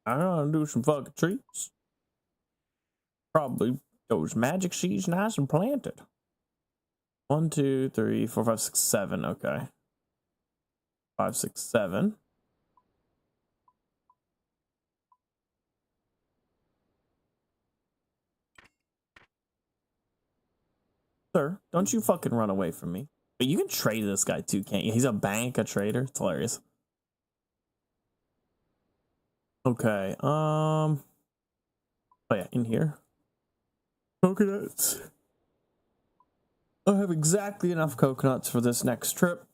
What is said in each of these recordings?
I don't know, do some fucking trees. Probably those magic seeds nice and planted. 1, 2, 3, 4, 5, 6, 7. Okay. 5, 6, 7. Sir, don't you fucking run away from me. But you can trade this guy too, can't you? He's a bank, a trader. It's hilarious. Okay. Oh yeah, in here. Coconuts. I have exactly enough coconuts for this next trip.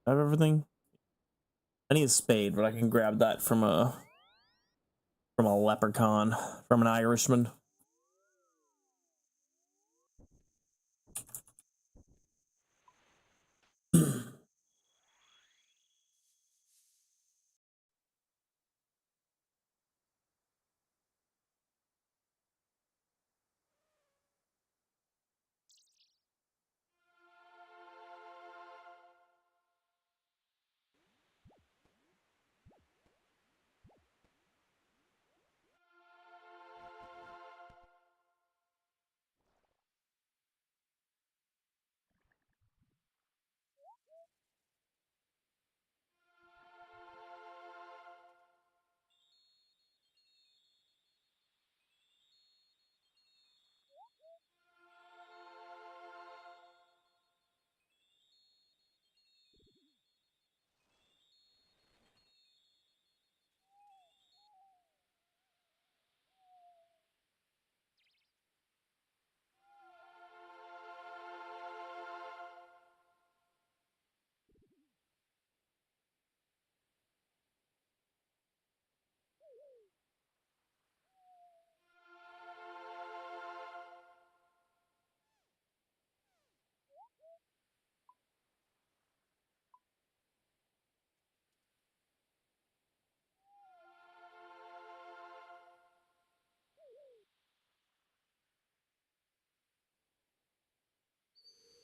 I have everything. I need a spade, but I can grab that from a leprechaun, from an Irishman.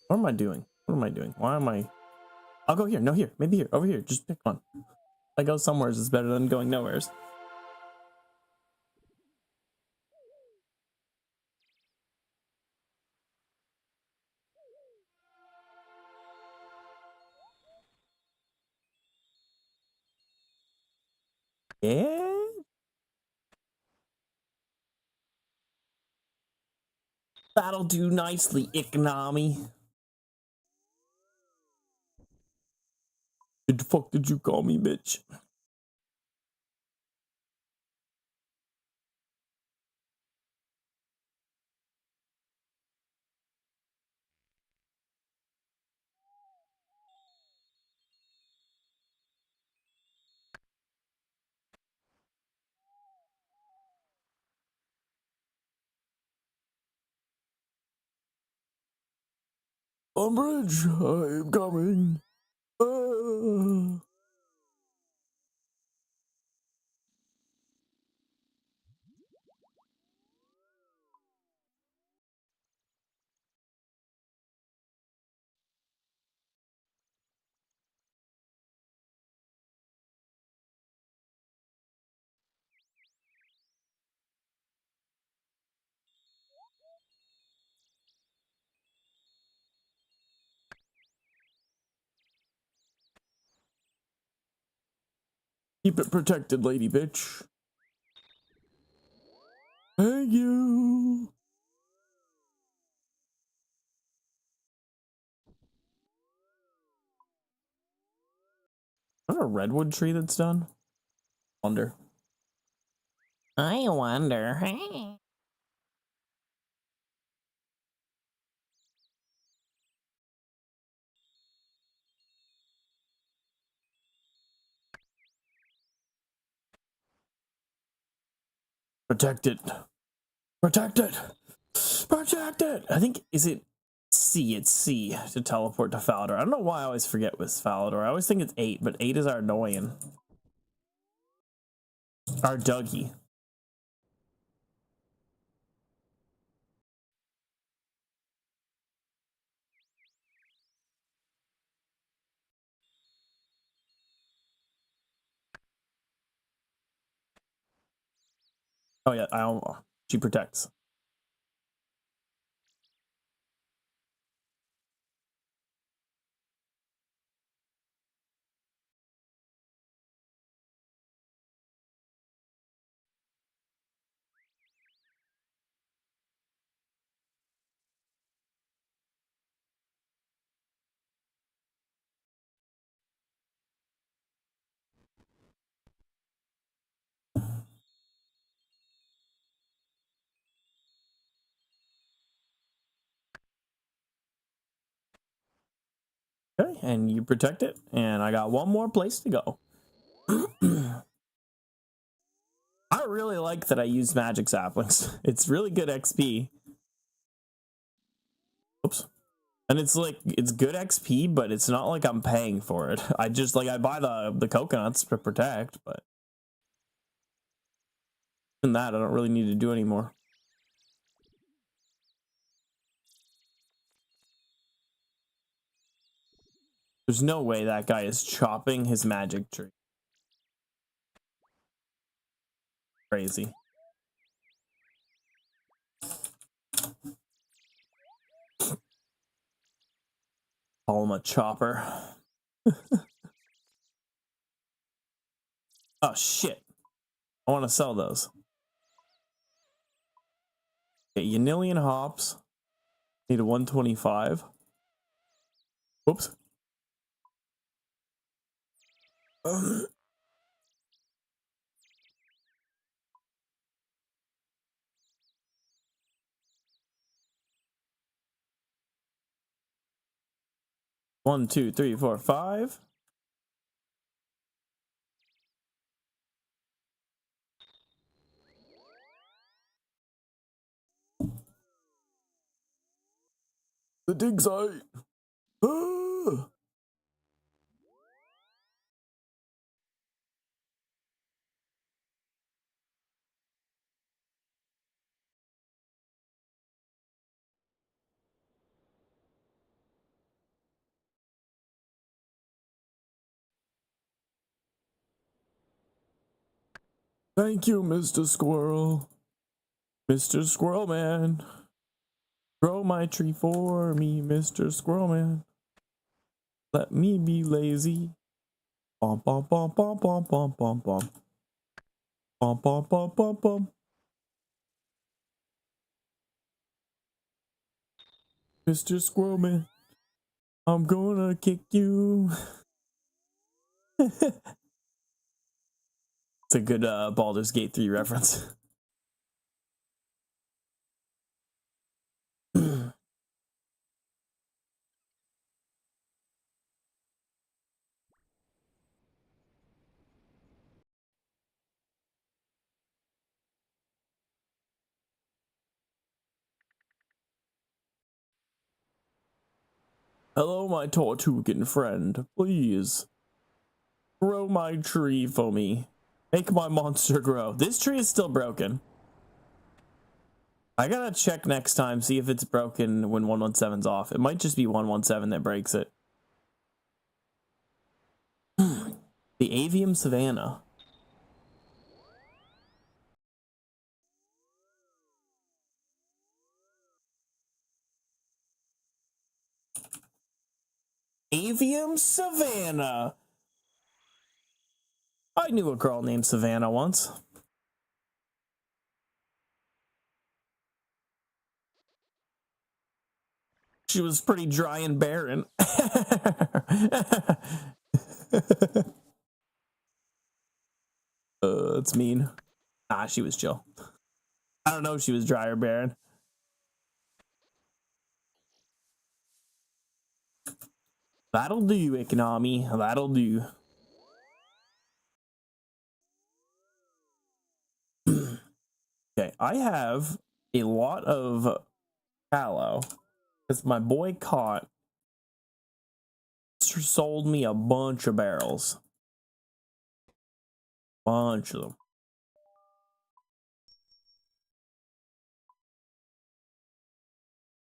What am I doing? What am I doing? Why am I? I'll go here. No, here. Maybe here. Over here. Just pick one. I go somewheres is better than going nowheres. Yeah. That'll do nicely, economy. The fuck did you call me, bitch? Umbridge, I am coming. Keep it protected, lady bitch. Thank you. Is that a redwood tree that's done? Wonder. I wonder. Hey. Protect it. Protect it. Protect it. I think, is it C? It's C to teleport to Falador. I don't know why I always forget with Falador. I always think it's 8, but 8 is our annoying. Our Dougie. Oh yeah, she protects. Okay, and you protect it, and I got one more place to go. I really like that I use magic saplings. It's really good XP. Oops. And it's like, it's good XP, but it's not like I'm paying for it. I just, like, I buy the coconuts to protect, but in that, I don't really need to do anymore. There's no way that guy is chopping his magic tree. Crazy. Call him a chopper. Oh shit. I want to sell those. Okay, Yanillion hops. Need a 125. Whoops. 1, 2, 3, 4, 5. The dig site. Ah. Thank you, Mr. Squirrel. Mr. Squirrel Man. Grow my tree for me, Mr. Squirrel Man. Let me be lazy. Bum bum bum bum bum bum bum bum. Bum bum bum bum bum. Mr. Squirrel Man, I'm gonna kick you. It's a good Baldur's Gate 3 reference. Hello, my Tortugan friend. Please grow my tree for me. Make my monster grow. This tree is still broken. I gotta check next time, see if it's broken when 117's off. It might just be 117 that breaks it. The Avium Savannah. Avium Savannah. I knew a girl named Savannah once. She was pretty dry and barren. That's mean. Ah, she was chill. I don't know if she was dry or barren. That'll do, economy. That'll do. I have a lot of tallow because my boy Caught sold me a bunch of barrels. Bunch of them.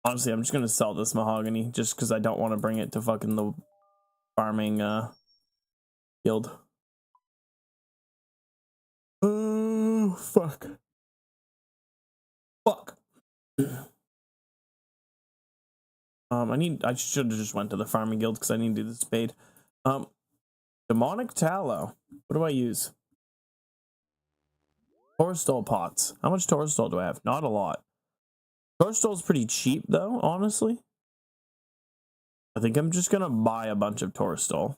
Honestly, I'm just gonna sell this mahogany just because I don't want to bring it to fucking the farming guild. Oh fuck. Fuck. I should have just went to the farming guild because I need to do this spade. Demonic tallow. What do I use? Torstol pots. How much Torstol do I have? Not a lot. Torstol's pretty cheap though, honestly. I think I'm just gonna buy a bunch of Torstol.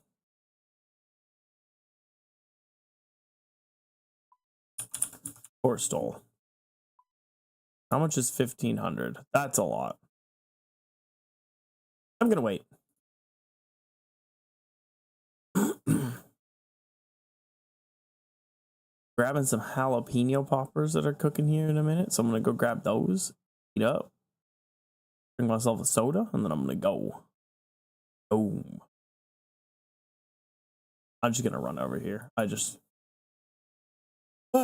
Torstol. How much is 1,500? That's a lot. I'm gonna wait. Grabbing some jalapeno poppers that are cooking here in a minute, so I'm gonna go grab those, eat up, bring myself a soda, and then I'm gonna go. Boom. I'm just gonna run over here. I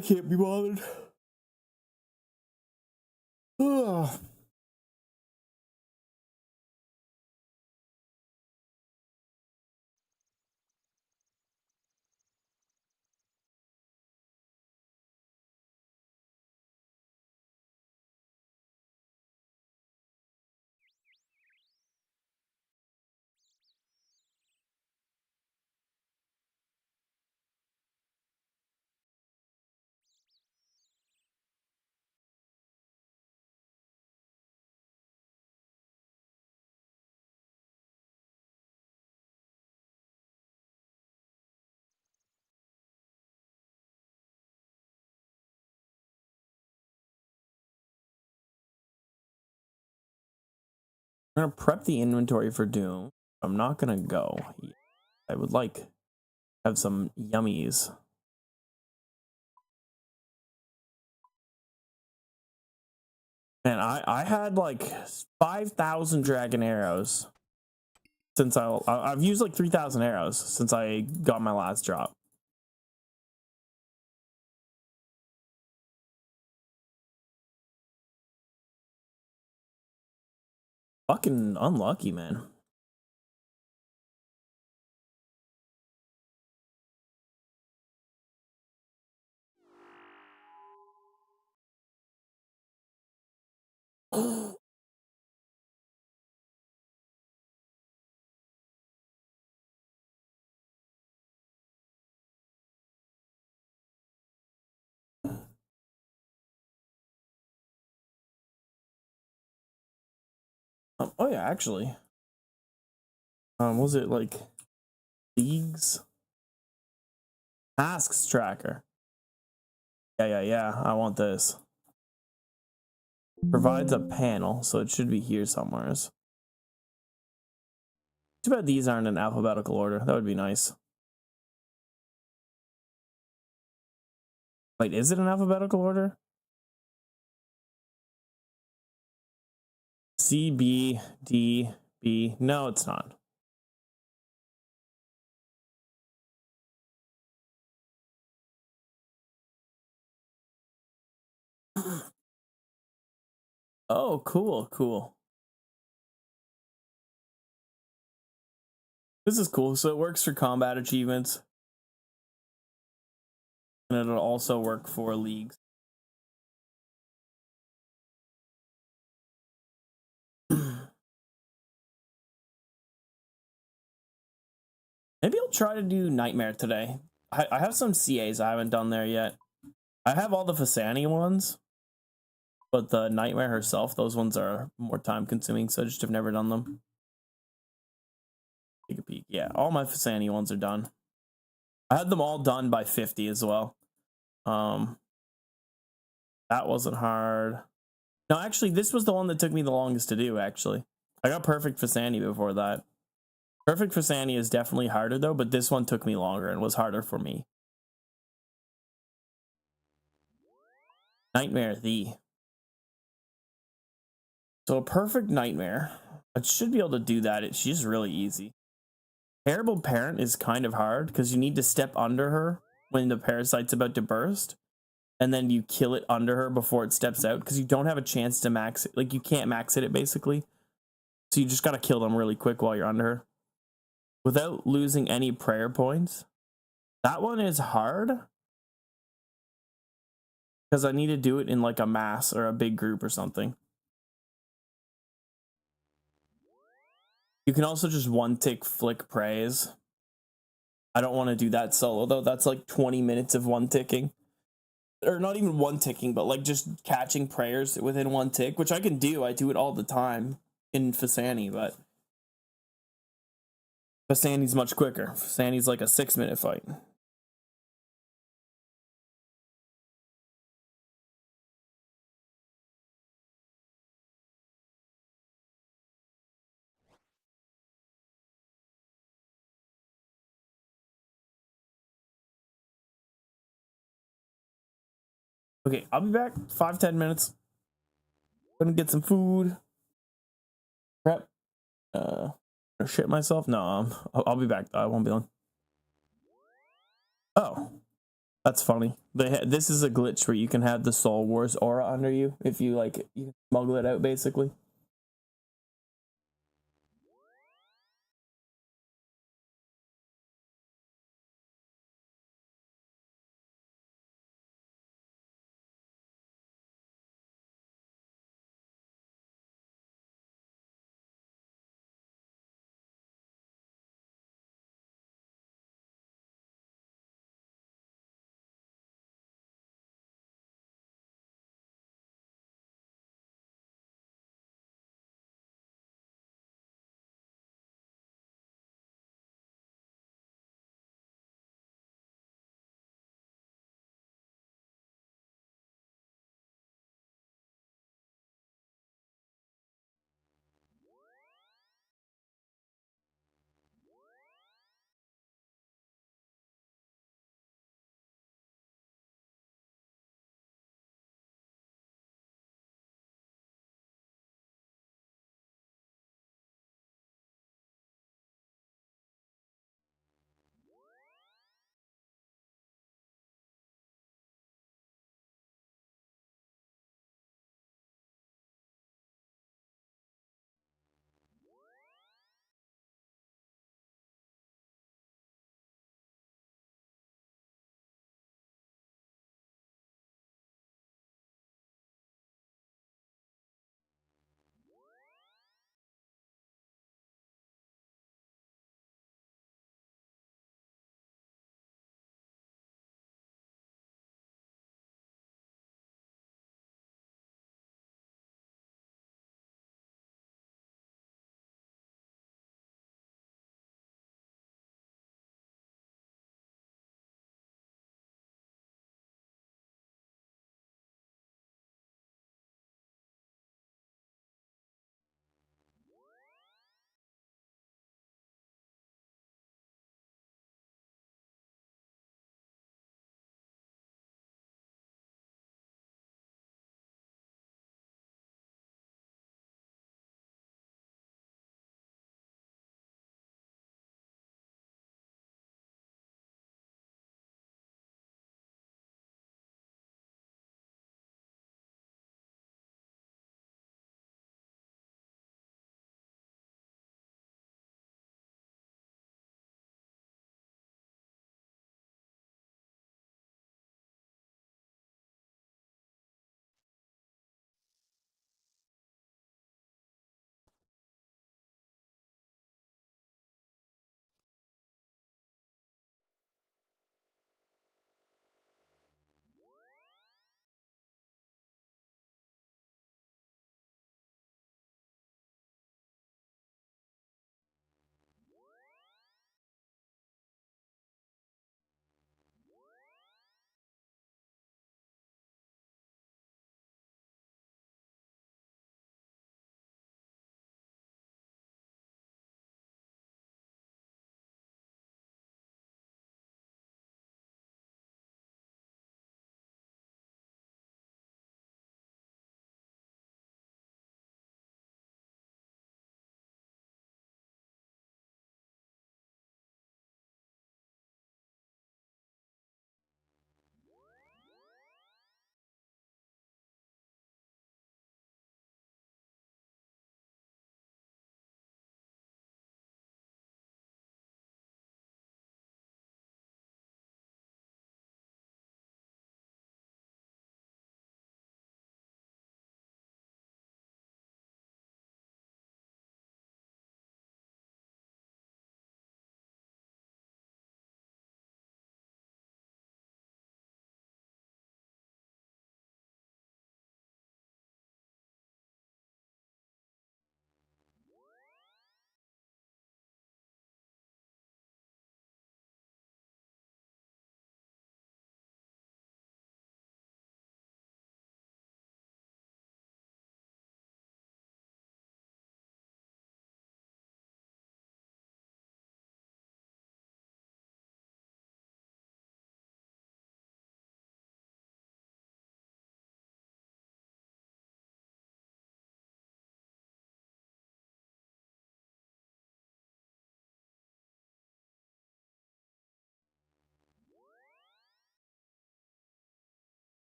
can't be bothered. Ugh. I'm gonna prep the inventory for Doom. I'm not gonna go. I would like have some yummies. Man, I had like 5,000 dragon arrows since I've used like 3,000 arrows since I got my last drop. Fucking unlucky, man. Oh yeah, actually. Was it like leagues? Tasks tracker. Yeah. I want this. Provides a panel, so it should be here somewhere. Too bad these aren't in alphabetical order. That would be nice. Wait, is it in alphabetical order? C, B, D, B. No, it's not. Oh, cool. This is cool. So it works for combat achievements. And it'll also work for leagues. Maybe I'll try to do Nightmare today. I have some CAs I haven't done there yet. I have all the Fasani ones, but the Nightmare herself, those ones are more time consuming, so I just have never done them. Take a peek. Yeah, all my Fasani ones are done. I had them all done by 50 as well. That wasn't hard. No, actually, this was the one that took me the longest to do, actually. I got Perfect Fasani before that. Perfect Fasani is definitely harder, though, but this one took me longer and was harder for me. Nightmare thee. So a perfect nightmare. I should be able to do that. It's just really easy. Terrible parent is kind of hard because you need to step under her when the parasite's about to burst, and then you kill it under her before it steps out because you don't have a chance to max it. Like, you can't max it basically. So you just gotta kill them really quick while you're under her without losing any prayer points. That one is hard because I need to do it in like a mass or a big group or something. You can also just one tick flick praise. I don't want to do that solo though. That's like 20 minutes of one ticking. Or not even one ticking, but like just catching prayers within one tick, which I can do. I do it all the time in Fasani, but Fasani's much quicker. Fasani's like a 6-minute fight. Okay, I'll be back 5-10 minutes. Gonna get some food. Prep. Shit myself. No, I'll be back. I won't be long. Oh, that's funny. This is a glitch where you can have the Soul Wars aura under you if you like. You can smuggle it out basically.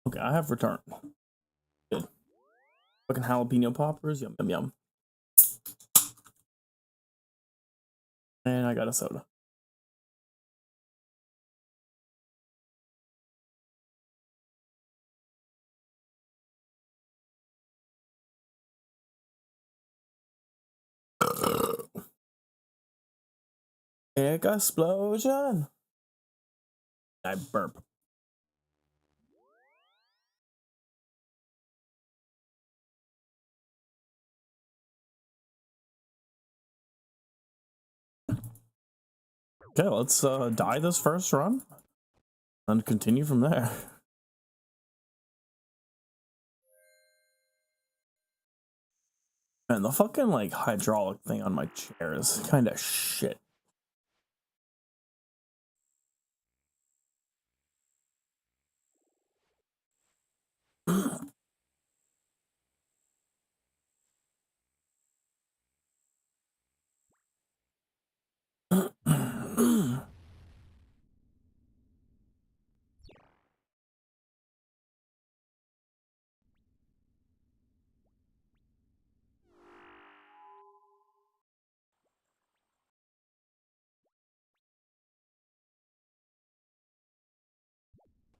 Okay, I have returned. Good. Fucking jalapeno poppers, yum yum yum. And I got a soda. Egg explosion. I burp. Okay, let's die this first run and continue from there. Man, the fucking like hydraulic thing on my chair is kind of shit.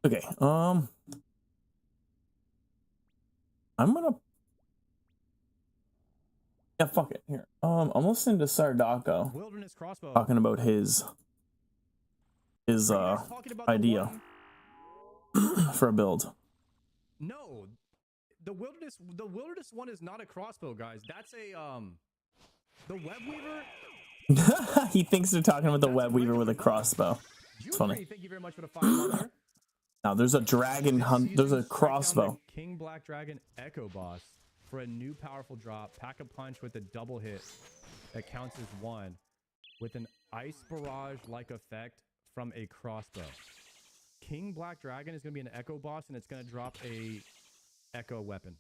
Okay, I'm gonna, yeah, fuck it. Here, I'm listening to Sardako Wilderness crossbow. talking about his idea for a build. No, the wilderness one is not a crossbow, guys. That's a the web weaver. He thinks they're talking about the web weaver with a crossbow. It's funny. Thank you very much for the 5 month. Now there's a dragon hunt. There's a crossbow. King Black Dragon Echo Boss for a new powerful drop. Pack a punch with a double hit that counts as 1 with an ice barrage like effect from a crossbow. King Black Dragon is going to be an Echo Boss and it's going to drop a Echo weapon.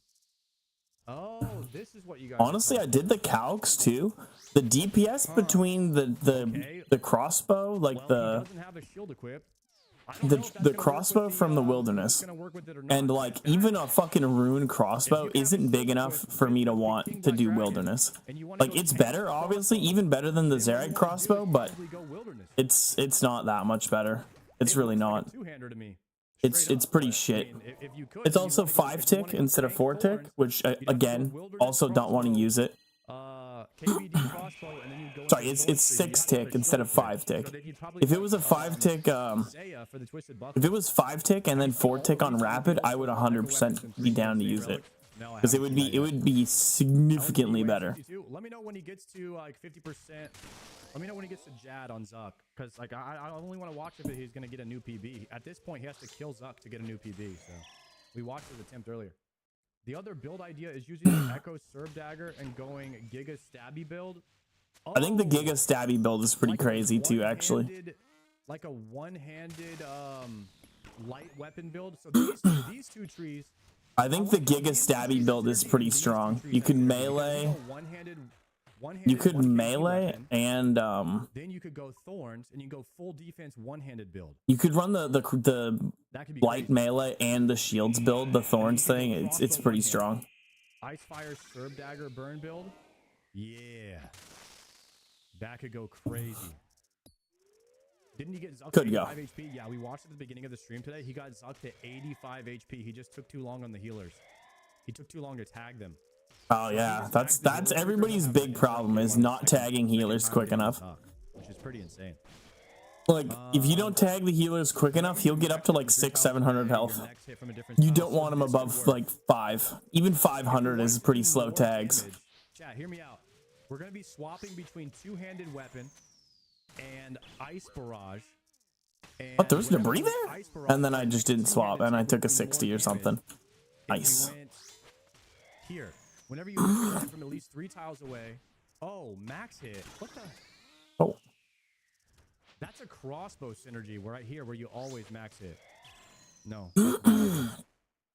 Oh, this is what you guys. Honestly, I did the calcs too. The DPS between the crossbow, like He doesn't have a shield equipped. the crossbow from the wilderness, and like even a fucking rune crossbow isn't big enough for me to want to do wilderness. Like it's better, obviously, even better than the Zerite crossbow, but it's not that much better. It's really not. It's pretty shit. It's also 5 tick instead of 4 tick, which again also don't want to use it. Sorry, it's 6 tick instead of 5 tick. If it was a 5 tick, if it was 5 tick and then 4 tick on rapid, I would 100% be down to use it because it would be significantly better. Let me know when he gets to like 50%. Let me know when he gets to Jad on Zuck, because like I only want to watch if he's gonna get a new PB. At this point, he has to kill Zuck to get a new PB. So we watched his attempt earlier. The other build idea is using the Echo Serb Dagger and going Giga Stabby build. I think the Giga Stabby build is pretty crazy too, actually. Like a one-handed light weapon build. So these two trees. I think the Giga Stabby build is pretty strong. You can melee. You could melee and then you could go thorns and you go full defense one-handed build. You could run the light melee and the shields build, the thorns thing. It's pretty strong. Ice Fire Serb Dagger burn build. Yeah. That could go crazy. Didn't he get Zuck to 85 HP? Yeah, we watched at the beginning of the stream today. He got Zuck to 85 HP. He just took too long on the healers. He took too long to tag them. Oh yeah, that's everybody's big problem is not tagging healers quick enough. Which is pretty insane. Like if you don't tag the healers quick enough, he'll get up to like 600-700 health. You don't want him above like 5. Even 500 is pretty slow tags. Chat, hear me out. We're gonna be swapping between two-handed weapon and ice barrage. But there's debris there? And then I just didn't swap and I took a 60 or something. Nice. Here. Whenever you hit from at least 3 tiles away. Oh, max hit. What the? Oh. That's a crossbow synergy where you always max hit. No.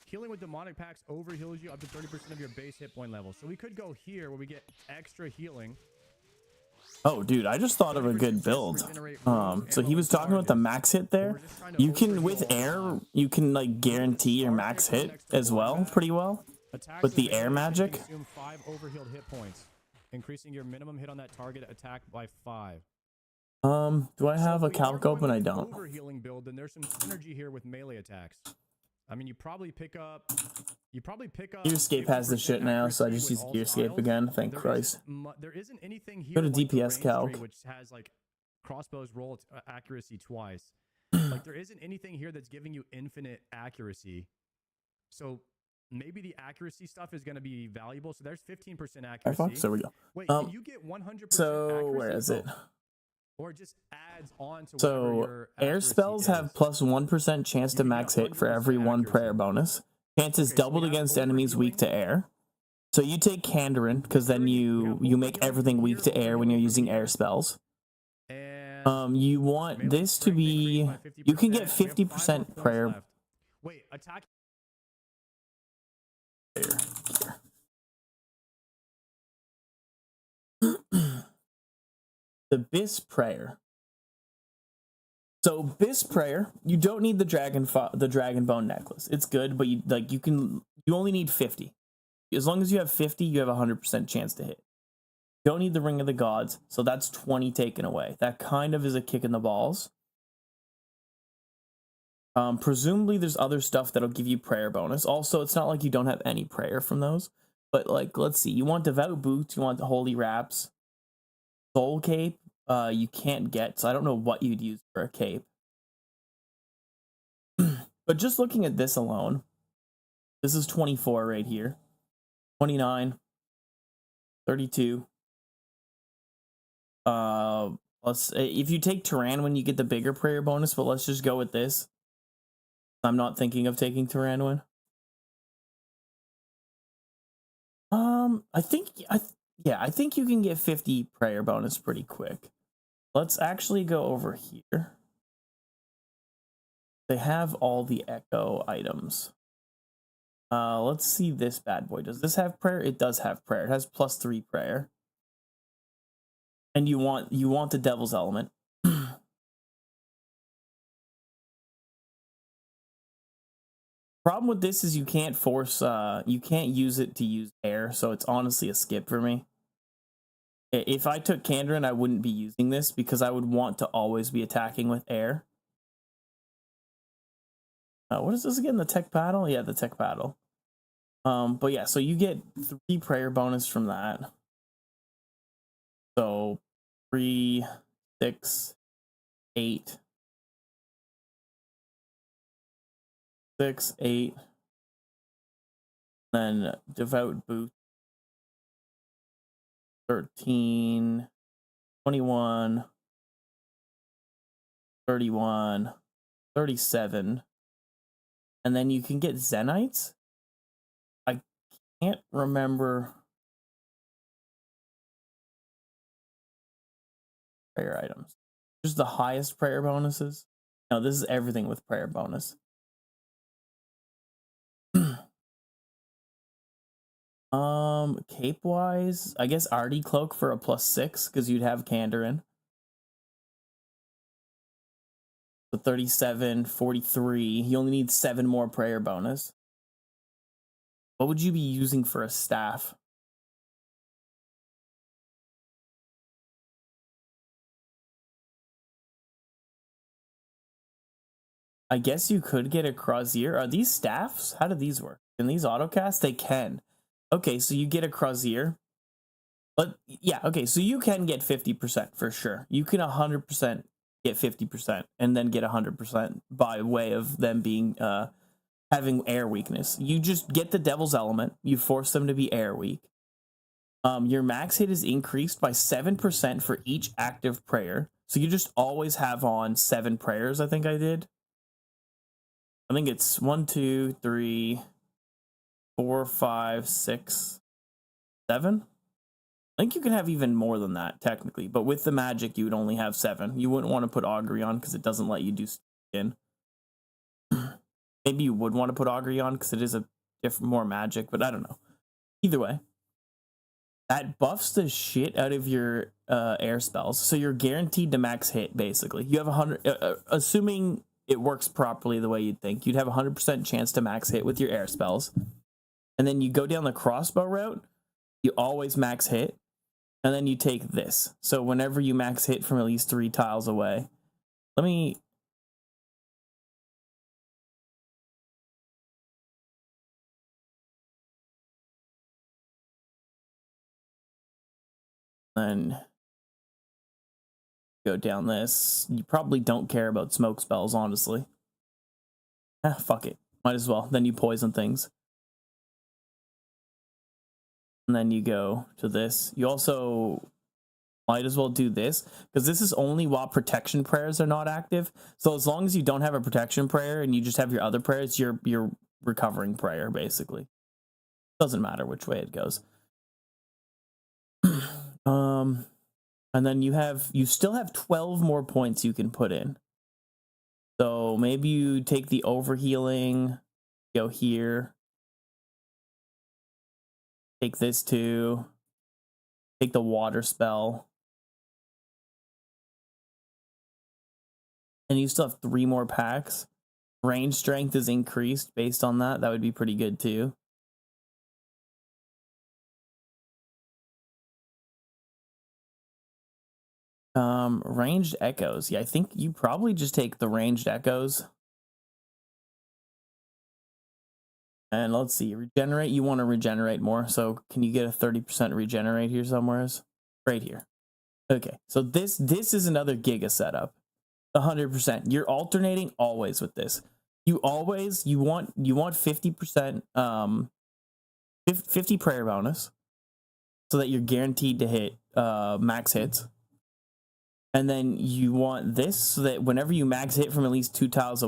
Healing with demonic packs overheals you up to 30% of your base hit point level. So we could go here where we get extra healing. Oh, dude, I just thought of a good build. So he was talking about the max hit there. You can, with air, you can like guarantee your max hit as well, pretty well, with the air magic. Consume 5 overhealed hit points, increasing your minimum hit on that target attack by 5. Do I have So a if we are calc going open? with I the don't. Overhealing build, then there's some synergy here with melee attacks. I mean, you probably pick up. Gearscape has the shit now, so I just use Gearscape again. Thank Christ. There isn't anything here. Go to like the DPS range calc. tree, which has like crossbows roll accuracy twice. Like there isn't anything here that's giving you infinite accuracy. So maybe the accuracy stuff is going to be valuable. So there's 15% accuracy. Firefox, there we go. Wait, can you get 100%? So accuracy? where is it? Or it just adds on to So whatever your air accuracy spells is. have plus 1% chance to You max got hit for 100% every 1 accuracy. prayer bonus. Chance is Okay, so we doubled have against enemies weak to overhealing. air. So you take Kandarin, because then you make everything weak to air when you're using air spells. And You want melee this to strength be, increased by you can get 50%. We have 5 more 50% points prayer. left. Wait, attack. The Bis Prayer. So Bis Prayer, you don't need the dragon bone necklace. It's good, but you only need 50. As long as you have 50, you have a 100% chance to hit. You don't need the Ring of the Gods, so that's 20 taken away. That kind of is a kick in the balls. Presumably there's other stuff that'll give you prayer bonus. Also, it's not like you don't have any prayer from those. But like, let's see. You want Devout Boots, you want the Holy Wraps. Soul Cape, you can't get, so I don't know what you'd use for a cape. But just looking at this alone, this is 24 right here. 29. 32. If you take Tyranwin, you get the bigger prayer bonus, but let's just go with this. I'm not thinking of taking Tyranwin. I think you can get 50 prayer bonus pretty quick. Let's actually go over here. They have all the Echo items. Let's see this bad boy. Does this have prayer? It does have prayer. It has +3 prayer. And you want the Devil's Element. Problem with this is you can't you can't use it to use air, so it's honestly a skip for me. If I took Kandarin, I wouldn't be using this because I would want to always be attacking with air. What is this again? The Tech Paddle? Yeah, the Tech Paddle. But yeah, so you get 3 prayer bonus from that. So 3, 6, 8. 6, 8. Then Devout Boot. 13, 21, 31, 37. And then you can get Zenites. I can't remember prayer items. Just the highest prayer bonuses. No, this is everything with prayer bonus. Cape wise, I guess Artie Cloak for a +6 because you'd have Kandarin. So 37, 43. He only needs 7 more prayer bonus. What would you be using for a staff? I guess you could get a Crozier. Are these staffs? How do these work? Can these autocast? They can. Okay, so you get a Crozier. But yeah, okay, so you can get 50% for sure. You can 100% get 50% and then get 100% by way of them being having air weakness. You just get the Devil's Element. You force them to be air weak. Your max hit is increased by 7% for each active prayer. So you just always have on 7 prayers, I think I did. I think it's 1, 2, 3, 4, 5, 6, 7. I think you can have even more than that, technically. But with the magic, you would only have 7. You wouldn't want to put Augury on because it doesn't let you do skin. Maybe you would want to put Augury on because it is a more magic, but I don't know. Either way, that buffs the shit out of your air spells, so you're guaranteed to max hit. Basically, you have 100. Assuming it works properly the way you'd think, you'd have 100% chance to max hit with your air spells. And then you go down the crossbow route. You always max hit, and then you take this. So whenever you max hit from at least 3 tiles away, let me. Then go down this. You probably don't care about smoke spells, honestly. Fuck it. Might as well. Then you poison things. And then you go to this. You also might as well do this, because this is only while protection prayers are not active. So as long as you don't have a protection prayer and you just have your other prayers, you're recovering prayer, basically. Doesn't matter which way it goes. And then you still have 12 more points you can put in. So maybe you take the overhealing, go here, take this too, take the water spell, and you still have 3 more packs. Range strength is increased based on that. That would be pretty good too. Ranged echoes. Yeah, I think you probably just take the ranged echoes. And let's see, regenerate. You want to regenerate more. So can you get a 30% regenerate here somewhere? Right here. Okay, so this is another Giga setup. 100%. You're alternating always with this. You want 50% 50 prayer bonus, so that you're guaranteed to hit max hits. And then you want this so that whenever you max hit from at least 3 tiles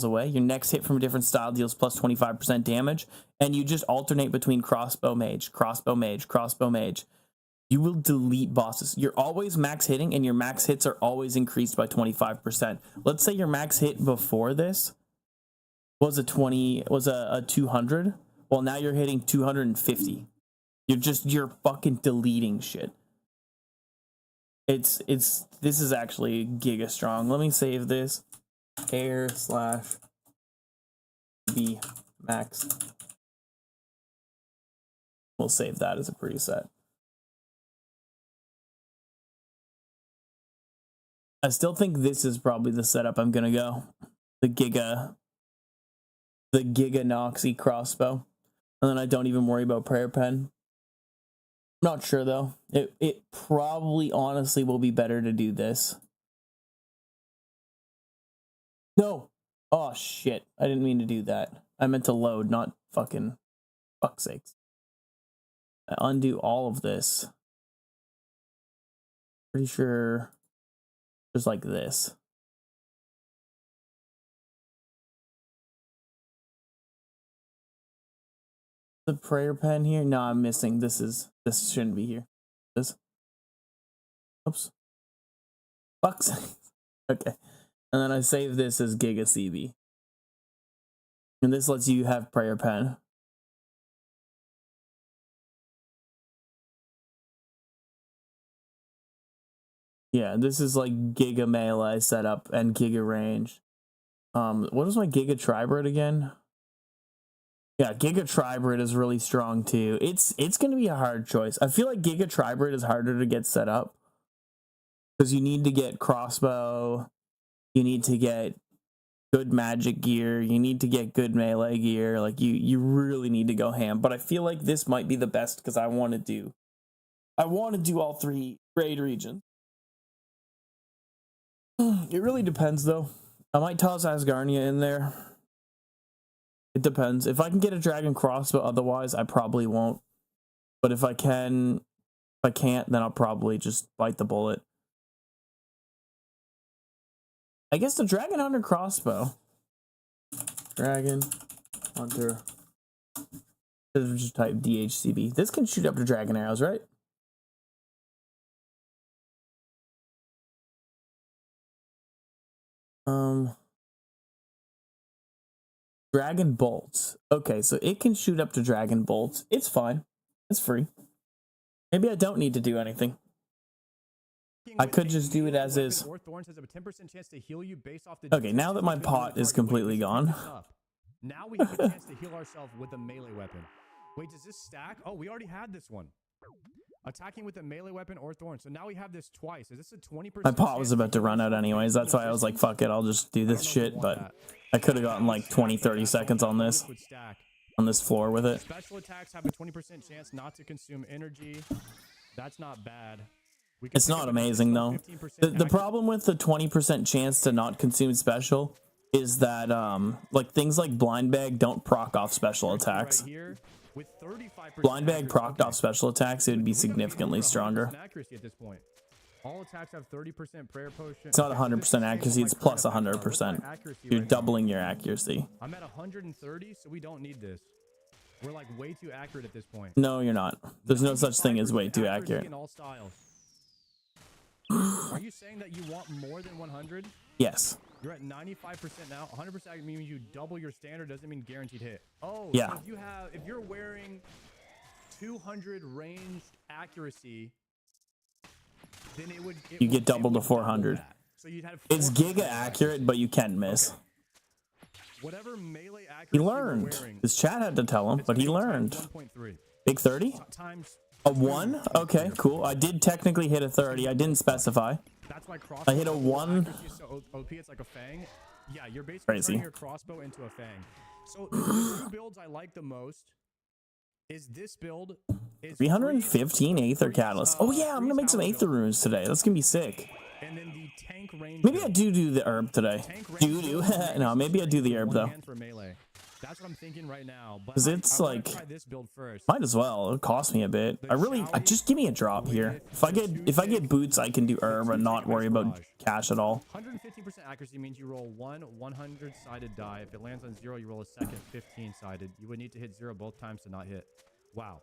away, your next hit from a different style deals plus 25% damage. And you just alternate between crossbow mage, crossbow mage, crossbow mage. You will delete bosses. You're always max hitting, and your max hits are always increased by 25%. Let's say your max hit before this was a 200. Well, now you're hitting 250. You're fucking deleting shit. This is actually Giga strong. Let me save this. Air/B max. We'll save that as a preset. I still think this is probably the setup I'm gonna go. The Giga Noxy crossbow. And then I don't even worry about prayer pen. Not sure though. It probably honestly will be better to do this. No. Oh shit. I didn't mean to do that. I meant to load, not fucking fuck's sakes. I undo all of this. Pretty sure just like this. The prayer pen here? No, I'm missing. This shouldn't be here. This. Oops. Fuck's sake. Okay. And then I save this as Giga CB. And this lets you have prayer pen. Yeah, this is like Giga melee setup and Giga range. What was my Giga Tribrid again? Yeah, Giga Tribrid is really strong too. It's gonna be a hard choice. I feel like Giga Tribrid is harder to get set up, because you need to get crossbow, you need to get good magic gear, you need to get good melee gear. Like you really need to go ham. But I feel like this might be the best, because I want to do all 3 raid regions. It really depends though. I might toss Asgarnia in there. It depends. If I can get a dragon crossbow, otherwise I probably won't. But if I can't, then I'll probably just bite the bullet. I guess the Dragon Hunter crossbow. Dragon Hunter. Just type DHCB. This can shoot up to dragon arrows, right? Dragon bolts. Okay, so it can shoot up to dragon bolts. It's fine. It's free. Maybe I don't need to do anything. I could just do it as is. Or Thorns has a 10% chance to heal you based off the. Okay, now that my pot is completely gone. Now we have a chance to heal ourselves with a melee weapon. Wait, does this stack? Oh, we already had this one. Attacking with a melee weapon or Thorn. So now we have this twice. Is this a 20%? My pot was about to run out anyways. That's why I was like, fuck it, I'll just do this shit. But I could have gotten like 20-30 seconds on this floor with it. Special attacks have a 20% chance not to consume energy. That's not bad. It's not amazing though. The problem with the 20% chance to not consume special is that like things like blind bag don't proc off special attacks. Blind bag procced off special attacks, it would be significantly stronger. Accuracy at this point. All attacks have 30% prayer potion. It's not 100% accuracy, it's plus 100%. You're doubling your accuracy. I'm at 130, so we don't need this. We're like way too accurate at this point. No, you're not. There's no such thing as way too accurate. In all styles. Are you saying that you want more than 100? Yes. You're at 95% now. 100% means you double your standard. Doesn't mean guaranteed hit. Oh, yeah. So if you're wearing 200 ranged accuracy, then you get doubled to 400. So you'd have. It's giga accurate, but you can miss. Okay. Whatever melee accuracy he learned. His chat had to tell him, but he learned. Big 30? Times a 1? Okay, cool. I did technically hit a 30. I didn't specify. That's why I hit a 1. So OP, it's like a fang. Yeah, you're basically turning your crossbow into a fang. So the two builds I like the most is this build. 315 Aether Catalyst. Oh yeah, I'm gonna make some Aether runes today. That's gonna be sick. And then the tank range. Maybe I do the herb today. No, maybe I do the herb though. That's what I'm thinking right now. Because it's like, this build first. Might as well. It'll cost me a bit. Just give me a drop here. If I get boots, I can do herb and not worry about cash at all. 115% accuracy means you roll one 100-sided die. If it lands on 0, you roll a second 15-sided. You would need to hit 0 both times to not hit. Wow.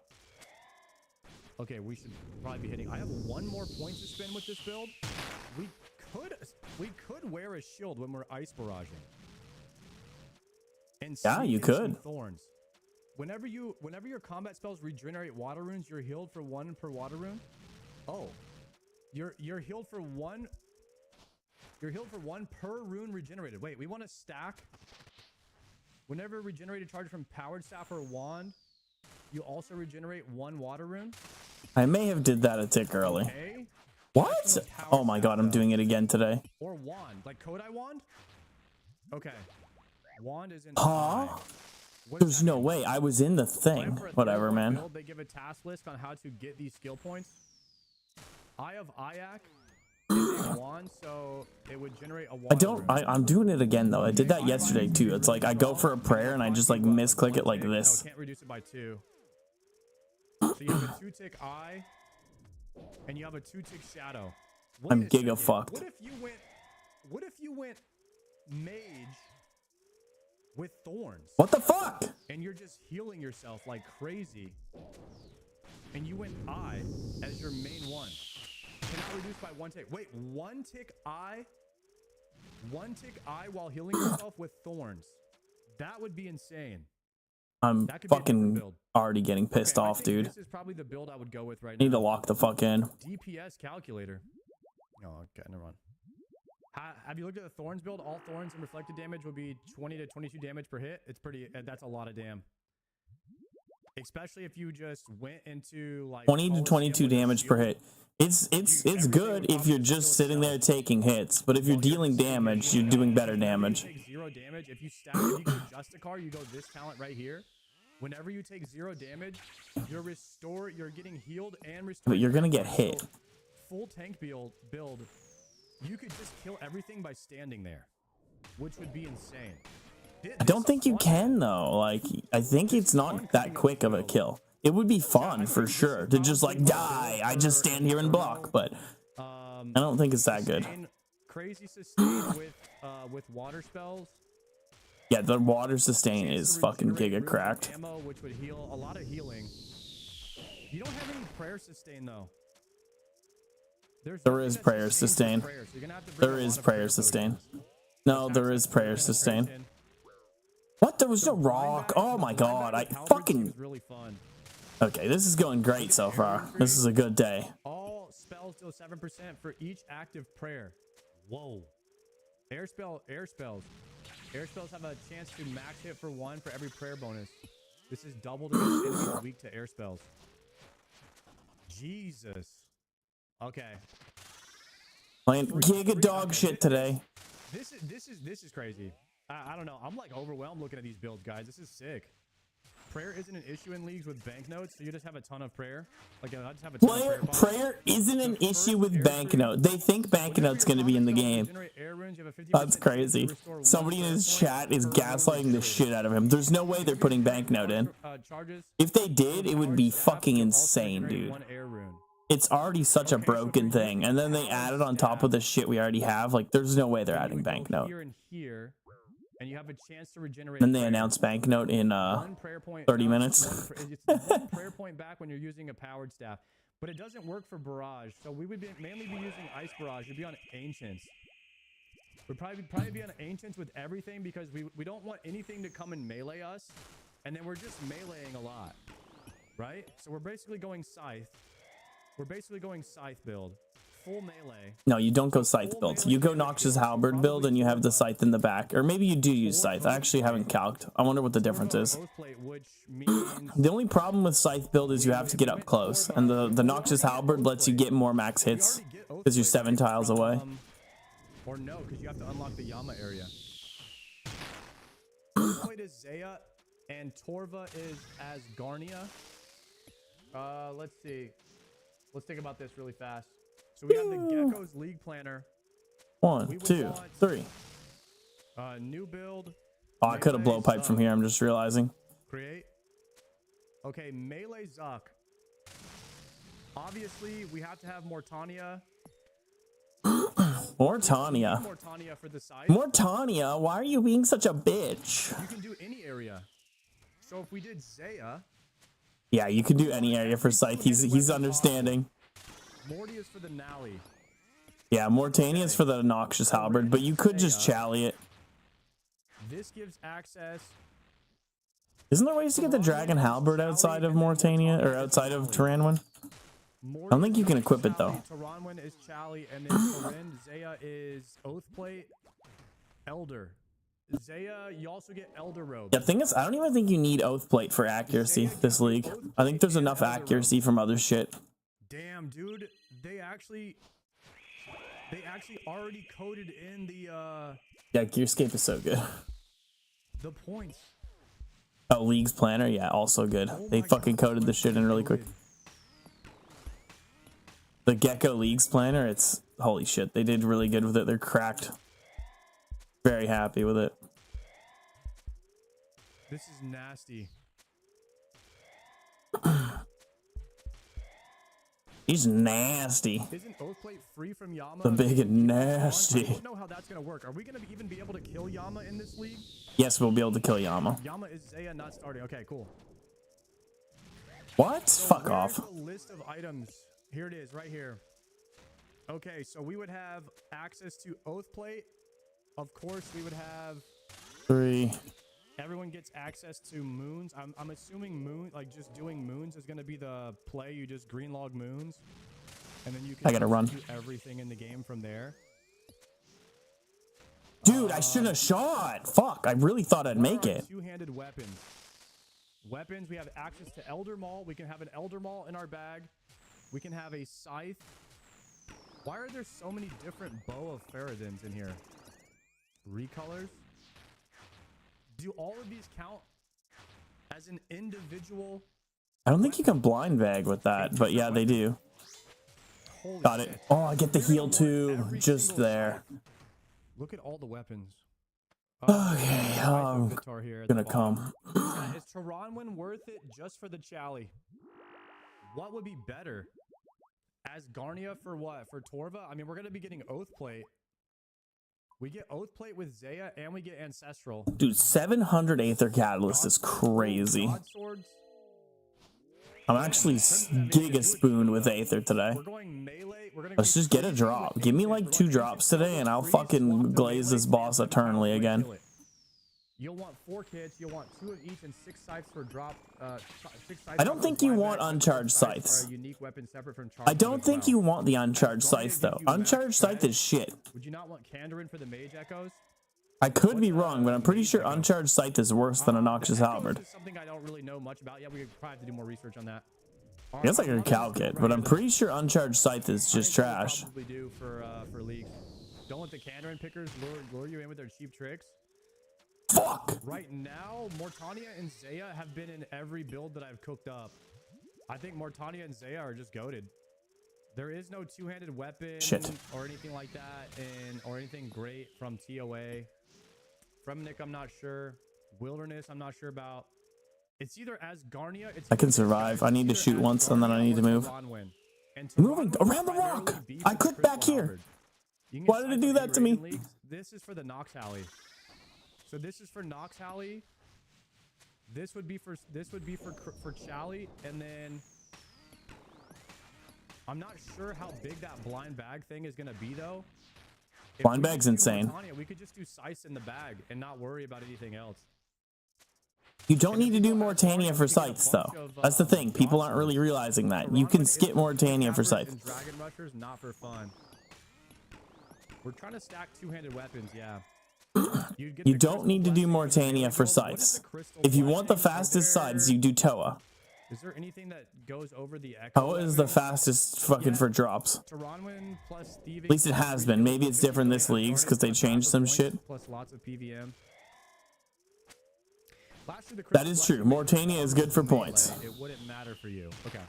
Okay, we should probably be hitting. I have one more point to spend with this build. We could wear a shield when we're ice barraging. And yeah, you could. Thorns. Whenever your combat spells regenerate water runes, you're healed for 1 per water rune. Oh, you're healed for 1. You're healed for 1 per rune regenerated. Wait, we want to stack. Whenever regenerated charge from powered staff or wand, you also regenerate 1 water rune. I may have did that a tick early. Okay. What? Oh my god, I'm doing it again today. Or wand, like Kodai wand. Okay. Wand is in. Huh? There's no way. I was in the thing. Whatever, man. Build, they give a task list on how to get these skill points. Eye of Ayak is a wand, so it would generate a wand. I'm doing it again though. I did that yesterday too. It's like I go for a prayer and I just like misclick it like this. No, can't reduce it by 2. So you have a 2-tick eye, and you have a 2-tick shadow. I'm giga fucked. What if you went mage with thorns? What the fuck? And you're just healing yourself like crazy. And you went eye as your main one. Cannot reduce by 1 tick. Wait, 1 tick eye? 1 tick eye while healing yourself with thorns. That would be insane. I'm fucking already getting pissed off, dude. This is probably the build I would go with right now. Need to lock the fuck in. DPS calculator. Oh, okay, never mind. Have you looked at the Thorns build? All Thorns and reflected damage would be 20 to 22 damage per hit. It's pretty. That's a lot of damn. Especially if you just went into like 20 to 22 damage per hit. It's good if you're just sitting there taking hits, but if you're dealing damage, you're doing better damage. If you take 0 damage, if you stack, if you go Justicar, you go this talent right here. Whenever you take 0 damage, you're getting healed and restored. But you're gonna get hit. Full tank build, you could just kill everything by standing there, which would be insane. I don't think you can though. Like, I think it's not that quick of a kill. It would be fun for sure to just like die. I just stand here and block, but I don't think it's that good. Crazy sustain with water spells. Yeah, the water sustain is fucking giga cracked. Ammo, which would heal a lot of healing. You don't have any prayer sustain though. There is prayer sustain. There is prayer sustain. No, there is prayer sustain. What? There was no rock. Oh my god. I fucking. Okay, this is going great so far. This is a good day. All spell spells deal 7% for each active prayer. Whoa. Air spells. Air spells have a chance to max hit for 1 for every prayer bonus. This is doubled against enemies weak to air spells. Jesus. Okay. Playing giga dog shit today. This is crazy. I don't know. I'm like overwhelmed looking at these builds, guys. This is sick. Prayer isn't an issue in leagues with banknotes, so you just have a ton of prayer. Like I just have a ton of prayer bombs. Prayer isn't an issue with banknote. They think banknote's going to be in the game. That's crazy. Somebody in his chat is gaslighting the shit out of him. There's no way they're putting banknote in. If they did, it would be fucking insane, dude. It's already such a broken thing, and then they add it on top of the shit we already have. Like, there's no way they're adding banknote. And you have a chance to regenerate. Then they announce banknote in 30 minutes. It's one prayer point back when you're using a powered staff, but it doesn't work for barrage. So we would mainly be using ice barrage. You'd be on ancients. We'd probably be on ancients with everything because we don't want anything to come and melee us, and then we're just meleeing a lot, right? So we're basically going scythe. We're basically going scythe build. Full melee. No, you don't go scythe build. You go Noxious Halberd build and you have the scythe in the back. Or maybe you do use scythe. I actually haven't calced. I wonder what the difference is. The only problem with scythe build is you have to get up close. And the Noxious Halberd lets you get more max hits because you're 7 tiles away. Or no, because you have to unlock the Yama area. Oathplate is Zaya and Torva is Asgarnia. Let's see. Let's think about this really fast. So we have the Gecko's League Planner. 1, 2, 3. New build. Oh, I could have blowpiped from here. I'm just realizing. Create. Okay, melee Zuck. Obviously, we have to have Mortania. Mortania. Mortania for the side. Mortania, why are you being such a bitch? You can do any area. So if we did Zaya. Yeah, you can do any area for scythe. He's understanding. Morty is for the Nally. Yeah, Mortania is for the Noxious Halberd, but you could just Chally it. This gives access. Isn't there ways to get the Dragon Halberd outside of Mortania or outside of Tyranwin? I don't think you can equip it though. Tyranwin is Chally, and then Corinne, Zaya is Oathplate, Elder. Zaya, you also get Elder Robe. Yeah, the thing is, I don't even think you need Oathplate for accuracy this league. I think there's enough accuracy from other shit. Damn, dude, they actually already coded in the Yeah, Gearscape is so good. The points. Oh, League's Planner, yeah, also good. They fucking coded the shit in really quick. The Gecko League's Planner, it's holy shit. They did really good with it. They're cracked. Very happy with it. This is nasty. He's nasty. Isn't Oathplate free from Yama? The big and nasty. I don't know how that's gonna work. Are we gonna even be able to kill Yama in this league? Yes, we'll be able to kill Yama. Yama is Zaya not starting. Okay, cool. What? So fuck off. The list of items. Here it is, right here. Okay, so we would have access to Oathplate. Of course, we would have 3. Everyone gets access to moons. I'm assuming moon, like just doing moons is gonna be the play. You just green log moons, and then you can I gotta run. do everything in the game from there. Dude, I shouldn't have shot. Fuck, I really thought I'd make it. Two-handed weapons. Weapons. We have access to Elder Maul. We can have an Elder Maul in our bag. We can have a scythe. Why are there so many different Bow of Faradins in here? Recolors. Do all of these count as an individual? I don't think you can blind bag with that, but yeah, they do. Holy Got it. shit. Oh, I get the heal too. Every Just single there. shot. Look at all the weapons. Okay, I'm Vitar here at gonna the bottom. come. Is Tyranwin worth it just for the Chally? What would be better? Asgarnia for what? For Torva? I mean, we're gonna be getting Oathplate. We get Oathplate with Zaya, and we get Ancestral. Dude, 700 Aether Catalyst is crazy. I'm actually giga spooned with Aether today. We're going melee. Let's just get a drop. Give me like 2 drops today and I'll fucking glaze this boss eternally again. You'll want 4 kits. You'll want 2 of each and 6 scythes for drop. 6 scythes I don't think you want uncharged scythes. Are a unique weapon separate from I don't think you want the uncharged scythes though. Uncharged scythe is shit. Would you not want Kandarin for the mage echoes? I could be wrong, but I'm pretty sure uncharged scythe is worse than a Noxious Halberd. Is something I don't really know much about. Yeah, we probably have to do more research on that. I guess I could calc it, but I'm pretty sure uncharged scythe is just trash. Probably do for leagues. Don't let the Kandarin pickers lure you in with their cheap tricks. Fuck! Right now, Mortania and Zaya have been in every build that I've cooked up. I think Mortania and Zaya are just goated. There is no two-handed weapon or anything like that, or anything great from TOA. From Nick, I'm not sure. Wilderness, I'm not sure about. It's either Asgarnia. I can survive. I need to shoot once and then I need to move. Moving around the rock. I clicked back here. Why did it do that to me? This is for the Nox Alley. So this is for Nox Alley. This would be for Chally, and then I'm not sure how big that blind bag thing is gonna be though. Blind bag's insane. We could just do Scythe in the bag and not worry about anything else. You don't need to do Mortania for scythes though. That's the thing. People aren't really realizing that. You can skip Mortania for scythe. Dragon Rushers, not for fun. We're trying to stack two-handed weapons, yeah. You don't need to do Mortania for scythes. If you want the fastest scythes, you do Toa. Is there anything that goes over the Echo? Toa is the fastest fucking for drops. At least it has been. Maybe it's different this leagues because they changed some shit. Plus lots of PVM. That is true. Mortania is good for points. It wouldn't matter for you. Okay.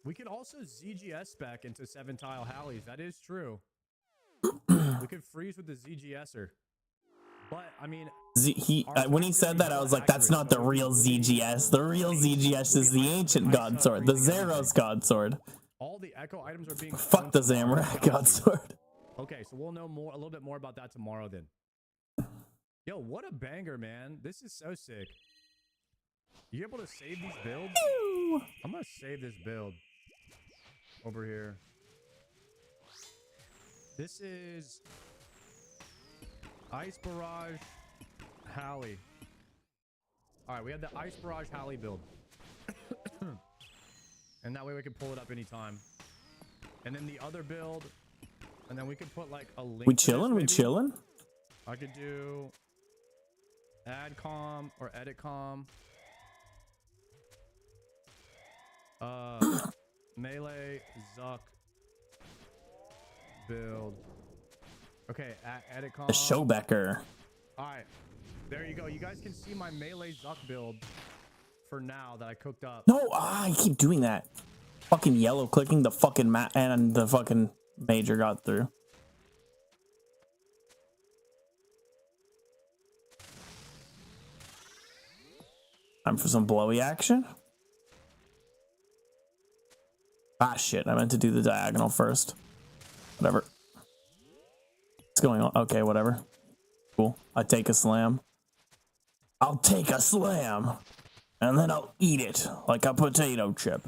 We could also ZGS spec into 7-tile Hallies. That is true. We could freeze with the ZGSer. But, I mean... when he said that, I was like, that's not the real ZGS. The real ZGS is the Ancient Godsword. The Zeros Godsword. All the Echo items are being... Fuck the Zamorak Godsword. Okay, so we'll know a little bit more about that tomorrow then. Yo, what a banger, man. This is so sick. You able to save these builds? I'm gonna save this build over here. This is Ice Barrage Hallie. Alright, we have the Ice Barrage Hallie build. And that way we can pull it up anytime. And then the other build, and then we could put like a link. We chillin'? We chillin'? I could do AdCom or EditCom. Melee Zuck build. Okay, EditCom. The Showbecker. Alright. There you go. You guys can see my Melee Zuck build for now that I cooked up. No, I keep doing that. Fucking yellow clicking the fucking map and the fucking major got through. Time for some blowy action. Ah, shit. I meant to do the diagonal first. Whatever. What's going on? Okay, whatever. Cool. I take a slam. I'll take a slam. And then I'll eat it like a potato chip.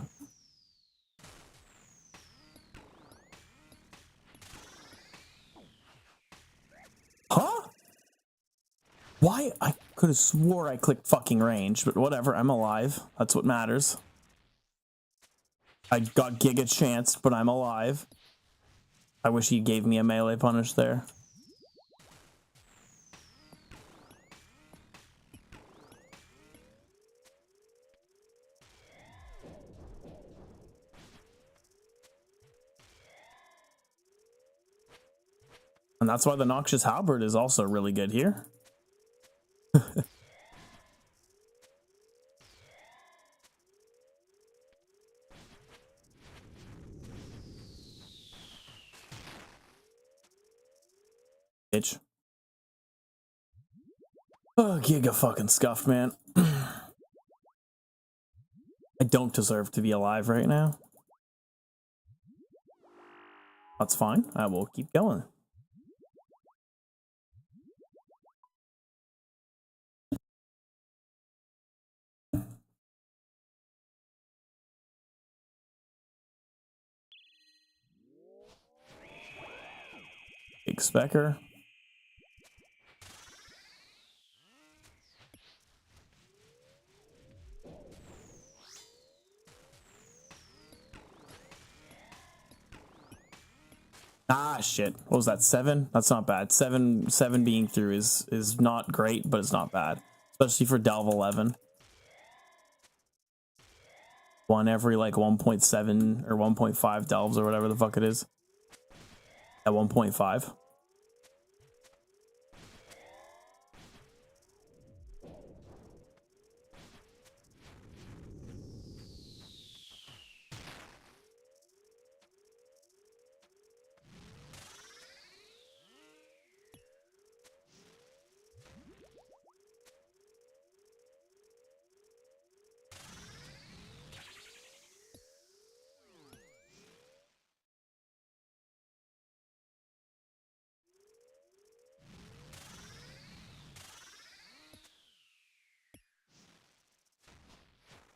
Huh? Why? I could have swore I clicked fucking range, but whatever. I'm alive. That's what matters. I got Giga Chance, but I'm alive. I wish he gave me a melee punish there. And that's why the Noxious Halberd is also really good here. Bitch. Oh, Giga fucking scuffed, man. I don't deserve to be alive right now. That's fine. I will keep going. Big Specker. Ah, shit. What was that? 7? That's not bad. 7 being through is not great, but it's not bad. Especially for Delve 11. One every like 1.7 or 1.5 delves or whatever the fuck it is. At 1.5.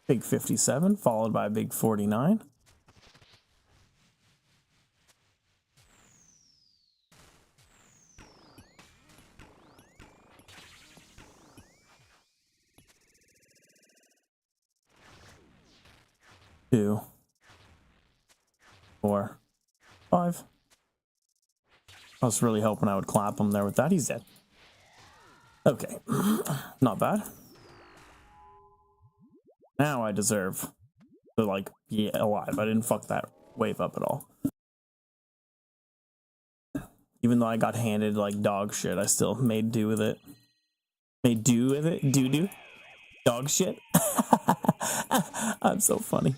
Big 57, followed by a big 49. Two, 4, 5. I was really hoping I would clap him there with that. He's dead. Okay, not bad. Now I deserve to like be alive. I didn't fuck that wave up at all. Even though I got handed like dog shit, I still made do with it. Made do with it? Doo-doo? Dog shit? I'm so funny.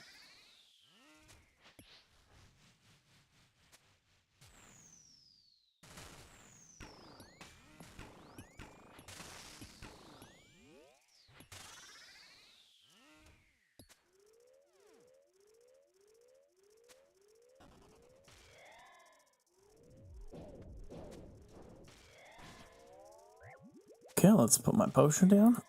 Okay, let's put my potion down.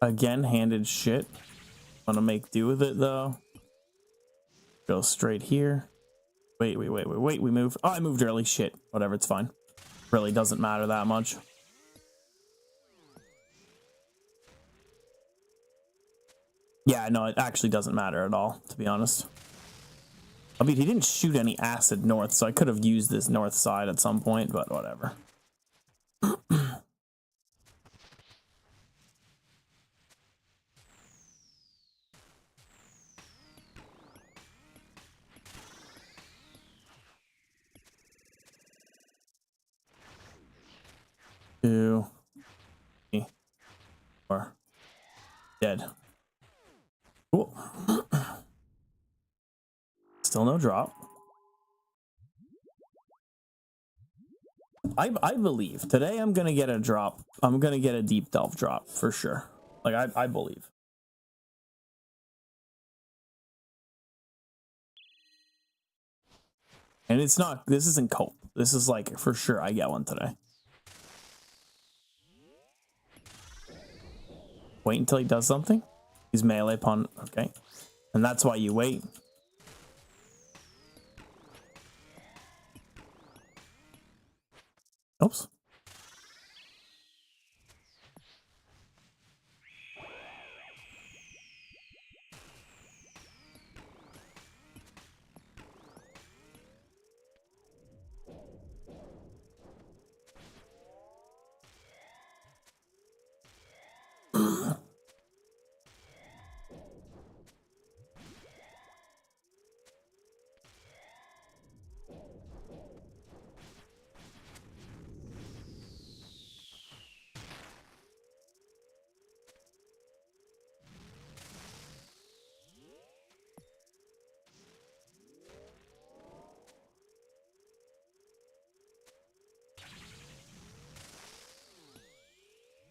Again, handed shit. Wanna make do with it though. Go straight here. Wait, we moved. Oh, I moved early. Shit. Whatever, it's fine. Really doesn't matter that much. Yeah, no, it actually doesn't matter at all, to be honest. I mean, he didn't shoot any acid north, so I could have used this north side at some point, but whatever. Two, 3, 4, dead. Cool. Still no drop. I believe today I'm gonna get a drop. I'm gonna get a deep delve drop for sure. Like I believe. And it's not. This isn't cope. This is like for sure. I get one today. Wait until he does something. He's melee pun. Okay, and that's why you wait. Oops.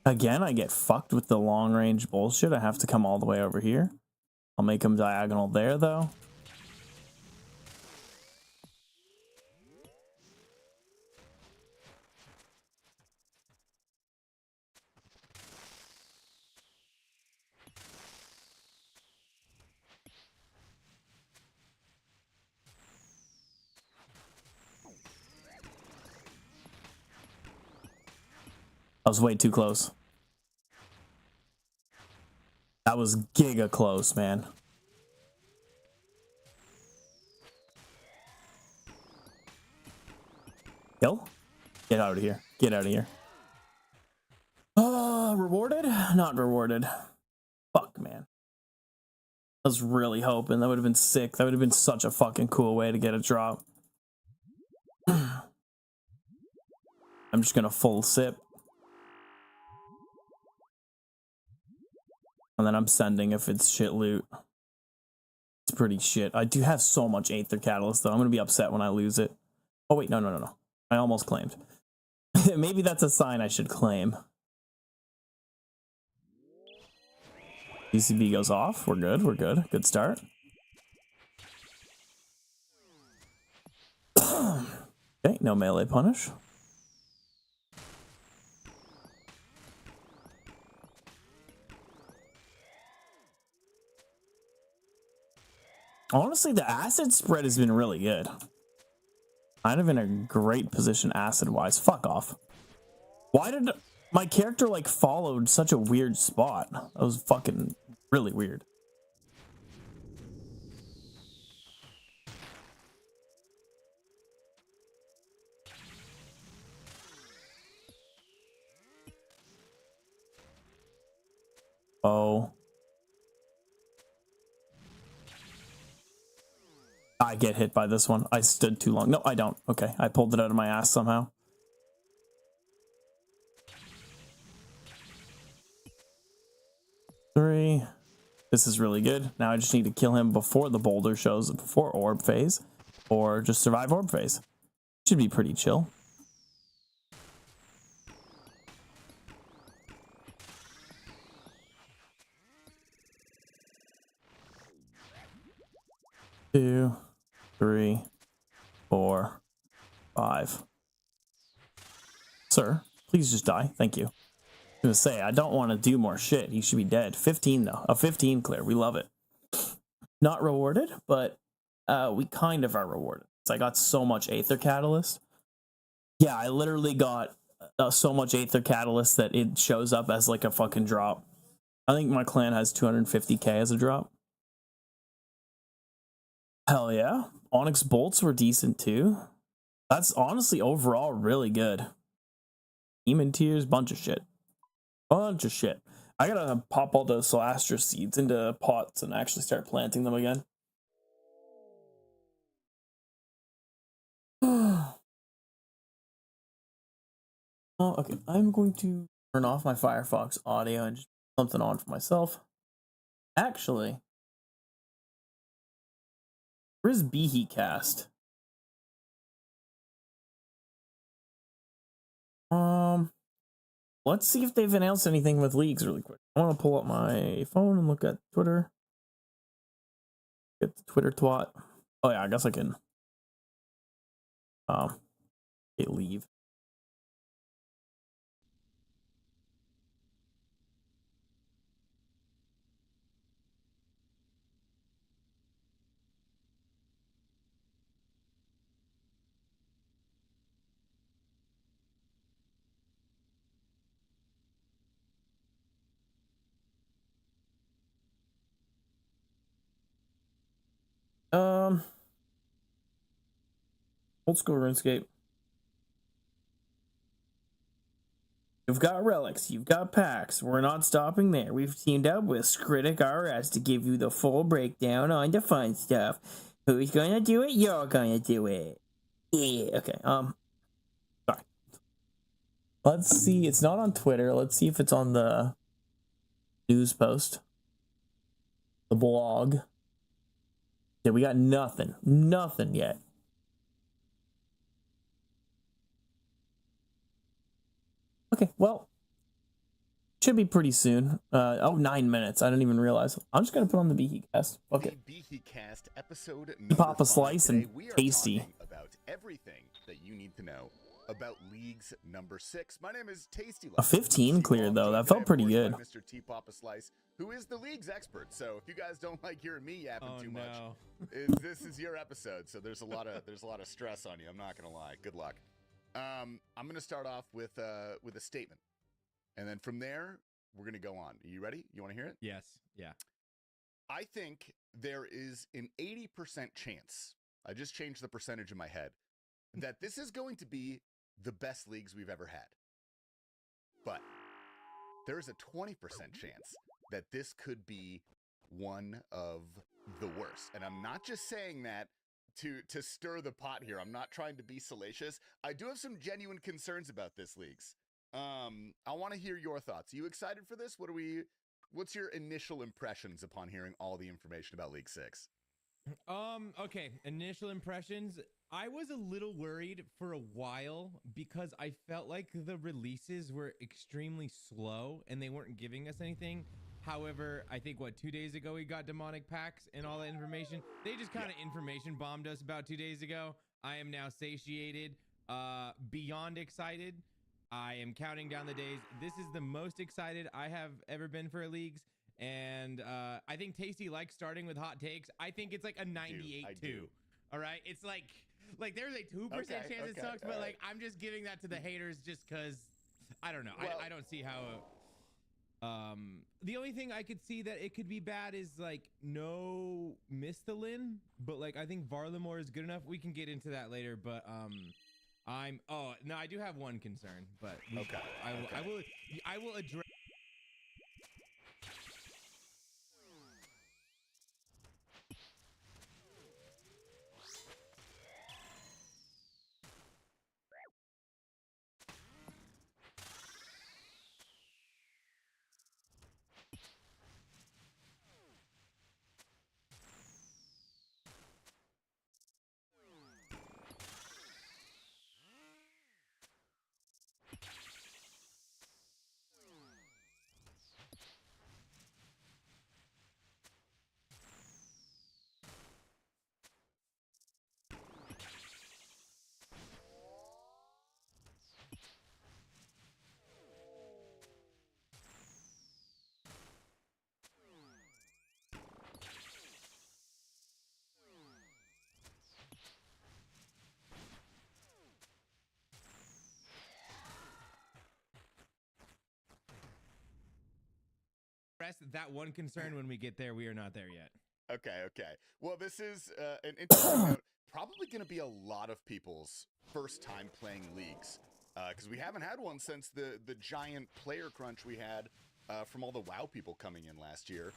Again, I get fucked with the long range bullshit. I have to come all the way over here. I'll make him diagonal there though. I was way too close. That was giga close, man. Kill? Get out of here. Get out of here. Rewarded? Not rewarded. Fuck, man. I was really hoping. That would have been sick. That would have been such a fucking cool way to get a drop. I'm just gonna full sip. And then I'm sending if it's shit loot. It's pretty shit. I do have so much Aether Catalyst, though. I'm gonna be upset when I lose it. Oh, wait. No. I almost claimed. Maybe that's a sign I should claim. UCB goes off. We're good. We're good. Good start. Okay, no melee punish. Honestly, the acid spread has been really good. Kind of in a great position acid-wise. Fuck off. Why did my character, like, followed such a weird spot? That was fucking really weird. Oh. I get hit by this one. I stood too long. No, I don't. Okay, I pulled it out of my ass somehow. Three. This is really good. Now I just need to kill him before the boulder shows, before orb phase, or just survive orb phase. Should be pretty chill. Two, 3, 4, 5. Sir, please just die. Thank you. I was gonna say, I don't want to do more shit. He should be dead. 15 though. A 15 clear. We love it. Not rewarded, but we kind of are rewarded. So I got so much Aether Catalyst. Yeah, I literally got so much Aether Catalyst that it shows up as like a fucking drop. I think my clan has 250k as a drop. Hell yeah. Onyx Bolts were decent too. That's honestly overall really good. Demon Tears, bunch of shit. Bunch of shit. I gotta pop all those Solastra seeds into pots and actually start planting them again. Oh, okay. I'm going to turn off my Firefox audio and just put something on for myself. Actually, where's BeheCast? Let's see if they've announced anything with leagues really quick. I want to pull up my phone and look at Twitter. Get the Twitter twat. Oh yeah, I guess I can leave. Old school RuneScape. You've got relics, you've got packs. We're not stopping there. We've teamed up with Skritic RS to give you the full breakdown on the fun stuff. Who's gonna do it? You're gonna do it. Yeah, okay. Sorry. Let's see. It's not on Twitter. Let's see if it's on the news post. The blog. Yeah, we got nothing. Nothing yet. Okay, well, should be pretty soon. 9 minutes. I didn't even realize. I'm just gonna put on the BeheCast. Okay. BeheCast episode Pop a slice and tasty. About everything that you need to know about Leagues number 6. My name is Tasty. A 15 cleared though. That felt pretty good. Mr. T Pop a Slice, who is the Leagues expert. So if you guys don't like hearing me yapping too much, this is your episode. So there's a lot of stress on you. I'm not gonna lie. Good luck. I'm gonna start off with a statement. And then from there, we're going to go on. Are you ready? You want to hear it? Yes. Yeah. I think there is an 80% chance, I just changed the percentage in my head, that this is going to be the best leagues we've ever had. But there is a 20% chance that this could be one of the worst. And I'm not just saying that to stir the pot here. I'm not trying to be salacious. I do have some genuine concerns about this leagues. I want to hear your thoughts. Are you excited for this? What's your initial impressions upon hearing all the information about League 6? Okay, initial impressions. I was a little worried for a while because I felt like the releases were extremely slow and they weren't giving us anything. However, I think 2 days ago we got demonic packs and all that information. They just kind of information bombed us about 2 days ago. I am now satiated, beyond excited. I am counting down the days. This is the most excited I have ever been for leagues. And I think Tasty likes starting with hot takes. I think it's like a 98-2. All right. It's like there's a 2% chance it sucks, but like I'm just giving that to the haters just because I don't know. Well, I don't see how the only thing I could see that it could be bad is like no Misthalin, but like I think Varlamore is good enough. We can get into that later, but I do have one concern, but I will address. That one concern when we get there. We are not there yet. Okay. Well, this is an interesting note. Probably going to be a lot of people's first time playing leagues because we haven't had one since the giant player crunch we had from all the WoW people coming in last year.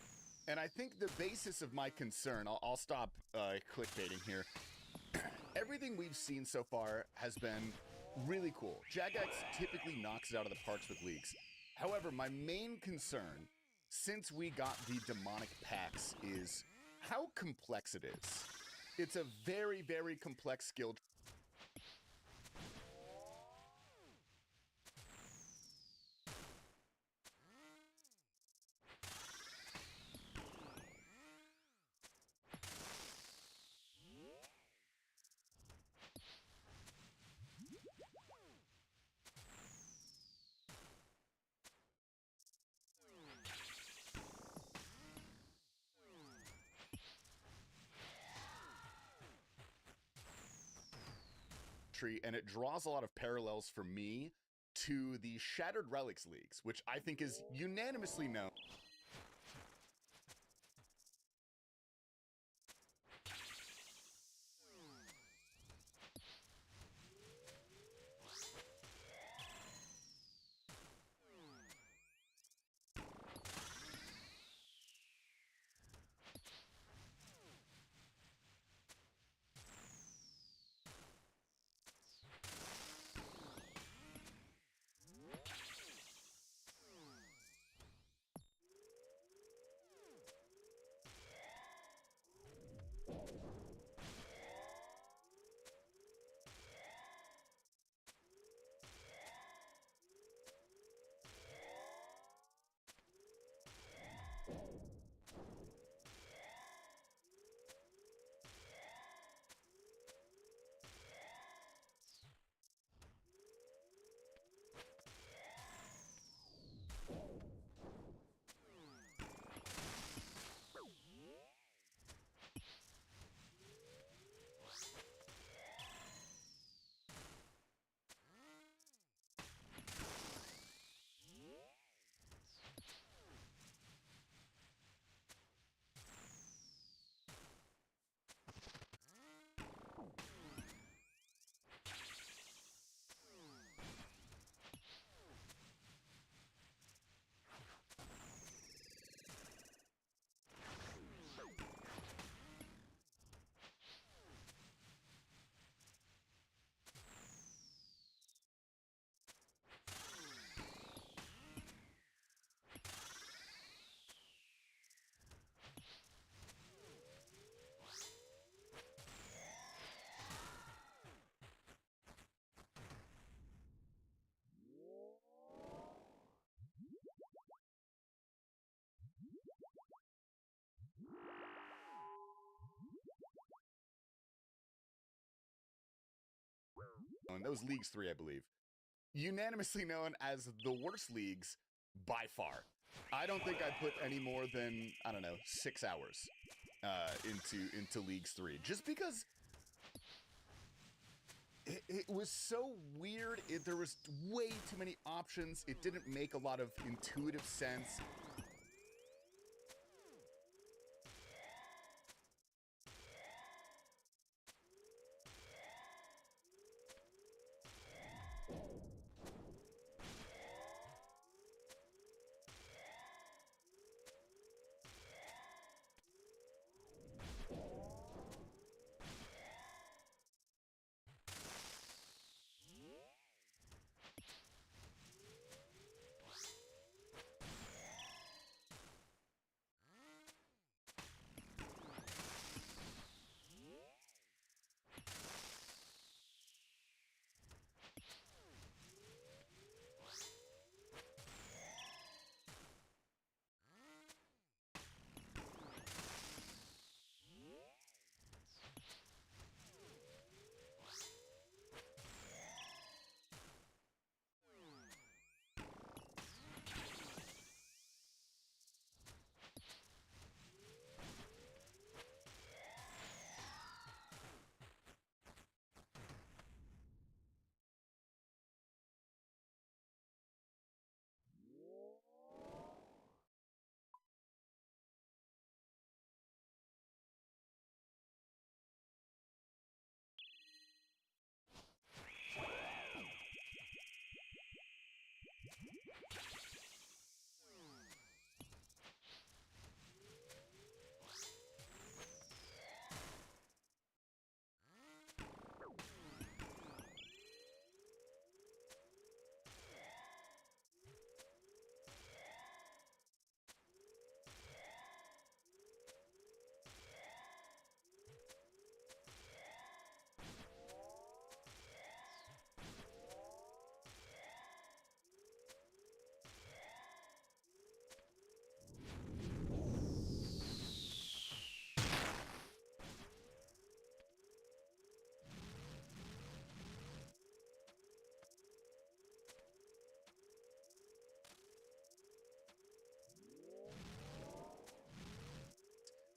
And I think the basis of my concern, I'll stop clickbaiting here. Everything we've seen so far has been really cool. Jagex typically knocks it out of the parks with leagues. However, my main concern since we got the demonic packs is how complex it is. It's a very, very complex skill. And it draws a lot of parallels for me to the Shattered Relics leagues, which I think is unanimously known. That was Leagues 3, I believe. Unanimously known as the worst leagues by far. I don't think I put any more than, I don't know, 6 hours into Leagues 3. Just because it was so weird. There was way too many options. It didn't make a lot of intuitive sense.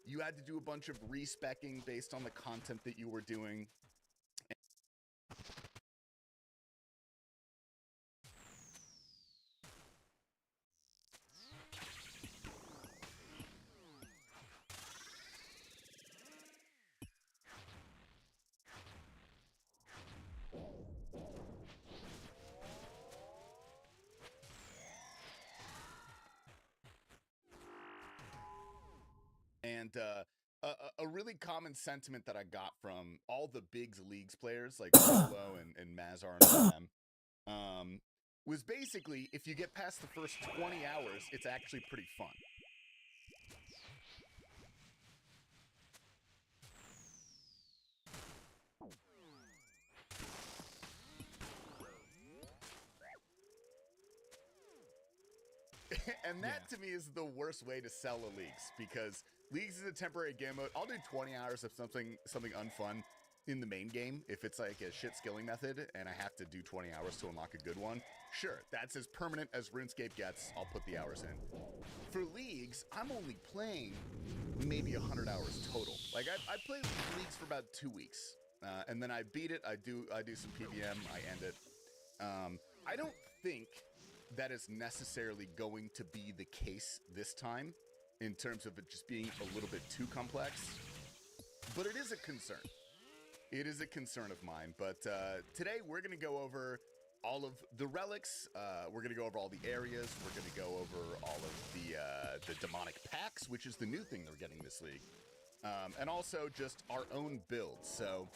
You had to do a bunch of respecking based on the content that you were doing. And a really common sentiment that I got from all the big leagues players like Solo and Mazar and all them was basically, if you get past the first 20 hours, it's actually pretty fun. And that to me is the worst way to sell a leagues, because leagues is a temporary game mode. I'll do 20 hours of something unfun in the main game if it's like a shit skilling method and I have to do 20 hours to unlock a good one. Sure, that's as permanent as RuneScape gets. I'll put the hours in. For leagues, I'm only playing maybe 100 hours total. Like I play leagues for about 2 weeks, and then I beat it. I do some PVM. I end it. I don't think that is necessarily going to be the case this time in terms of it just being a little bit too complex, but it is a concern. It is a concern of mine. But today we're going to go over all of the relics. We're going to go over all the areas. We're going to go over all of the demonic packs, which is the new thing they're getting this league, and also just our own builds. So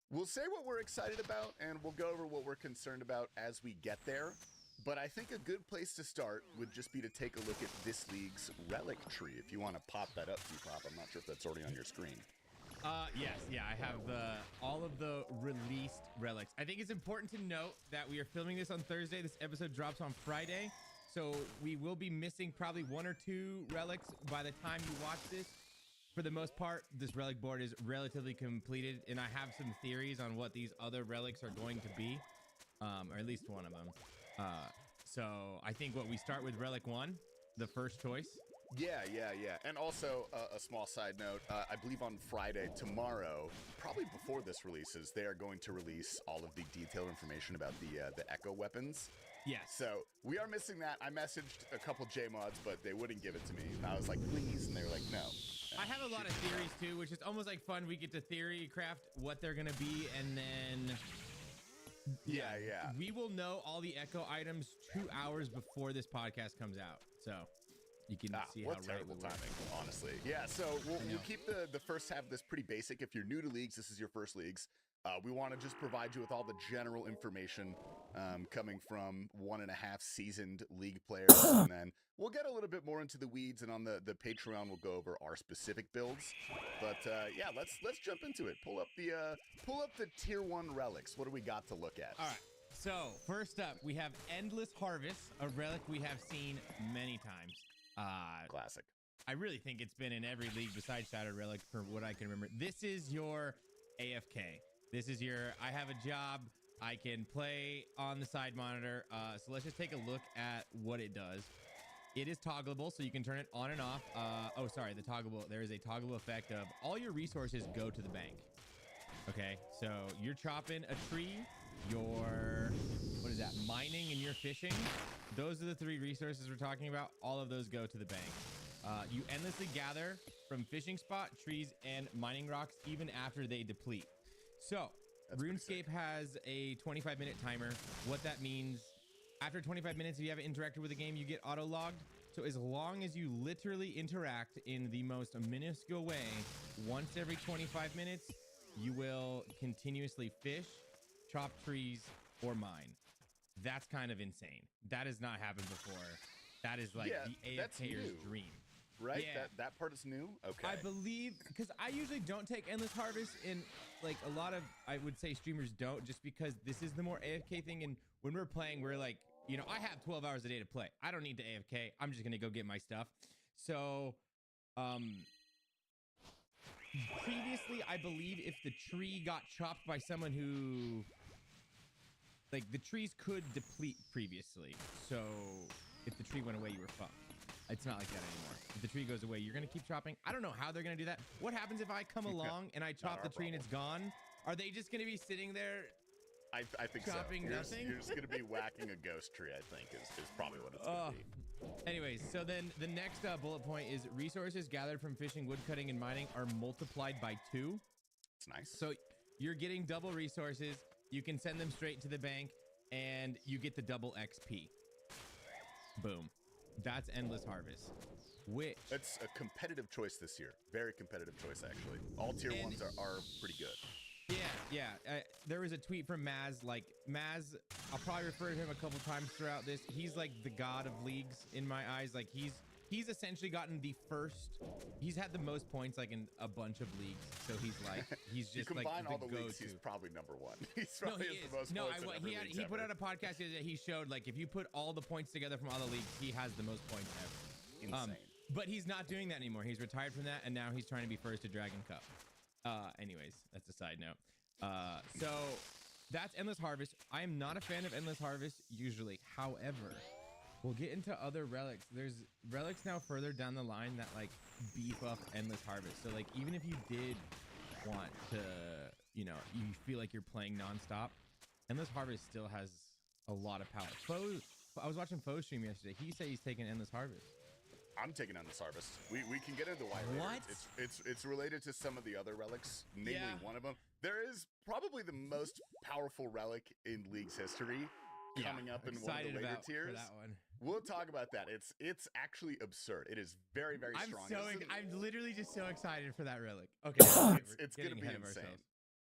we'll say what we're excited about, and we'll go over what we're concerned about as we get there. But I think a good place to start would just be to take a look at this league's relic tree. If you want to pop that up, T-Pop. I'm not sure if that's already on your screen. Yes, yeah, I have all of the released relics. I think it's important to note that we are filming this on Thursday. This episode drops on Friday, so we will be missing probably 1 or 2 relics by the time you watch this. For the most part, this relic board is relatively completed, and I have some theories on what these other relics are going to be. or at least one of them. So I think we start with Relic 1, the first choice. Yeah. And also, a small side note, I believe on Friday, tomorrow, probably before this releases, they are going to release all of the detailed information about the Echo weapons. Yes. So we are missing that. I messaged a couple JMods, but they wouldn't give it to me. And I was like, please, and they were like, no. I have a lot of theories too, which is almost like fun. We get to theory craft what they're gonna be, and then Yeah. we will know all the Echo items 2 hours before this podcast comes out. So you can see how what right terrible we were. timing, honestly. Yeah, so we'll keep the first half of this pretty basic. If you're new to leagues, this is your first leagues. We want to just provide you with all the general information coming from 1.5 seasoned league players, and then we'll get a little bit more into the weeds, and on the Patreon we'll go over our specific builds. But yeah, let's jump into it. Pull up the tier 1 relics. What do we got to look at? All right. So first up, we have Endless Harvest, a relic we have seen many times. Classic. I really think it's been in every league besides Shattered Relic for what I can remember. This is your AFK. This is your, I have a job, I can play on the side monitor. So let's just take a look at what it does. It is toggleable, so you can turn it on and off. There is a toggleable effect of all your resources go to the bank. Okay, so you're chopping a tree, you're, what is that, mining and you're fishing. Those are the 3 resources we're talking about. All of those go to the bank. You endlessly gather from fishing spot, trees, and mining rocks even after they deplete. So That's pretty sick. RuneScape has a 25-minute timer. What that means, after 25 minutes, if you haven't interacted with the game, you get auto-logged. So as long as you literally interact in the most minuscule way, once every 25 minutes, you will continuously fish, chop trees, or mine. That's kind of insane. That has not happened before. That is like the that's AFKer's new. dream. Right? Yeah. That part is new? Okay. I believe, because I usually don't take Endless Harvest, and like a lot of, I would say streamers don't, just because this is the more AFK thing. And when we're playing, we're like, you know, I have 12 hours a day to play. I don't need to AFK. I'm just going to go get my stuff. So, previously, I believe if the tree got chopped by someone who, like, the trees could deplete previously. So if the tree went away, you were fucked. It's not like that anymore. If the tree goes away, you're going to keep chopping. I don't know how they're going to do that. What happens if I come along and I chop the tree and it's gone? Are they just going to be sitting there? I think chopping so. nothing? You're just going to be whacking a ghost tree, I think, is probably what it's going to be. Anyways, so then the next bullet point is resources gathered from fishing, woodcutting, and mining are multiplied by 2. It's nice. So you're getting double resources. You can send them straight to the bank, and you get the double XP. Boom. That's Endless Harvest. Which It's a competitive choice this year. Very competitive choice, actually. All tier 1s are pretty good. yeah. There was a tweet from Maz. Like Maz, I'll probably refer to him a couple times throughout this. He's like the god of leagues in my eyes. Like he's essentially gotten the first. He's had the most points like in a bunch of leagues. So he's just you combine like the all the leagues, go-to. he's probably number 1. He's probably has the most points in every league he put ever. out a podcast the other day. He showed like if you put all the points together from all the leagues, he has the most points ever. Insane. But he's not doing that anymore. He's retired from that, and now he's trying to be first to Dragon Cup. Anyways, that's a side note. So that's Endless Harvest. I am not a fan of Endless Harvest usually. However, we'll get into other relics. There's relics now further down the line that like beef up Endless Harvest. So like even if you did want to, you know, you feel like you're playing nonstop, Endless Harvest still has a lot of power. I was watching Foe stream yesterday. He said he's taking Endless Harvest. I'm taking Endless Harvest. We can get into why later. What? It's related to some of the other relics, namely one of them. There is probably the most powerful relic in League's history coming up in one of the later tiers. For that one. We'll talk about that. It's actually absurd. It is very, very strong. I'm literally just so excited for that relic. Okay, it's gonna be insane.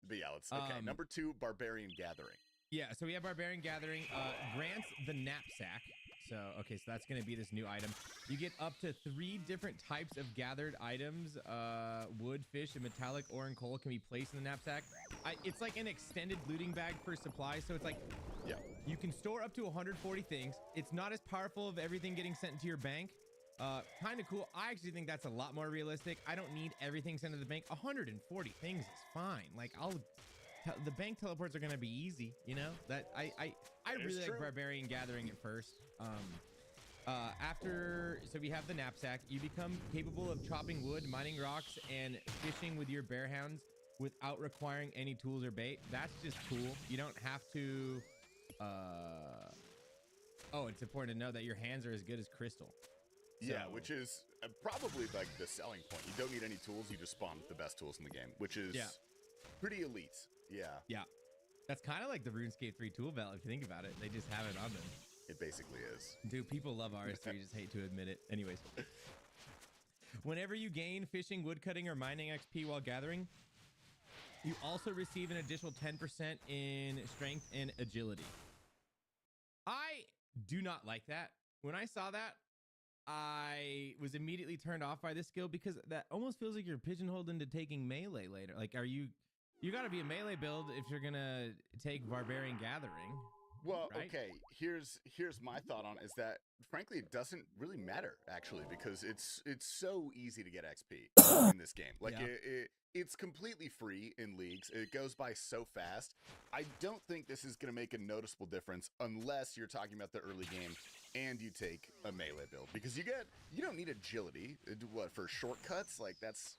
But yeah, let's okay. Number 2, Barbarian Gathering. Yeah, so we have Barbarian Gathering. Grants the knapsack. So, okay, so that's going to be this new item. You get up to 3 different types of gathered items. Wood, fish, and metallic ore and coal can be placed in the knapsack. It's like an extended looting bag for supplies. So it's like, you can store up to 140 things. It's not as powerful of everything getting sent into your bank. Kind of cool. I actually think that's a lot more realistic. I don't need everything sent to the bank. 140 things is fine. Like the bank teleports are gonna be easy. You know that I That is really like true. Barbarian Gathering at first. After, so we have the knapsack. You become capable of chopping wood, mining rocks, and fishing with your bear hounds without requiring any tools or bait. That's just cool. You don't have to. Oh, it's important to know that your hands are as good as crystal. Yeah, So- which is probably like the selling point. You don't need any tools. You just spawn the best tools in the game, which is Yeah. pretty elite. Yeah, Yeah, that's kind of like the RuneScape 3 tool belt if you think about it. They just have it on them. it basically is. Dude, people love RS3, just hate to admit it. Anyways. Whenever you gain fishing, woodcutting, or mining XP while gathering, you also receive an additional 10% in strength and agility. I do not like that. When I saw that, I was immediately turned off by this skill because that almost feels like you're pigeonholed into taking melee later. Like, you got to be a melee build if you're going to take Barbarian Gathering. Well, Right? okay. Here's my thought on it is that frankly it doesn't really matter actually because it's so easy to get XP in this game. Like Yeah. it's completely free in leagues. It goes by so fast. I don't think this is going to make a noticeable difference unless you're talking about the early game and you take a melee build because you don't need agility. What for shortcuts? Like that's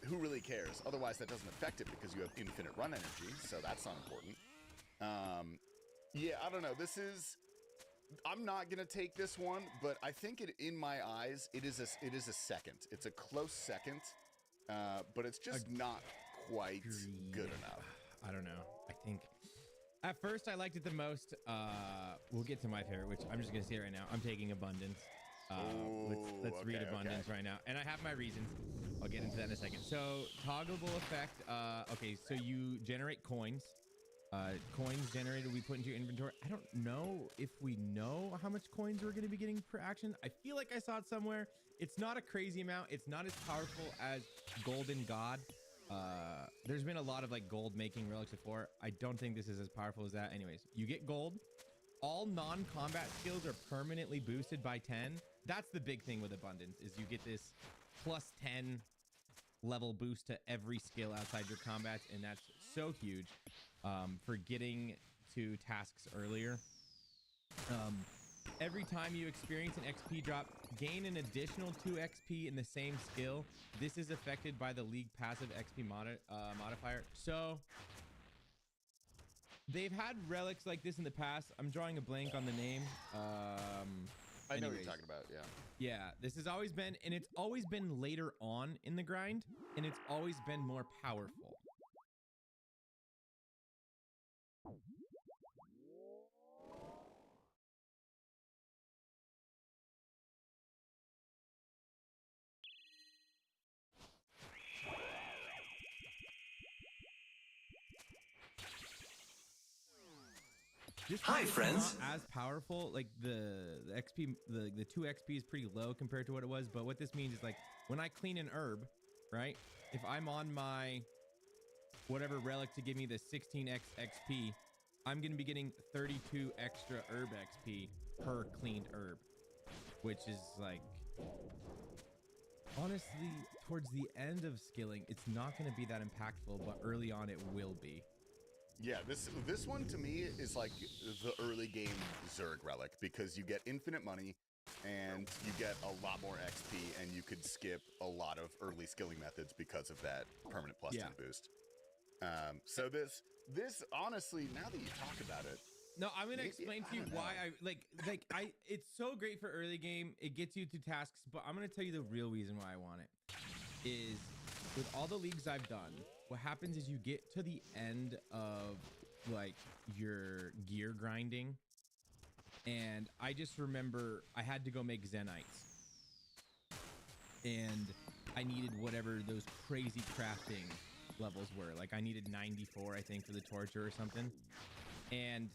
who really cares? Otherwise that doesn't affect it because you have infinite run energy, so that's not important. Yeah, I don't know. I'm not gonna take this one, but I think in my eyes, it is a second. It's a close second, but it's just not quite good enough. I don't know. I think at first I liked it the most. We'll get to my favorite, which I'm just gonna say right now. I'm taking Abundance. Let's read okay, Abundance okay. right now, and I have my reasons. I'll get into that in a second. So toggleable effect. Okay, so you generate coins. Coins generated we put into your inventory. I don't know if we know how much coins we're going to be getting per action. I feel like I saw it somewhere. It's not a crazy amount. It's not as powerful as Golden God. There's been a lot of like gold making relics before. I don't think this is as powerful as that. Anyways, you get gold. All non-combat skills are permanently boosted by 10. That's the big thing with Abundance is you get this plus 10 level boost to every skill outside your combats, and that's so huge for getting to tasks earlier. Every time you experience an XP drop, gain an additional 2 XP in the same skill. This is affected by the league passive XP modifier. So they've had relics like this in the past. I'm drawing a blank on the name. I know what anyways. you're talking about. Yeah. Yeah, this has always been, and it's always been later on in the grind, and it's always been more powerful. This Hi, card is friends. not as powerful. Like the XP, the 2 XP is pretty low compared to what it was. But what this means is like when I clean an herb, right? If I'm on my whatever relic to give me the 16x XP, I'm gonna be getting 32 extra herb XP per cleaned herb, which is like honestly towards the end of skilling, it's not gonna be that impactful, but early on it will be. Yeah, this one to me is like the early game Zerg relic because you get infinite money and you get a lot more XP and you could skip a lot of early skilling methods because of that permanent plus 10 boost. So this honestly, now that you talk about it, No, I'm gonna Maybe- explain to I you don't why know. I it's so great for early game. It gets you to tasks, but I'm gonna tell you the real reason why I want it is with all the leagues I've done, what happens is you get to the end of like your gear grinding, and I just remember I had to go make Zenites, and I needed whatever those crazy crafting levels were. Like I needed 94, I think, for the torture or something, and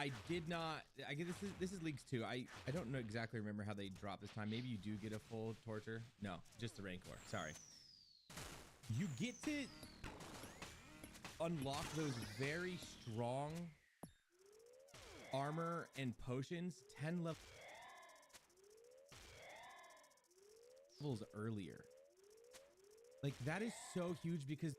I did not. I guess this is leagues 2. I don't know exactly remember how they drop this time. Maybe you do get a full torture. No, just the Rancor. Sorry. You get to unlock those very strong armor and potions 10 levels earlier. Like that is so huge because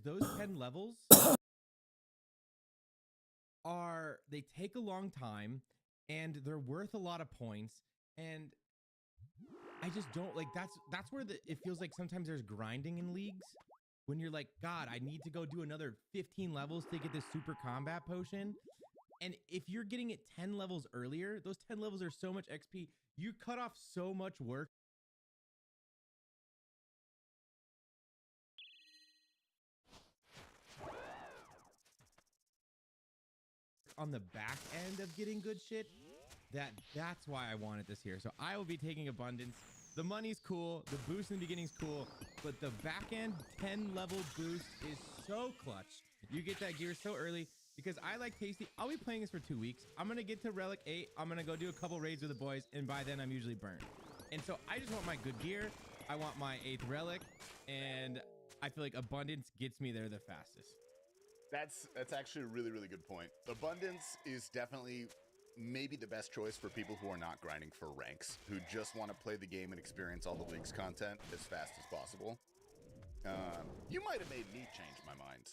those 10 levels they take a long time and they're worth a lot of points. And I just don't like that's where it feels like sometimes there's grinding in leagues when you're like, God, I need to go do another 15 levels to get this super combat potion. And if you're getting it 10 levels earlier, those 10 levels are so much XP. You cut off so much work on the back end of getting good shit. That's why I wanted this here. So I will be taking Abundance. The money's cool, the boost in the beginning's cool, but the back end 10 level boost is so clutch. You get that gear so early because I like Tasty. I'll be playing this for 2 weeks. I'm gonna get to Relic 8. I'm gonna go do a couple raids with the boys, and by then I'm usually burnt. And so I just want my good gear. I want my 8th Relic, and I feel like Abundance gets me there the fastest. That's actually a really, really good point. Abundance is definitely maybe the best choice for people who are not grinding for ranks, who just want to play the game and experience all the league's content as fast as possible. You might have made me change my mind.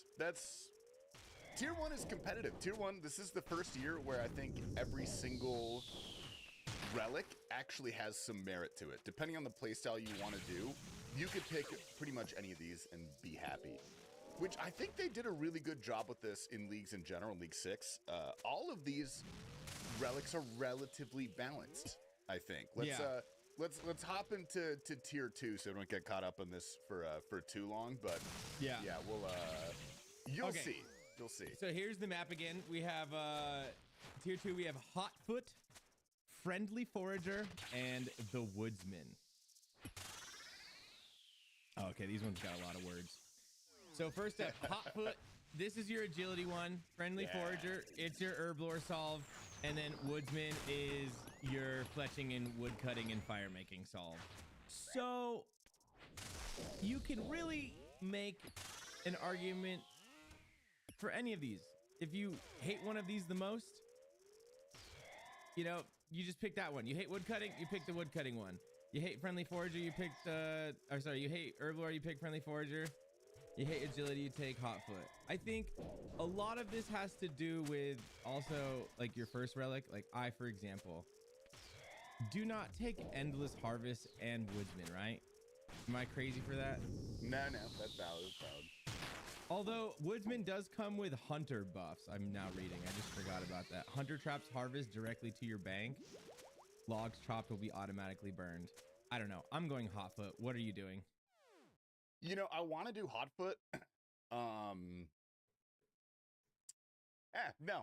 Tier 1 is competitive. Tier 1, this is the first year where I think every single relic actually has some merit to it. Depending on the playstyle you want to do, you could pick pretty much any of these and be happy. Which I think they did a really good job with this in leagues in general, League 6. All of these relics are relatively balanced, I think. Let's hop into tier 2 so we don't get caught up on this for too long. But yeah, we'll you'll see. You'll see. So here's the map again. We have tier 2. We have Hotfoot, Friendly Forager, and the Woodsman. Okay, these ones got a lot of words. So first up, Hotfoot. This is your agility one. Friendly Forager, it's your Herblore solve. And then Woodsman is your fletching and wood cutting and fire making solve. So you can really make an argument for any of these. If you hate one of these the most, you know, you just pick that one. You hate wood cutting, you pick the wood cutting one. You hate Friendly Forager, you pick you hate Herblore, you pick Friendly Forager. You hate agility, you take Hotfoot. I think a lot of this has to do with also like your first relic. Like I, for example, do not take Endless Harvest and Woodsman, right? Am I crazy for that? No, that's valid. That's valid. Although Woodsman does come with Hunter buffs. I'm now reading. I just forgot about that. Hunter traps harvest directly to your bank. Logs chopped will be automatically burned. I don't know. I'm going Hotfoot. What are you doing? You know, I want to do Hotfoot. No,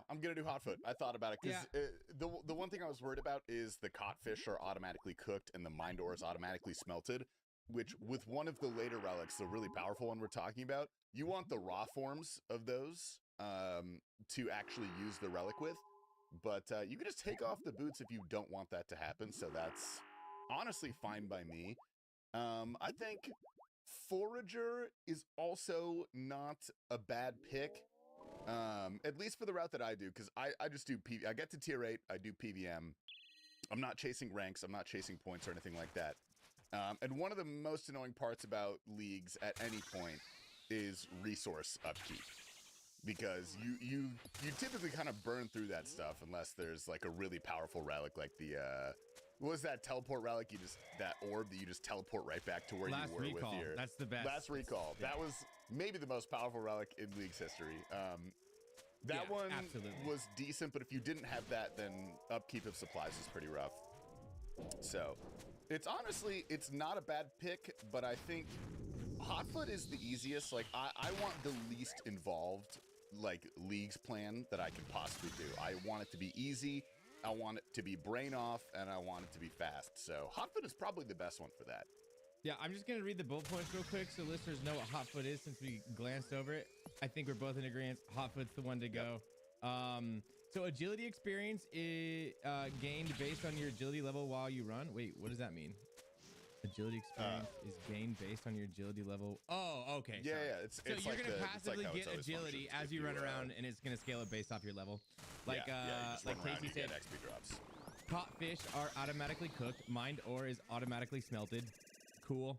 I'm going to do Hotfoot. I thought about it because the one thing I was worried about is the codfish are automatically cooked and the mind ore is automatically smelted, which with one of the later relics, the really powerful one we're talking about, you want the raw forms of those to actually use the relic with. But you can just take off the boots if you don't want that to happen. So that's honestly fine by me. I think Forager is also not a bad pick, at least for the route that I do, because I just do I get to tier 8, I do PVM. I'm not chasing ranks, I'm not chasing points or anything like that. And one of the most annoying parts about leagues at any point is resource upkeep, because you typically kind of burn through that stuff unless there's like a really powerful relic like the what was that teleport relic? That orb that you just teleport right back to where Last you were recall. with your That's the best. Last recall. Yeah. That was maybe the most powerful relic in League's history. That one absolutely was decent, but if you didn't have that, then upkeep of supplies is pretty rough. So it's not a bad pick, but I think Hotfoot is the easiest. Like I want the least involved like leagues plan that I can possibly do. I want it to be easy. I want it to be brain off, and I want it to be fast. So Hotfoot is probably the best one for that. Yeah, I'm just going to read the bullet points real quick so listeners know what Hotfoot is since we glanced over it. I think we're both in agreement. Hotfoot's the one to go. So agility experience is gained based on your agility level while you run. Wait, what does that mean? Agility experience is gained based on your agility level. Oh, okay. Yeah, sorry. yeah. It's you're like going to passively how it's get always agility functioned. as you run around, and it's going to scale it based off your level. Like, you just like run around Casey and said, get XP drops. caught fish are automatically cooked. Mind ore is automatically smelted. Cool.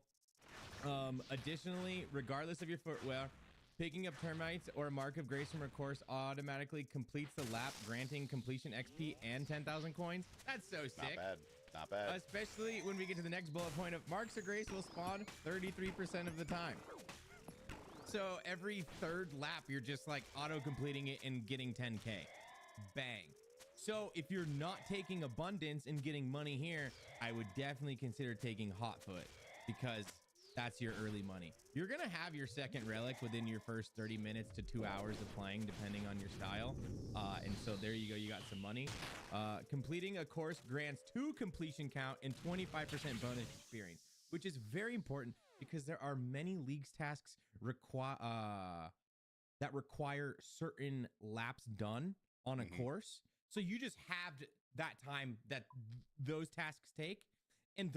Additionally, regardless of your footwear, Picking up termites or a mark of grace from a course automatically completes the lap, granting completion XP and 10,000 coins. That's so sick. Not bad. Not bad. Especially when we get to the next bullet point of marks of grace will spawn 33% of the time. So every third lap, you're just like auto completing it and getting 10K. Bang. So if you're not taking abundance and getting money here, I would definitely consider taking Hotfoot because that's your early money. You're going to have your second relic within your first 30 minutes to 2 hours of playing, depending on your style. And so there you go. You got some money. Completing a course grants 2 completion count and 25% bonus experience, which is very important because there are many leagues tasks that require certain laps done on a course. So you just halved that time that those tasks take. And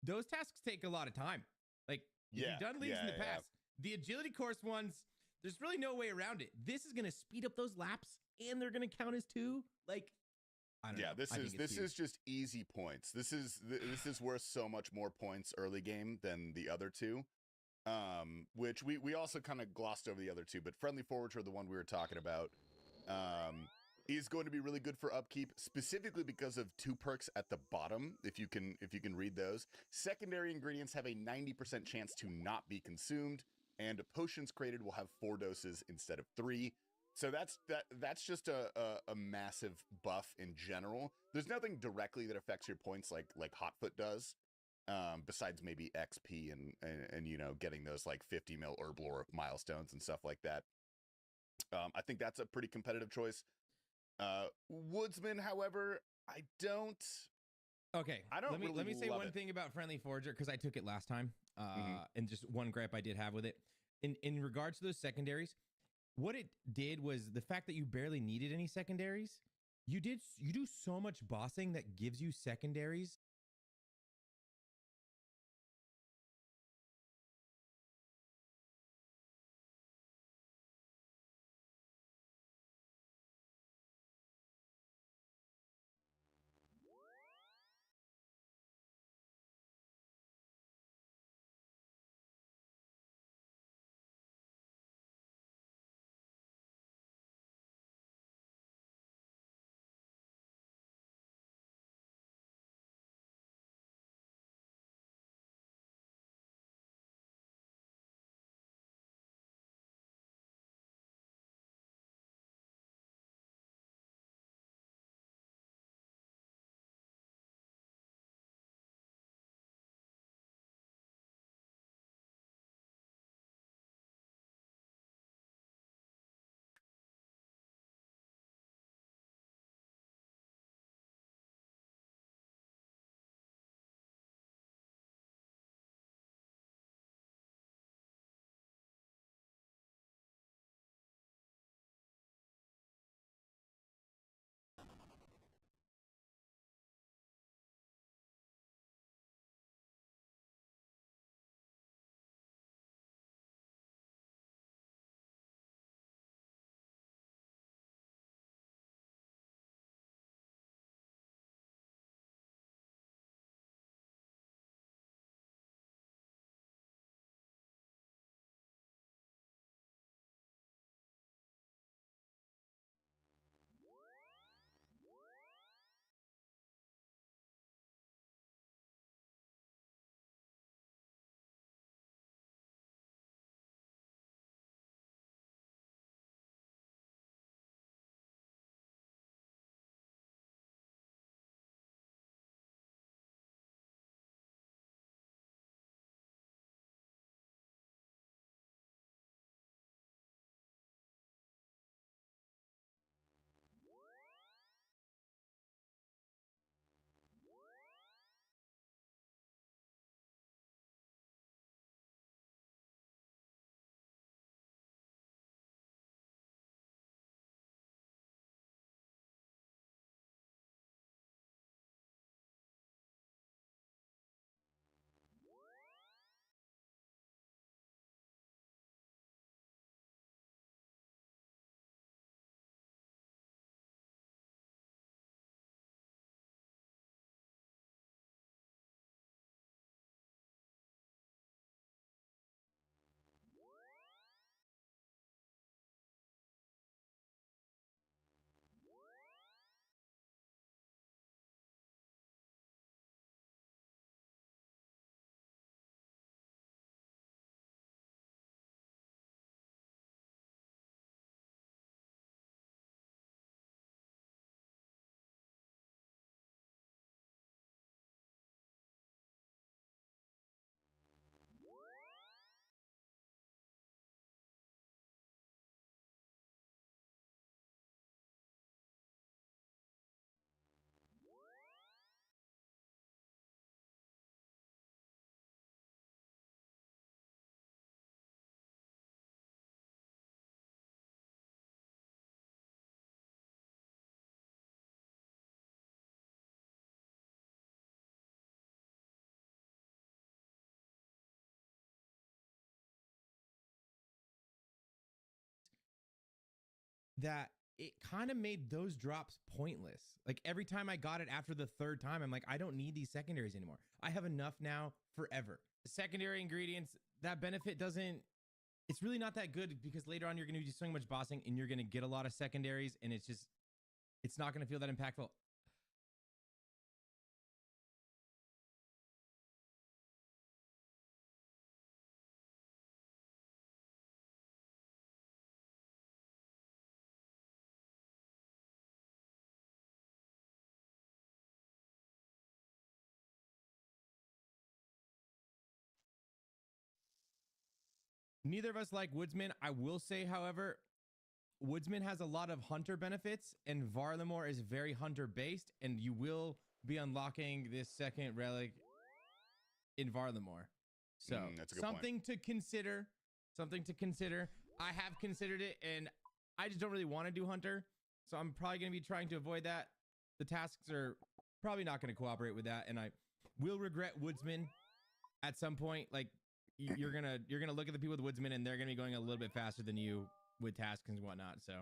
those tasks take a lot of time. Like, if you've done leagues in the past, the agility course ones, there's really no way around it. This is going to speed up those laps and they're going to count as 2. Like, I don't know. This is just easy points. This is worth so much more points early game than the other 2. Which we also kind of glossed over the other 2, but Friendly Forage, the one we were talking about, is going to be really good for upkeep, specifically because of 2 perks at the bottom, if you can read those. Secondary ingredients have a 90% chance to not be consumed, and potions created will have 4 doses instead of 3. So that's just a massive buff in general. There's nothing directly that affects your points like Hotfoot does, besides maybe XP and you know, getting those like 50 mil Herblore milestones and stuff like that. I think that's a pretty competitive choice. Woodsman, however, I don't let me say love one it. thing about Friendly Forager, because I took it last time, and just one gripe I did have with it. In regards to those secondaries, what it did was the fact that you barely needed any secondaries. You do so much bossing that gives you secondaries that it kind of made those drops pointless. Like every time I got it after the third time, I'm like, I don't need these secondaries anymore. I have enough now forever. The secondary ingredients, that benefit doesn't, it's really not that good because later on you're going to do so much bossing and you're going to get a lot of secondaries and it's not going to feel that impactful. Neither of us like Woodsman. I will say, however, Woodsman has a lot of hunter benefits, and Varlamore is very hunter based, and you will be unlocking this second relic in Varlamore. So That's a good point. something to consider. Something to consider. I have considered it, and I just don't really want to do hunter, so I'm probably going to be trying to avoid that. The tasks are probably not going to cooperate with that, and I will regret Woodsman at some point. Like you're gonna look at the people with Woodsman, and they're gonna be going a little bit faster than you with tasks and whatnot. So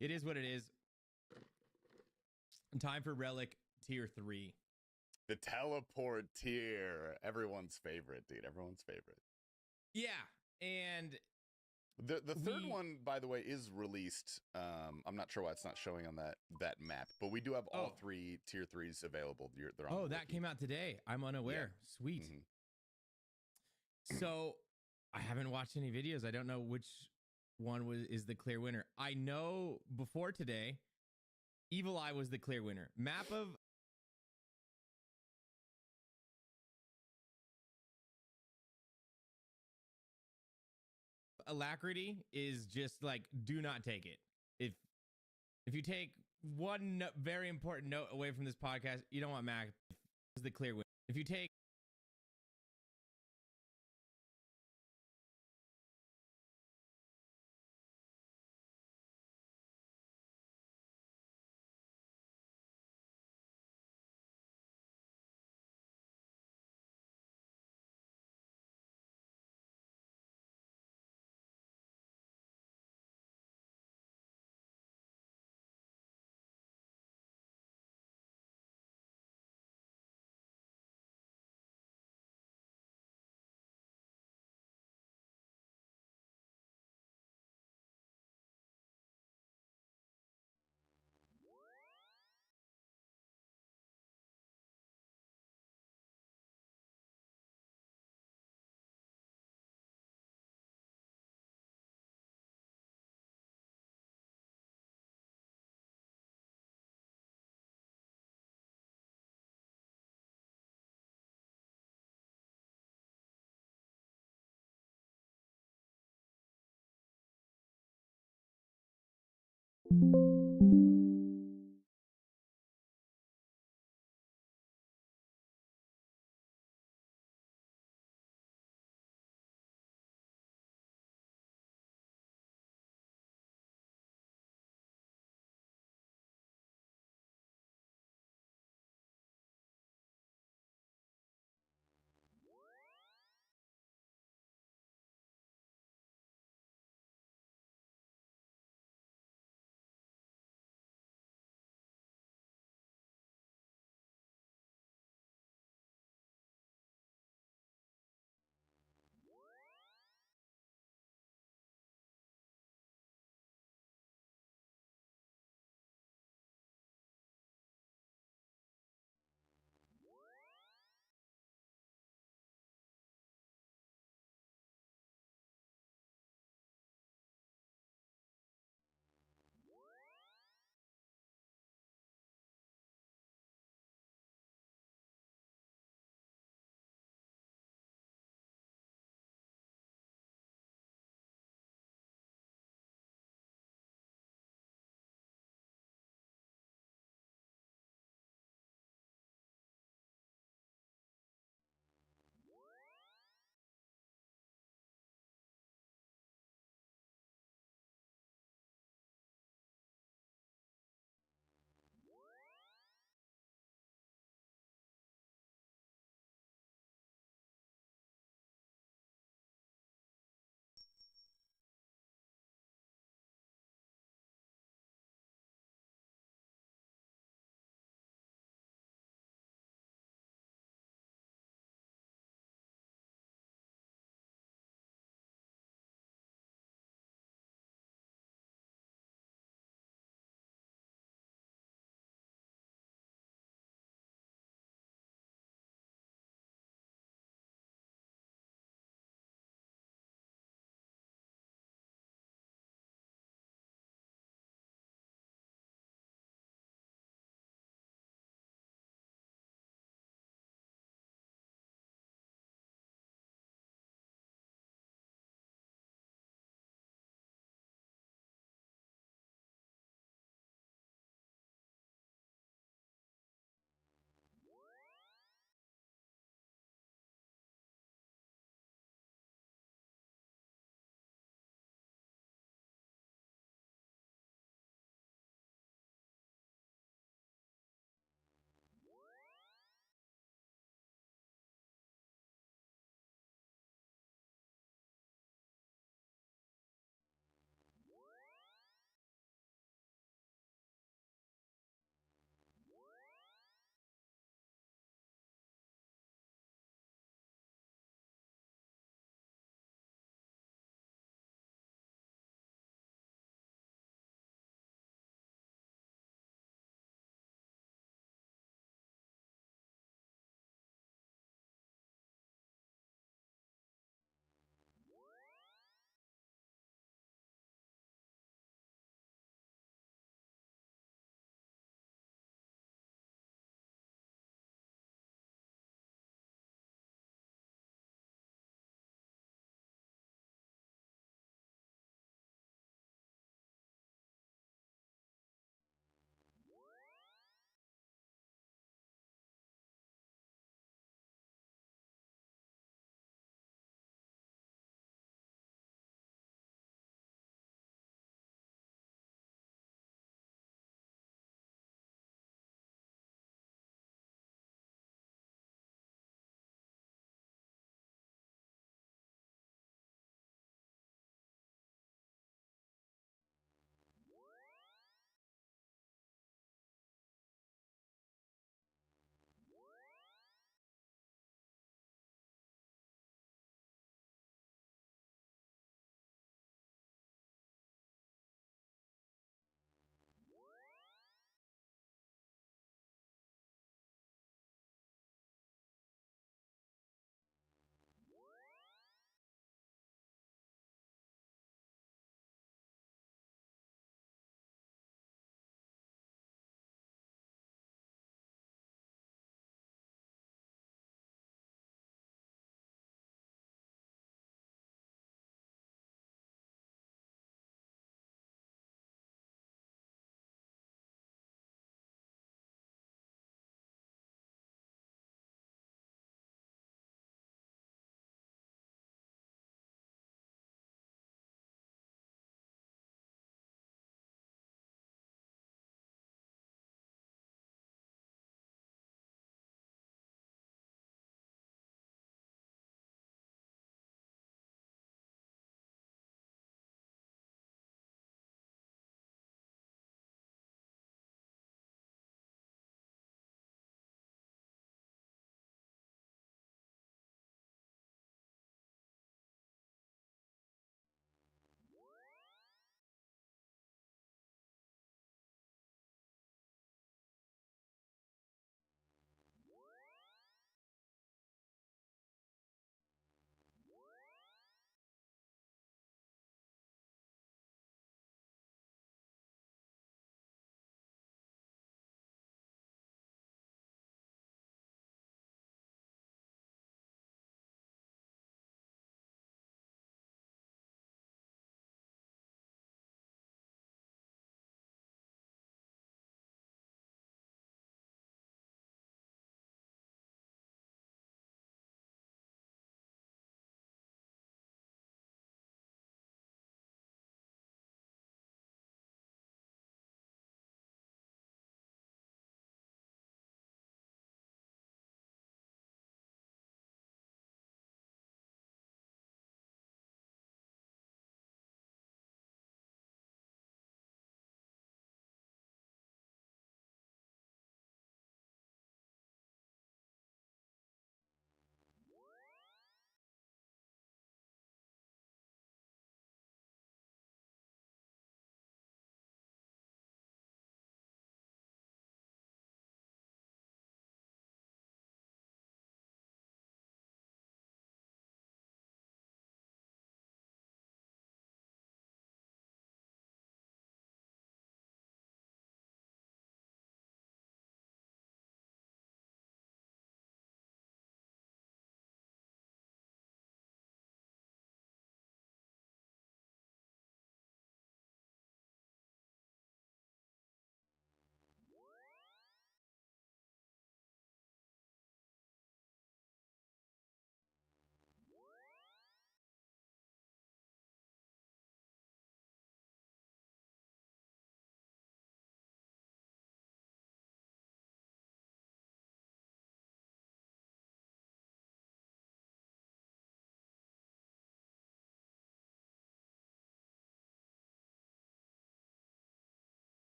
it is what it is. Time for relic tier 3. The teleport tier, everyone's favorite, dude. Everyone's favorite. Yeah, and the third one, by the way, is released. I'm not sure why it's not showing on that map, but we do have all 3 tier 3s available. They're on the that wiki. came out today. I'm unaware. Yeah. Sweet. So I haven't watched any videos. I don't know which one is the clear winner. I know before today, Evil Eye was the clear winner. Map of Alacrity is just like, do not take it. If you take one very important note away from this podcast, you don't want Mac is the clear winner. If you take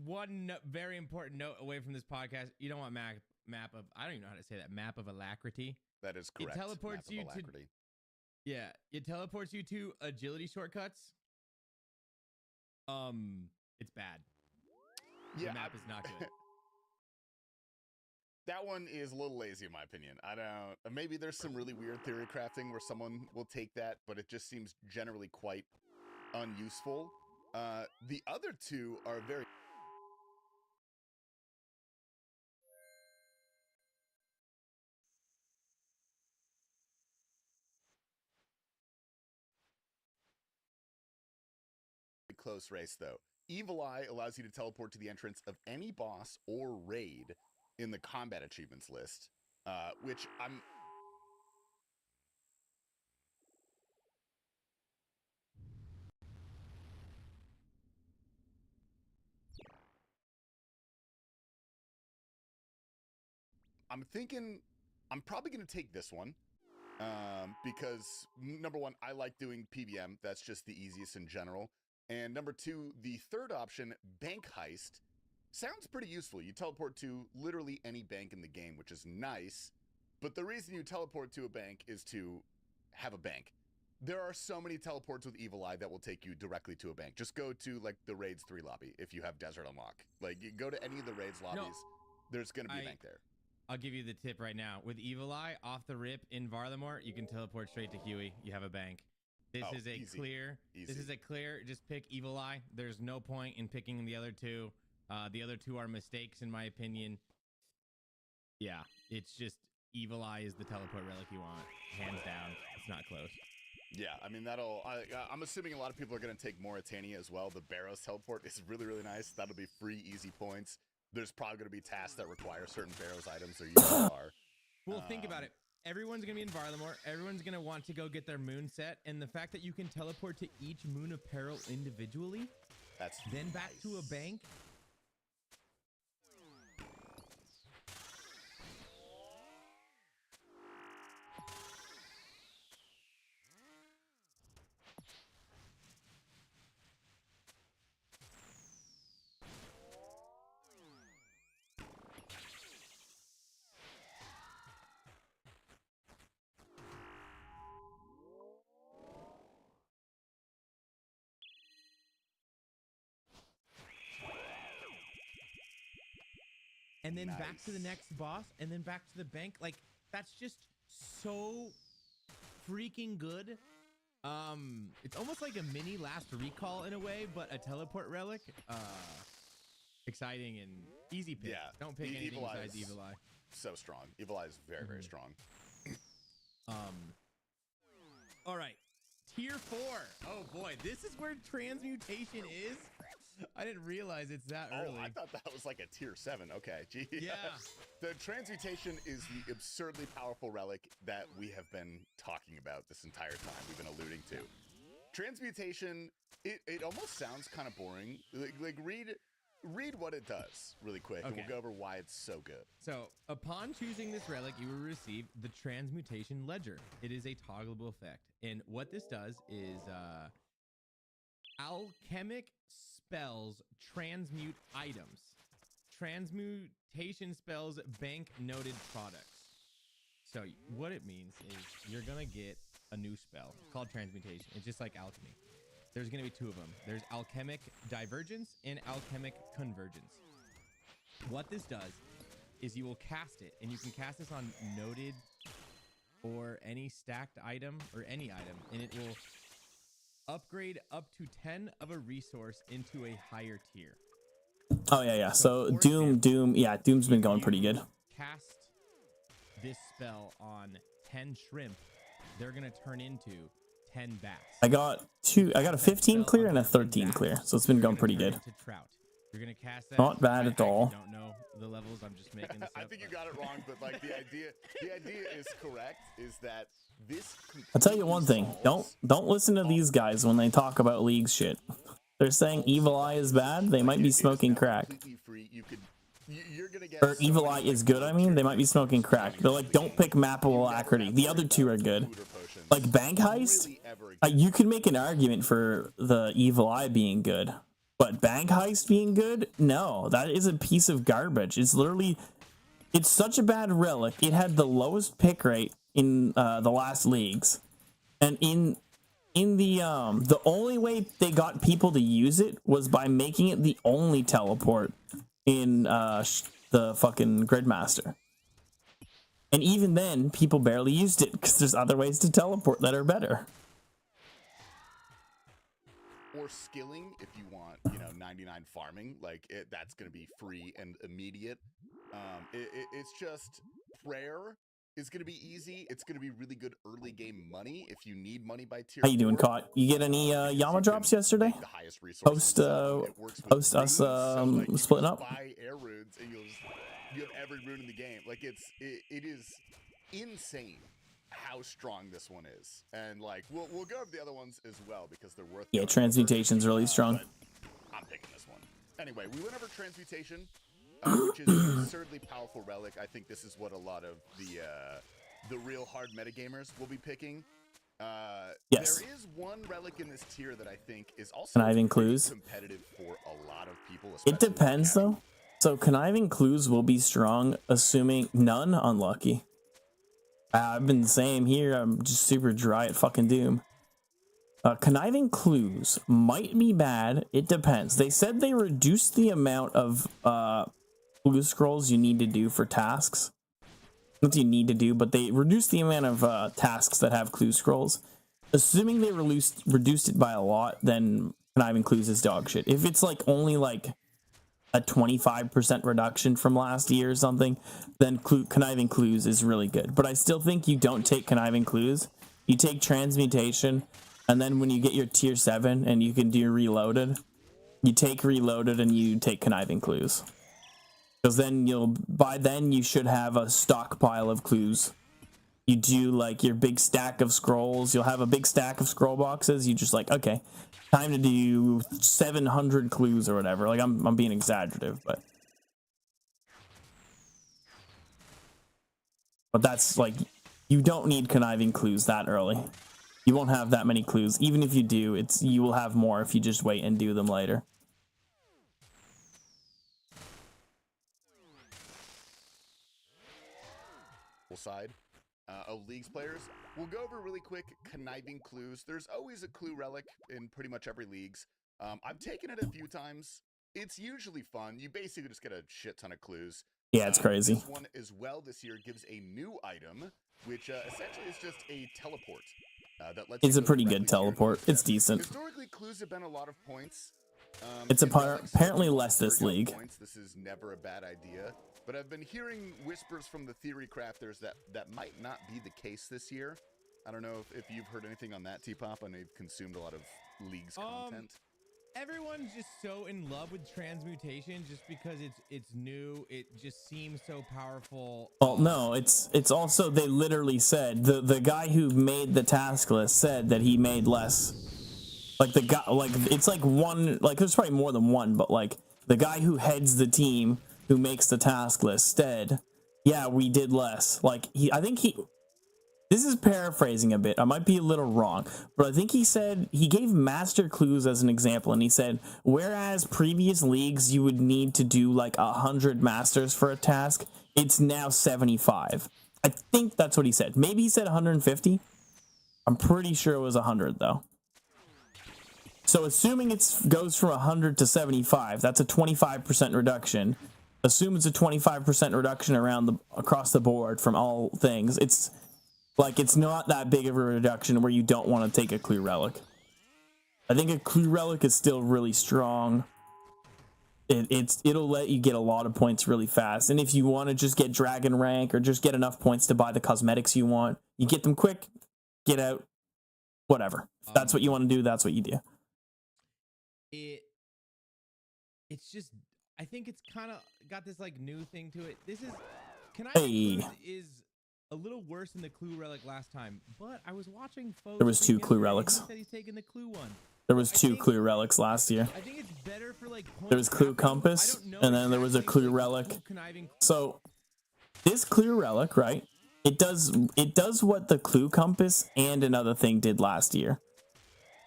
one very important note away from this podcast. You don't want map of, I don't even know how to say that, map of alacrity. That is correct. It teleports Map of you alacrity. Yeah, it teleports you to agility shortcuts. It's bad. Yeah, The map is not good. That one is a little lazy in my opinion. I don't. Maybe there's some really weird theory crafting where someone will take that, but it just seems generally quite unuseful. The other two are very. Close race though. Evil Eye allows you to teleport to the entrance of any boss or raid in the combat achievements list, which I'm thinking I'm probably going to take this one because number one, I like doing PBM. That's just the easiest in general. And number two, the third option, Bank Heist, sounds pretty useful. You teleport to literally any bank in the game, which is nice. But the reason you teleport to a bank is to have a bank. There are so many teleports with Evil Eye that will take you directly to a bank. Just go to like the Raids 3 lobby if you have Desert Unlock. Like you go to any of the Raids lobbies, there's going to be a bank there. I'll give you the tip right now. With Evil Eye, off the rip in Varlamore, you can teleport straight to Huey. You have a bank. This is a easy. clear. Easy. This is a clear. Just pick Evil Eye. There's no point in picking the other two. The other two are mistakes, in my opinion. Yeah, it's just Evil Eye is the teleport relic you want, hands down. It's not close. Yeah, I mean, I'm assuming a lot of people are going to take Mauritania as well. The Barrows teleport is really, really nice. That'll be free, easy points. There's probably going to be tasks that require certain Barrows items, or usually are. Well, think about it. Everyone's going to be in Varlamore. Everyone's going to want to go get their moon set. And the fact that you can teleport to each moon apparel individually, that's then back to a bank. And then back to the next boss, and then back to the bank. Like, that's just so freaking good. It's almost like a mini Last Recall in a way, but a teleport relic. Exciting and easy pick. Yeah, Don't pick anything Evil Eye besides is Evil Eye. so strong. Evil Eye is very, very strong. All right, tier 4. Oh boy, this is where transmutation is. I didn't realize it's that early. Oh, I thought that was like a tier 7. Okay, gee. Yeah. The transmutation is the absurdly powerful relic that we have been talking about this entire time. We've been alluding to. Transmutation, it almost sounds kind of boring. Like read what it does really quick, and we'll go over why it's so good. So, upon choosing this relic, you will receive the Transmutation Ledger. It is a toggleable effect. And what this does is alchemic spells transmute items. Transmutation spells bank noted products. So, what it means is you're going to get a new spell called Transmutation. It's just like alchemy. There's going to be two of them. There's Alchemic Divergence and Alchemic Convergence. What this does is you will cast it, and you can cast this on noted or any stacked item or any item, and it will upgrade up to 10 of a resource into a higher tier. Oh, yeah. So Doom. Yeah, Doom's been going pretty good. Cast this spell on 10 shrimp, they're going to turn into 10 bats. I got a 15 clear and a 13 clear, so it's been going pretty good. Trout. You're gonna cast that. Not bad at all. I don't know the levels. I'm just making this up. I think you got it wrong, but like the idea is correct. Is that this? I'll tell you one thing. Don't listen to these guys when they talk about League shit. They're saying Evil Eye is bad. They might be smoking crack. Free. You're gonna get Or Evil Eye is good. I mean, they might be smoking crack. They're like, don't pick Map of Alacrity. The other two are good. Like Bank Heist, you could make an argument for the Evil Eye being good. But Bank Heist being good? No, that is a piece of garbage. It's literally, it's such a bad relic. It had the lowest pick rate in the last leagues, and in the only way they got people to use it was by making it the only teleport in the fucking Gridmaster. And even then, people barely used it because there's other ways to teleport that are better. Or skilling if you want, 99 farming, like that's going to be free and immediate. It's just prayer is going to be easy. It's going to be really good early game money if you need money by tier. How you doing, 4. Caught? You get any Yama drops yesterday? The highest Post post us splitting up. Buy air runes and you have every rune in the game. Like it is insane how strong this one is, and like we'll go over the other ones as well because they're worth. Yeah, transmutation's really strong. I'm picking this one anyway. We went over transmutation, which is an absurdly powerful relic. I think this is what a lot of the real hard metagamers will be picking. Yes. There is one relic in this tier that I think is also Conniving Clues. competitive for a lot of people. It depends though. So Conniving Clues will be strong, assuming none unlucky. I've been the same here. I'm just super dry at fucking Doom. Conniving Clues might be bad. It depends. They said they reduced the amount of clue scrolls you need to do for tasks. Not that you need to do, but they reduced the amount of tasks that have clue scrolls. Assuming they reduced it by a lot, then Conniving Clues is dog shit. If it's like only like a 25% reduction from last year or something, then Conniving Clues is really good. But I still think you don't take Conniving Clues. You take Transmutation, and then when you get your tier 7 and you can do Reloaded, you take Reloaded and you take Conniving Clues. Because then by then you should have a stockpile of clues. You do like your big stack of scrolls. You'll have a big stack of scroll boxes. You just like, okay, time to do 700 clues or whatever. Like I'm being exaggerative, but that's like, you don't need Conniving Clues that early. You won't have that many clues. Even if you do, you will have more if you just wait and do them later. Side of Leagues players. We'll go over really quick Conniving Clues. There's always a clue relic in pretty much every Leagues. I've taken it a few times. It's usually fun. You basically just get a shit ton of clues. Yeah, it's crazy. This one as well this year gives a new item, which essentially is just a teleport. That lets it's you a go pretty directly good to your teleport. doorstep. It's decent. Historically, clues have been a lot of points. It's in relics, apparently less this for league. points, this is never a bad idea. But I've been hearing whispers from the theory crafters that might not be the case this year. I don't know if you've heard anything on that, T-Pop. I know you've consumed a lot of Leagues content. Everyone's just so in love with transmutation just because it's new. It just seems so powerful. Well, no, it's also, they literally said, the guy who made the task list said that he made less. Like the guy, like it's like one, like there's probably more than one, but like the guy who heads the team who makes the task list said, yeah, we did less. Like this is paraphrasing a bit. I might be a little wrong, but I think he said, he gave master clues as an example, and he said, whereas previous leagues you would need to do like 100 masters for a task, it's now 75. I think that's what he said. Maybe he said 150. I'm pretty sure it was 100 though. So assuming it goes from 100 to 75, that's a 25% reduction. Assume it's a 25% reduction across the board from all things. It's like, it's not that big of a reduction where you don't want to take a clue relic. I think a clue relic is still really strong. It'll let you get a lot of points really fast. And if you want to just get dragon rank or just get enough points to buy the cosmetics you want, you get them quick, get out, whatever. If that's what you want to do, that's what you do. It's just, I think it's kind of got this like new thing to it. This is, is a little worse than the clue relic last time, but I was watching folks. There was 2 clue relics. He said he's taking the clue one. There was 2 clue relics last year. I think it's better for like there was clue compass, and then there was a clue relic. So this clue relic, right? It does what the clue compass and another thing did last year.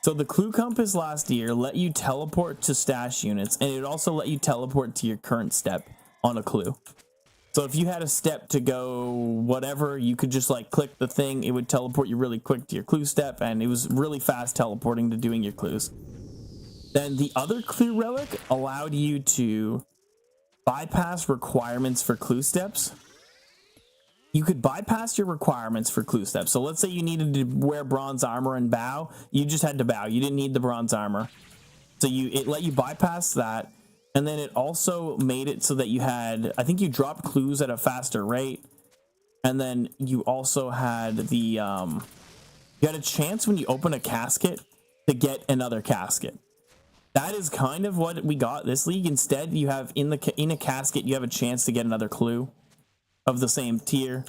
So the Clue Compass last year let you teleport to stash units, and it would also let you teleport to your current step on a clue. So if you had a step to go whatever, you could just like click the thing, it would teleport you really quick to your clue step, and it was really fast teleporting to doing your clues. Then the other clue relic allowed you to bypass requirements for clue steps. You could bypass your requirements for clue steps. So let's say you needed to wear bronze armor and bow. You just had to bow. You didn't need the bronze armor. So it let you bypass that. And then it also made it so that you had, I think you dropped clues at a faster rate. And then you also had the, you had a chance when you open a casket to get another casket. That is kind of what we got this league. Instead, you have in a casket, you have a chance to get another clue of the same tier.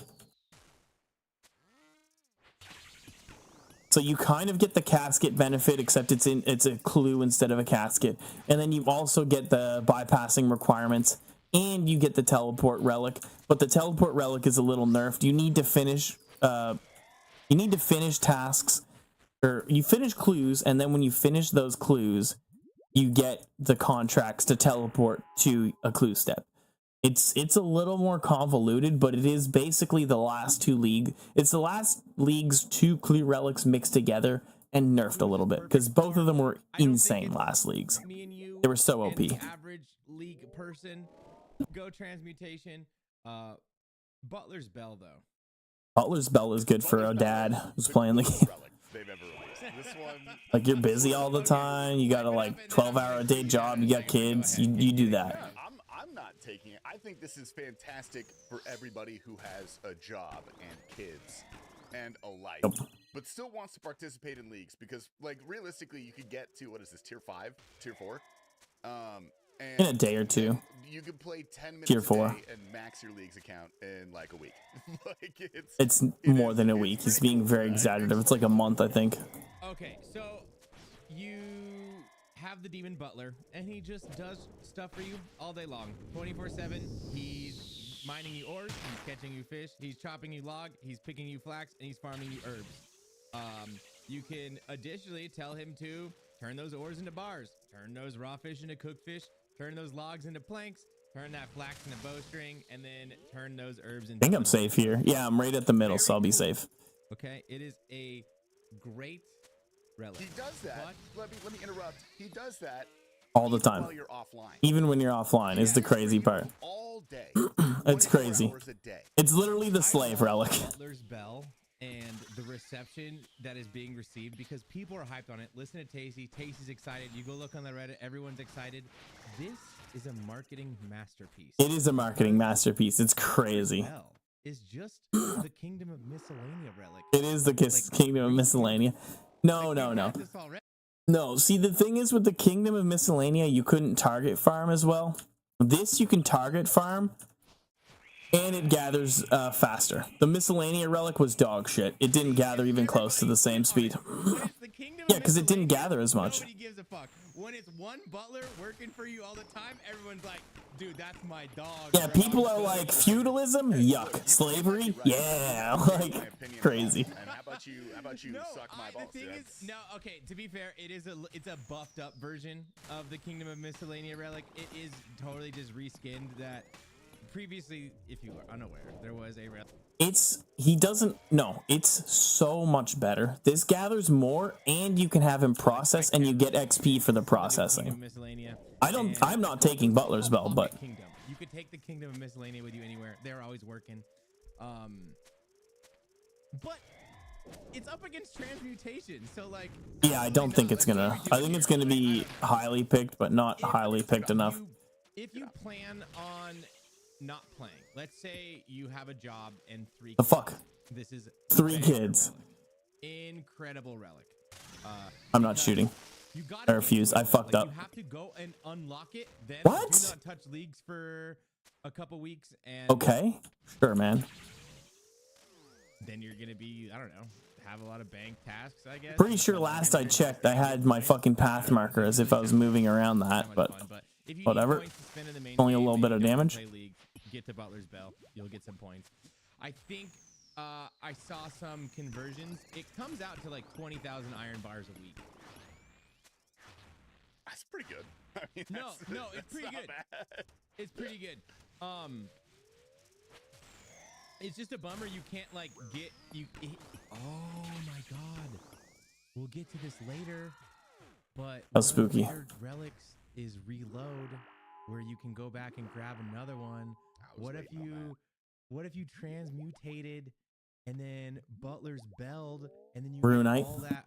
So you kind of get the casket benefit, except it's a clue instead of a casket. And then you also get the bypassing requirements, and you get the teleport relic. But the teleport relic is a little nerfed. You need to finish tasks, or you finish clues, and then when you finish those clues, you get the contracts to teleport to a clue step. It's a little more convoluted, but it is basically the last it's the last league's 2 clue relics mixed together and nerfed a little bit, because both of them were insane last leagues. Me and you They were so and OP. the average league person go transmutation. Butler's Bell though. Butler's Bell is good for a dad who's playing the game. relic they've ever released. This one, Like, you're busy all the time, you got a like 12-hour-a-day job, you got kids, you do that. I'm not taking it. I think this is fantastic for everybody who has a job and kids and a life, but still wants to participate in leagues, because like realistically, you could get to, what is this, tier 5, tier 4, and In a day or two. you could play 10 minutes Tier 4. a day and max your league's account in like a week. Like It's more than a week. He's being very exaggerative. It's like a month, I think. Okay, so you have the Demon Butler, and he just does stuff for you all day long, 24/7. He's mining you ores, he's catching you fish, he's chopping you log, he's picking you flax, and he's farming you herbs. You can additionally tell him to turn those ores into bars, turn those raw fish into cooked fish, turn those logs into planks, turn that flax into bowstring, and then turn those herbs into... I think I'm safe here. Yeah, I'm right at the middle, so I'll be safe. Okay, it is a great relic. he does that. Let me interrupt. He does that All the even time. while you're offline. Even when you're offline is the crazy part. All day. It's 24 crazy. hours a day. It's literally the slave relic. Butler's Bell and the reception that is being received, because people are hyped on it. Listen to Tasty. Tasty's excited. You go look on the Reddit. Everyone's excited. This is a marketing masterpiece. It is a marketing masterpiece. It's crazy. Bell is just the Kingdom of Miscellanea relic. It is the Kingdom of Miscellanea. No. No, see, the thing is with the Kingdom of Miscellanea, you couldn't target farm as well. This you can target farm, and it gathers faster. The Miscellanea relic was dog shit. It didn't gather even close to the same speed. Yeah, because it didn't gather as much. Nobody gives a fuck. When it's one butler working for you all the time, everyone's like, dude, that's my dog. Yeah, bro." people are like, feudalism? Yuck. Slavery? Yeah. My Like, opinion crazy. on it. And how about you No, suck my balls? the thing is, That's- no, okay, to be fair, it's a buffed up version of the Kingdom of Miscellanea relic. It is totally just reskinned. That previously, if you are unaware, there was a relic. It's so much better. This gathers more, and you can have him process, and you get XP for the processing. Miscellanea. I'm not taking Butler's Bell, but Kingdom. You could take the Kingdom of Miscellanea with you anywhere. They're always working. But it's up against transmutation, so like. yeah, I don't think it's gonna. I think it's gonna be highly picked, but not highly picked enough. If you plan on not playing, let's say you have a job and 3 The kids. fuck? This is 3 incredible kids. relic. Incredible relic. I'm not shooting. You got I refuse. I fucked up. You have to go and unlock it. Then What? do not touch leagues for a couple weeks, and Okay, sure, man. then you're gonna be, I don't know, have a lot of bank tasks, I guess. Pretty sure last I checked, I had my fucking path marker as if I was moving around that, So much but fun, if you need whatever. points to spend in the main Only a game little and bit you of don't damage. play League, get to Butler's Bell. You'll get some points. I think I saw some conversions. It comes out to like 20,000 iron bars a week. That's pretty good. I mean, No, it's that's pretty not good. bad. It's pretty good. It's just a bummer you can't like get you. Oh my god, we'll get to this later. But That's one of the spooky. weird relics is reload, where you can go back and grab another one. I was waiting on that. What if you transmutated and then Butler's Belled and then you Runite. get all that,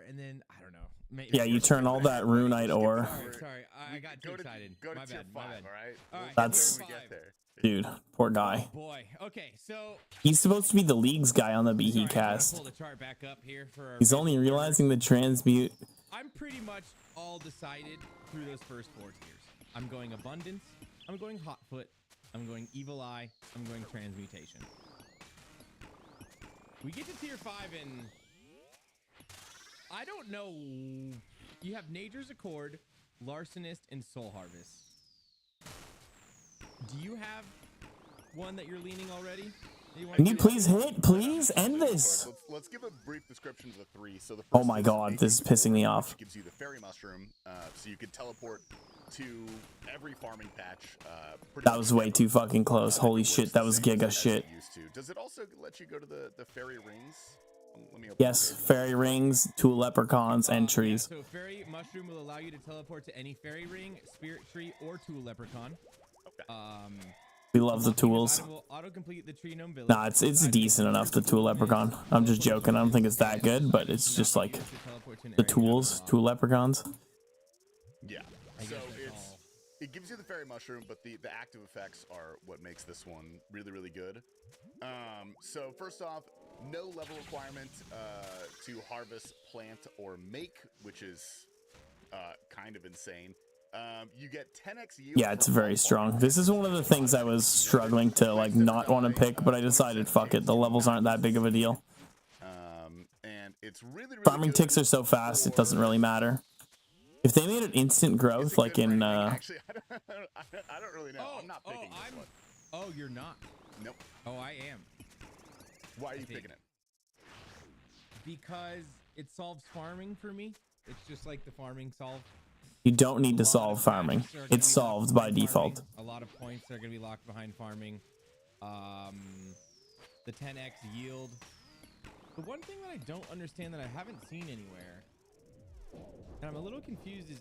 and then I don't know. Yeah, you turn all that runite ore. Sorry, I got too excited. Go to My tier bad, 5, my bad. all right? All We'll right, get That's- there when we get there. Dude, poor guy. Boy, okay, so He's supposed to be the league's guy on the sorry, BE I'm gonna cast. pull the chart back up here for our He's only visual realizing the transmute. I'm pretty much all decided through those first 4 tiers. I'm going Abundance, I'm going Hotfoot, I'm going Evil Eye, I'm going Transmutation. We get to tier 5 and I don't know. You have Nature's Accord, Larcenist, and Soul Harvest. Do you have one that you're leaning already? that you wanna Can you get please into? hit? Please end this. Let's give a brief description of the 3. So the Oh first my is god, a this is pissing me off. which gives you the fairy mushroom, so you could teleport to every farming patch. Pretty That much was way ever. too fucking close. Holy It shit, works that the was same giga as shit. it used to. Does it also let you go to the fairy rings? Let me open Yes, it. fairy rings, 2 leprechauns, and trees. Yeah, so Fairy Mushroom will allow you to teleport to any fairy ring, spirit tree, or tool leprechaun. Okay. We love the tools. Will autocomplete the tree gnome village. Nah, it's decent enough, the tool leprechaun. I'm just joking. I don't think it's that good, but it's just like the tools, 2 leprechauns. Yeah. I So guess that's it's all. it gives you the fairy mushroom, but the active effects are what makes this one really, really good. So first off, no level requirement to harvest, plant, or make, which is kind of insane. You get 10x yield. Yeah, it's from very all strong. farming This is one of the things I was struggling to like not want to pick, but I decided fuck it. The levels aren't that big of a deal. And it's really, really Farming good ticks are so fast, it doesn't really matter. If they made it instant Is growth, it like good for in anything? Actually, I don't really know. I'm not picking this I'm. one. Oh, you're not. Nope. Oh, I am. Why are you think- picking it? Because it solves farming for me. It's just like the farming solve. you don't need A to lot solve of farming. patches are gonna It's be locked solved by behind default. farming. A lot of points are going to be locked behind farming. The 10x yield. The one thing that I don't understand that I haven't seen anywhere, and I'm a little confused, is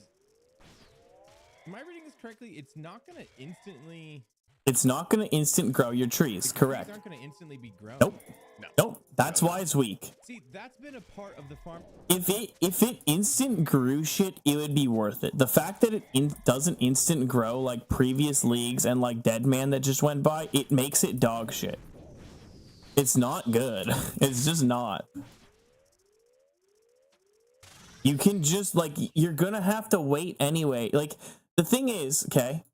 am I reading this correctly? It's not going to instantly. It's not going to instant grow your trees, The trees correct? aren't going to instantly be grown. Nope. No. Nope. That's why it's weak. See, that's been a part of the farm. If it instant grew shit, it would be worth it. The fact that it doesn't instant grow like previous leagues and like Deadman that just went by, it makes it dog shit. It's not good. It's just not. You can just like you're gonna have to wait anyway. Like the thing is, okay.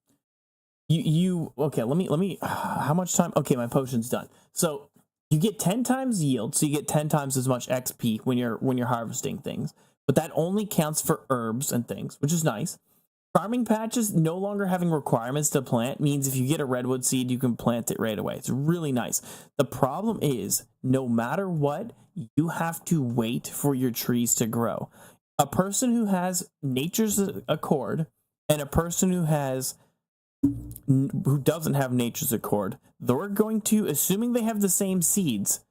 You okay? Let me. How much time? Okay, my potion's done. So you get 10 times yield, so you get 10 times as much XP when you're harvesting things. But that only counts for herbs and things, which is nice. Farming patches no longer having requirements to plant means if you get a redwood seed, you can plant it right away. It's really nice. The problem is, no matter what, you have to wait for your trees to grow. A person who has Nature's Accord and a person who doesn't have Nature's Accord, they're going to, assuming they have the same seeds,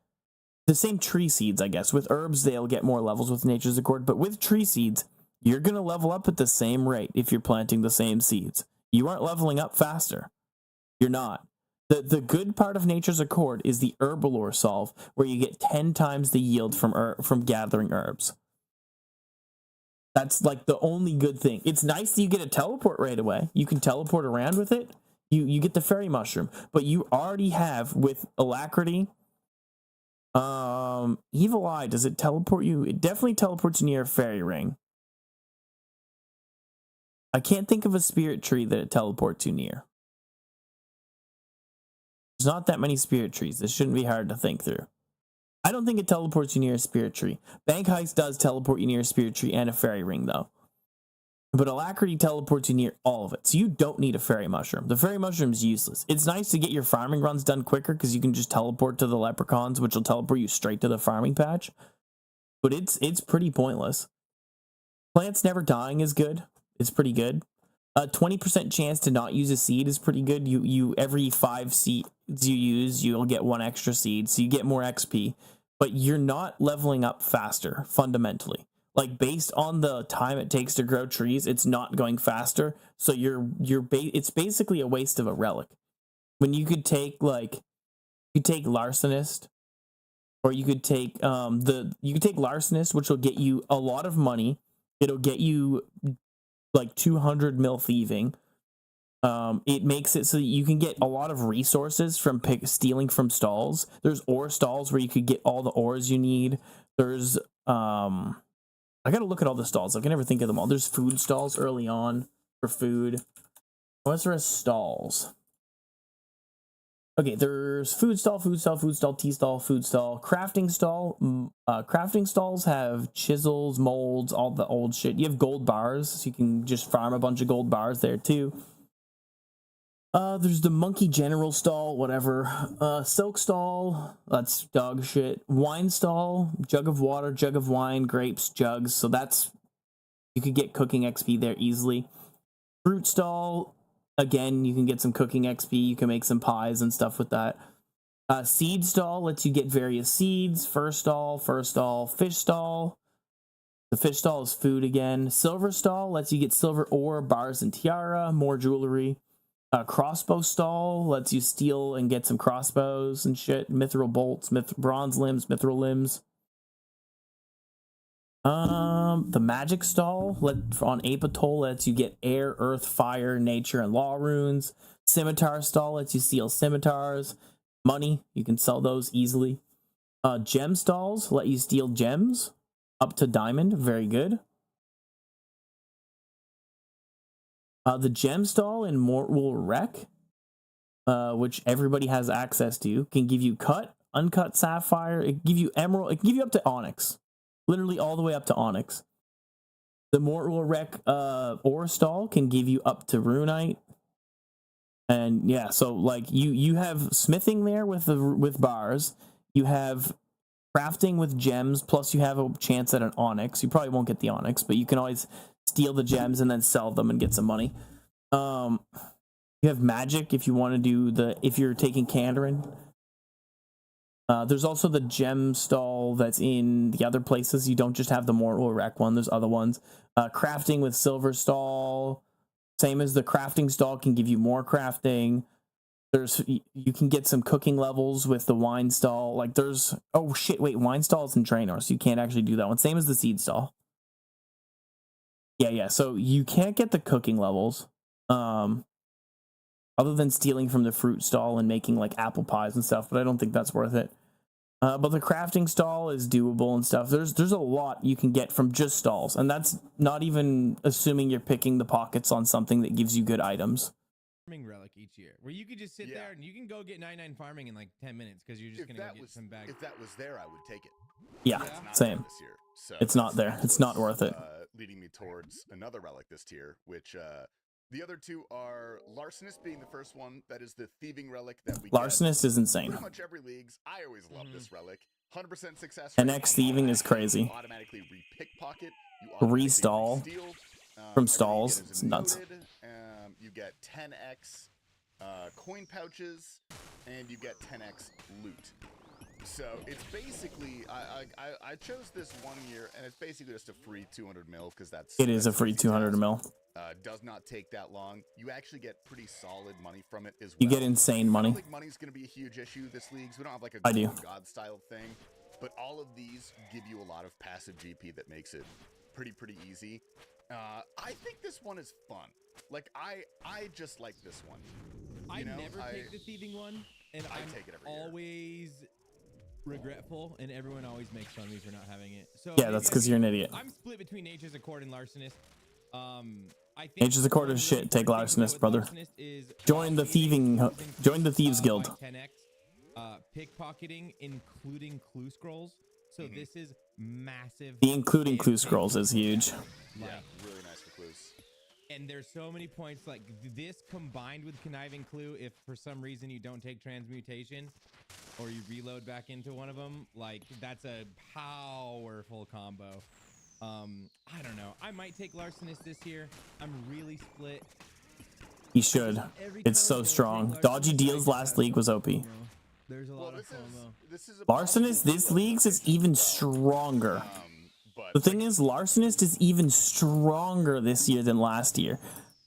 the same tree seeds, I guess. With herbs, they'll get more levels with Nature's Accord, but with tree seeds, you're going to level up at the same rate if you're planting the same seeds. You aren't leveling up faster. You're not. The good part of Nature's Accord is the Herbalore solve, where you get 10 times the yield from gathering herbs. That's like the only good thing. It's nice that you get a teleport right away. You can teleport around with it. You get the fairy mushroom, but you already have with Alacrity. Evil Eye, does it teleport you? It definitely teleports near a fairy ring. I can't think of a spirit tree that it teleports you near. There's not that many spirit trees. This shouldn't be hard to think through. I don't think it teleports you near a spirit tree. Bank Heist does teleport you near a spirit tree and a fairy ring, though. But Alacrity teleports you near all of it, so you don't need a fairy mushroom. The fairy mushroom is useless. It's nice to get your farming runs done quicker because you can just teleport to the leprechauns, which will teleport you straight to the farming patch. But it's pretty pointless. Plants never dying is good. It's pretty good. 20% chance to not use a seed is pretty good. You every 5 seeds you use, you'll get 1 extra seed, so you get more XP. But you're not leveling up faster fundamentally. Like based on the time it takes to grow trees, it's not going faster. So it's basically a waste of a relic. When you could take Larcenist, or you could take Larcenist, which will get you a lot of money. It'll get you like 200 mil thieving. It makes it so that you can get a lot of resources from stealing from stalls. There's ore stalls where you could get all the ores you need. There's I gotta look at all the stalls. I can never think of them all. There's food stalls early on for food. What's there as stalls? Okay, there's food stall, tea stall, food stall, crafting stall. Crafting stalls have chisels, molds, all the old shit. You have gold bars, so you can just farm a bunch of gold bars there too. There's the monkey general stall, whatever. Silk stall, that's dog shit. Wine stall, jug of water, jug of wine, grapes, jugs. So that's, you could get cooking XP there easily. Fruit stall, again, you can get some cooking XP. You can make some pies and stuff with that. Seed stall lets you get various seeds. Fur stall, fish stall. The fish stall is food again. Silver stall lets you get silver ore, bars, and tiara, more jewelry. Crossbow stall lets you steal and get some crossbows and shit. Mithril bolts, bronze limbs, mithril limbs. The magic stall on Apatol lets you get air, earth, fire, nature, and law runes. Scimitar stall lets you steal scimitars. Money, you can sell those easily. Gem stalls let you steal gems up to diamond, very good. The gem stall in Mortal Wreck, which everybody has access to, can give you cut, uncut sapphire. It can give you emerald. It can give you up to onyx, literally all the way up to onyx. The Mortal Wreck ore stall can give you up to runite. And yeah, so like you have smithing there with bars. You have crafting with gems, plus you have a chance at an onyx. You probably won't get the onyx, but you can always steal the gems and then sell them and get some money. You have magic if you want to do if you're taking Kandarin. There's also the gem stall that's in the other places. You don't just have the Mortal Wreck one, there's other ones. Crafting with silver stall, same as the crafting stall, can give you more crafting. You can get some cooking levels with the wine stall. Like there's, oh shit, wait, wine stall is in Draenor, so you can't actually do that one. Same as the seed stall. Yeah, so you can't get the cooking levels, other than stealing from the fruit stall and making like apple pies and stuff, but I don't think that's worth it. But the crafting stall is doable and stuff. There's a lot you can get from just stalls, and that's not even assuming you're picking the pockets on something that gives you good items. Farming relic each year, where you could just sit there and you can go get 99 farming in like 10 minutes because you're just gonna go get some bags. If that was there, I would take it. Yeah, same. This year, so it's not there. It's not worth it. Leading me towards another relic this tier, which the other two are Larcenist being the first one. That is the thieving relic that we Larcenist is insane. Pretty much every leagues. I always love this relic. 100% success rate. NX thieving is crazy. Automatically re-pickpocket. Restall from stalls. It's nuts. You get 10x coin pouches, and you get 10x loot. So it's basically, I chose this one year, and it's basically just a free 200 mil because it is a free 200 mil. Does not take that long. You actually get pretty solid money from it as well. You get insane money. I don't think money's going to be a huge issue this league. So we don't have like a God style thing, but all of these give you a lot of passive GP that makes it pretty easy. I think this one is fun. Like I just like this one. I never pick the thieving one, and I'm take it every year. Always regretful, and everyone always makes fun of me for not having it. So yeah, that's because you're an idiot. I'm split between Nature's Accord and Larcenist. I think Nature's Accord is shit. Take Larcenist, brother. Join the Thieves Guild. 10x, pickpocketing, including clue scrolls. So this is massive. The including clue scrolls is huge. Yeah, really nice for clues. And there's so many points like this combined with Conniving Clue. If for some reason you don't take transmutation or you reload back into one of them, like that's a powerful combo. I don't know. I might take Larcenist this year. I'm really split. He should. Every It's time I so go to strong. take Dodgy Larcenist, I Deals just last have league was some OP. FOMO. There's a Well, lot of FOMO. this is a Larcenist possible this leagues is relocation even as well. stronger. But The thing is, Larcenist is even stronger this year than last year.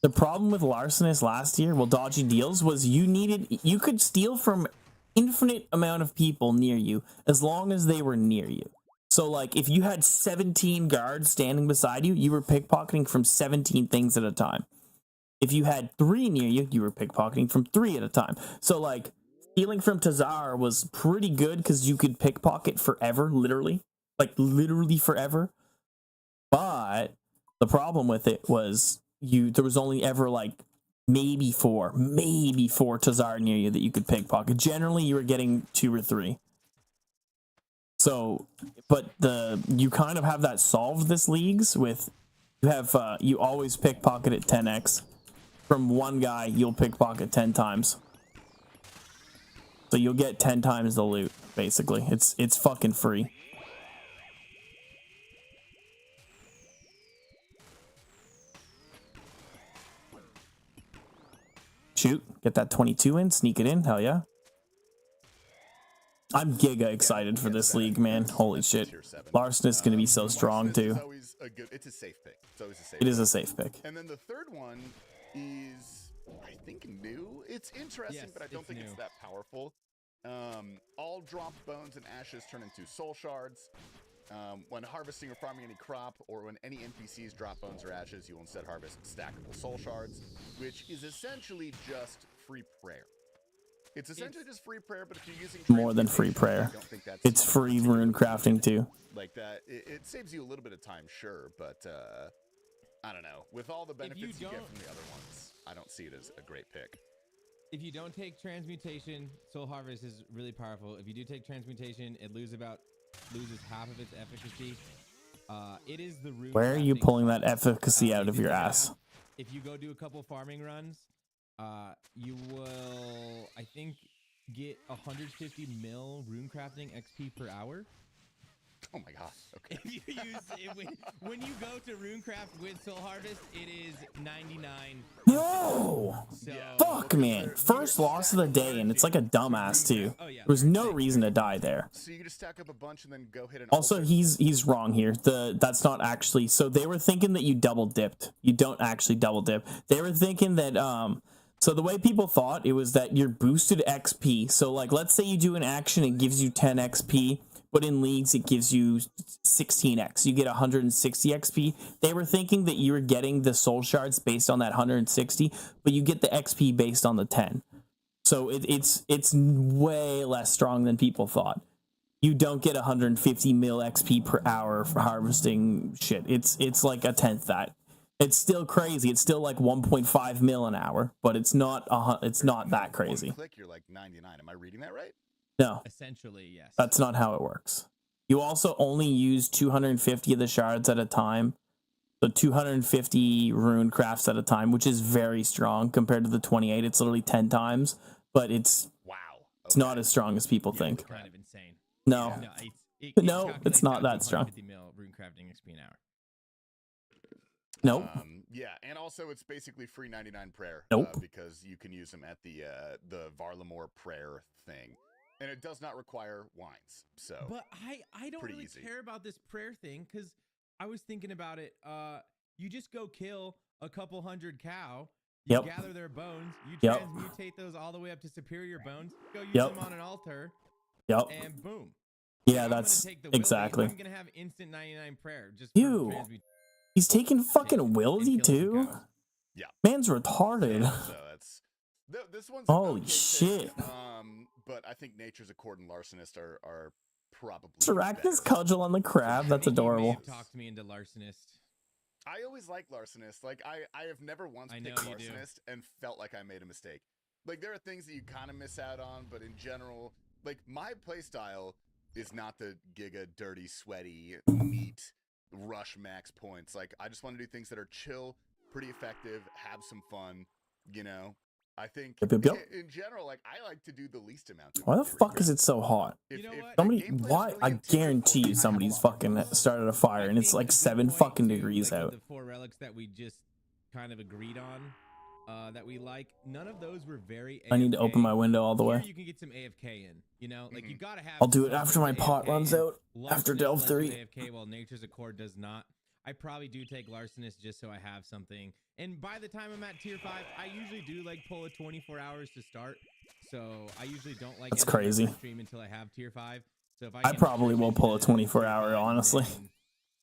The problem with Larcenist last year, well, Dodgy Deals, was you could steal from infinite amount of people near you as long as they were near you. So, like, if you had 17 guards standing beside you, you were pickpocketing from 17 things at a time. If you had 3 near you, you were pickpocketing from 3 at a time. So, like, stealing from Tazar was pretty good because you could pickpocket forever, literally. Like, literally forever. But the problem with it was there was only ever, like, maybe four Tazar near you that you could pickpocket. Generally, you were getting 2 or 3. So, but you kind of have that solved this leagues with, you always pickpocket at 10x. From one guy, you'll pickpocket 10 times. So you'll get 10 times the loot, basically. It's fucking free. Shoot, get that 22 in, sneak it in, hell yeah. I'm giga excited for this league, man. Holy shit. Larcenist's gonna be so strong Larcenist too. is always it's a safe pick. It's always a safe It is pick. a safe pick. And then the third one is, I think, new. It's interesting, Yes, but I don't it's think it's new. that powerful. All dropped bones and ashes turn into soul shards. When harvesting or farming any crop, or when any NPCs drop bones or ashes, you will instead harvest stackable soul shards, which is essentially just free prayer. It's essentially just free prayer, but if you're using More than free transmutation, prayer. I don't think that's It's free rune crafting too. like that. It saves you a little bit of time, sure, but I don't know. With all the benefits you get don't- from the other ones, I don't see it as a great pick. If you don't take transmutation, Soul Harvest is really powerful. If you do take transmutation, it loses half of its efficacy. It is the rune. Where are you crafting pulling that crop. efficacy out If of you your go ass? down- If you go do a couple farming runs, you will, I think, get 150 mil rune crafting XP per hour. Oh my god. Okay. If you use it, when you go to RuneCraft with Soul Harvest, it is 99. No! So Fuck, man. First loss of the day, and it's like a dumbass too. There was no reason to die there. So you just stack up a bunch and then go hit an Also, altar? he's wrong here. That's not actually. So they were thinking that you double dipped. You don't actually double dip. They were thinking that So the way people thought it was that you're boosted XP. So like, let's say you do an action, it gives you 10 XP, but in leagues it gives you 16x. You get 160 XP. They were thinking that you were getting the soul shards based on that 160, but you get the XP based on the 10. So it's way less strong than people thought. You don't get 150 mil XP per hour for harvesting shit. It's like a tenth that. It's still crazy. It's still like 1.5 mil an hour, but it's not that crazy. One click, you're like 99. Am I reading that right? No, essentially, yes. that's not how it works. You also only use 250 of the shards at a time. So 250 rune crafts at a time, which is very strong compared to the 28. It's literally 10 times, but it's Wow. it's not as strong as people think. It's kind of insane. No. No, No, it's not that strong. 150 mil rune crafting XP an hour. Nope. Yeah, and also it's basically free 99 prayer. Nope. Because you can use them at the Varlamore prayer thing, and it does not require wines. So But I don't pretty really easy. care about this prayer thing because I was thinking about it. You just go kill a couple hundred cow. You Yep. gather their bones. You Yep. transmutate those all the way up to superior bones. Go use Yep. them on an altar, Yep. and boom. Yeah, I'm gonna that's take the Willy, exactly. I'm gonna have instant 99 prayer just for Ew. He's taking fucking and Wildy kill some too. cows. Yeah. Man's retarded. So that's this one's Holy okay shit. pick, but I think Nature's Accord and Larcenist are probably Arachnus better. cudgel on the crab. That's You may adorable. have talked me into Larcenist. I always like Larcenist. Like I have never once I picked know you do. Larcenist and felt like I made a mistake. Like there are things that you kind of miss out on, but in general, like my playstyle is not the giga dirty, sweaty, neat rush max points. Like I just want to do things that are chill, pretty effective, have some fun, you know. I think Yep, yep, yep. in general, like I like to do the least amount. Of Why the damage. fuck is it so hot? If, You know if what? the Somebody, gameplay is why? really I intended for guarantee me, you I somebody's have- fucking started a fire and it's think like a good 7 point fucking too, degrees like, out. with the 4 relics that we just kind of agreed on, that we like, none of those were very AFK. I need to open my window all the Here way. you can get some AFK in, you know? Like, you gotta have I'll do it some after my sort of pot AFK runs in. out, after Larcenist Delve lets you 3. AFK while Nature's Accord does not. I probably do take Larcenist just so I have something. And by the time I'm at tier 5, I usually do like pull a 24 hours to start. So I usually don't like That's ending my crazy. first stream until I have tier 5. So if I I can probably push will it pull a to 24 tier hour, 5 honestly.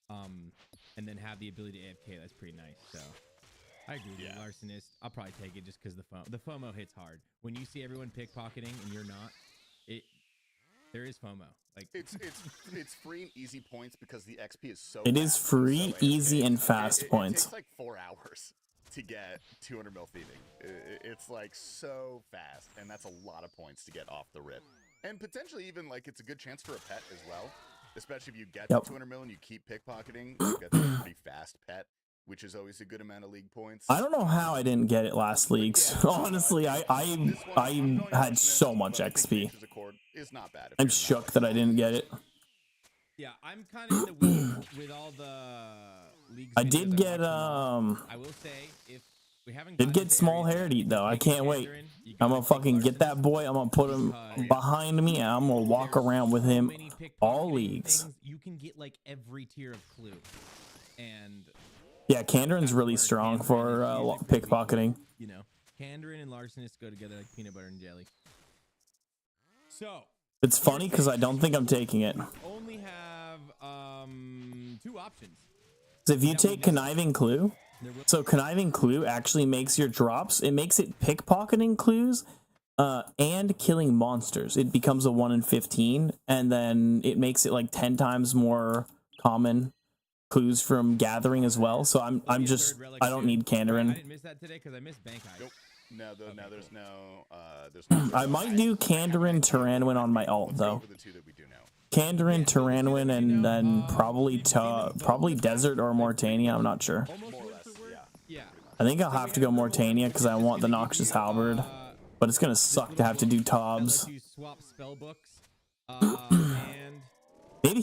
and then have the ability to AFK, that's pretty nice. So I agree with you, Larcenist. I'll probably take it just because the FOMO hits hard. When you see everyone pickpocketing and you're not, there is FOMO. Like it's free and easy points because the XP is so. It is fast, free, so easy, AFK. and fast It points. takes like 4 hours to get 200 mil thieving. It's like so fast, and that's a lot of points to get off the rip. And potentially even like it's a good chance for a pet as well, especially if you get Yep. to 200 mil and you keep pickpocketing. You get a pretty fast pet, which is always a good amount of league points. I don't know how I didn't get it last leagues. Honestly, I had so much XP. Is not bad if I'm you're not, shook like, that I didn't get it. yeah, I'm kind of in the weeds with all the leagues. I videos did get watch them all. I will say if we haven't did gotten get to small areas hair yet, to eat though. I take can't wait. Mandarin, you I'm gotta gonna take fucking get that Larcenist, boy. I'm gonna put him because behind me and I'm gonna walk there's around with so him many all pickpocketing leagues. things. You can get like every tier of clue, and Yeah, Kandarin's that's really where strong Kandarin for is usually pretty weak. pickpocketing. You know, Kandarin and Larcenist go together like peanut butter and jelly. So It's funny because I don't think I'm taking it. only have 2 options. So if you take Conniving Clue, There will so Conniving Clue actually makes your drops, it makes it pickpocketing clues and killing monsters. It becomes a 1 in 15, and then it makes it like 10 times more common clues from gathering as well. So I'm be a just, third relic I don't too. need I Kandarin. didn't miss that today because I missed Bank Eye. Nope. No, Okay, there's cool. no. I might do Kandarin, Tyranwin on my alt though. Over the 2 that we do know. Kandarin, Tyranwin, and then probably Desert or Mortania. I'm not sure. Almost More or word less, for word. yeah. I think I'll have to go Mortania because I want the Noxious Halberd. But it's gonna suck to have to do Tobs. You swap spell books, and Maybe,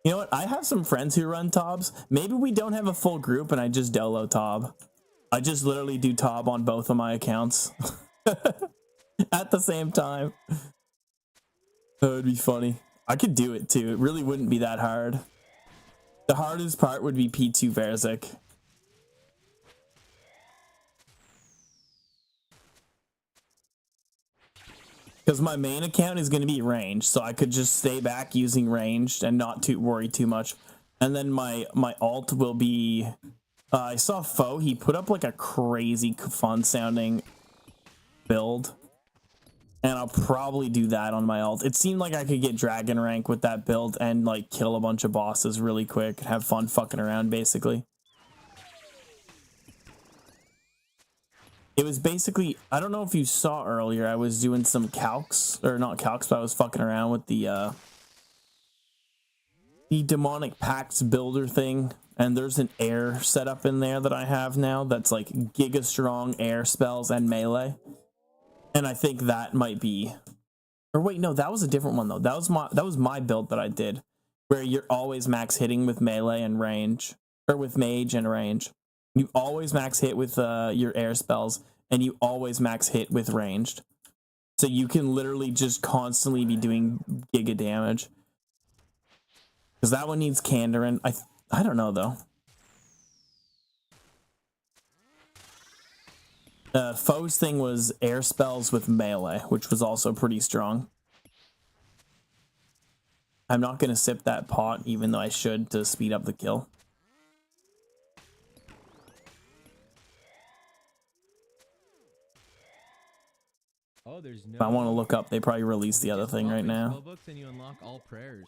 you know what? I have some friends who run Tobs. Maybe we don't have a full group and I just dolo Tob. I just literally do Tob on both of my accounts at the same time. That would be funny. I could do it too. It really wouldn't be that hard. The hardest part would be P2 Verzik. Because my main account is going to be ranged, so I could just stay back using ranged and not worry too much. And then my alt will be... I saw Foe, he put up like a crazy fun sounding build. And I'll probably do that on my alt. It seemed like I could get dragon rank with that build and like kill a bunch of bosses really quick and have fun fucking around basically. It was basically, I don't know if you saw earlier, I was doing some calcs, or not calcs, but I was fucking around with the demonic pacts builder thing, and there's an air setup in there that I have now that's like giga strong air spells and melee. And I think that might be, or wait, no, that was a different one though. That was my build that I did, where you're always max hitting with melee and range, or with mage and range. You always max hit with your air spells, and you always max hit with ranged. So you can literally just constantly be doing giga damage. Because that one needs Kandarin. I don't know though. Foe's thing was air spells with melee, which was also pretty strong. I'm not going to sip that pot, even though I should, to speed up the kill. oh, there's no. If I want to look up, they probably released the other thing right now. Spell books and you unlock all prayers.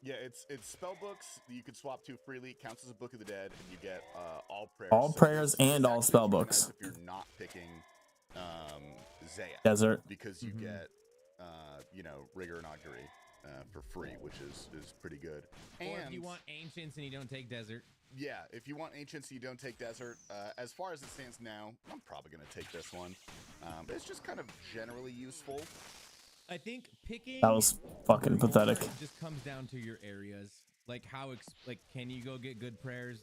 Yeah, it's spell books that you can swap to freely. It counts as a Book of the Dead, and you get all prayers. All So prayers it's and all actually spell really books. nice if you're not picking Zaya, Desert. because you get Rigor and Augury for free, which is pretty good. Or if And you want ancients and you don't take desert. yeah, if you want ancients, you don't take desert. As far as it stands now, I'm probably gonna take this one. It's just kind of generally useful. I think picking That was fucking Grimoire pathetic. just comes down to your areas. Like like can you go get good prayers?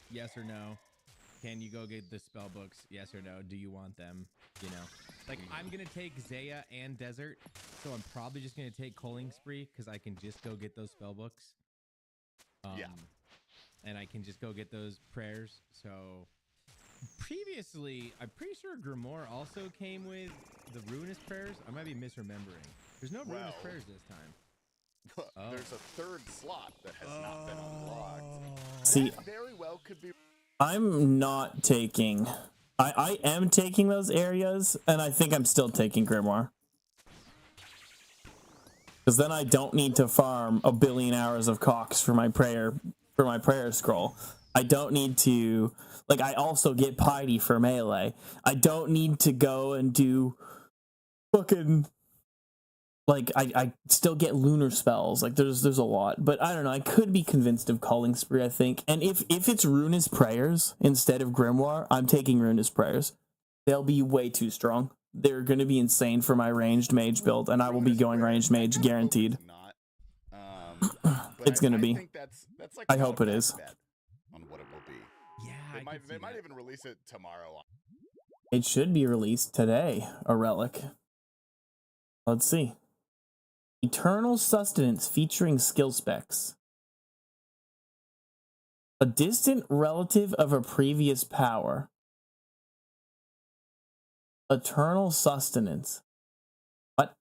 Yes or no? Can you go get the spell books? Yes or no? Do you want them? You know, like I'm gonna take Zaya and Desert, so I'm probably just gonna take Culling Spree because I can just go get those spell books. Yeah. And I can just go get those prayers. So previously, I'm pretty sure Grimoire also came with the Ruinous Prayers. I might be misremembering. There's no Ruinous Well, Prayers this time. There's a third slot that has not been unlocked. See, That very well could be. I'm not taking. I am taking those areas, and I think I'm still taking Grimoire. Because then I don't need to farm a billion hours of Cox for my prayer scroll. I don't need to, like, I also get Piety for melee. I don't need to go and do fucking, like, I still get lunar spells. Like, there's a lot. But I don't know, I could be convinced of Culling Spree, I think. And if it's Ruinous Prayers instead of Grimoire, I'm taking Ruinous Prayers. They'll be way too strong. They're going to be insane for my ranged mage build, and I will be going ranged mage guaranteed. But It's gonna be. I think that's like I not hope a it bad is. bet on what it will be. Yeah, They might even release it tomorrow. It should be released today, a relic. Let's see. Eternal Sustenance featuring skill specs. A distant relative of a previous power. Eternal Sustenance. What?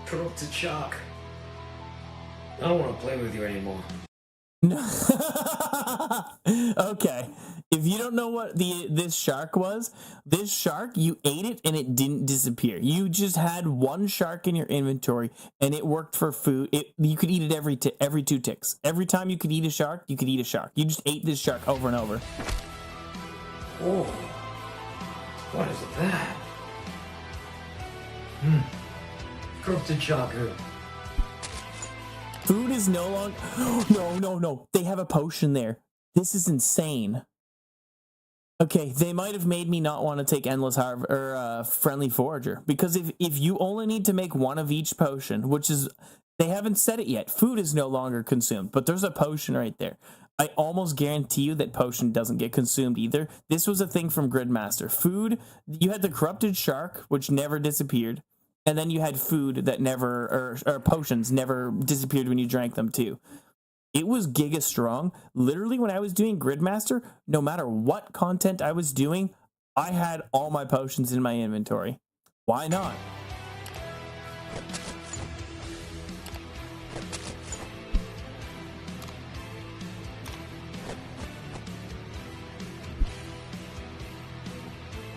Corrupted shark. I don't want to play with you anymore. No. Okay. If you don't know what this shark was, this shark, you ate it and it didn't disappear. You just had one shark in your inventory and it worked for food. You could eat it every 2 ticks. Every time you could eat a shark, you could eat a shark. You just ate this shark over and over. Oh, what is that? Corrupted shark. Food is no longer... No. They have a potion there. This is insane. Okay, they might have made me not want to take Endless Harvest or Friendly Forager. Because if you only need to make one of each potion, which is... They haven't said it yet. Food is no longer consumed, but there's a potion right there. I almost guarantee you that potion doesn't get consumed either. This was a thing from Gridmaster. Food, you had the Corrupted Shark, which never disappeared. And then you had food that never, or potions never disappeared when you drank them too. It was giga strong. Literally, when I was doing Gridmaster, no matter what content I was doing, I had all my potions in my inventory. Why not?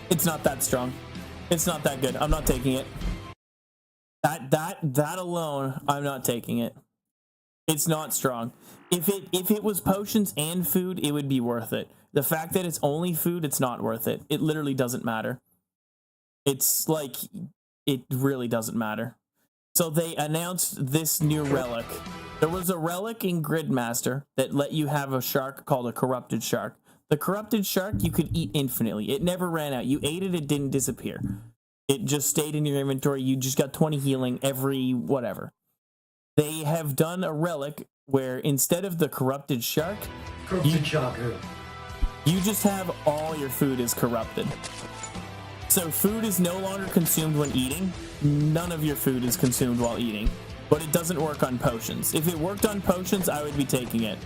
It's not that strong. It's not that good. I'm not taking it. That alone, I'm not taking it. It's not strong. If it was potions and food, it would be worth it. The fact that it's only food, it's not worth it. It literally doesn't matter. It's like, it really doesn't matter. So they announced this new relic. There was a relic in Gridmaster that let you have a shark called a Corrupted Shark. The Corrupted Shark you could eat infinitely. It never ran out. You ate it, it didn't disappear. It just stayed in your inventory. You just got 20 healing every whatever. They have done a relic where instead of the Corrupted Shark, you just have all your food is corrupted. So food is no longer consumed when eating. None of your food is consumed while eating. But it doesn't work on potions. If it worked on potions, I would be taking it.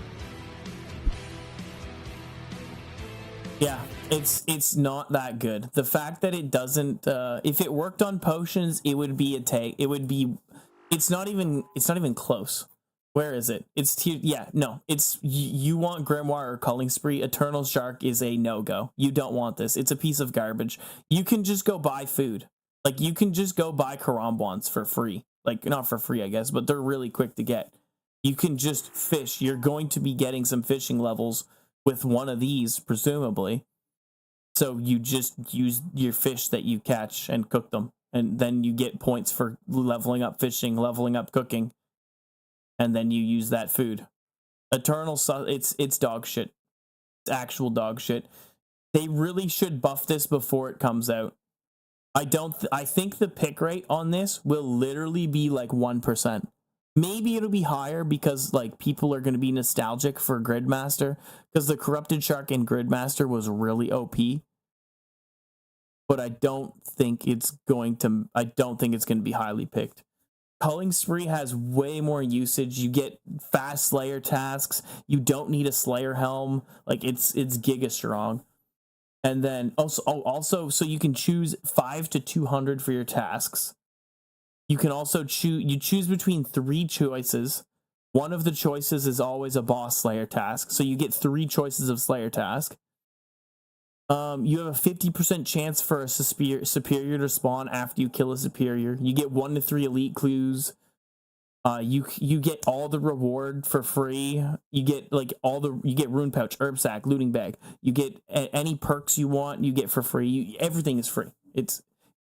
Yeah, it's not that good. The fact that it doesn't, if it worked on potions, it would be a take. It would be, it's not even close. Where is it? It's yeah, no. It's you want Grimoire or Culling Spree. Eternal Shark is a no-go. You don't want this. It's a piece of garbage. You can just go buy food. Like you can just go buy Karambwans for free. Like not for free, I guess, but they're really quick to get. You can just fish. You're going to be getting some fishing levels with one of these, presumably. So you just use your fish that you catch and cook them. And then you get points for leveling up fishing, leveling up cooking. And then you use that food. It's dog shit. It's actual dog shit. They really should buff this before it comes out. I think the pick rate on this will literally be like 1%. Maybe it'll be higher because like people are going to be nostalgic for Gridmaster, because the Corrupted Shark in Gridmaster was really OP. But I don't think it's going to be highly picked. Culling Spree has way more usage. You get fast Slayer tasks. You don't need a Slayer helm. Like it's giga strong. And then also so you can choose 5 to 200 for your tasks. You can also choose between 3 choices. One of the choices is always a boss Slayer task. So you get 3 choices of Slayer task. You have a 50% chance for a superior to spawn after you kill a superior. You get 1 to 3 elite clues. You get all the reward for free. You get you get rune pouch, herb sack, looting bag. You get any perks you want. You get for free. Everything is free.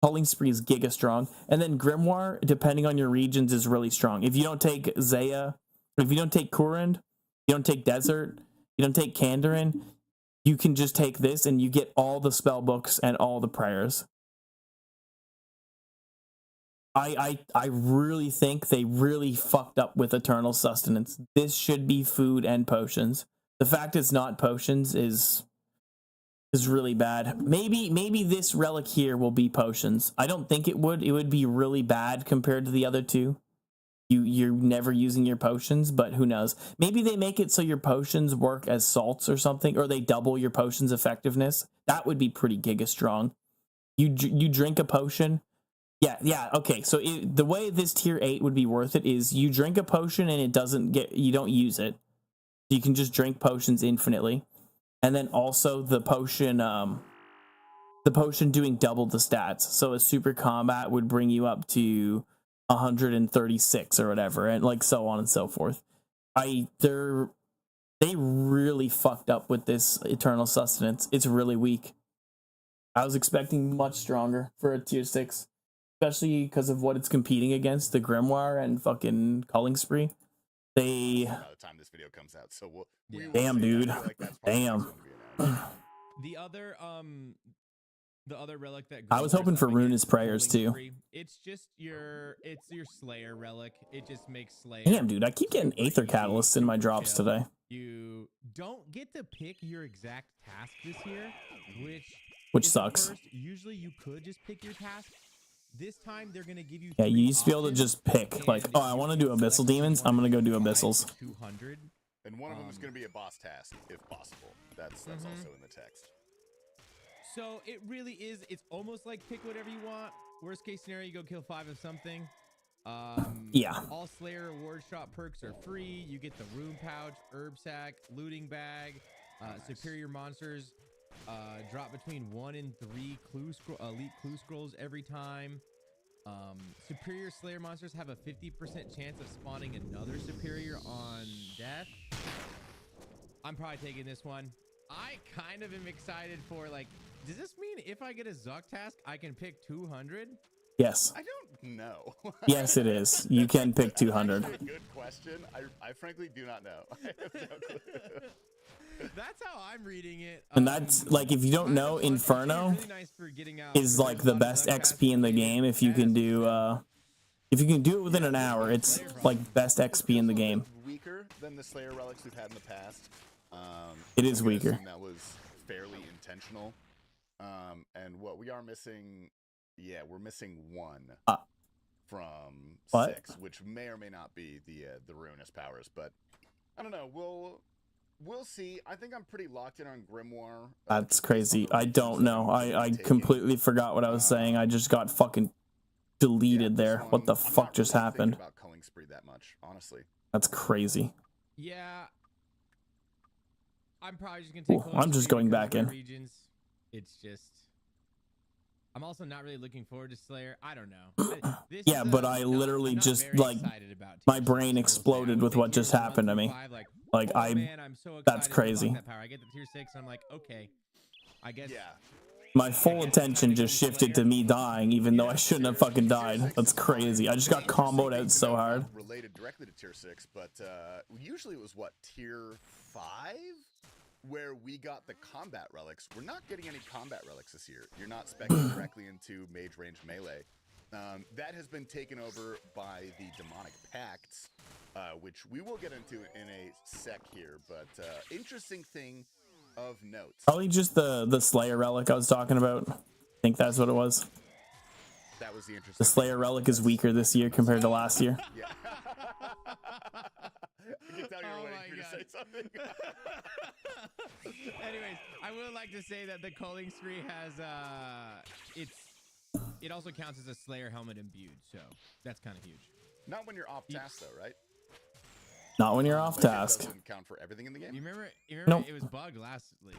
Culling Spree is giga strong, and then Grimoire, depending on your regions, is really strong. If you don't take Zaya, if you don't take Kurand, you don't take Desert, you don't take Kandarin, you can just take this and you get all the spell books and all the prayers. I really think they really fucked up with Eternal Sustenance. This should be food and potions. The fact it's not potions is really bad. Maybe this relic here will be potions. I don't think it would. It would be really bad compared to the other two. You're never using your potions, but who knows? Maybe they make it so your potions work as salts or something, or they double your potions effectiveness. That would be pretty giga strong. You drink a potion. Yeah, okay. So the way this tier 8 would be worth it is you drink a potion and you don't use it. You can just drink potions infinitely. And then also the potion doing double the stats. So a super combat would bring you up to 136 or whatever, and like so on and so forth. They really fucked up with this Eternal Sustenance. It's really weak. I was expecting much stronger for a tier 6, especially because of what it's competing against, the Grimoire and fucking Culling Spree. By the time this video comes out, so we will Damn, see. dude. I feel like that's probably Damn. what's gonna be announced. The other relic that I was goes hoping up for against Runa's Prayers, Culling too. Spree, it's your Slayer relic. It just makes Slayer. Damn, dude, I keep getting super Aether easy, Catalysts in my super drops chill. today. You don't get to pick your exact task this year, Which is the sucks. first. Usually you could just pick your task. This time they're gonna give you. Yeah, 3 you used to be able to options, just pick, like, and oh, I you want to can do select Abyssal Demons. I'm going to go do 5 Abyssals. to 200. And one of them is going to be a boss task, if possible. That's also in the text. So it really is. It's almost like pick whatever you want. Worst case scenario, you go kill 5 of something. Yeah. All Slayer award shop perks are free. You get the rune pouch, herb sack, looting bag. Superior monsters drop between 1 and 3 elite clue scrolls every time. Superior Slayer monsters have a 50% chance of spawning another superior on death. I'm probably taking this one. I kind of am excited for, like, does this mean if I get a Zuck task, I can pick 200? Yes. I don't know. Yes, it is. You can pick 200. That's a good question. I frankly do not know. I have no clue. That's how I'm reading it. And that's, like, if you don't know, Inferno is, like, the best XP in the game. If you can do it within an hour, it's, like, best XP in the game. Weaker than the Slayer relics we've had in the past. It is I'm gonna weaker. assume that was fairly intentional. And what we are missing, we're missing 1 from what? 6, which may or may not be the ruinous powers. But I don't know. We'll see. I think I'm pretty locked in on Grimoire. That's crazy. I don't know. I completely forgot what I was saying. I just got fucking deleted there. What the fuck just happened? About Culling Spree that much, honestly. That's crazy. Yeah. I'm probably just gonna take. Ooh, I'm just going back in. Regions. It's just. I'm also not really looking forward to Slayer. I don't know. Yeah, but I literally just, like, my brain exploded with what just happened to me. Like, man, I'm so excited that's to unlock crazy. that power. I get the tier 6, and I'm like, okay. I guess. Yeah. My full attention just shifted to me dying, even though I shouldn't have fucking died. That's crazy. I just got comboed out so hard. Related directly to tier 6, but usually it was what, tier 5? Where we got the combat relics. We're not getting any combat relics this year. You're not speccing directly into mage range melee. That has been taken over by the demonic pacts, which we will get into in a sec here. But interesting thing of note. Probably just the Slayer relic I was talking about. I think that's what it was. That was the interesting. The Slayer relic is weaker this year compared to last year. Yeah. I can tell you're waiting for me to say something. Anyways, I would like to say that the culling spree has it also counts as a Slayer helmet imbued, so that's kind of huge. Not when you're off task though, right? Not when you're off Like, it task. doesn't count for everything in the game. You remember Nope. it was bugged last league,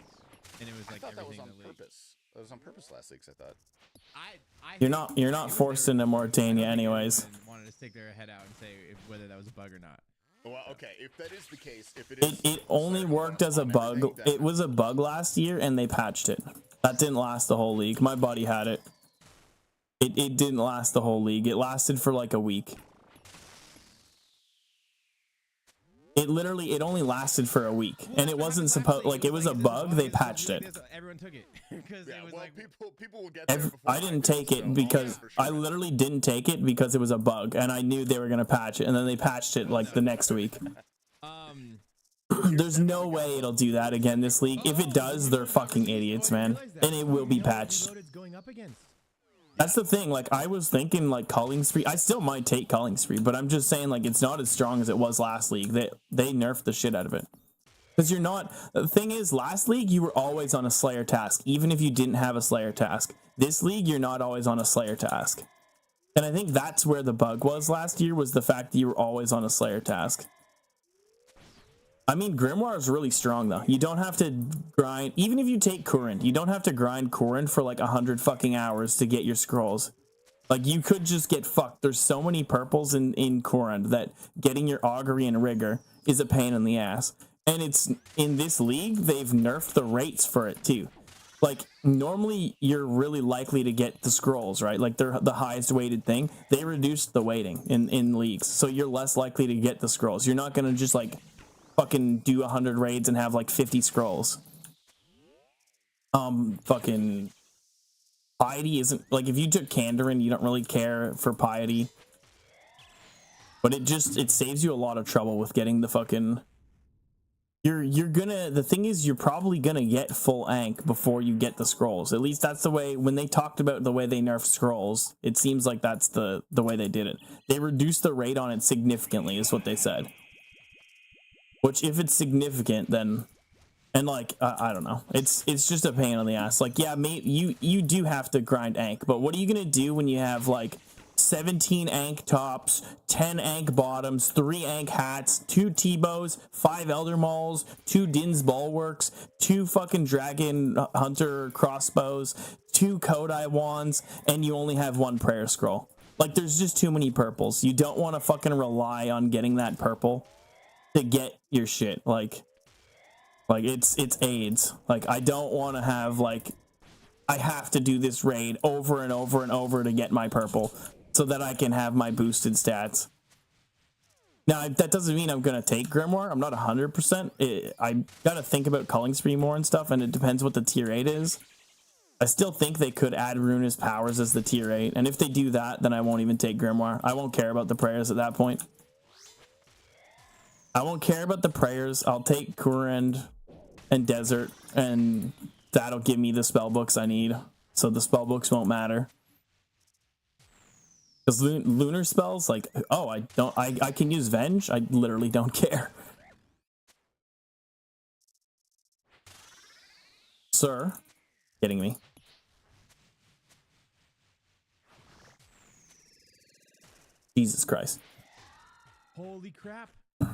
and it was I like thought that was everything on in the league. purpose. That was on purpose last week, I thought. You're not forced into Mortania anyways. Wanted to stick their head out and say whether that was a bug or not. Well, okay, if that is the case, if it is, It only worked as a bug. It was a bug last year and they patched it. That didn't last the whole league. My buddy had it. It didn't last the whole league. It lasted for like a week. It only lasted for a week, and it wasn't supposed, like, it was a bug. They patched it. Everyone took it because yeah, it was well, like people will get there before I didn't take it because I literally didn't take it because it was a bug, and I knew they were gonna patch it, and then they patched it like the next week. There's no way it'll do that again this league. If it does, they're fucking idiots, man, and it will be patched. going up against. That's the thing, like, I was thinking, like, Culling Spree, I still might take Culling Spree, but I'm just saying, like, it's not as strong as it was last league. They nerfed the shit out of it. Because you're not, the thing is, last league, you were always on a Slayer task, even if you didn't have a Slayer task. This league, you're not always on a Slayer task. And I think that's where the bug was last year, was the fact that you were always on a Slayer task. I mean, Grimoire is really strong, though. You don't have to grind, even if you take Kurand, you don't have to grind Kurand for like 100 fucking hours to get your scrolls. Like, you could just get fucked. There's so many purples in Kurand that getting your Augury and Rigor is a pain in the ass. And it's, in this league, they've nerfed the rates for it, too. Like, normally, you're really likely to get the scrolls, right? Like, they're the highest weighted thing. They reduced the weighting in leagues, so you're less likely to get the scrolls. You're not going to just, like, fucking do 100 raids and have like 50 scrolls. Fucking Piety isn't, like, if you took Kandarin, you don't really care for Piety, but it saves you a lot of trouble with getting the fucking, the thing is, you're probably gonna get full Ankh before you get the scrolls. At least that's the way, when they talked about the way they nerfed scrolls, it seems like that's the way they did it. They reduced the rate on it significantly, is what they said. Which, if it's significant, then, and like, I don't know, it's just a pain in the ass. Like, yeah, you do have to grind Ankh, but what are you gonna do when you have like 17 Ankh tops, 10 Ankh bottoms, 3 Ankh hats, 2 T-bows, 5 Elder Mauls, 2 Din's Bulwarks, 2 fucking Dragon Hunter crossbows, 2 Kodai wands, and you only have 1 prayer scroll? Like, there's just too many purples. You don't want to fucking rely on getting that purple to get your shit. Like it's AIDS. Like, I don't want to have, like, I have to do this raid over and over and over to get my purple so that I can have my boosted stats. Now, that doesn't mean I'm gonna take Grimoire. I'm not 100%. I gotta think about Culling Spree more and stuff, and it depends what the tier 8 is. I still think they could add Runa's powers as the tier 8, and if they do that, then I won't even take Grimoire. I won't care about the prayers at that point. I won't care about the prayers. I'll take Kurand and Desert, and that'll give me the spell books I need, so the spell books won't matter. Because lunar spells, like, oh, I can use Venge. I literally don't care. Sir, kidding me. Jesus Christ. Holy crap.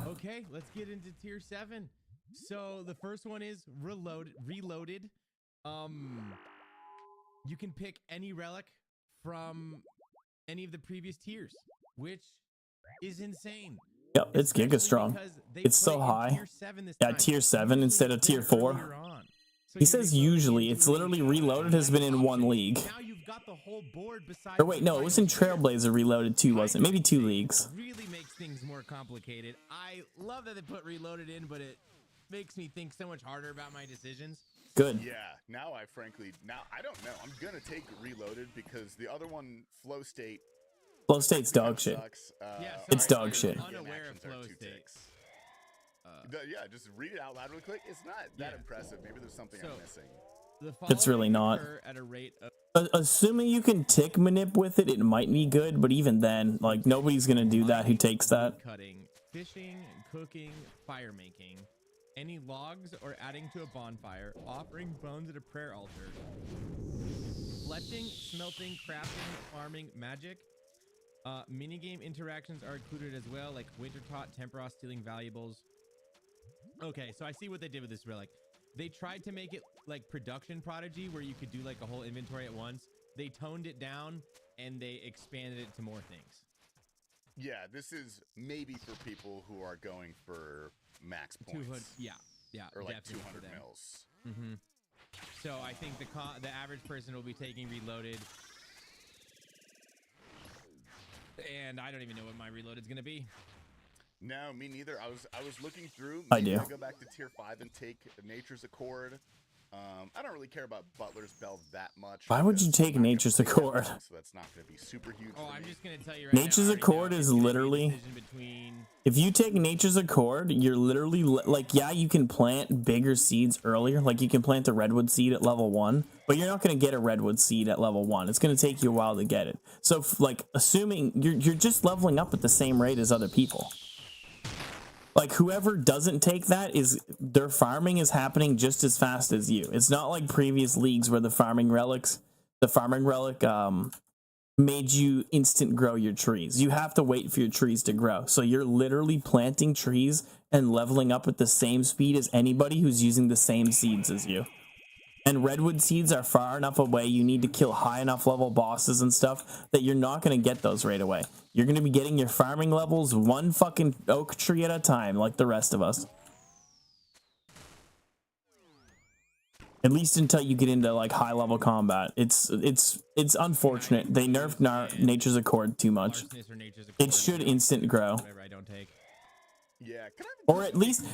Okay, let's get into tier 7. So the first one is reloaded. You can pick any relic from any of the previous tiers, which is insane. Yep, it's Giga strong. It's so high. Yeah, tier 7 instead of tier 4. So He you says reload it usually. into It's a, literally Reloaded has been in one option. league. Now you've got the whole board besides. Or wait, the no, it was in final tier. Trailblazer Reloaded too, wasn't it? Maybe 2 leagues. Really makes things more complicated. I love that they put Reloaded in, but it makes me think so much harder about my decisions. Good. Yeah, now I don't know. I'm gonna take Reloaded because the other one, Flow State. Flow State's kind dog of shit. sucks. Yeah, It's sorry, dog I'm shit. unaware of Actions are Flow 2 State. ticks. Yeah, just read it out loud really quick. It's not that impressive. Maybe there's something I'm missing. The It's really following not. occur at a rate of Assuming you can tick manip with it, it might be good, but even then, like, nobody's gonna do that who takes that. wood cutting, fishing, cooking, fire making, any logs or adding to a bonfire, offering bones at a prayer altar, fletching, smelting, crafting, farming, magic. Minigame interactions are included as well, like Wintertot, Temperos, stealing valuables. Okay, so I see what they did with this relic. They tried to make it like Production Prodigy, where you could do like a whole inventory at once. They toned it down and they expanded it to more things. Yeah, this is maybe for people who are going for max points. 200, yeah, Or like definitely for 200 them. mils. Mm-hmm. So I think the average person will be taking Reloaded, and I don't even know what my Reloaded is gonna be. No, me neither. I was looking through. I Maybe do. I go back to tier 5 and take Nature's Accord. I don't really care about Butler's Bell that much. Why would you because take I'm not gonna Nature's play that Accord? long, So that's not going to be super huge. Oh, for I'm me. just gonna tell you right now. Nature's I already Accord know is it's gonna be a literally- decision between. If you take Nature's Accord, you're literally like, yeah, you can plant bigger seeds earlier. Like you can plant the redwood seed at level 1, but you're not going to get a redwood seed at level 1. It's going to take you a while to get it. So like assuming you're just leveling up at the same rate as other people. Like whoever doesn't take that is their farming is happening just as fast as you. It's not like previous leagues where the farming relic made you instant grow your trees. You have to wait for your trees to grow. So you're literally planting trees and leveling up at the same speed as anybody who's using the same seeds as you. And redwood seeds are far enough away. You need to kill high enough level bosses and stuff that you're not going to get those right away. You're going to be getting your farming levels one fucking oak tree at a time, like the rest of us. At least until you get into like high level combat. It's unfortunate. They nerfed Nature's Accord too much. Larcenous or Nature's It Accord, should instant grow. whatever I don't take. Yeah, can I Or at least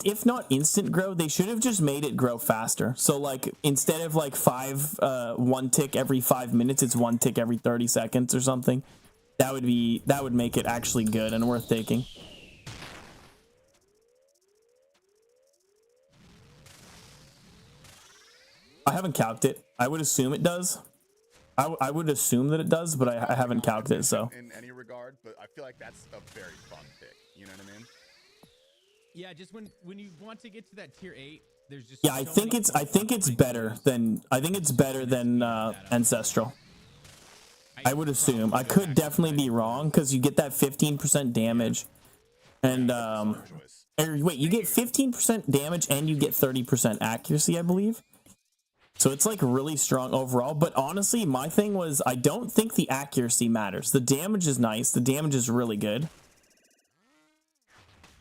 if not instant grow, they should have just made it grow faster. So like instead of like one tick every 5 minutes, it's 1 tick every 30 seconds or something. That would make it actually good and worth taking. I haven't calced it. I would assume it does. I would assume that it does, but I haven't calced it, so. in any regard, but I feel like that's a very fun pick. You know what I mean? Yeah, just when you want to get to that tier 8, there's just Yeah, I think it's better than Ancestral. I would assume. I could definitely be wrong because you get that 15% damage, and Choice. wait, you get 15% damage and you get 30% accuracy, I believe. So it's like really strong overall. But honestly, my thing was I don't think the accuracy matters. The damage is nice. The damage is really good.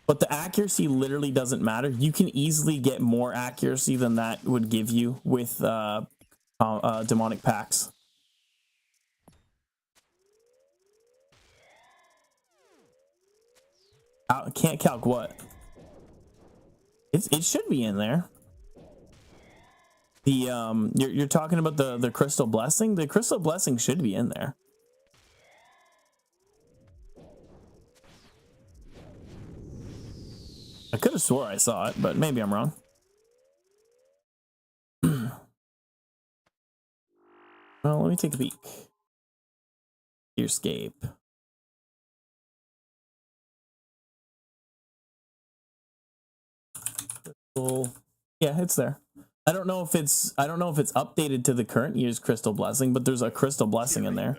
But the accuracy literally doesn't matter. You can easily get more accuracy than that would give you with demonic packs. Can't calc what? It should be in there. The you're talking about the crystal blessing? The crystal blessing should be in there. I could have swore I saw it, but maybe I'm wrong. Well, let me take a peek. Escape. Yeah, it's there. I don't know if it's updated to the current year's crystal blessing, but there's a crystal blessing in there.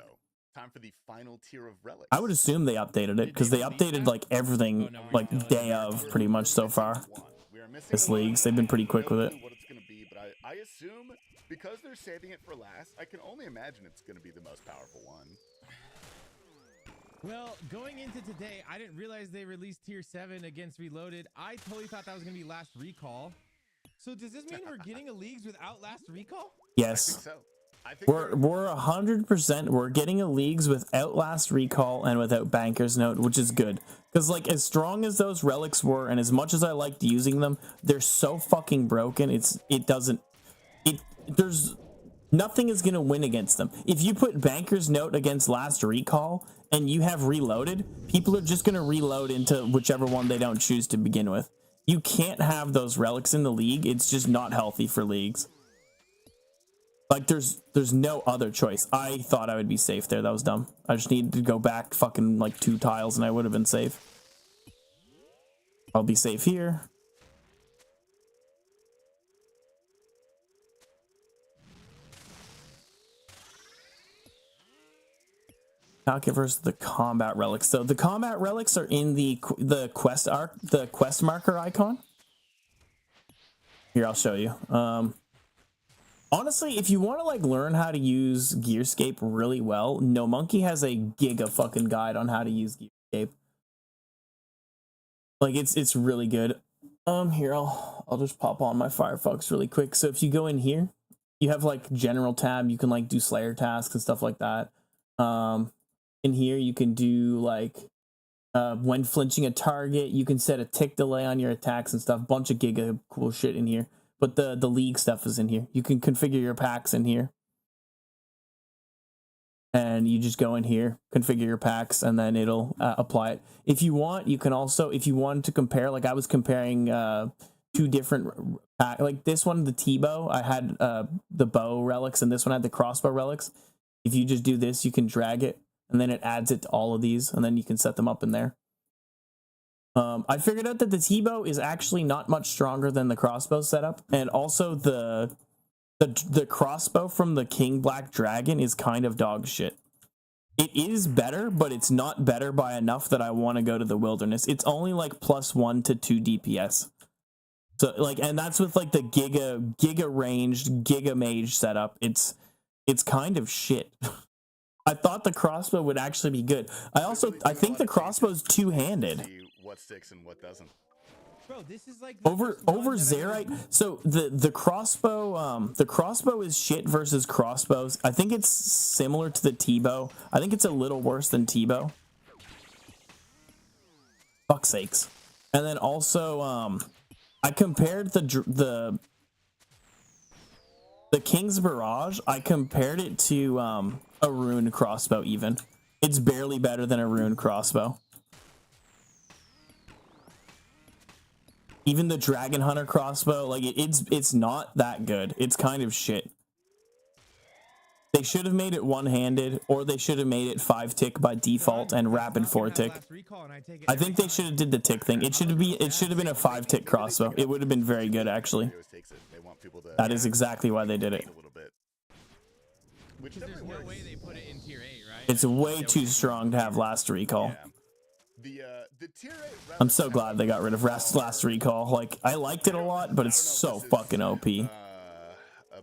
Time for the final tier of relics. I would assume they updated it because they updated like everything like day of pretty much so far. This leagues, they've been pretty quick with it. What it's gonna be, but I assume because they're saving it for last, I can only imagine it's gonna be the most powerful one. Well, going into today, I didn't realize they released tier 7 against Reloaded. I totally thought that was gonna be last recall. So does this mean we're getting a leagues without last recall? I think Yes. so. I think We're 100%. We're getting a leagues without last recall and without banker's note, which is good. Because like as strong as those relics were, and as much as I liked using them, they're so fucking broken. There's nothing is gonna win against them. If you put banker's note against last recall and you have reloaded, people are just gonna reload into whichever one they don't choose to begin with. You can't have those relics in the league. It's just not healthy for leagues. Like there's no other choice. I thought I would be safe there. That was dumb. I just needed to go back fucking like 2 tiles and I would have been safe. I'll be safe here. Calculate versus the combat relics. So the combat relics are in the quest arc, the quest marker icon. Here, I'll show you. Honestly, if you want to like learn how to use Gearscape really well, No Monkey has a giga fucking guide on how to use Gearscape. Like it's really good. Here I'll just pop on my Firefox really quick. So if you go in here, you have like general tab. You can like do Slayer tasks and stuff like that. In here you can do like when flinching a target, you can set a tick delay on your attacks and stuff. Bunch of giga cool shit in here. But the league stuff is in here. You can configure your packs in here. And you just go in here, configure your packs, and then it'll apply it. If you want, you can also, if you want to compare, like I was comparing 2 different packs. Like this one, the T-bow, I had the bow relics, and this one had the crossbow relics. If you just do this, you can drag it, and then it adds it to all of these, and then you can set them up in there. I figured out that the T-bow is actually not much stronger than the crossbow setup, and also the crossbow from the King Black Dragon is kind of dog shit. It is better, but it's not better by enough that I want to go to the Wilderness. It's only like +1 to 2 DPS. So like, and that's with like the giga ranged giga mage setup. It's kind of shit. I thought the crossbow would actually be good. I think the crossbow's 2-handed. What sticks and what doesn't. Bro, this is like Over Zerite. So the crossbow is shit versus crossbows. I think it's similar to the T-bow. I think it's a little worse than T-bow. Fuck's sakes. And then also I compared the King's Barrage. I compared it to a rune crossbow even. It's barely better than a rune crossbow. Even the Dragon Hunter crossbow, like it's not that good. It's kind of shit. They should have made it one-handed, or they should have made it 5-tick by default and rapid 4-tick. I think they should have did the tick thing. It should have been a 5-tick crossbow. It would have been very good actually. That is exactly why they did it. There's no way they put it in tier 8, right? It's way too strong to have last recall. The tier 8 I'm so glad they got rid of last recall. Like I liked it a lot, but it's so fucking OP. A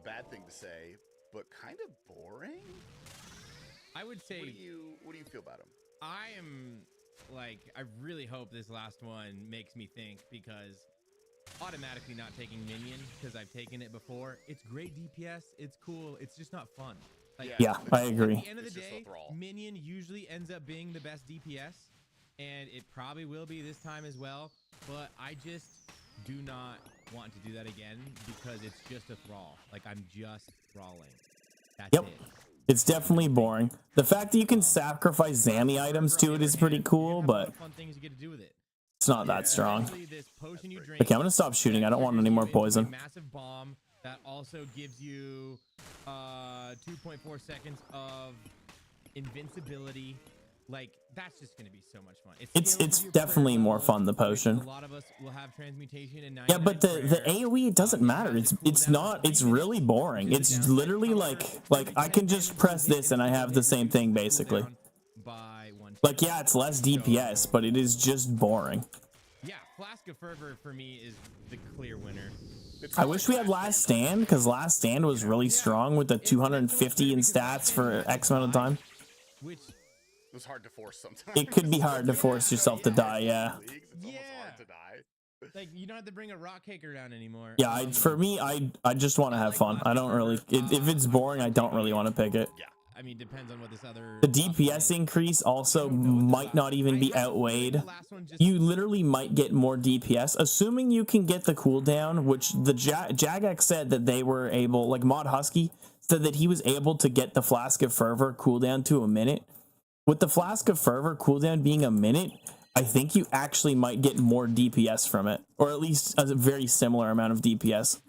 bad thing to say, but kind of boring. I would say. What do you feel about him? I am like, I really hope this last one makes me think, because automatically not taking minion because I've taken it before. It's great DPS. It's cool. It's just not fun. Like, yeah, I agree. At the end of the day, minion usually ends up being the best DPS. And it probably will be this time as well, but I just do not want to do that again because it's just a thrall. Like I'm just thralling. That's it. It's definitely boring. The fact that you can sacrifice Zammy items to it is pretty cool, but fun things you get to do with it. It's not that strong. This potion you drink, Okay, I'm gonna stop shooting. I don't want any more poison. Massive bomb that also gives you 2.4 seconds of invincibility. Like that's just gonna be so much fun. It's definitely more fun, the potion. A lot of us will have transmutation and yeah, but the AoE, it doesn't matter. It's really boring. It's literally like I can just press this and I have the same thing basically. Like yeah, it's less DPS, but it is just boring. Yeah, Flask of Fervor for me is the clear winner. I wish we had Last Stand, because Last Stand was really strong with the 250 in stats for X amount of time. Which was hard to force sometimes. It could be hard to force yourself to die, yeah. Yeah. Like, you don't have to bring a rock kicker down anymore. Yeah, for me, I just want to have fun. I don't really. If it's boring, I don't really want to pick it. Yeah. I mean, depends on what this other. The DPS increase also might not even be outweighed. You literally might get more DPS, assuming you can get the cooldown, which the Jagex said that they were able, like Mod Husky said that he was able to get the Flask of Fervor cooldown to a minute. With the Flask of Fervor cooldown being a minute, I think you actually might get more DPS from it, or at least a very similar amount of DPS.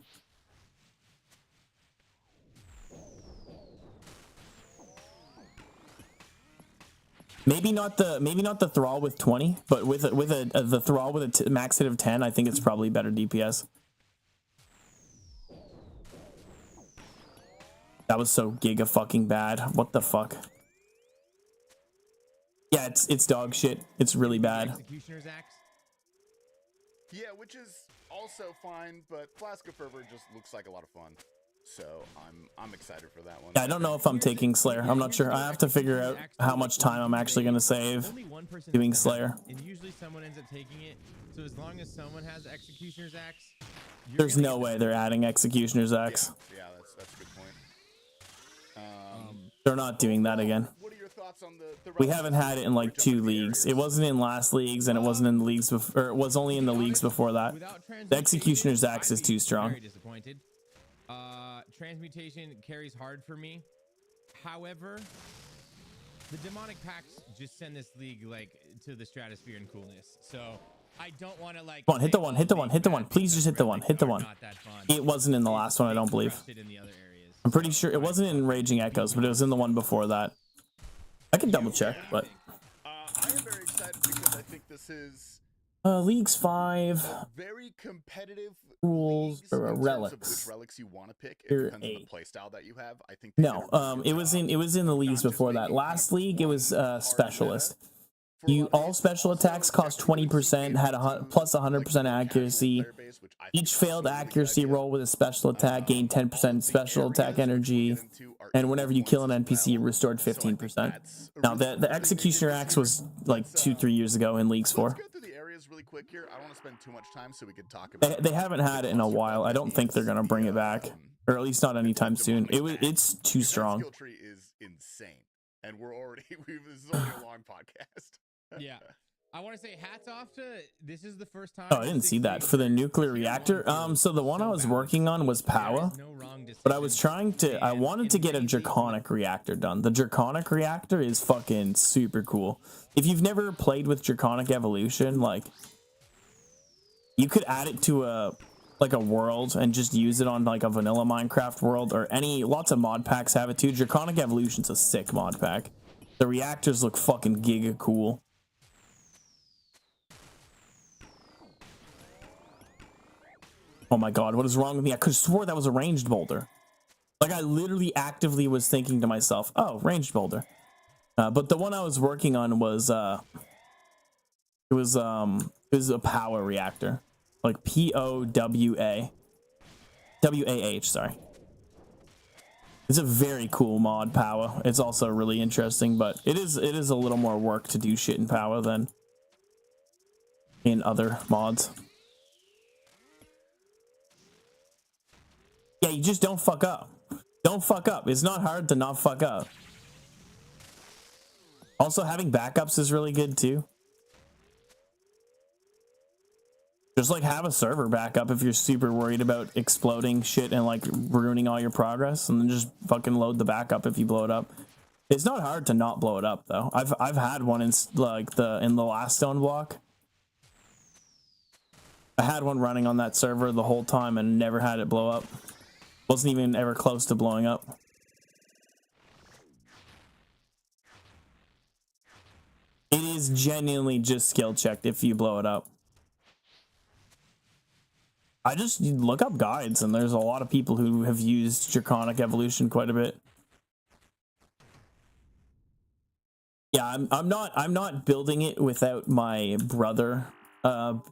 Maybe not the Thrall with 20, but with the Thrall with a max hit of 10, I think it's probably better DPS. That was so giga fucking bad. What the fuck? Yeah, it's dog shit. It's really bad. Executioner's Axe. Yeah, which is also fine, but Flask of Fervor just looks like a lot of fun. So I'm excited for that one. Yeah, I don't know if I'm taking Slayer. I'm not sure. I have to figure out how much time I'm actually going to save Only one person doing has it, Slayer. and usually someone ends up taking it. So as long as someone has Executioner's Axe, you're There's gonna no get way the- they're adding Executioner's Axe. Yeah, that's a good point. They're not doing that again. What are your thoughts on the We haven't had it in like 2 leagues. It wasn't in last leagues, and it wasn't in the leagues before. Or it was only in the leagues before that. Without The transmutation, Executioner's Axe is I'd too be strong. Very disappointed. Transmutation carries hard for me. However, the demonic packs just send this league like to the stratosphere in coolness. So I don't want to like. Come on, hit the say, one, oh, hit the big one, hit the one. packs Please just hit the because one, hit the are one. not that fun. It wasn't in the last one, I don't believe. Crushed it in the other areas. I'm pretty sure it wasn't in Raging Echoes, but it was in the one before that. I can double check, but I am very excited because I think this is Leagues 5. very competitive Rules leagues or in terms of relics. which relics you want to pick. It Or depends on 8. the playstyle that you have. I think they did No, a really good it was in job the of leagues not just before that. making Last kind of league it was one hard specialist. meta for a You lot of all these. special Also, attacks cost Jeff Williams 20%, had a gave plus some, 100% like, casual accuracy. player base, which I think Each is failed also a really good accuracy idea. roll with a special attack gained All of 10% the special attack areas which we'll energy, get into are and equal whenever you kill an ones as NPC, well. restored So I think 15%. that's a Now really, the really Executioner good Axe was series. like Let's, 2-3 years ago in Leagues 4. Let's go through the areas really quick here. I don't want to spend too much time so we could talk about. They haven't had it in a cluster while. buff I don't think they're is gonna bring the, it back, or at least not anytime soon. demonic It's pack. too Because that strong. skill tree is insane, and we're already this is only a long podcast. Yeah. I want to say hats off to this is the first time. Oh, I didn't see that for the nuclear reactor. So the one I was working on was Power, but I was trying to. I wanted to get a Draconic reactor done. The Draconic reactor is fucking super cool. If you've never played with Draconic Evolution, like you could add it to a world and just use it on like a vanilla Minecraft world or any. Lots of mod packs have it too. Draconic Evolution's a sick mod pack. The reactors look fucking giga cool. Oh my god, what is wrong with me? I could have swore that was a ranged boulder. Like I literally actively was thinking to myself, oh, ranged boulder. But the one I was working on was it was a power reactor. Like POWA. WAH, sorry. It's a very cool mod, Power. It's also really interesting, but it is a little more work to do shit in Power than in other mods. Yeah, you just don't fuck up. Don't fuck up. It's not hard to not fuck up. Also, having backups is really good too. Just like have a server backup if you're super worried about exploding shit and like ruining all your progress, and then just fucking load the backup if you blow it up. It's not hard to not blow it up though. I've had one in like in the last stone block. I had one running on that server the whole time and never had it blow up. Wasn't even ever close to blowing up. It is genuinely just skill checked if you blow it up. I just look up guides and there's a lot of people who have used Draconic Evolution quite a bit. Yeah, I'm not building it without my brother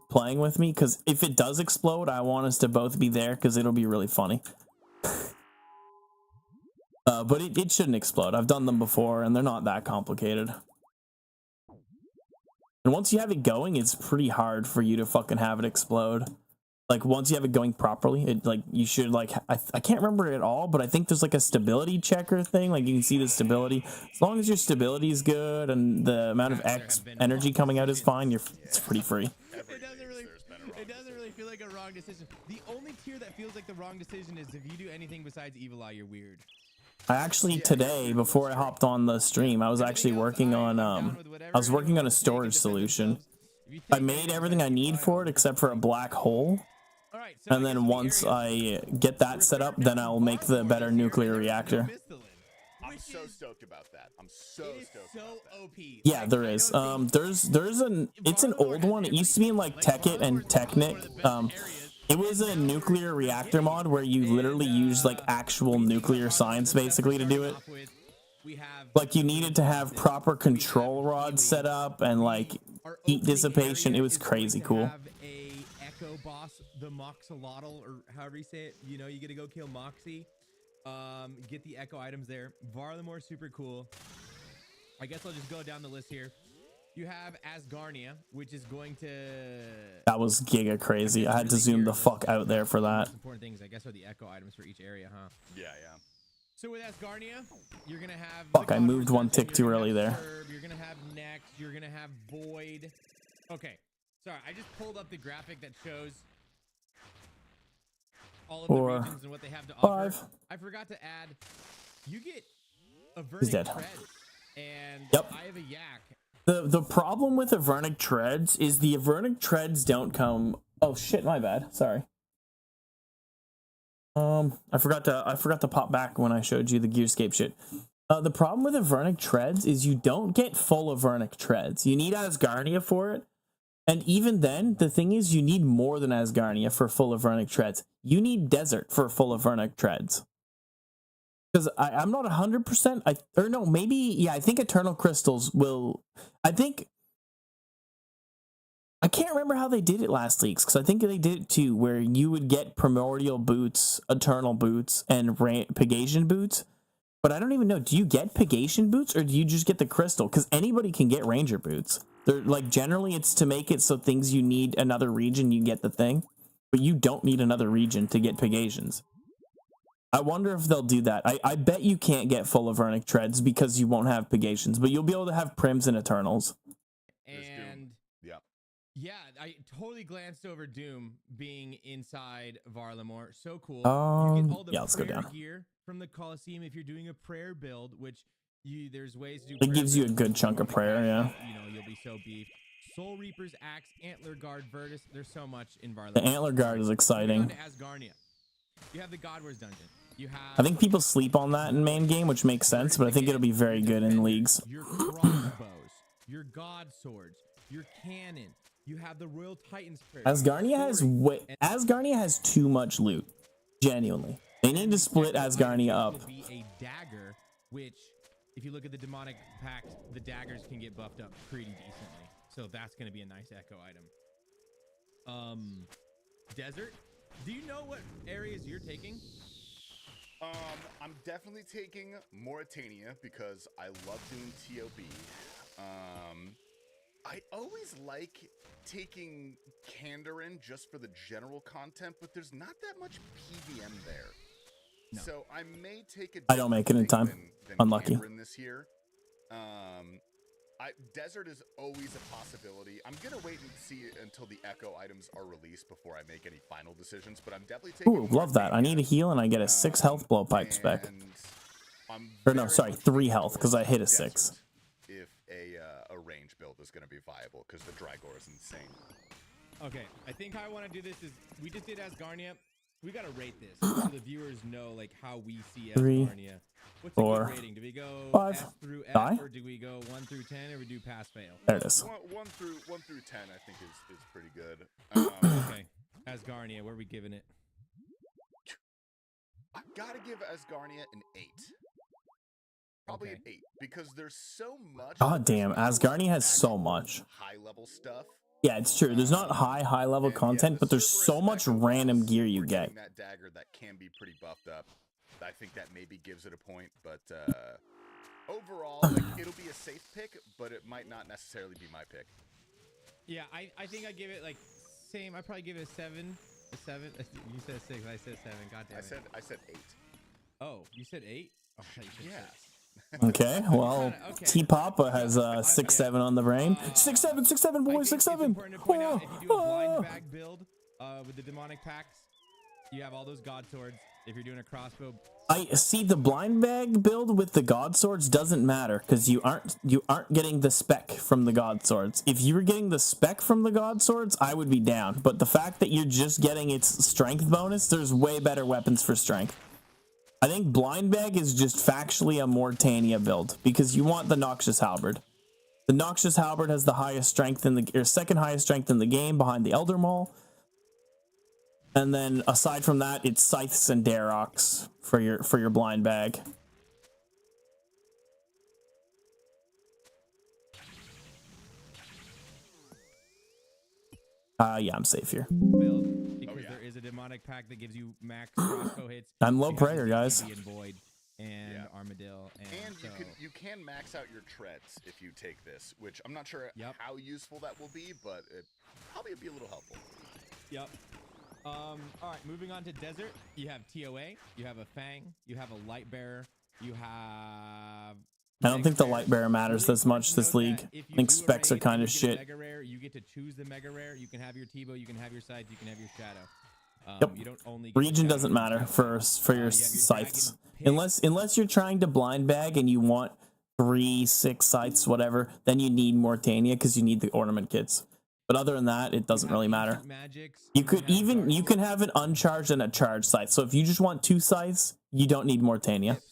playing with me, because if it does explode, I want us to both be there because it'll be really funny. But it shouldn't explode. I've done them before and they're not that complicated. And once you have it going, it's pretty hard for you to fucking have it explode. Like once you have it going properly, it like you should like I can't remember it all, but I think there's like a stability checker thing. Like you can see the stability. As long as your stability is good and the amount of X energy coming out is fine, it's pretty free. Every It doesn't game really. there's been a wrong It doesn't really feel like a wrong decision. The only tier that feels like the wrong decision is if you do anything besides Evil Eye, you're weird. I actually today, before I hopped on the stream, I was actually working on I was working on a storage solution. I made everything I need for it except for a black hole. All right, so I And guess then the once area- I get that set up, then I'll make the better nuclear reactor. I'm so stoked about that. I'm so It is stoked so about that. OP. Yeah, Like, there I is. don't think- There's an it's an old one. It used to be in like Tekkit and Technic. It was a nuclear reactor mod where you literally used like actual nuclear science basically to do it. Like you needed to have proper control rods set up and like heat dissipation. It was crazy cool. Have a Echo boss, the Moxolotl, or however you say it. You know, you get to go kill Moxie. Get the Echo items there. Varlamore, super cool. I guess I'll just go down the list here. You have Asgarnia, which is going to. That was giga crazy. I had to zoom the fuck out there for that. Most important things, I guess, are the Echo items for each area, huh? Yeah, yeah. So with Asgarnia, you're gonna have. Fuck, the I God moved Wars one Dungeon, tick too you're gonna early have there. Serb, you're gonna have Next. You're gonna have Void. Okay, sorry, I just pulled up the graphic that shows all of 4, the regions and what they have to offer. 5. I forgot to add. You get a He's Vernic dead. Tread, and Yep. I have a Yak. The problem with Avernic Treads is the Avernic Treads don't come. Oh shit, my bad. Sorry. I forgot to pop back when I showed you the Gearscape shit. The problem with Avernic Treads is you don't get full Avernic Treads. You need Asgarnia for it. And even then, the thing is you need more than Asgarnia for full Avernic Treads. You need Desert for full Avernic Treads. Because I'm not 100%, I think Eternal Crystals will, I can't remember how they did it last leaks, because I think they did it too, where you would get Primordial Boots, Eternal Boots, and Pegasian Boots, but I don't even know, do you get Pegasian Boots, or do you just get the Crystal? Because anybody can get Ranger Boots. They're, like, generally it's to make it so things you need another region, you get the thing, but you don't need another region to get Pegasians. I wonder if they'll do that. I bet you can't get full Avernic Treads because you won't have Pegasians, but you'll be able to have Prims and Eternals. There's Doom. And Yeah. yeah, I totally glanced over Doom being inside Varlamore. So cool. You get all the Yeah, let's go prayer down. gear from the Coliseum if you're doing a prayer build, which there's ways to do. It prayer gives you a builds good if chunk of wanna prayer, cash yeah. out, you know, you'll be so beefed. Soul Reaper's Axe, Antler Guard, Virtus. There's so much in Varlamore. The Antler Guard is exciting. Moving on to Asgarnia. You have the God Wars dungeon. You have. I think people sleep on that in main game, which makes sense, but I think it'll be very good in leagues. Your crossbows, your god swords, your cannon. You have the Royal Titan's Prayer. Asgarnia has too much loot. Genuinely. They need to split Asgarnia up. Will be a dagger, which, if you look at the demonic pact, the daggers can get buffed up pretty decently. So that's going to be a nice echo item. Desert. Do you know what areas you're taking? I'm definitely taking Mauritania because I love doing TOB. I always like taking Kandarin just for the general content, but there's not that much PVM there. No. So I may take a I don't make it in different time. thing than Unlucky. Kandarin this year. Desert is always a possibility. I'm gonna wait and see until the Echo items are released before I make any final decisions, but I'm definitely taking. Ooh, love that. I need a heal and I get a 6 health blowpipe spec. And I'm Or no, very sorry, much 3 looking health, forward 'cause I to hit a Desert 6. If a range build is gonna be viable, because the Drygor is insane. Okay, I think how I want to do this is we just did Asgarnia. We gotta rate this so the viewers know like how we see 3, Asgarnia. What's 4, a good rating? Do we go 5, S through F, die? or do we go 1 through 10, or we do pass fail? There it is. One through 10, I think is pretty good. Okay, Asgarnia, where are we giving it? I gotta give Asgarnia an 8. Probably Okay. an 8 because there's so much. God damn, Asgarnia has so much. high level stuff. Yeah, it's true. There's not high level And, yeah, content, the but there's Cerberus so much Echo random boss gear you for get. getting that dagger that can be pretty buffed up. I think that maybe gives it a point, but overall, like, it'll be a safe pick, but it might not necessarily be my pick. Yeah, I think I give it like same. I probably give it a 7. A 7. You said 6. I said 7. God damn it. I said 8. Oh, you said 8? Oh, I thought you said Yeah. 6. Okay, well, Okay. T Papa has 6-7 on the brain. Uh, 6-7, 6-7, I boys, think 6-7. It's important to point out, if you do a blind bag build with the demonic packs, you have all those god swords. If you're doing a crossbow, I see the blind bag build with the god swords doesn't matter because you aren't getting the spec from the god swords. If you were getting the spec from the god swords, I would be down. But the fact that you're just getting its strength bonus, there's way better weapons for strength. I think blind bag is just factually a Mortania build because you want the Noxious Halberd. The Noxious Halberd has the highest strength in the or second highest strength in the game behind the Elder Maul. And then aside from that, it's Scythes and Daroks for your blind bag. Yeah, I'm safe here. build because there is a demonic pack that gives you max crossbow hits. I'm low You have prayer, the guys. DB and Void and Yeah. Armadillo, And so, you can max out your treads if you take this, which I'm not sure Yep. how useful that will be, but it probably would be a little helpful. Yep. All right, moving on to desert. You have TOA. You have a Fang. You have a Light Bearer. You have. I don't think the Mega Light Rare. Bearer matters Really this much important this note league. that if I you think do a specs are raid kind and of you get a shit. Mega Rare, you get to choose the Mega Rare. You can have your T-Bow. You can have your Sides. You can have your Shadow. Yep. You don't only get Region Shadow doesn't from matter Shadow. for your You have your scythes. Dragon Pig. Unless you're trying to blind bag and you want 3, 6 scythes, whatever, then you need Mortania because you need the ornament kits. But other than that, it doesn't You have really matter. Ancient Magics. You could have even Dark you can have an uncharged and a charged scythe. So if you just want 2 scythes, you don't need Mortania. Tips.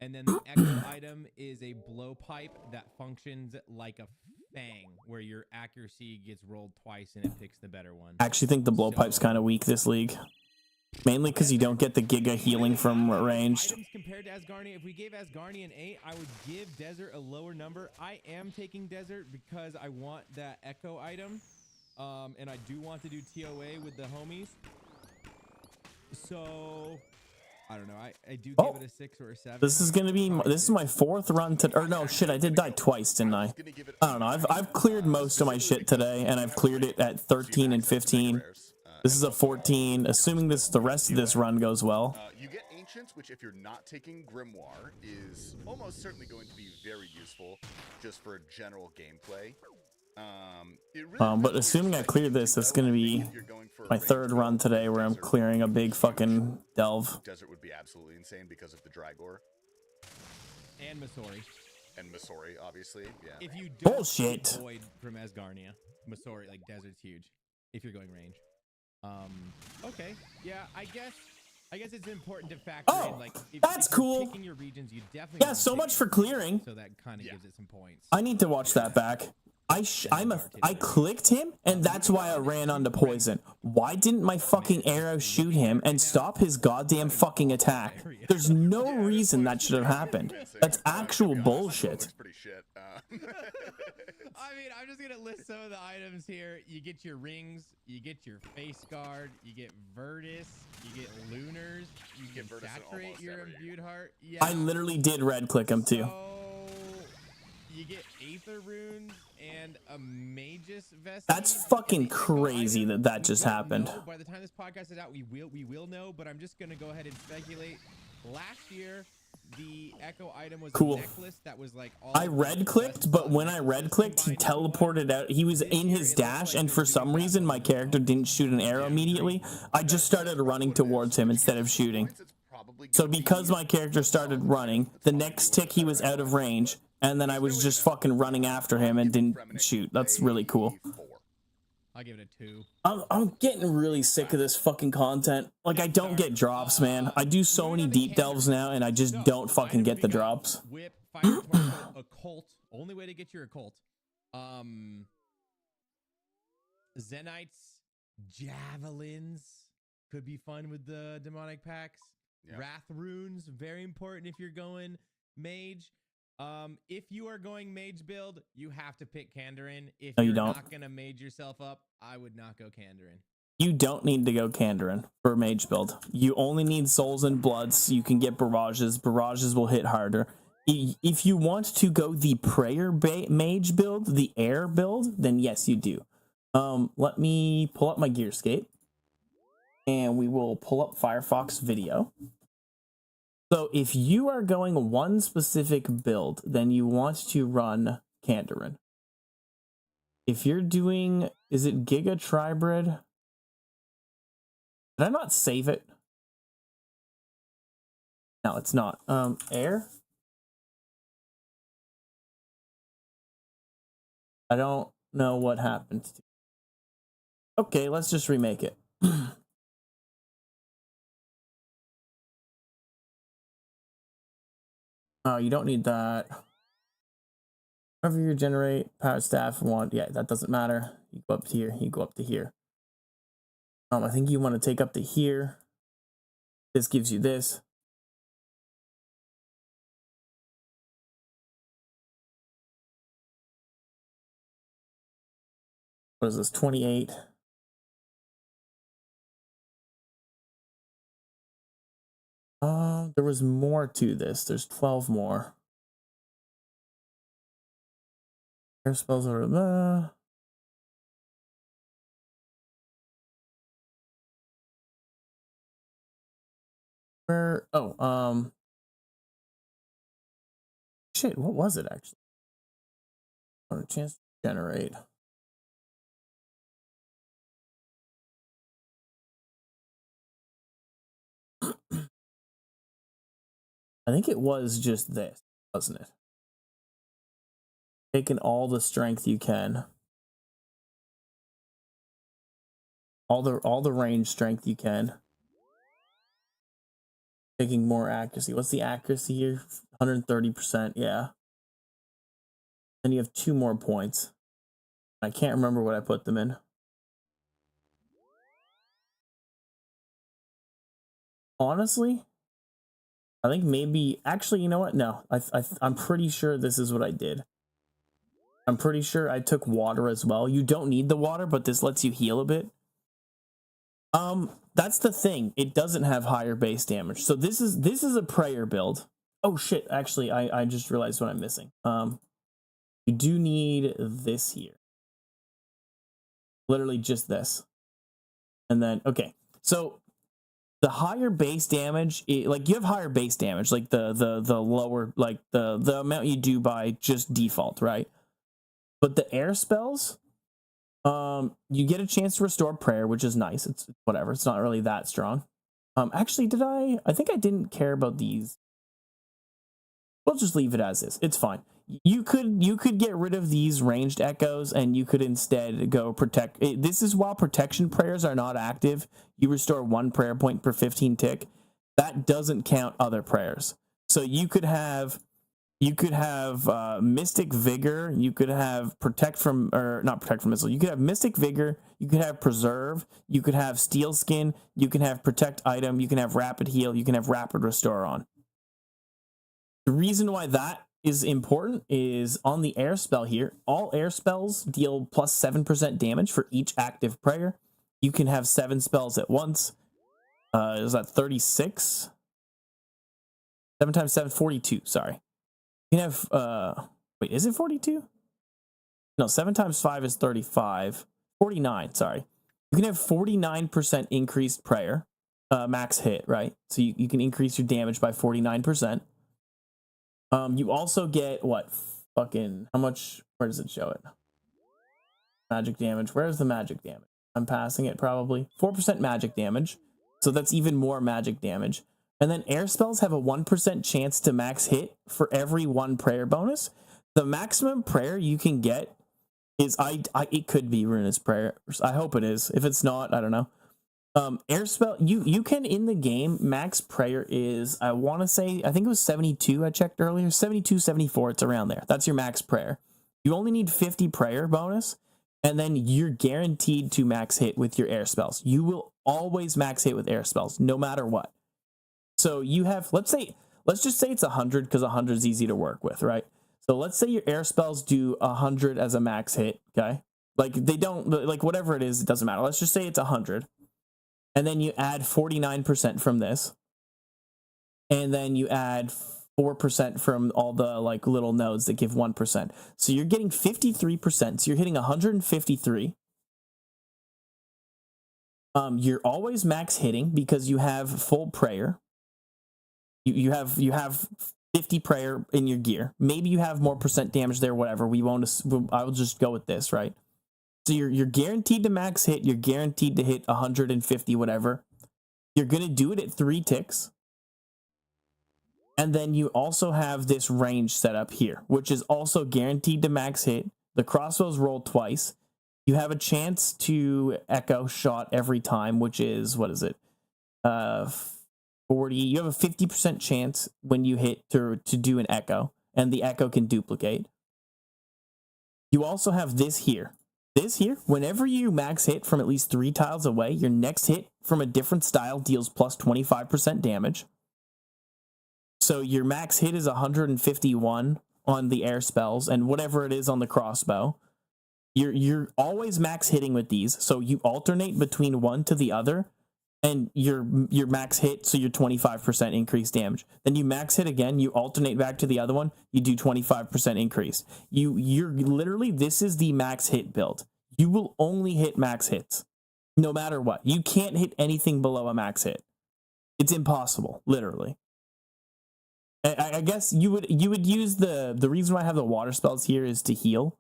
And then the echo item is a blowpipe that functions like a fang, where your accuracy gets rolled twice and it picks the better one. I actually think the blowpipe's kind of weak this league. Mainly because you don't get the Giga healing from ranged. Items compared to Asgarnia, if we gave Asgarnia an 8, I would give Desert a lower number. I am taking Desert because I want that echo item. And I do want to do TOA with the homies. So I don't know. I do give it a 6 or a 7. This is gonna be this is my 4th run to or no shit, I did die twice, didn't I? I don't know. I've cleared most of my shit today and I've cleared it at 13 and 15. This is a 14, assuming the rest of this run goes well. You get Ancients, which if you're not taking Grimoire, is almost certainly going to be very useful just for general gameplay. But assuming I clear this, it's gonna be my 3rd run today where I'm clearing a big fucking delve. Desert would be absolutely insane because of the Dragor And Masori. and Masori, obviously. Yeah. If you don't Bullshit. avoid from Asgarnia, Masori, like Desert's huge. If you're going range. Okay. Yeah, I guess it's important to factor Oh, in, like, if that's you're cool. picking your regions, you definitely Yeah, wanna so pick much it, for clearing. so that kind of gives it some points. I need to watch that back. I clicked him, and that's why I ran onto poison. Why didn't my fucking arrow shoot him and stop his goddamn fucking attack? There's no reason that should have happened. That's actual bullshit. Looks pretty shit. I mean, I'm just gonna list some of the items here. You get your rings, you get your face guard, you get Virtus, you get Lunars, you get can Virtus in saturate almost your every- imbued heart. Yeah. I literally did red click him too. So, you get Aether runes and a Magus Vestige. That's fucking crazy that just We don't happened. know. By the time this podcast is out, we will know, but I'm just gonna go ahead and speculate. Last year, the Echo item was Cool. a necklace that was like all I red clicked, but when I red clicked, he teleported out. He was in his dash, and for some reason, my character didn't shoot an arrow immediately. I just started running towards him instead of shooting. So because my character started running, the next tick he was out of range, and then I was just fucking running after him and didn't shoot. That's really cool. I'll give it a 2. I'm getting really sick of this fucking content. Like, I don't get drops, man. I do so many deep delves now, and I just don't fucking get the drops. Whip, fire torso, occult. Only way to get your occult. Zenites, javelins could be fun with the demonic packs. Yeah. Wrath runes, very important if you're going mage. If you are going mage build, you have to pick Kandarin. If No, you you're don't. not gonna mage yourself up, I would not go Kandarin. You don't need to go Kandarin for mage build. You only need souls and bloods. You can get barrages. Barrages will hit harder. if you want to go the prayer mage build, the air build, then yes, you do. Let me pull up my Gearscape, and we will pull up Firefox video. So if you are going one specific build, then you want to run Kandarin. If you're doing, is it Giga Tribrid? Did I not save it? No, it's not. Air? I don't know what happened. Okay, let's just remake it. Oh, you don't need that. Whenever you generate power staff one, yeah, that doesn't matter. You go up to here, you go up to here. I think you want to take up to here. This gives you this. What is this? 28. There was more to this. There's 12 more. Air spells are the. Where? Oh, shit. What was it actually? On a chance to generate. I think it was just this, wasn't it? Taking all the strength you can. All the range strength you can. Taking more accuracy. What's the accuracy here? 130%, yeah. Then you have 2 more points. I can't remember what I put them in. Honestly, I think maybe, actually, you know what? No, I'm pretty sure this is what I did. I'm pretty sure I took water as well. You don't need the water, but this lets you heal a bit. That's the thing. It doesn't have higher base damage. So this is a prayer build. Oh shit, actually, I just realized what I'm missing. You do need this here. Literally just this. And then, okay. So the higher base damage, like you have higher base damage, like the lower, like the amount you do by just default, right? But the air spells, you get a chance to restore prayer, which is nice. It's whatever. It's not really that strong. Actually, I think I didn't care about these. We'll just leave it as is. It's fine. You could get rid of these ranged echoes, and you could instead go protect. This is while protection prayers are not active. You restore 1 prayer point per 15 tick. That doesn't count other prayers. So you could have Mystic Vigor. You could have Protect from, or not Protect from Missile. You could have Mystic Vigor. You could have Preserve. You could have Steel Skin. You can have Protect Item. You can have Rapid Heal. You can have Rapid Restore on. The reason why that is important is on the air spell here. All air spells deal plus 7% damage for each active prayer. You can have 7 spells at once. Is that 36? 7 times 7, 42. Sorry. You can have, wait, is it 42? No, 7 times 5 is 35. 49, sorry. You can have 49% increased prayer, max hit, right? So you can increase your damage by 49%. You also get, what, fucking, how much, where does it show it? Magic damage, where's the magic damage? I'm passing it probably. 4% magic damage, so that's even more magic damage. And then air spells have a 1% chance to max hit for every 1 prayer bonus. The maximum prayer you can get is, it could be Runa's Prayer. I hope it is. If it's not, I don't know. Air spell, you can, in the game, max prayer is, I want to say, I think it was 72, I checked earlier. 72, 74, it's around there. That's your max prayer. You only need 50 prayer bonus, and then you're guaranteed to max hit with your air spells. You will always max hit with air spells, no matter what. So you have, let's just say it's 100, because 100 is easy to work with, right? So let's say your air spells do 100 as a max hit, okay? Like, they don't, like, whatever it is, it doesn't matter. Let's just say it's 100. And then you add 49% from this. And then you add 4% from all the like little nodes that give 1%. So you're getting 53%. So you're hitting 153. You're always max hitting because you have full prayer. You have 50 prayer in your gear. Maybe you have more percent damage there, whatever. I will just go with this, right? So you're guaranteed to max hit. You're guaranteed to hit 150, whatever. You're going to do it at 3 ticks. And then you also have this range set up here, which is also guaranteed to max hit. The crossbows roll twice. You have a chance to echo shot every time, which is, what is it? 40. You have a 50% chance when you hit to do an echo, and the echo can duplicate. You also have this here. This here, whenever you max hit from at least 3 tiles away, your next hit from a different style deals plus 25% damage. So your max hit is 151 on the air spells, and whatever it is on the crossbow. You're always max hitting with these, so you alternate between one to the other, and your max hit, so you're 25% increased damage. Then you max hit again, you alternate back to the other one, you do 25% increase. You're literally, this is the max hit build. You will only hit max hits, no matter what. You can't hit anything below a max hit. It's impossible, literally. I guess you would use the reason why I have the water spells here is to heal.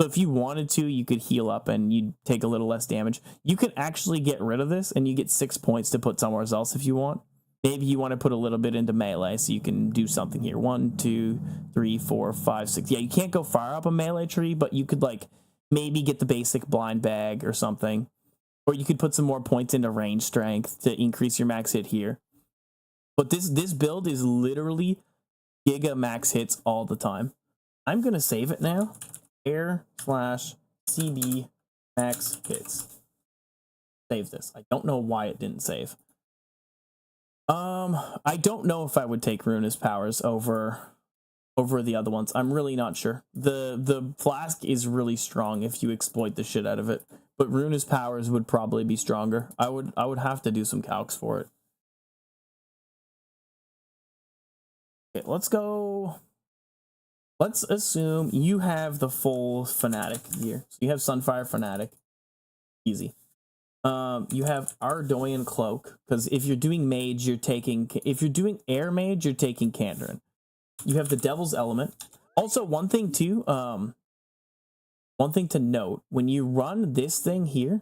So if you wanted to, you could heal up and you'd take a little less damage. You could actually get rid of this and you get 6 points to put somewhere else if you want. Maybe you want to put a little bit into melee so you can do something here. 1, 2, 3, 4, 5, 6. Yeah, you can't go far up a melee tree, but you could like maybe get the basic blind bag or something. Or you could put some more points into range strength to increase your max hit here. But this build is literally giga max hits all the time. I'm going to save it now. air/cb max hits. Save this. I don't know why it didn't save. I don't know if I would take Ruinous Powers over the other ones. I'm really not sure. The flask is really strong if you exploit the shit out of it, but Ruinous Powers would probably be stronger. I would have to do some calcs for it. Okay, let's go. Let's assume you have the full Fanatic gear. So you have Sunfire Fanatic. Easy. You have Ardoyan Cloak, because if you're doing Mage, if you're doing Air Mage, you're taking Kandarin. You have the Devil's Element. Also, one thing too, one thing to note, when you run this thing here,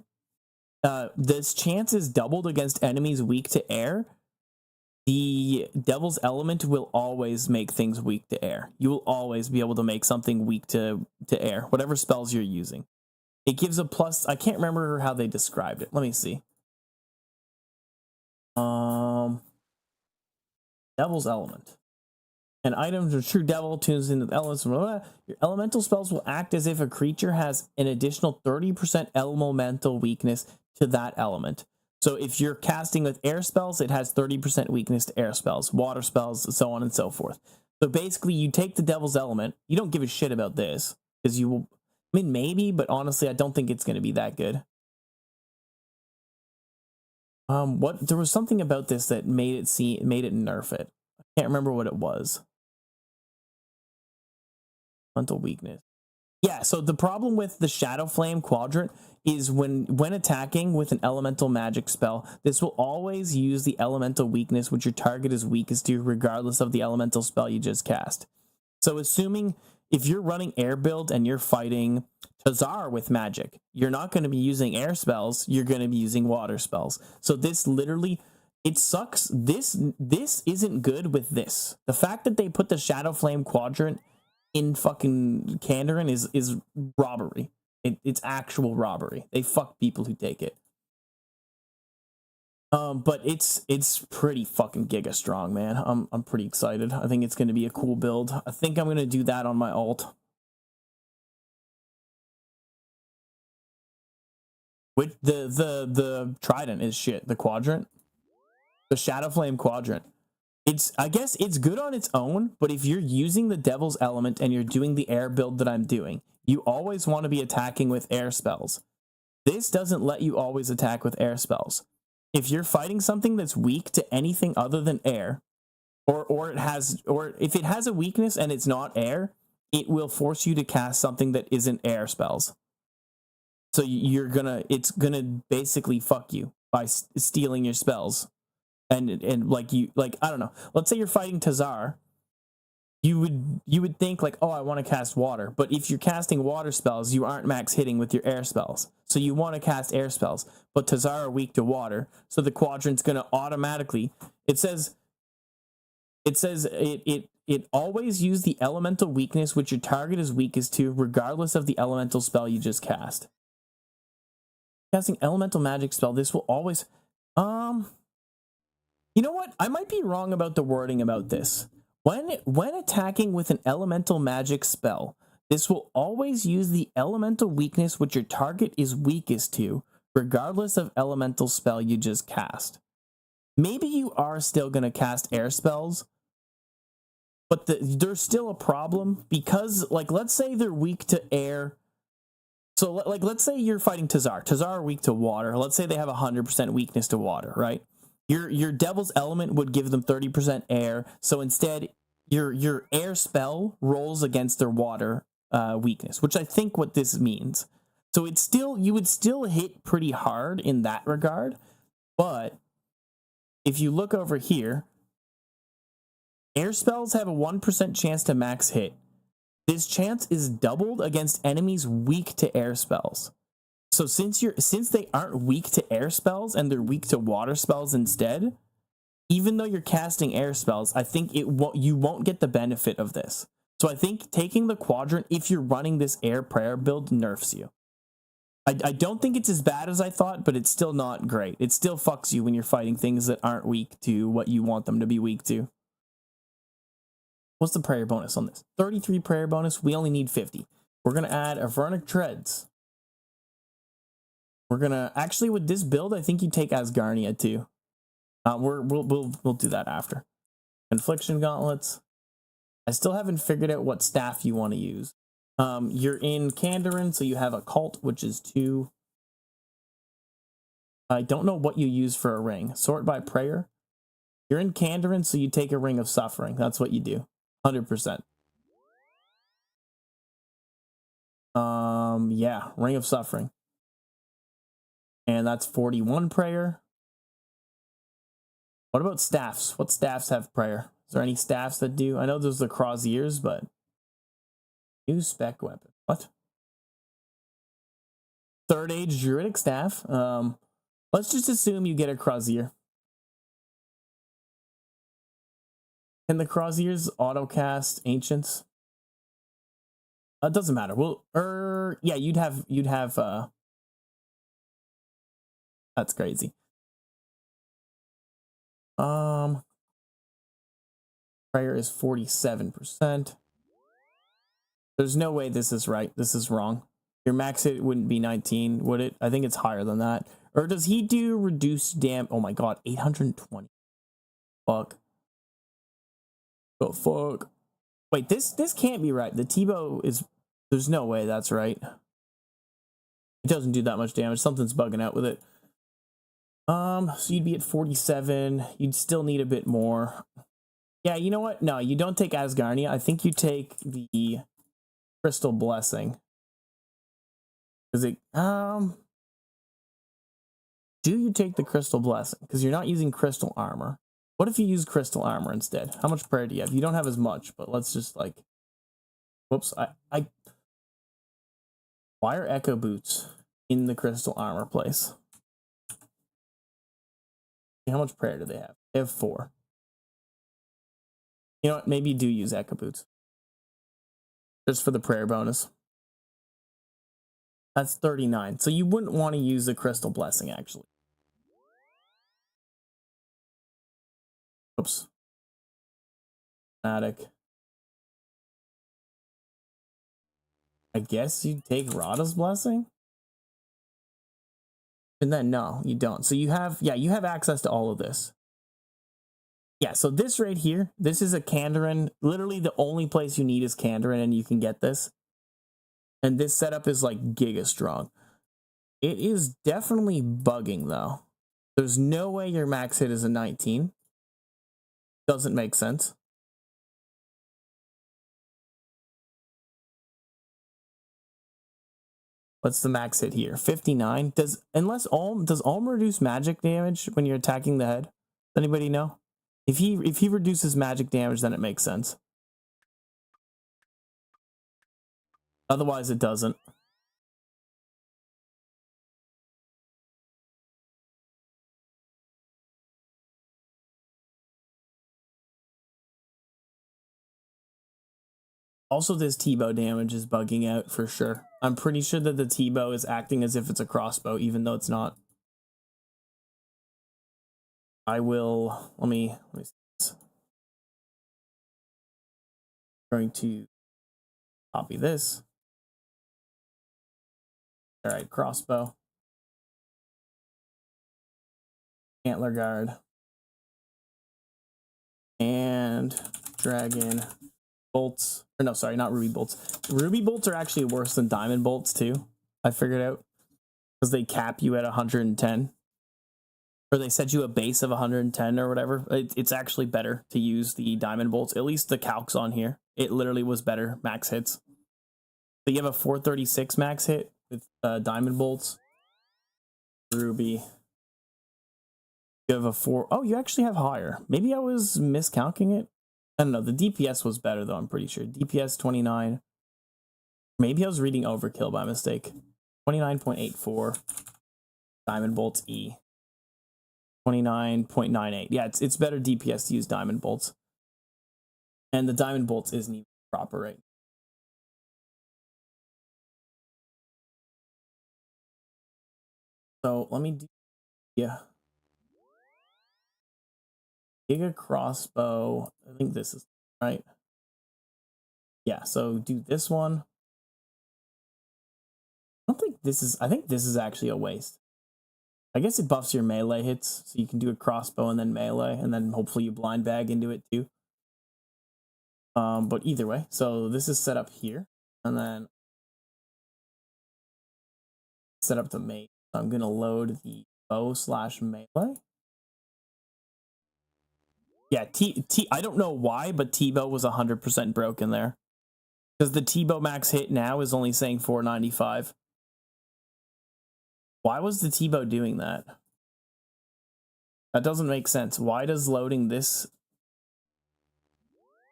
this chance is doubled against enemies weak to air. The Devil's Element will always make things weak to air. You will always be able to make something weak to air, whatever spells you're using. It gives a plus. I can't remember how they described it. Let me see. Devil's Element. An item to true devil tunes into the elements. Your elemental spells will act as if a creature has an additional 30% elemental weakness to that element. So if you're casting with air spells, it has 30% weakness to air spells, water spells, so on and so forth. So basically, you take the Devil's Element. You don't give a shit about this, because you will... I mean, maybe, but honestly, I don't think it's going to be that good. There was something about this that made it nerf it. I can't remember what it was. Mental weakness. Yeah, so the problem with the Shadow Flame Quadrant is when attacking with an elemental magic spell, this will always use the elemental weakness which your target is weakest to, regardless of the elemental spell you just cast. So assuming if you're running air build and you're fighting Tazar with magic, you're not going to be using air spells, you're going to be using water spells. So this literally, it sucks. This isn't good with this. The fact that they put the Shadow Flame Quadrant in fucking Kandarin is robbery. It's actual robbery. They fuck people who take it. But it's pretty fucking giga strong, man. I'm pretty excited. I think it's going to be a cool build. I think I'm going to do that on my alt. With the Trident is shit. The Quadrant, the Shadow Flame Quadrant. I guess it's good on its own, but if you're using the Devil's Element and you're doing the air build that I'm doing, you always want to be attacking with air spells. This doesn't let you always attack with air spells. If you're fighting something that's weak to anything other than air, or if it has a weakness and it's not air, it will force you to cast something that isn't air spells. So it's gonna basically fuck you by stealing your spells, and like I don't know. Let's say you're fighting Tazar, you would think like, oh, I want to cast water, but if you're casting water spells, you aren't max hitting with your air spells, so you want to cast air spells. But Tazar are weak to water, so the quadrant's gonna automatically. It says it always use the elemental weakness which your target is weakest to, regardless of the elemental spell you just cast. Casting elemental magic spell, this will always you know what? I might be wrong about the wording about this. When attacking with an elemental magic spell, this will always use the elemental weakness which your target is weakest to, regardless of elemental spell you just cast. Maybe you are still going to cast air spells, but there's still a problem because, like, let's say they're weak to air. So, like, let's say you're fighting Tazar. Tazar are weak to water. Let's say they have 100% weakness to water, right? Your Devil's Element would give them 30% air. So instead, your air spell rolls against their water weakness, which I think what this means. So you would still hit pretty hard in that regard. But if you look over here, air spells have a 1% chance to max hit. This chance is doubled against enemies weak to air spells. So since they aren't weak to air spells and they're weak to water spells instead, even though you're casting air spells, I think you won't get the benefit of this. So I think taking the quadrant, if you're running this air prayer build, nerfs you. I don't think it's as bad as I thought, but it's still not great. It still fucks you when you're fighting things that aren't weak to what you want them to be weak to. What's the prayer bonus on this? 33 prayer bonus. We only need 50. We're going to add Avernic Treads. We're going to... Actually, with this build, I think you take Asgarnia, too. We'll do that after. Infliction Gauntlets. I still haven't figured out what staff you want to use. You're in Kandarin, so you have a cult, which is 2. I don't know what you use for a ring. Sort by prayer. You're in Kandarin, so you take a Ring of Suffering. That's what you do. 100%. Yeah, Ring of Suffering. And that's 41 prayer. What about staffs? What staffs have prayer? Is there any staffs that do? I know there's the Croziers, but new spec weapon. What? Third Age Druidic Staff. Let's just assume you get a Crozier. Can the Croziers autocast Ancients? It doesn't matter. Well, yeah, you'd have that's crazy. Prayer is 47%. There's no way this is right. This is wrong. Your max hit wouldn't be 19, would it? I think it's higher than that. Or does he do reduced damage? Oh my god, 820. Fuck. Oh fuck. Wait, this can't be right. The T-bow is... There's no way that's right. It doesn't do that much damage. Something's bugging out with it. So you'd be at 47. You'd still need a bit more. Yeah, you know what? No, you don't take Asgarnia. I think you take the Crystal Blessing. Is it... Do you take the Crystal Blessing? Because you're not using Crystal Armor. What if you use Crystal Armor instead? How much prayer do you have? You don't have as much, but let's just like... Whoops, Why are Echo Boots in the Crystal Armor place? How much prayer do they have? They have 4. You know what? Maybe you do use Echo Boots. Just for the prayer bonus. That's 39. So you wouldn't want to use the Crystal Blessing, actually. Oops. Fanatic. I guess you take Rada's Blessing? And then, no, you don't. So you have, yeah, you have access to all of this. Yeah, so this right here, this is a Kandarin. Literally the only place you need is Kandarin and you can get this. And this setup is like giga strong. It is definitely bugging though. There's no way your max hit is a 19. doesn't make sense. What's the max hit here? 59. Does Ulm reduce magic damage when you're attacking the head? Does anybody know? If he reduces magic damage, then it makes sense. Otherwise, it doesn't. Also, this T-bow damage is bugging out for sure. I'm pretty sure that the T-bow is acting as if it's a crossbow, even though it's not. I will, let me see this. I'm going to copy this. All right, crossbow. Antler guard. And dragon bolts. Or no, sorry, not ruby bolts. Ruby bolts are actually worse than diamond bolts too. I figured out. Because they cap you at 110. Or they set you a base of 110 or whatever. It's actually better to use the diamond bolts. At least the calcs on here. It literally was better max hits. So you have a 436 max hit with diamond bolts. Ruby. You have a 4. Oh, you actually have higher. Maybe I was miscounting it. I don't know. The DPS was better though, I'm pretty sure. DPS 29. Maybe I was reading overkill by mistake. 29.84. Diamond bolts E. 29.98. Yeah, it's better DPS to use diamond bolts. And the diamond bolts isn't even proper right. So let me do, yeah. Giga crossbow. I think this is right. Yeah, so do this one. I think this is actually a waste. I guess it buffs your melee hits, so you can do a crossbow and then melee, and then hopefully you blind bag into it too. But either way, so this is set up here, and then set up the mate. I'm gonna load the bow / melee. Yeah, I don't know why, but T-bow was 100% broken there. Because the T-bow max hit now is only saying 495. Why was the T-bow doing that? That doesn't make sense. Why does loading this...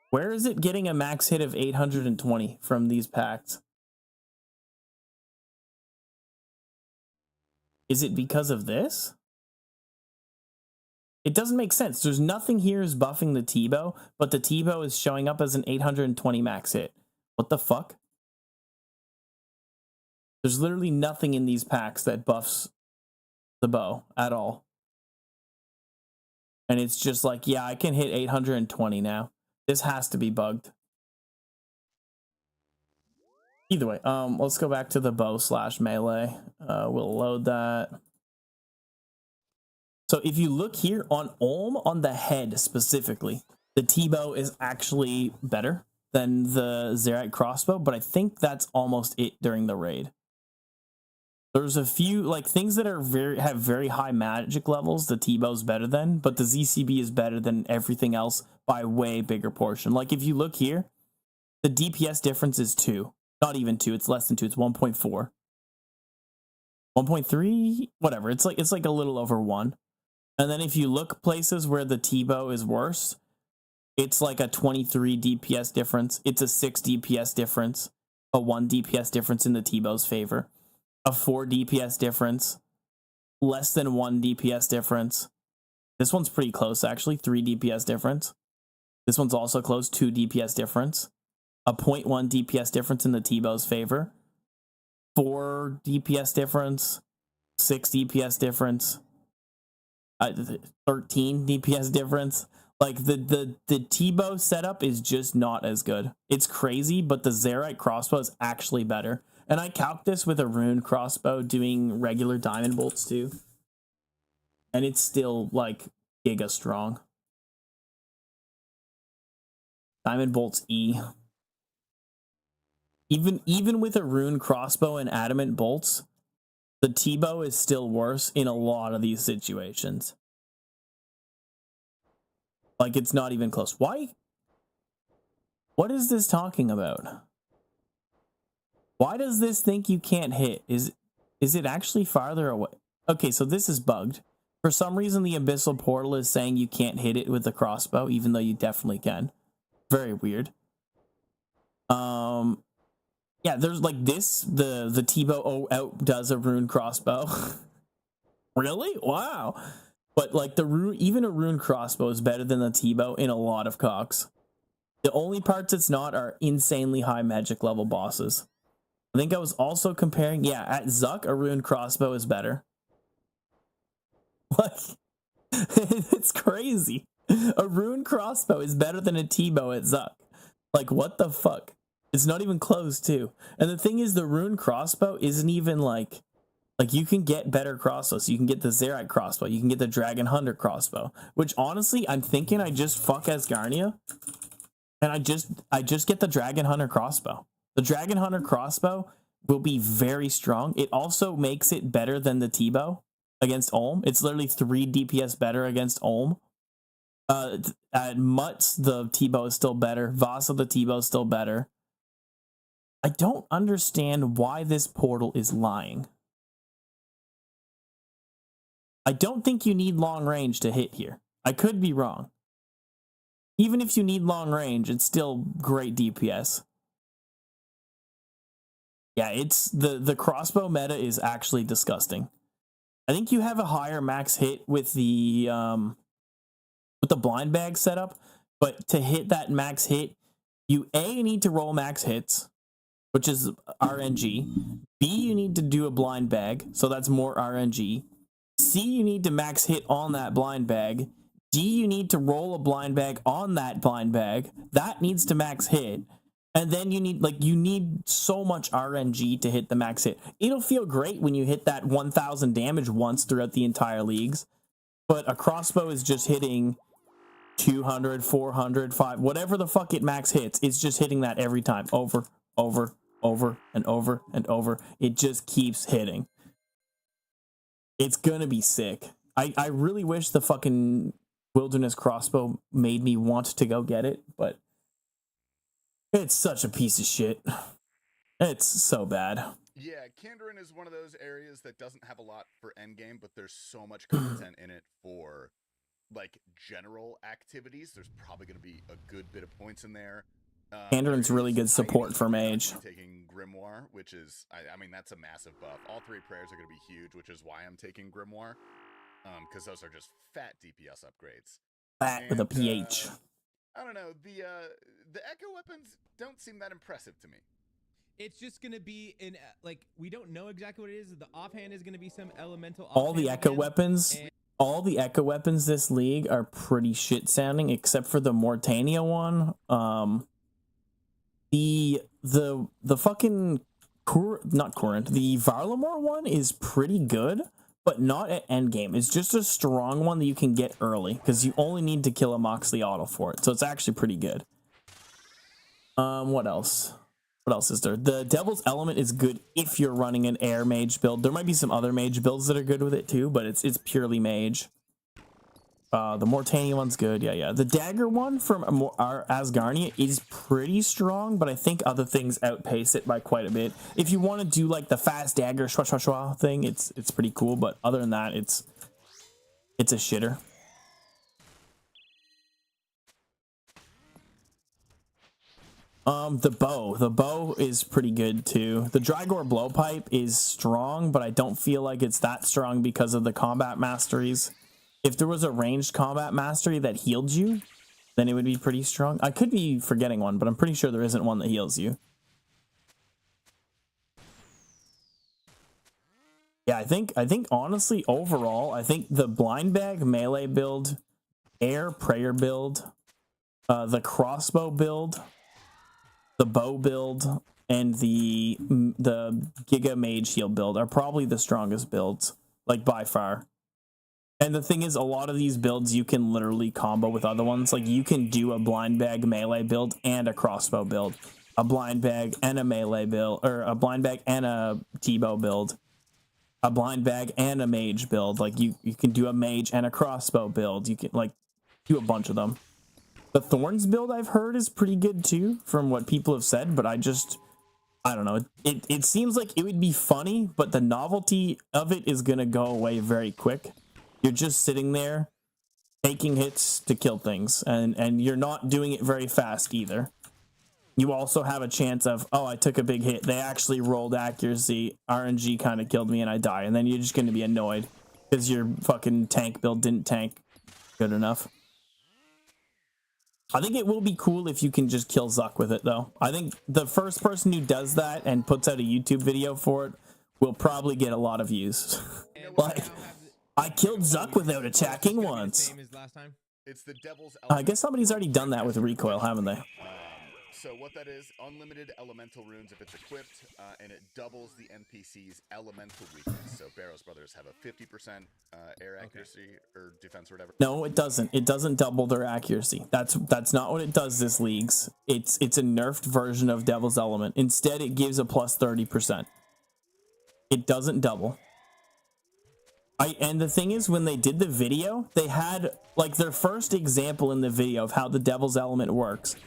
Where is it getting a max hit of 820 from these packs? Is it because of this? It doesn't make sense. There's nothing here is buffing the T-bow, but the T-bow is showing up as an 820 max hit. What the fuck? There's literally nothing in these packs that buffs the bow at all. And it's just like, yeah, I can hit 820 now. This has to be bugged. Either way, let's go back to the bow / melee. We'll load that. So if you look here on Ulm, on the head specifically, the T-bow is actually better than the Zerite crossbow, but I think that's almost it during the raid. There's a few like things that are have very high magic levels. The T-bow's better than, but the ZCB is better than everything else by way bigger portion. Like if you look here, the DPS difference is 2, not even 2. It's less than 2. It's 1.4, 1.3, whatever. It's like a little over 1. And then if you look places where the T-bow is worse, it's like a 23 DPS difference. It's a 6 DPS difference, a 1 DPS difference in the T-bow's favor. A 4 DPS difference, less than 1 DPS difference. This one's pretty close, actually. 3 DPS difference. This one's also close, 2 DPS difference. A 0.1 DPS difference in the T-bow's favor. 4 DPS difference. 6 DPS difference. 13 DPS difference. Like the T-bow setup is just not as good. It's crazy, but the Zerite crossbow is actually better. And I calc this with a rune crossbow doing regular diamond bolts too. And it's still like giga strong. Diamond bolts E. Even with a rune crossbow and adamant bolts, the T-bow is still worse in a lot of these situations. Like, it's not even close. Why? What is this talking about? Why does this think you can't hit? Is it actually farther away? Okay, so this is bugged. For some reason, the Abyssal Portal is saying you can't hit it with the crossbow, even though you definitely can. Very weird. Yeah, there's like this, the T-bow outdoes a rune crossbow. Really? Wow. But like even a rune crossbow is better than the T-bow in a lot of cocks. The only parts it's not are insanely high magic level bosses. I think I was also comparing, yeah, at Zuck, a rune crossbow is better. Like, it's crazy. A rune crossbow is better than a T-bow at Zuck. Like, what the fuck? It's not even close, too. And the thing is, the rune crossbow isn't even like you can get better crossbows. You can get the Zerat crossbow. You can get the Dragon Hunter crossbow. Which, honestly, I'm thinking I just fuck Asgarnia. And I just get the Dragon Hunter crossbow. The Dragon Hunter crossbow will be very strong. It also makes it better than the T-bow against Olm. It's literally 3 DPS better against Olm. At Mutz, the T-bow is still better. Vasa, the T-bow is still better. I don't understand why this portal is lying. I don't think you need long range to hit here. I could be wrong. Even if you need long range, it's still great DPS. Yeah, it's the crossbow meta is actually disgusting. I think you have a higher max hit with the blind bag setup, but to hit that max hit, you A, need to roll max hits, which is RNG. B, you need to do a blind bag, so that's more RNG. C, you need to max hit on that blind bag. D, you need to roll a blind bag on that blind bag. That needs to max hit. And then you need so much RNG to hit the max hit. It'll feel great when you hit that 1000 damage once throughout the entire leagues. But a crossbow is just hitting 200, 400, 5, whatever the fuck it max hits. It's just hitting that every time. Over, and over, and over. It just keeps hitting. It's gonna be sick. I really wish the fucking Wilderness crossbow made me want to go get it, but it's such a piece of shit. It's so bad. Yeah, Kandarin is one of those areas that doesn't have a lot for endgame, but there's so much content in it for like general activities. There's probably going to be a good bit of points in there. Kandarin's really good support for mage. Taking Grimoire, which is, I mean, that's a massive buff. All 3 prayers are going to be huge, which is why I'm taking Grimoire, because those are just fat DPS upgrades. Fat with a PH. I don't know, the Echo weapons don't seem that impressive to me. It's just gonna be in like we don't know exactly what it is. The offhand is gonna be some elemental. All the Echo weapons. All the Echo weapons this league are pretty shit sounding, except for the Mortania one. The fucking not Courant, the Varlamore one is pretty good, but not at endgame. It's just a strong one that you can get early because you only need to kill a Moxley auto for it, so it's actually pretty good. What else? What else is there? The Devil's Element is good if you're running an air mage build. There might be some other mage builds that are good with it too, but it's purely mage. The Mortania one's good. Yeah. The dagger one from our Asgarnia is pretty strong, but I think other things outpace it by quite a bit. If you want to do like the fast dagger shwa shwa shwa thing, it's pretty cool, but other than that, it's a shitter. The bow is pretty good too. The Drygor blowpipe is strong, but I don't feel like it's that strong because of the combat masteries. If there was a ranged combat mastery that healed you, then it would be pretty strong. I could be forgetting one, but I'm pretty sure there isn't one that heals you. Yeah, I think honestly, overall, I think the blind bag melee build, air prayer build, the crossbow build, the bow build, and the Giga Mage heal build are probably the strongest builds, like by far. And the thing is, a lot of these builds you can literally combo with other ones. Like you can do a blind bag melee build and a crossbow build, a blind bag and a melee build, or a blind bag and a T-bow build, a blind bag and a mage build. Like you can do a mage and a crossbow build. You can like do a bunch of them. The Thorns build I've heard is pretty good too, from what people have said, but I don't know. It seems like it would be funny, but the novelty of it is gonna go away very quick. You're just sitting there taking hits to kill things, and you're not doing it very fast either. You also have a chance of, oh, I took a big hit. They actually rolled accuracy. RNG kind of killed me and I die. And then you're just going to be annoyed because your fucking tank build didn't tank good enough. I think it will be cool if you can just kill Zuck with it, though. I think the first person who does that and puts out a YouTube video for it will probably get a lot of views. Like, I killed Zuck without attacking once. Same as last time. It's the Devil's I Element. guess somebody's already done that with Recoil, haven't they? So what that is, unlimited elemental runes if it's equipped, and it doubles the NPC's elemental weakness. So Barrows Brothers have a 50% air accuracy or defense or whatever. No, it doesn't. It doesn't double their accuracy. That's not what it does this league's. It's a nerfed version of Devil's Element. Instead, it gives a plus 30%. It doesn't double. And the thing is, when they did the video, they had like their first example in the video of how the Devil's Element works.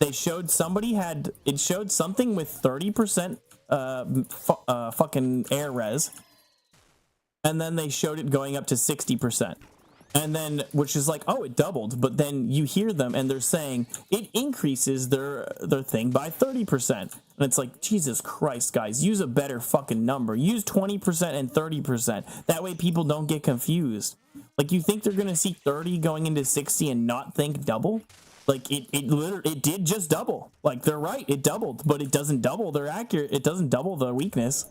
They showed it showed something with 30% fucking air res, and then they showed it going up to 60%, and then which is like, oh, it doubled. But then you hear them and they're saying it increases their thing by 30%, and it's like, Jesus Christ, guys, use a better fucking number. Use 20% and 30%. That way people don't get confused. Like, you think they're gonna see 30 going into 60 and not think double? Like, it did just double. Like, they're right, it doubled, but it doesn't double their accurate. It doesn't double the weakness.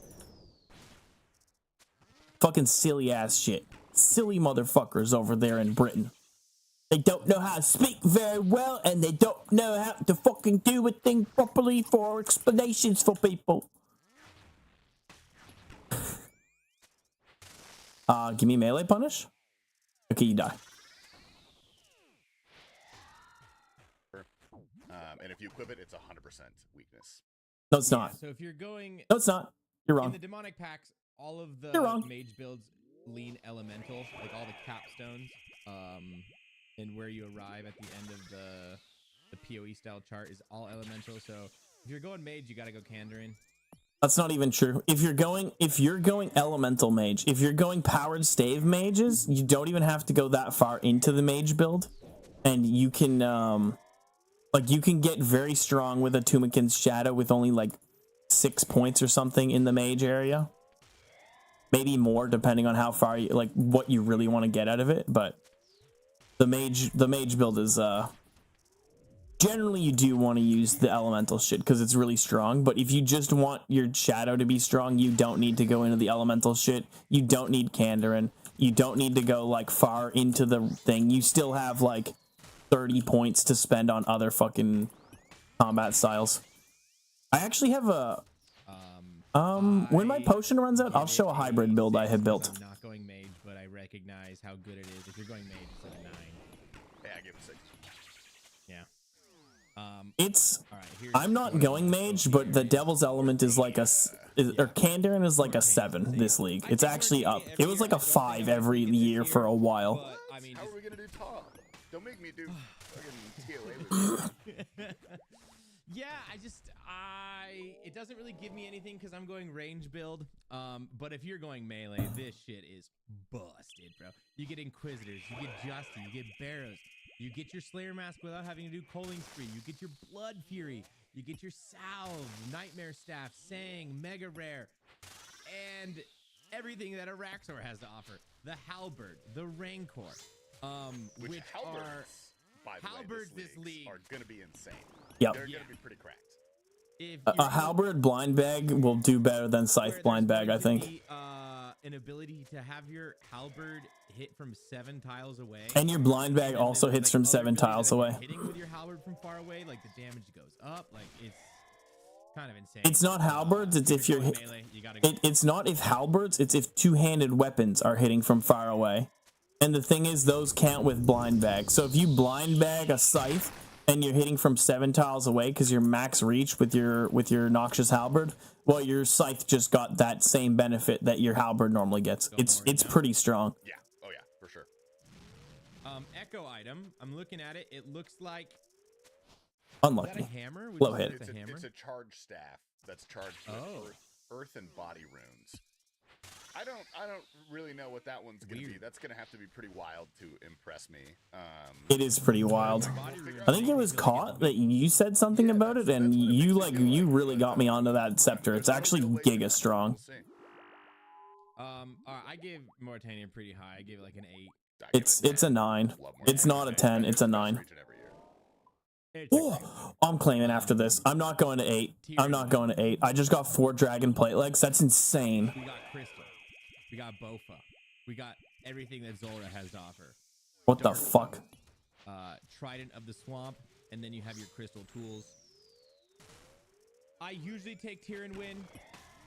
Fucking silly ass shit. Silly motherfuckers over there in Britain. They don't know how to speak very well, and they don't know how to fucking do a thing properly for explanations for people. Give me melee punish. Okay, you die. And if you equip it, it's 100% weakness. No, it's not. So if you're going No, it's not. You're in wrong. the demonic packs, all of the You're wrong. mage builds lean elemental, like all the capstones, and where you arrive at the end of the PoE style chart is all elemental. So if you're going mage, you gotta go Kandarin. That's not even true. If you're going elemental mage, if you're going powered stave mages, you don't even have to go that far into the mage build, and you can like, you can get very strong with a Tumikin's Shadow with only like 6 points or something in the mage area. Maybe more, depending on how far you, like, what you really want to get out of it. But the mage build is generally, you do want to use the elemental shit because it's really strong. But if you just want your Shadow to be strong, you don't need to go into the elemental shit. You don't need Kandarin. You don't need to go like far into the thing. You still have like 30 points to spend on other fucking combat styles. I actually have a when my potion runs out, I'll show a hybrid build I have built. I'm not going mage, but I recognize how good it is. If you're going mage, it's a 9. Yeah, I give it 6. Yeah. It's All right, here's I'm not going mage, but the Devil's Element is like or Kandarin is like a 7 this league. It's actually up. It was like a 5 every year for a while. But I mean, How are we gonna do top? Don't make me do fucking TOA with you. yeah, it doesn't really give me anything because I'm going range build. But if you're going melee, this shit is busted, bro. You get Inquisitors, you get Justy, you get Barrows, you get your Slayer Mask without having to do Culling Spree, you get your Blood Fury, you get your Salve, Nightmare Staff, Sang, Mega Rare, and everything that a Raxor has to offer. The Halberd, the Rancor, which are halberds, by the way, halberds this league are gonna be insane. Yep. They're Yeah. gonna be pretty cracked. if A halberd blind bag will do better than scythe blind bag, I think. An ability to have your halberd hit from 7 tiles away, And your blind bag then also there's, hits like, from other 7 abilities tiles that if away. you're hitting with your halberd from far away, like the damage goes up. Like it's kind of insane. It's not halberds, it's if you're going hit. melee, you gotta go. It's not if halberds, it's if two-handed weapons are hitting from far away. And the thing is, those count with blind bag. So if you blind bag a scythe and you're hitting from 7 tiles away because you're max reach with your Noxious Halberd, well, your scythe just got that same benefit that your halberd normally gets. It's pretty strong. Yeah. Oh yeah, for sure. Echo item. I'm looking at it. It looks like is Unlucky. that a hammer? Would Low you say hit. it's a hammer? It's a charge staff that's charged with Oh. earth and body runes. I don't really know what that one's gonna be. Weird. That's gonna have to be pretty wild to impress me. It is pretty wild. Body runes I think it make me was feel like caught it's that you said something Yeah, about it, that's and what it makes you me like feel you like. really got me onto that scepter. It's There's no actually real way to giga know. strong. We'll see. I gave Mauritania pretty high. I gave it like an 8. I give It's it a 10. 9. Love more It's than not a that. 10. I It's a get the best 9. region every year. It's a great. Oh, I'm claiming after this. I'm not going to 8. I'm not going to 8. I just got 4 dragon plate legs. That's insane. We got Crystal. We got Bofa. We got everything that Zora has to offer. What the fuck? Trident of the Swamp, and then you have your crystal tools. I usually take Tyrion Win.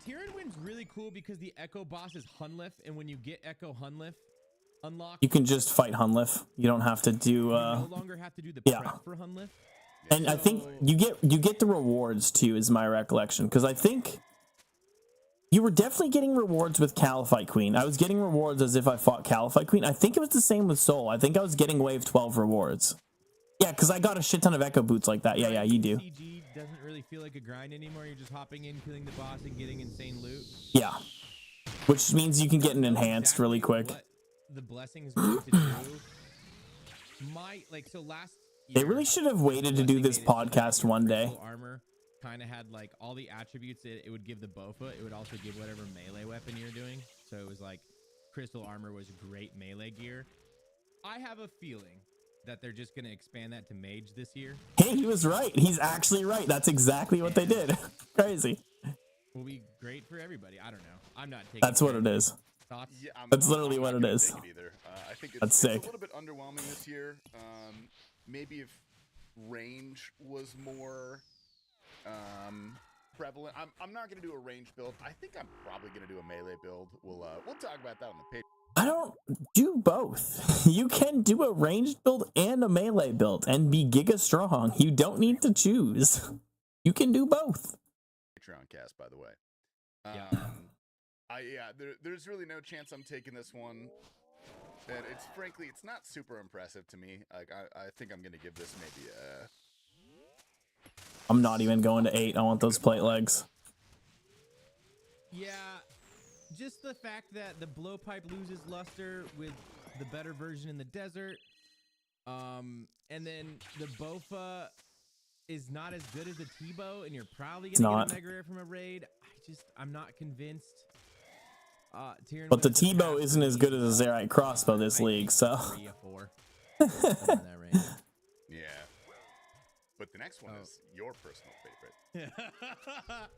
Tyrion Win's really cool because the Echo boss is Hunlif, and when you get Echo Hunlif unlocked, You can just fight Hunlif. You don't have to do you no longer have to do the yeah. prep for Hunlif. and I think you get the rewards too, is my recollection, because I think you were definitely getting rewards with Caliphite Queen. I was getting rewards as if I fought Caliphite Queen. I think it was the same with Soul. I think I was getting wave 12 rewards. Yeah, because I got a shit ton of Echo boots like that. Yeah, you do. CG doesn't really feel like a grind anymore. You're just hopping in, killing the boss, and getting insane loot. Yeah. Which means you can get an enhanced really quick. What the blessings meant to do. So last They year, really should have waited to do this blessing made it so that podcast your one day. crystal armor kind of had like all the attributes it would give the Bofa. It would also give whatever melee weapon you're doing. So it was like crystal armor was great melee gear. I have a feeling that they're just going to expand that to mage this year. Hey, he was right. He's actually right. That's exactly what they did. Crazy. Will be great for everybody. I don't know. I'm not taking That's what it is. thoughts. Yeah, That's literally I'm what not it gonna is. take it either. I think it's, That's it's sick. a little bit underwhelming this year. Maybe if range was more prevalent. I'm not gonna do a range build. I think I'm probably gonna do a melee build. We'll talk about that on the page. I don't do both. You can do a ranged build and a melee build and be giga strong. You don't need to choose. You can do both. Patreon cast, by the way. Yeah. There's really no chance I'm taking this one. And it's frankly, it's not super impressive to me. Like I think I'm gonna give this maybe a. I'm not even going to 8. I want those plate legs. Yeah, just the fact that the blowpipe loses luster with the better version in the desert, and then the Bofa is not as good as the T-Bow, and you're probably It's gonna not. get a mega rare from a raid. I'm not convinced. Tyrion But the Win's a T-Bow fast isn't as good as a lead, Zerite crossbow this I league, think so 3 or 4. Somewhere in that range. Yeah. But the next one Oh. is your personal favorite.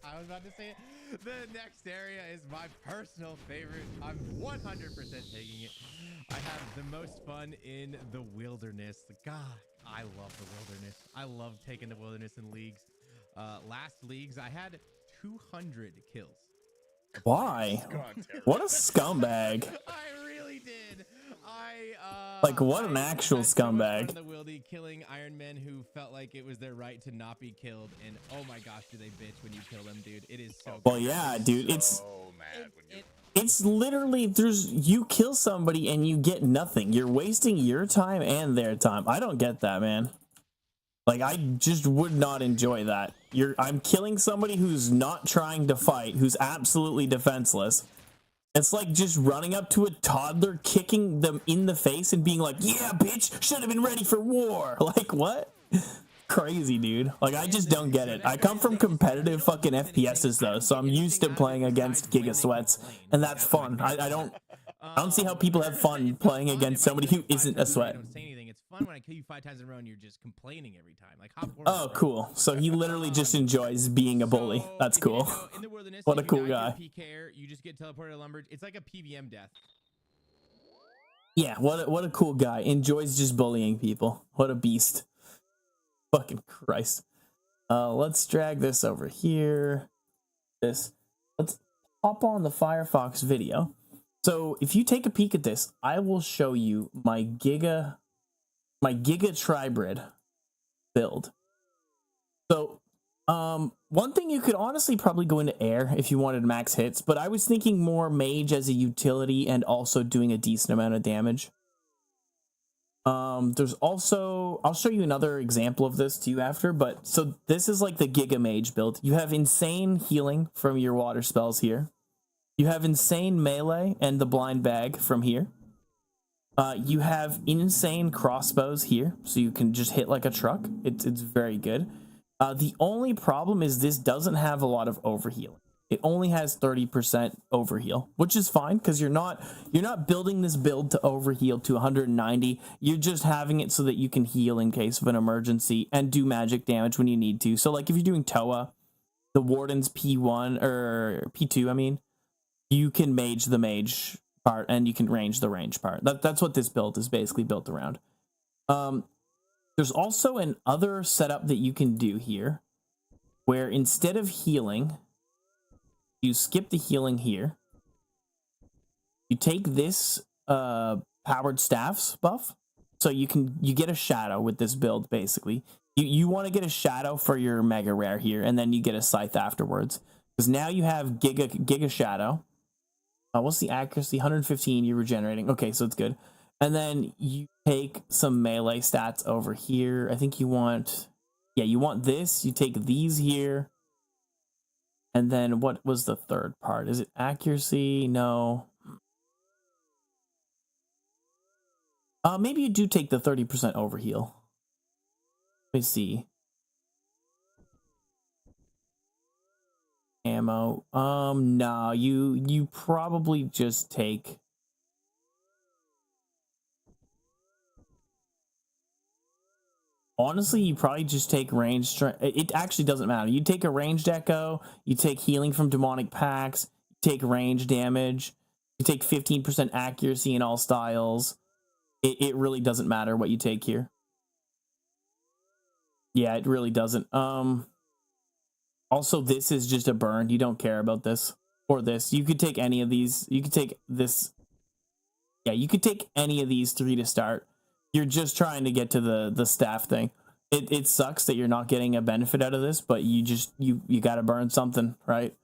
I was about to say it. The next area is my personal favorite. I'm 100% taking it. I have the most fun in the wilderness. God, I love the wilderness. I love taking the wilderness in leagues. Last leagues, I had 200 kills. why? Go on, Terry. What a scumbag. I really did. Like, what an actual had so much fun scumbag. in the wildy, killing Iron Men who felt like it was their right to not be killed, and oh my gosh, do they bitch when you kill them, dude? It is so. Well, good. yeah, dude. It's So mad when you. it's literally you kill somebody and you get nothing. You're wasting your time and their time. I don't get that, man. Like, I just would not enjoy that. I'm killing somebody who's not trying to fight, who's absolutely defenseless. It's like just running up to a toddler, kicking them in the face and being like, yeah, bitch, should have been ready for war. Like, what? Crazy, dude. Like, I just don't get it. I come from competitive fucking FPSs, though, so I'm used to playing against Giga Sweats, and that's fun. I don't see how people have fun playing against somebody who isn't a sweat. Don't say anything. It's fun when I kill you 5 times in a row and you're just complaining every time. Like, hop forward, Oh, bro. cool. So he literally just enjoys being a bully. So, That's if you cool. didn't know, in the wilderness, What a if you cool die guy. to a PKer, you just get teleported to Lumberge. It's like a PBM death. Yeah, what a cool guy. Enjoys just bullying people. What a beast. Fucking Christ. Let's drag this over here. Let's hop on the Firefox video. So if you take a peek at this, I will show you my Giga Tribrid build. So one thing, you could honestly probably go into air if you wanted max hits, but I was thinking more mage as a utility and also doing a decent amount of damage. There's also, I'll show you another example of this to you after, but so this is like the Giga Mage build. You have insane healing from your water spells here. You have insane melee and the blind bag from here. You have insane crossbows here, so you can just hit like a truck. It's very good. The only problem is this doesn't have a lot of overhealing. It only has 30% overheal, which is fine because you're not building this build to overheal to 190. You're just having it so that you can heal in case of an emergency and do magic damage when you need to. So like if you're doing Toa, the Warden's P1 or P2, I mean, you can mage the mage part and you can range the range part. That's what this build is basically built around. There's also an other setup that you can do here where instead of healing, you skip the healing here. You take this powered staffs buff, so you get a shadow with this build basically. You want to get a shadow for your mega rare here, and then you get a scythe afterwards. Because now you have giga shadow. What's the accuracy? 115. You're regenerating. Okay, so it's good. And then you take some melee stats over here. I think you want, yeah, you want this. You take these here. And then what was the third part? Is it accuracy? No. Maybe you do take the 30% overheal. Let me see. Ammo. No, you probably just take. Honestly, you probably just take ranged strength. It actually doesn't matter. You take a ranged echo, you take healing from demonic packs, you take range damage, you take 15% accuracy in all styles. It really doesn't matter what you take here. Yeah, it really doesn't. Also, this is just a burn. You don't care about this or this. You could take any of these. You could take this. Yeah, you could take any of these three to start. You're just trying to get to the staff thing. It sucks that you're not getting a benefit out of this, but you got to burn something, right?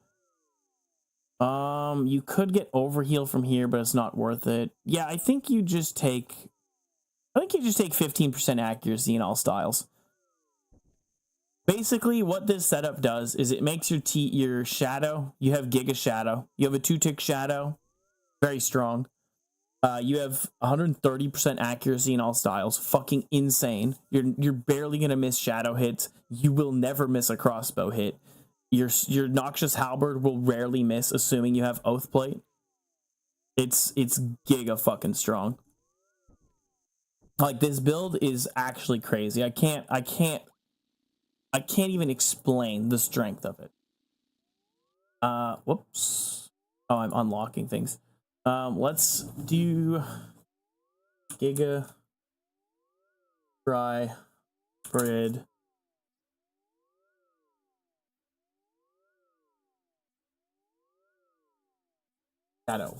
You could get overheal from here, but it's not worth it. Yeah, I think you just take 15% accuracy in all styles. Basically, what this setup does is it makes your shadow, you have Giga Shadow. You have a 2-tick shadow, very strong. You have 130% accuracy in all styles, fucking insane. You're barely gonna miss shadow hits. You will never miss a crossbow hit. Your Noxious Halberd will rarely miss, assuming you have Oath Plate. It's giga fucking strong. Like, this build is actually crazy. I can't even explain the strength of it. Whoops. Oh, I'm unlocking things. Let's do Giga Dry Grid. Shadow.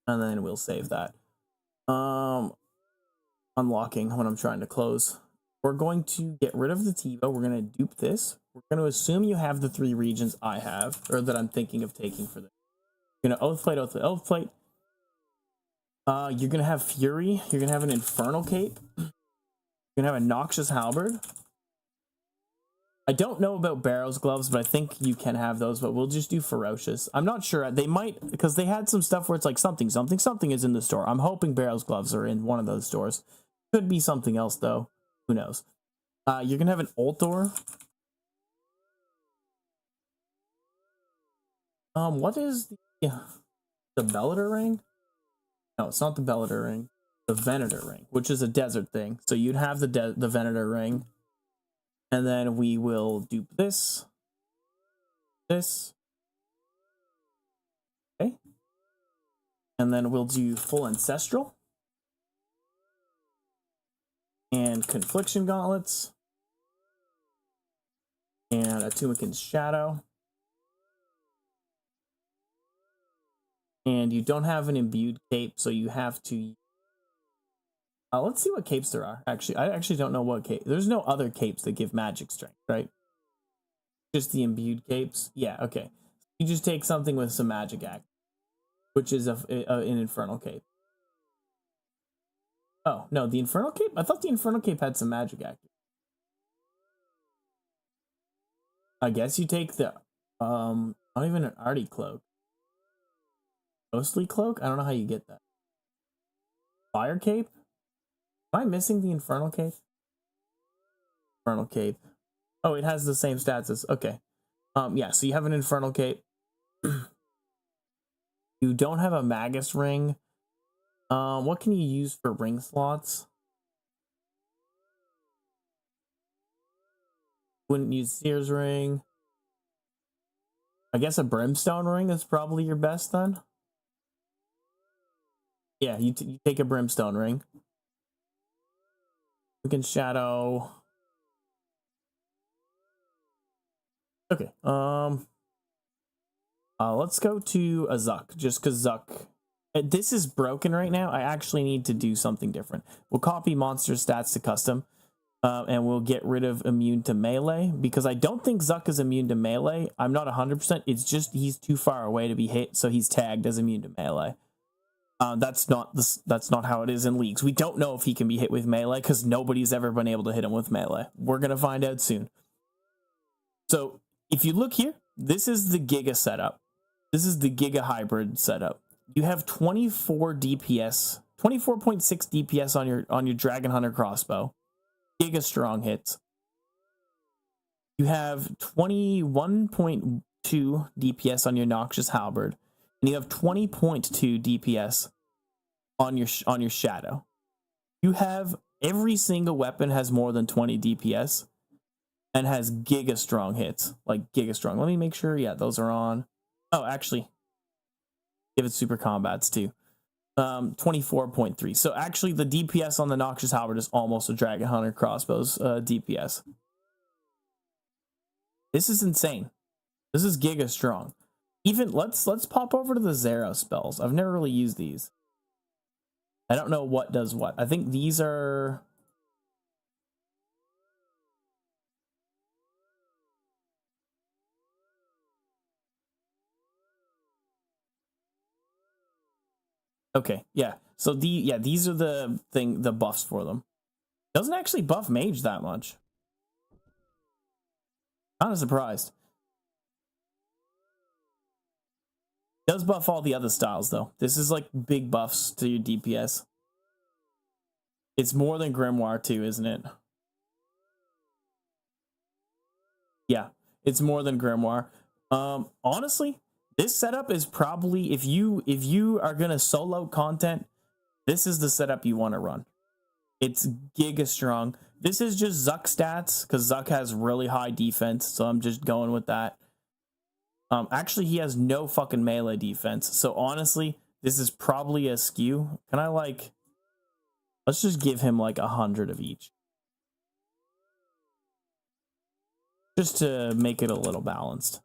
And then we'll save that. Unlocking when I'm trying to close. We're going to get rid of the TiVo. We're going to dupe this. We're going to assume you have the 3 regions I have, or that I'm thinking of taking for this. You're going to Oath Plate, Oath Plate, Oath Plate. You're going to have Fury. You're going to have an Infernal Cape. You're going to have a Noxious Halberd. I don't know about Barrow's Gloves, but I think you can have those, but we'll just do Ferocious. I'm not sure. They might, because they had some stuff where it's like something is in the store. I'm hoping Barrow's Gloves are in one of those stores. Could be something else, though. Who knows? You're going to have an Ultor. What is the Bellator Ring? No, it's not the Bellator Ring. The Venator Ring, which is a desert thing. So you'd have the Venator Ring. And then we will dupe this. This. Okay. And then we'll do full Ancestral. And Confliction Gauntlets. And a Tumikin's Shadow. And you don't have an imbued cape, so you have to... let's see what capes there are. Actually, I actually don't know what cape. There's no other capes that give magic strength, right? Just the imbued capes. Yeah, okay. You just take something with some magic act, which is an Infernal Cape. Oh, no, the Infernal Cape? I thought the Infernal Cape had some magic active. I guess you take the, not even an Artie Cloak. Ghostly Cloak? I don't know how you get that. Fire Cape? Am I missing the Infernal Cape? Infernal Cape. Oh, it has the same stats as, okay. Yeah, so you have an Infernal Cape. You don't have a Magus Ring. What can you use for ring slots? Wouldn't use Seer's Ring. I guess a Brimstone Ring is probably your best then. Yeah, you take a Brimstone Ring. We can shadow. Okay. Let's go to a Zuck, just because Zuck. This is broken right now. I actually need to do something different. We'll copy monster stats to custom, and we'll get rid of immune to melee, because I don't think Zuck is immune to melee. I'm not 100%. It's just he's too far away to be hit, so he's tagged as immune to melee. That's not how it is in leagues. We don't know if he can be hit with melee because nobody's ever been able to hit him with melee. We're gonna find out soon. So if you look here, this is the Giga setup. This is the Giga hybrid setup. You have 24 DPS, 24.6 DPS on your Dragon Hunter crossbow. Giga strong hits. You have 21.2 DPS on your Noxious Halberd, and you have 20.2 DPS on your Shadow. You have every single weapon has more than 20 DPS and has giga strong hits, like giga strong. Let me make sure. Yeah, those are on. Oh, actually, give it super combats too. 24.3. So actually, the DPS on the Noxious Halberd is almost a Dragon Hunter crossbow's DPS. This is insane. This is giga strong. Even let's pop over to the Zero spells. I've never really used these. I don't know what does what. I think these are. Okay, yeah. So these are the buffs for them. Doesn't actually buff mage that much. Kind of surprised. Does buff all the other styles though. This is like big buffs to your DPS. It's more than Grimoire too, isn't it? Yeah, it's more than Grimoire. Honestly, this setup is probably, if you are gonna solo content, this is the setup you want to run. It's giga strong. This is just Zuck stats because Zuck has really high defense, so I'm just going with that. Actually, he has no fucking melee defense, so honestly, this is probably a skew. Can I like? Let's just give him like 100 of each, just to make it a little balanced.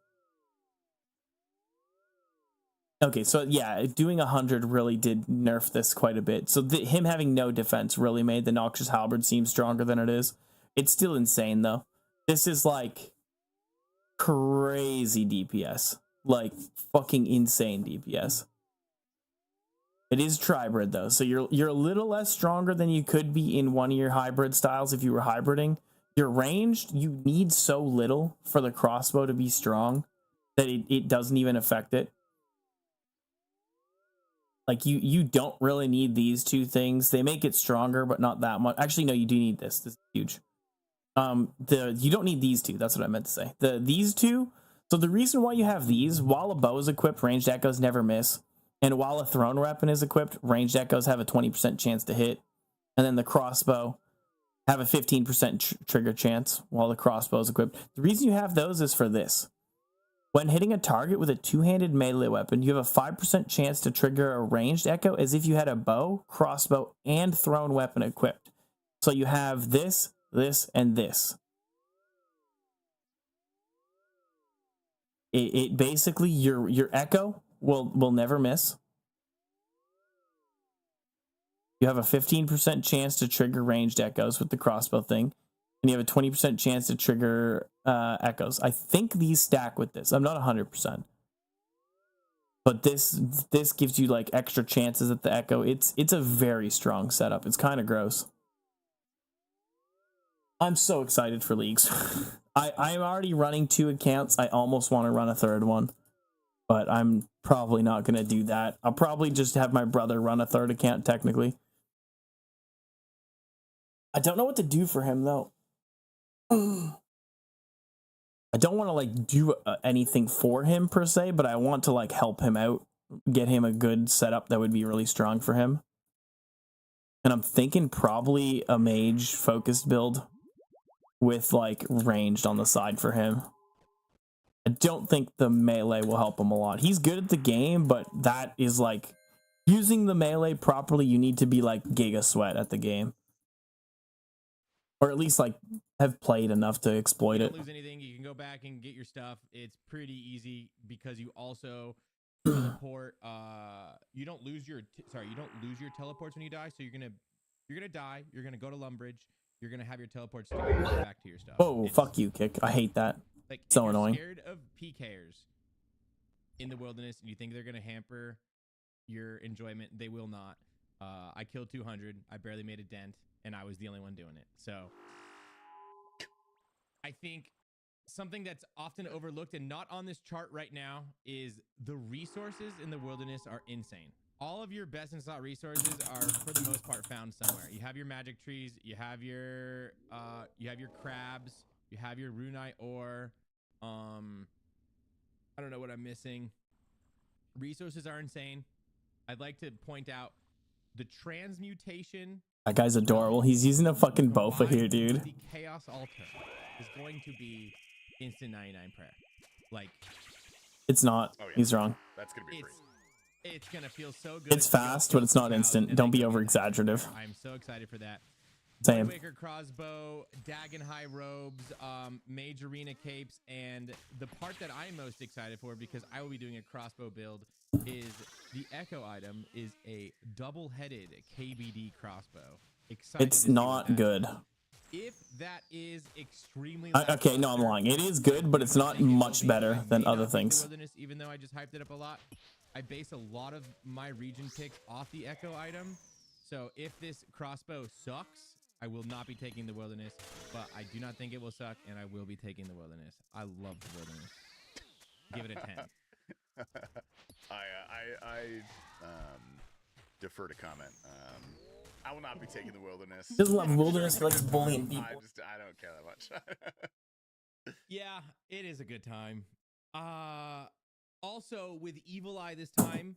Okay, so yeah, doing 100 really did nerf this quite a bit. So him having no defense really made the Noxious Halberd seem stronger than it is. It's still insane though. This is like crazy DPS, like fucking insane DPS. It is tribrid though, so you're a little less stronger than you could be in one of your hybrid styles if you were hybriding. Your ranged, you need so little for the crossbow to be strong that it doesn't even affect it. Like you don't really need these two things. They make it stronger, but not that much. Actually, no, you do need this. This is huge. You don't need these two. That's what I meant to say. These two. So the reason why you have these, while a bow is equipped, ranged echoes never miss, and while a thrown weapon is equipped, ranged echoes have a 20% chance to hit, and then the crossbow have a 15% trigger chance while the crossbow is equipped. The reason you have those is for this. When hitting a target with a two-handed melee weapon, you have a 5% chance to trigger a ranged echo as if you had a bow, crossbow, and thrown weapon equipped. So you have this, this, and this. It basically, your echo will never miss. You have a 15% chance to trigger ranged echoes with the crossbow thing. And you have a 20% chance to trigger echoes. I think these stack with this. I'm not 100%. But this gives you like extra chances at the Echo. It's a very strong setup. It's kind of gross. I'm so excited for leagues. I'm already running 2 accounts. I almost want to run a 3rd one, but I'm probably not going to do that. I'll probably just have my brother run a 3rd account technically. I don't know what to do for him though. I don't want to like do anything for him per se, but I want to like help him out, get him a good setup that would be really strong for him. And I'm thinking probably a mage focused build with like ranged on the side for him. I don't think the melee will help him a lot. He's good at the game, but that is like using the melee properly. You need to be like Giga Sweat at the game, or at least like have played enough to exploit You it. don't lose anything. You can go back and get your stuff. It's pretty easy because you also teleport. You don't lose your you don't lose your teleports when you die. So you're gonna die. You're gonna go to Lumbridge. You're gonna have your teleports to get back to your stuff. Whoa, It's- fuck you, Kick. I hate that. Like, So if you're annoying. scared of PKers in the wilderness and you think they're gonna hamper your enjoyment, they will not. I killed 200. I barely made a dent, and I was the only one doing it. So I think something that's often overlooked and not on this chart right now is the resources in the wilderness are insane. All of your best in slot resources are, for the most part, found somewhere. You have your magic trees, you have your crabs, you have your runite ore. I don't know what I'm missing. Resources are insane. I'd like to point out the transmutation. That guy's adorable. He's using a fucking Bofa here, combined dude. with the Chaos Altar is going to be instant 99 prayer. Like, It's not. Oh, yeah. He's wrong. That's gonna be free. it's gonna feel so good. It's fast, but it's not instant. Don't be over exaggerative. I'm so excited for that. Same. Waker crossbow, Dagon high robes, mage arena capes, and the part that I'm most excited for, because I will be doing a crossbow build, is the Echo item is a double-headed KBD crossbow. Excited It's to see what not that good. is. If that is extremely Okay, no, I'm lying. It is good, but it's not much better than other things. Wilderness, even though I just hyped it up a lot, I base a lot of my region picks off the Echo item. So if this crossbow sucks, I will not be taking the wilderness, but I do not think it will suck, and I will be taking the wilderness. I love the wilderness. Give it a 10. I defer to comment. I will not be taking the wilderness. He doesn't love wilderness. He likes bullying people. I don't care that much. Yeah, it is a good time. Also, with Evil Eye this time,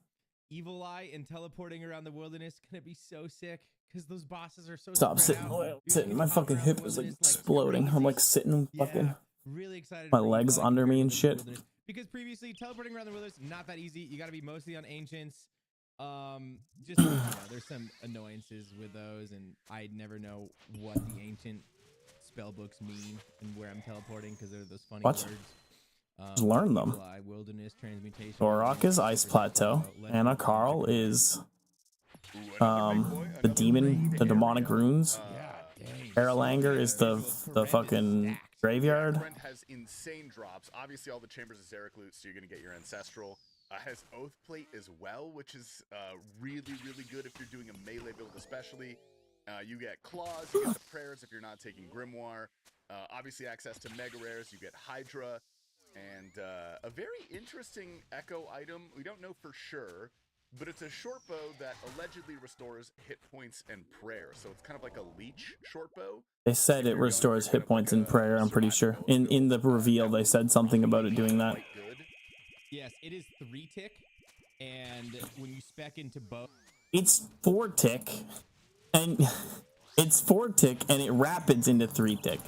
Evil Eye and teleporting around the wilderness gonna be so sick because those bosses are so Stop spread sitting. out. Oh, You're sitting. gonna My hop fucking around the hip is like wilderness exploding. I'm like crazy. sitting fucking. Yeah, really excited. My for legs Evil Eye under me and compared to the shit. wilderness. Because previously teleporting around the wilderness not that easy. You got to be mostly on ancients. Just you know, there's some annoyances with those, and I never know what the ancient spell books mean and where I'm teleporting because they're those funny What? words. Just learn them. Evil Eye, wilderness, transmutation. Gorak is Ice Plateau. Anna Carl is the demon, the demonic runes. Erlanger is the fucking graveyard. Brent has insane drops. Obviously, all the chambers of Zarek loot, so you're gonna get your ancestral. Has Oath Plate as well, which is really, really good if you're doing a melee build, especially. You get claws, you get the prayers if you're not taking Grimoire. Obviously, access to mega rares. You get Hydra, and a very interesting Echo item. We don't know for sure, but it's a short bow that allegedly restores hit points and prayer. So it's kind of like a leech short bow. They said it restores hit points in prayer. I'm pretty sure. In the reveal, they said something about it doing that. Quite good. Yes, it is 3-tick, and when you spec into bow, It's 4-tick, and it's 4-tick, and it rapids into 3-tick.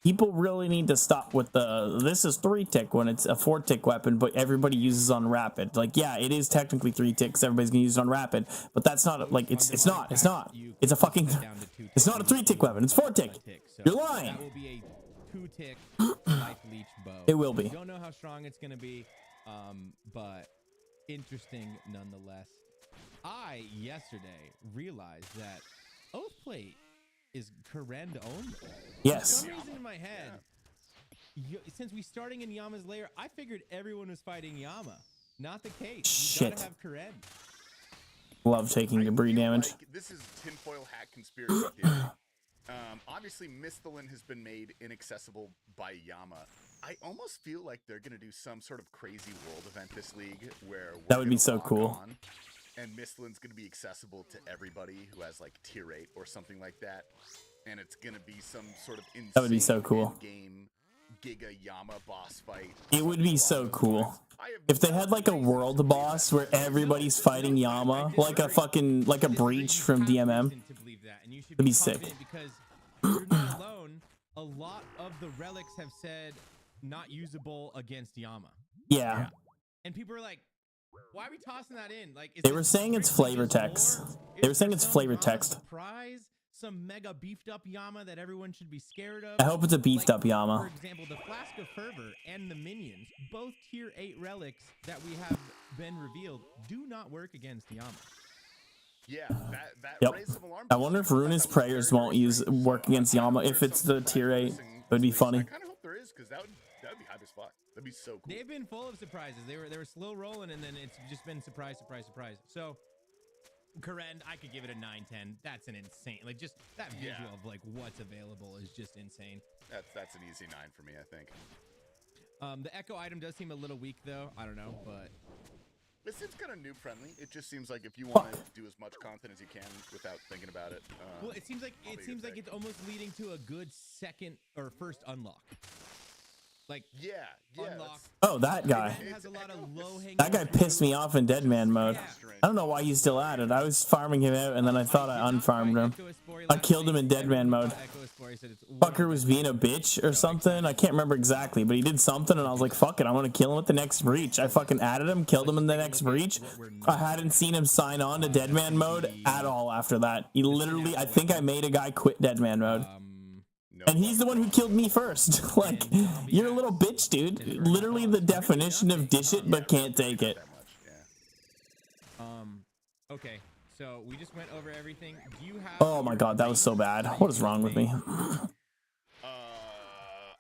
People really need to stop with this is 3-tick when it's a 4-tick weapon, but everybody uses on rapid. Like, yeah, it is technically 3-ticks. Everybody's gonna use it on rapid, but that's not like it's not. It's a fucking. down to 2-tick. It's not a 3-tick weapon. It's 4-tick. So You're lying. That will be a 2-tick life leech bow. It will be. Don't know how strong it's gonna be, but interesting nonetheless. I yesterday realized that Oathplate is Karen only. Yes. For some reason in my head, since we starting in Yama's lair, I figured everyone was fighting Yama. Not the case. You Shit. gotta have Karen. Love taking debris feel damage. like this is tinfoil hat conspiracy theory. Obviously, Misthalin has been made inaccessible by Yama. I almost feel like they're gonna do some sort of crazy world event this league where we're That would be gonna so log cool. on, and Misthalin's gonna be accessible to everybody who has like tier 8 or something like that, and it's gonna be some sort of insane That would be so cool. game Giga Yama boss fight. It would be so cool. If they had like a world boss where everybody's fighting Yama, like a fucking, like a breach from DMM. To believe that, and you should It'd be sick. confident because you're not alone. A lot of the relics have said not usable against Yama. Yeah. And people are like, why are we tossing that in? Like, is They this were saying it's strictly flavor just text. lore? They were Is saying there it's some flavor Yama text. surprise? Some mega beefed up Yama that everyone should be scared of? I hope it's a beefed up Yama. For example, the Flask of Fervor and the Minions, both tier 8 relics that we have been revealed, do not work against Yama. Yeah, that Yep. raise of alarm. I wonder if Ruinous Prayers won't work against Yama if it's the tier 8. It would be funny. I kind of hope there is, because that would be hype as fuck. That'd be so cool. They've been full of surprises. They were slow rolling, and then it's just been surprise. So, Karen, I could give it a 9/10. That's an insane, like, just that visual Yeah. of like what's available is just insane. That's an easy 9 for me, I think. The Echo item does seem a little weak though. I don't know, but It seems kind of noob friendly. It just seems like if you want to do as much content as you can without thinking about it. well, it seems like I'll be your pick. it's almost leading to a good second or first unlock. Like Yeah, unlock. Oh, that guy. Karen has a lot of low hanging. That guy pissed me off in Deadman mode. I don't know why he's still at it. I was farming him out and then I thought I unfarmed him. I killed him in Deadman mode. Fucker was being a bitch or something. I can't remember exactly, but he did something and I was like, fuck it, I'm gonna kill him at the next breach. I fucking added him, killed him in the next breach. I hadn't seen him sign on to Deadman mode at all after that. He literally, I think I made a guy quit Deadman mode. No And he's the one who killed me first. Like, you're a little bitch, dude. Literally the definition of dish it but can't take it. that much. Yeah. Okay, so we just went over everything. Do you have? Oh my god, that was so bad. What is wrong with me?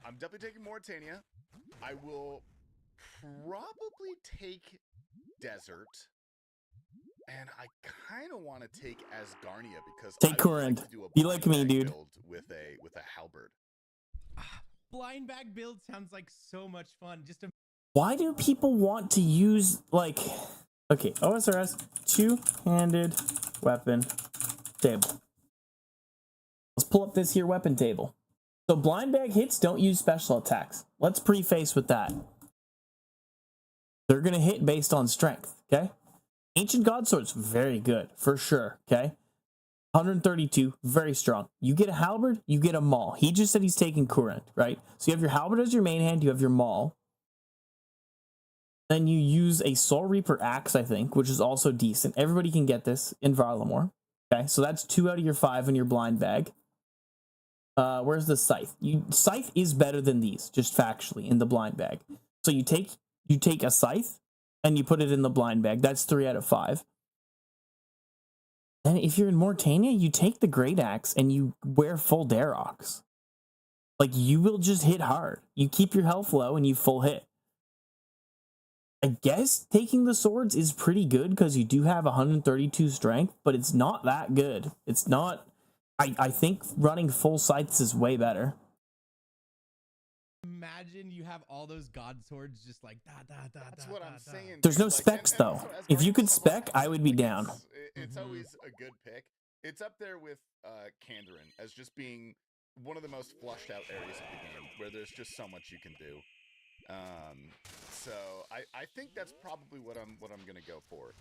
I'm definitely taking Mauritania. I will probably take Desert. And I kind of want to take Asgarnia because Take I would Courant. to do a Be like me, blind bag dude. build with a halberd. Blind bag build sounds like so much fun. Just a Why do people want to use, like... Okay, OSRS, two-handed weapon table. Let's pull up this here weapon table. So blind bag hits don't use special attacks. Let's preface with that. They're going to hit based on strength, okay? Ancient Godsword's very good, for sure, okay? 132, very strong. You get a halberd, you get a maul. He just said he's taking Courant, right? So you have your halberd as your main hand, you have your maul. Then you use a Soul Reaper axe, I think, which is also decent. Everybody can get this in Varlamore. Okay, so that's 2 out of your 5 in your blind bag. Where's the scythe? Scythe is better than these, just factually, in the blind bag. So you take a scythe and you put it in the blind bag. That's 3 out of 5. And if you're in Mortania, you take the Great Axe and you wear full Darox. Like, you will just hit hard. You keep your health low and you full hit. I guess taking the swords is pretty good because you do have 132 strength, but it's not that good. It's not... I think running full scythes is way better. imagine you have all those god swords just like da da da. That's da, what da, I'm da. saying. There's dude. no Like, specs, and though. also If you Asgardia's could someone spec, I would be like, down. It's Mhm. always a good pick. It's up there with Kandarin as just being one of the most flushed out areas of the game, where there's just so much you can do. So I think that's probably what I'm gonna go for.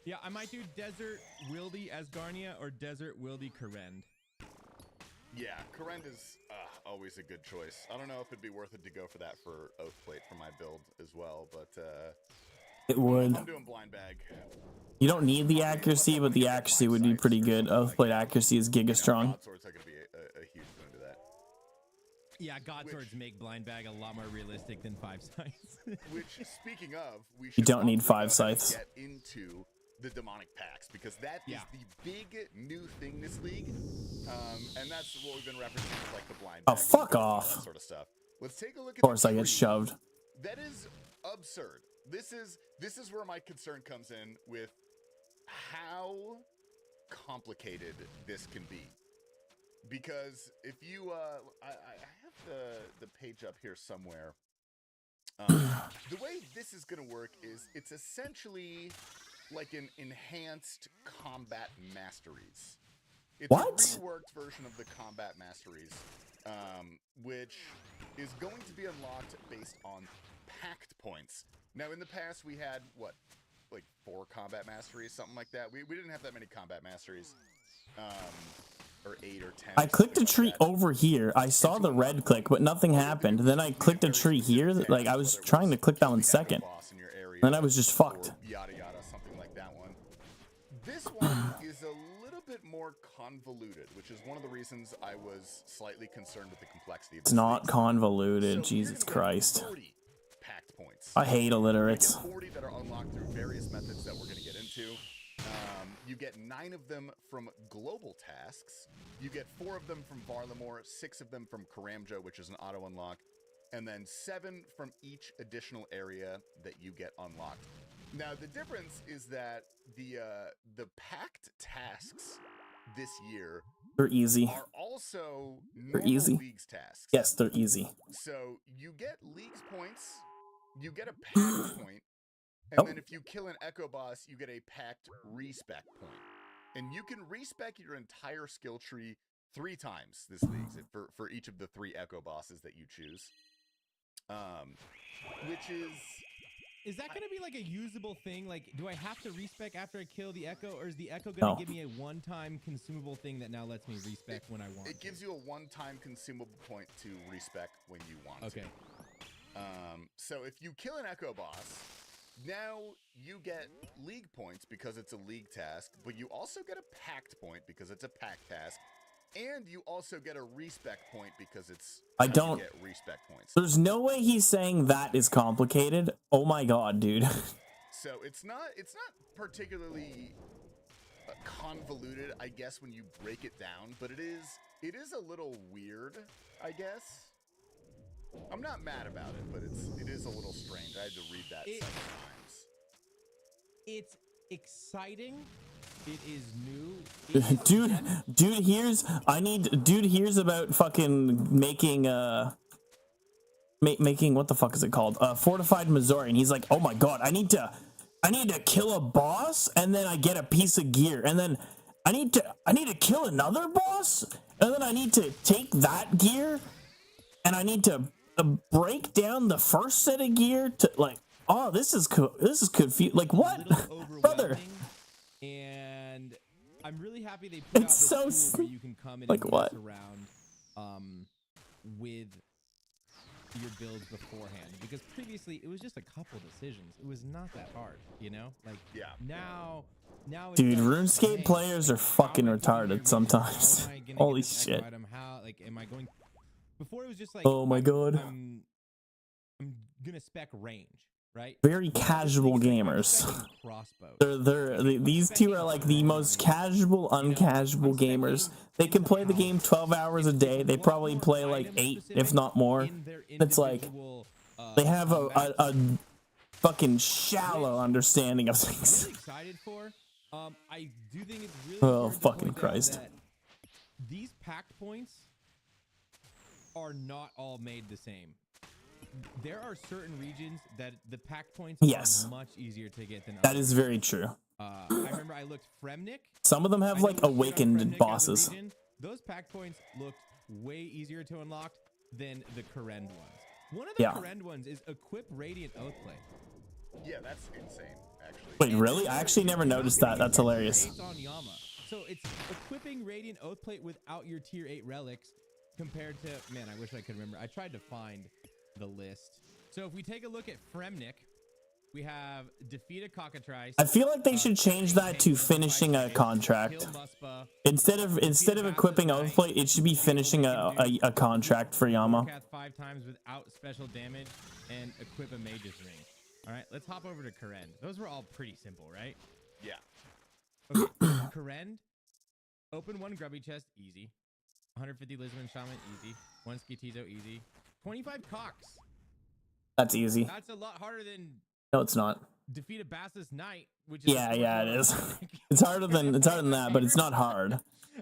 Yeah, I might do Desert Wildy Asgarnia or Desert Wildy Karend. Yeah, Karend is always a good choice. I don't know if it'd be worth it to go for that for Oathplate for my build as well, but It would. I'm doing blind bag. You don't need the accuracy, but the accuracy would be pretty good. Oathblade accuracy is giga strong. God swords are gonna be a huge boon to that. Yeah, god swords make blind bag a lot more realistic than 5 sides. Which, speaking of, we should You don't need probably 5 go ahead and scythes. Get into the demonic packs because that is Yeah. the big new thing this league, and that's what we've been referencing with like the blind. Oh, bag fuck and all off. that sort of stuff. Let's take a look at. Of course the I get tree. shoved. That is absurd. This is where my concern comes in with how complicated this can be. Because if you, I have the page up here somewhere. The way this is going to work is it's essentially like an enhanced combat masteries. It's What? a reworked version of the combat masteries, which is going to be unlocked based on pact points. Now, in the past, we had, what, like 4 combat masteries, something like that? We didn't have that many combat masteries. Or 8 or 10. I clicked a something tree like that. over here. I saw the red click, but nothing happened. Then I clicked a tree here. Like I was trying to click that one second. Then I was just fucked. Yada yada, something like that one. This one is a little bit more convoluted, which is one of the reasons I was slightly concerned with the complexity of It's this not league. convoluted. So Jesus you're gonna get Christ. 40 pact points. I hate illiterates. You get 40 that are unlocked through various methods that we're going to get into. You get 9 of them from global tasks. You get 4 of them from Varlamore, 6 of them from Karamja, which is an auto unlock, and then 7 from each additional area that you get unlocked. Now, the difference is that the pact tasks this year They're easy. are also They're normal easy. leagues tasks. Yes, they're easy. So you get leagues points, you get a pact point, and Oh. then if you kill an Echo Boss, you get a pact respec point. And you can respec your entire skill tree 3 times this league for each of the 3 Echo Bosses that you choose. Which Is that going to be like a usable thing? Like, do I have to respec after I kill the Echo, or is the Echo going to No. give me a one-time consumable thing that now lets me respec when I want it gives you a one-time consumable point to respec when you want Okay. to. So if you kill an Echo Boss, now you get league points because it's a league task, but you also get a pact point because it's a pact task, and you also get a respec point because it's I you don't- get respec points. There's no way he's saying that is complicated. Oh my god, dude. So it's not particularly convoluted, I guess, when you break it down, but it is a little weird, I guess. I'm not mad about it, but it is a little strange. I had to read that It- 7 times. It's exciting. It is new. It is dude, here's about fucking making making what the fuck is it called? Fortified Missouri, and he's like, "Oh my god, I need to kill a boss and then I get a piece of gear. And then I need to kill another boss, and then I need to take that gear and I need to break down the first set of gear to like, oh, this is confusing. Like, what? a little Brother. overwhelming, and I'm really happy they put out It's this so tool where you can come in like and what? mess around with your builds beforehand, because previously it was just a couple decisions. It was not that hard, you know? Like, Yeah. now it's Dude, like, RuneScape hey, players are how fucking am I putting retarded my sometimes. how am I gonna get Holy this echo shit. item? How, like, am I going? Before it was just like, Oh my god. I'm gonna spec range, right? Very Now this casual league's like, I'm gamers. speccing crossbows. These two are like the most casual, uncasual gamers. They can play the game 12 hours a day. They probably play like 8, if not more. It's like they have a fucking shallow understanding of I'm things. really excited for. I do think it's really Oh, important to fucking point out Christ. that these pact points are not all made the same. There are certain regions that the pact points Yes. are much easier to get than That others. is very true. I remember I looked Fremnik. Some of them I have know like we shit on awakened Fremnik as a bosses. region. Those pact points looked way easier to unlock than the Karend ones. One of the Yeah. Karend ones is equip Radiant Oathplate. Yeah, that's insane, actually. Wait, really? I actually never noticed that. That's hilarious. Based on Yama. So it's equipping Radiant Oathplate without your tier 8 relics compared to, man, I wish I could remember. I tried to find the list. So if we take a look at Fremnik, we have defeat a cockatrice. I feel like they should change that to finishing a contract. Kill Muspa, Instead of equipping Oathplate, it should be finishing a contract for Yama. Warcath 5 times without special damage, and equip a Mage's Ring. All right, let's hop over to Karend. Those were all pretty simple, right? Yeah. Okay, Karend, open 1 Grubby Chest, easy. 150 Lisbon Shaman, easy. 1 Skitizo, easy. 25 Cox. That's easy. That's a lot harder than No, it's not. Defeat a Basilisk Knight, which is Yeah, it is. It's harder than that, but it's not hard. Same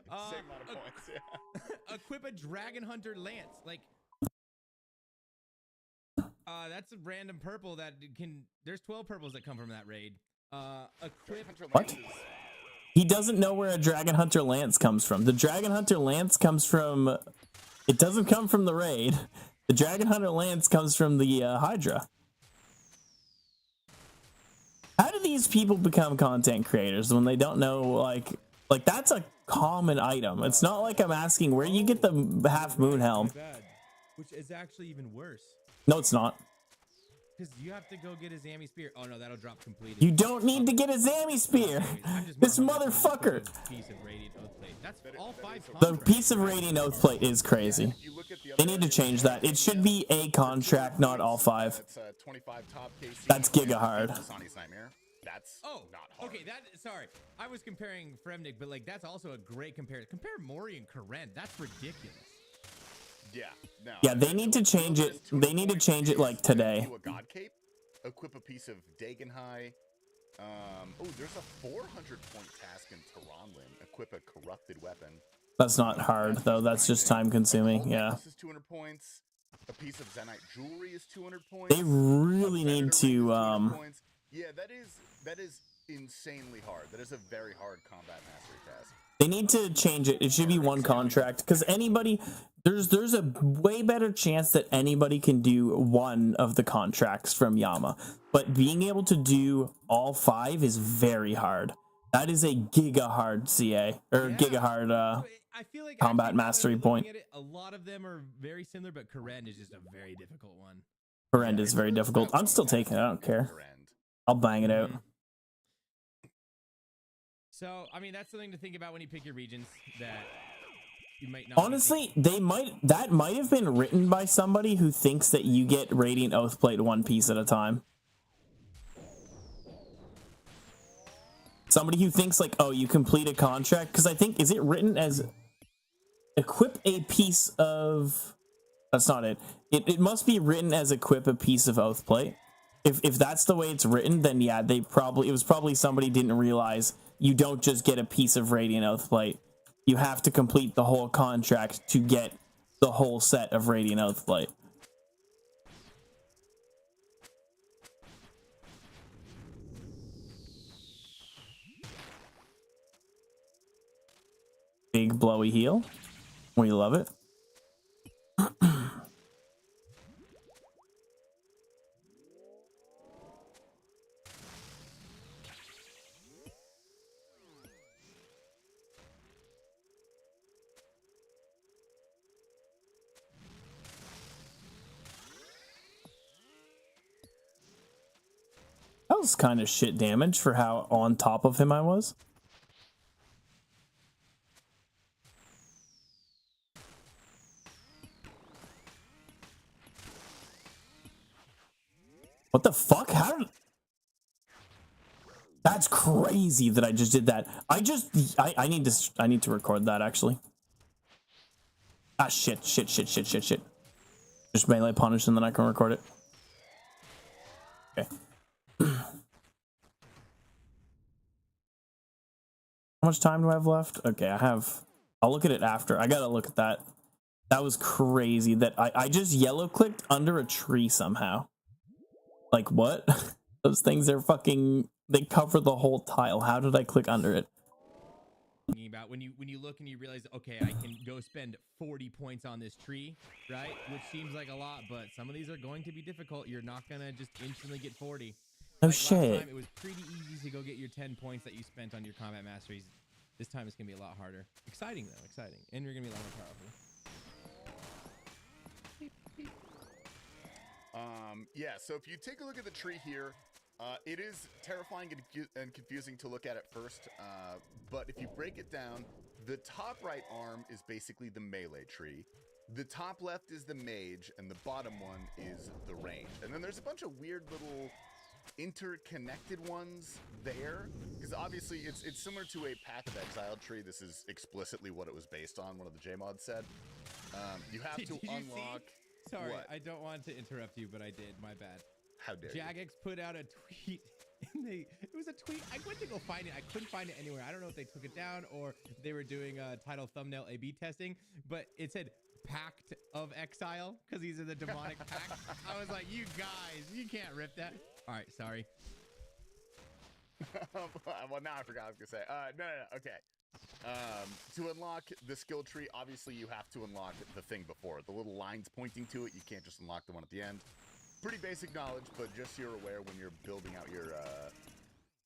amount of points, yeah. Equip a Dragon Hunter Lance. Like, that's a random purple that can. There's 12 purples that come from that raid. Equip. What? He doesn't know where a Dragon Hunter Lance comes from. The Dragon Hunter Lance comes from. It doesn't come from the raid. The Dragon Hunter Lance comes from the Hydra. How do these people become content creators when they don't know, like that's a common item? It's not like I'm asking where you get the Half Moon Helm. Bad, which is actually even worse. No, it's not. Because you have to go get a Zami Spear. Oh no, that'll drop completely. You don't need to get a Zami Spear. This motherfucker. Piece of Radiant Oath Plate. That's all 5 The contracts. piece of Radiant Oath Plate is crazy. You look at the They other need to change that. It should be a contract, not all 5. It's 25 top KC. That's giga hard. Sonny's Nightmare. That's Oh, not hard. okay. Sorry, I was comparing Fremnik, but like that's also a great comparison. Compare Mori and Karen. That's ridiculous. Yeah. No. Yeah, they need to change it. They need to change it like today. Do a God Cape. Equip a piece of Dagon High. Oh, there's a 400-point task in Taronlin. Equip a corrupted weapon. That's not hard though. That's just time consuming. Yeah. This is 200 points. A piece of Zenite jewelry is 200 points. They really A need Predator ring is to 200 points. Yeah, that is insanely hard. That is a very hard combat mastery task. They need to change it. It should be one contract because anybody there's a way better chance that anybody can do one of the contracts from Yama. But being able to do all 5 is very hard. That is a giga hard CA or Yeah. giga hard I feel like combat actually, now that mastery I'm looking point. at it, a lot of them are very similar, but Karen is just a very difficult one. Parend is very difficult. I'm still taking it. I don't care. I'll bang it out. So, I mean, that's something to think about when you pick your regions that you might not. Honestly, that might have been written by somebody who thinks that you get Radiant Oathplate one piece at a time. Somebody who thinks like, oh, you complete a contract, because I think, is it written as equip a piece of, that's not it. It must be written as equip a piece of Oathplate. If that's the way it's written, then yeah, it was probably somebody didn't realize you don't just get a piece of Radiant Oathplate. You have to complete the whole contract to get the whole set of Radiant Oathplate. Big blowy heal. We love it. That was kind of shit damage for how on top of him I was. What the fuck? How did... That's crazy that I just did that. I need to record that actually. Ah, shit. Just melee punish and then I can record it. Okay. How much time do I have left? Okay, I'll look at it after. I gotta look at that. That was crazy that I just yellow clicked under a tree somehow. Like what? Those things are fucking, they cover the whole tile. How did I click under it? Thinking about when you look and you realize, okay, I can go spend 40 points on this tree, right? Which seems like a lot, but some of these are going to be difficult. You're not gonna just instantly get 40. Oh Like shit. last time, it was pretty easy to go get your 10 points that you spent on your combat masteries. This time it's gonna be a lot harder. Exciting though, exciting, and you're gonna be a lot more powerful. Yeah, so if you take a look at the tree here, it is terrifying and confusing to look at first, but if you break it down, the top right arm is basically the melee tree, the top left is the mage, and the bottom one is the range. And then there's a bunch of weird little interconnected ones there, because obviously it's similar to a Path of Exile tree. This is explicitly what it was based on, one of the JMods said. You have to Did you see? unlock... Sorry, What? I don't want to interrupt you, but I did. My bad. How dare you? Jagex put out a tweet. And it was a tweet. I went to go find it. I couldn't find it anywhere. I don't know if they took it down or they were doing title thumbnail A/B testing, but it said Pact of Exile because he's in the demonic pact. I was like, you guys, you can't rip that. All right, sorry. Well, now I forgot what I was gonna say. No. Okay. To unlock the skill tree, obviously you have to unlock the thing before. The little lines pointing to it, you can't just unlock the one at the end. Pretty basic knowledge, but just so you're aware when you're building out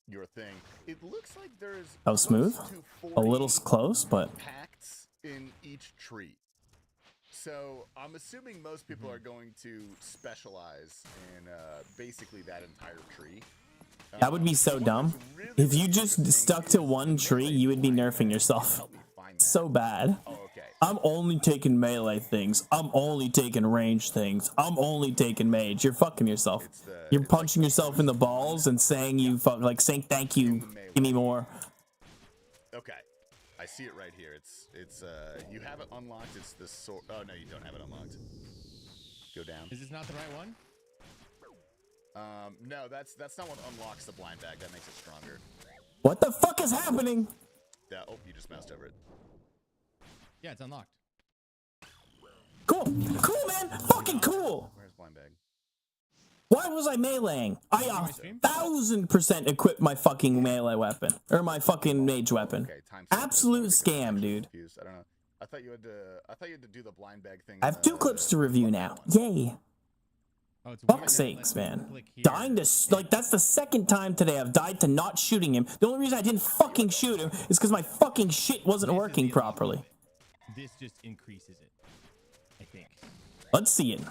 your thing. It looks like there's That was smooth. close to A little 40 close, but pacts in each tree. So I'm assuming most people Mm-hmm. are going to specialize in basically that entire tree. that would be so dumb. If you just stuck to one tree, you would be nerfing yourself. Help me find that. So bad. Oh, okay. I'm only taking melee things. I'm only taking range things. I'm only taking mage. You're fucking yourself. You're punching yourself in the balls and saying you fuck, like saying thank you. Give me more. Okay. I see it right here. It's you have it unlocked. It's the sword. Oh no, you don't have it unlocked. Go down. Is this not the right one? No, that's not what unlocks the blind bag. That makes it stronger. What the fuck is happening? Oh, you just moused over it. Yeah, it's unlocked. Cool. Cool, man. Fucking cool. Where's blind bag? Why was I meleeing? I 1,000% equipped my fucking melee weapon. Or my fucking mage weapon. Okay, time. Absolute scam, dude. Confused. I don't know. I thought you had to do the blind bag thing. I have 2 clips to review now. Yay. Oh, it's Fuck weird that it sakes, lets you man. click here. Dying to, like, that's the second time today I've died to not shooting him. The only reason I didn't fucking shoot him is because my fucking shit wasn't This is working the properly. unlock of it. This just increases it, I think. Let's see it.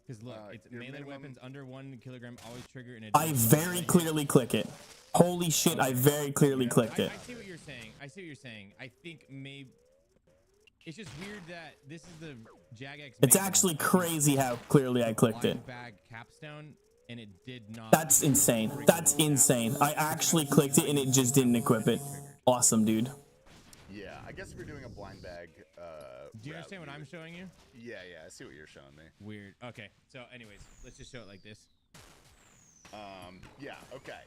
Because look, it's your melee minimum- weapons under 1 kilogram always trigger an I additional very range. clearly click it. Holy shit, I very clearly clicked it. I see what you're saying. I see what you're saying. I think maybe it's just weird that this is the Jagex. It's main actually one. crazy how clearly I clicked it. Blind bag capstone, and it did not. That's insane. That's insane. I actually clicked it and it just didn't equip it. Awesome, dude. Yeah, I guess if you're doing a blind bag. Do you route, understand what I'm showing you? Yeah, I see what you're showing me. Weird. Okay. So, anyways, let's just show it like this. Yeah, okay.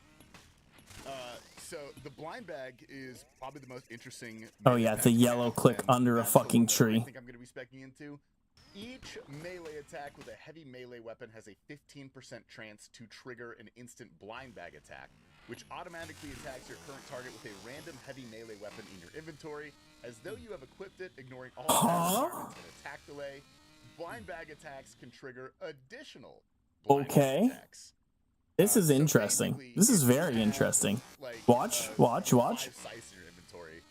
So the blind bag is probably the most interesting. Oh, yeah, the yellow click and under a that's the fucking one that tree. I think I'm going to be specking into. Each melee attack with a heavy melee weapon has a 15% chance to trigger an instant blind bag attack, which automatically attacks your current target with a random heavy melee weapon in your inventory, as though you have equipped it, ignoring all targets and attack delay. Blind bag attacks can trigger additional blind bag Okay. attacks. This is So interesting. basically, This is if you very have, interesting. like, Watch. 5 sites in your inventory,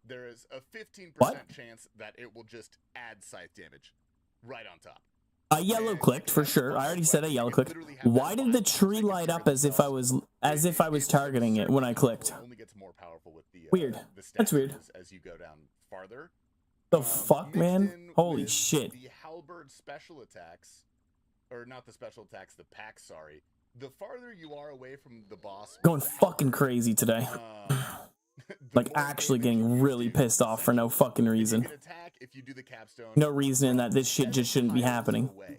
there is a 15% What? chance that it will just add scythe damage right on top. I yellow clicked for sure. I already said I yellow clicked. Why did the tree light up as if I was targeting it when I clicked? It only gets more powerful with the Weird. the That's weird. statues as you go down farther. The fuck, Mixed man? in Holy with shit. The halberd special attacks, or not the special attacks, the packs. Sorry. The farther you are away from the boss, with Going the fucking halberd, crazy today. the Like more actually damage you getting do really to pissed off for no fucking you reason. can attack if you do the capstone. No reason in that this shit just shouldn't be 7 tiles happening. away.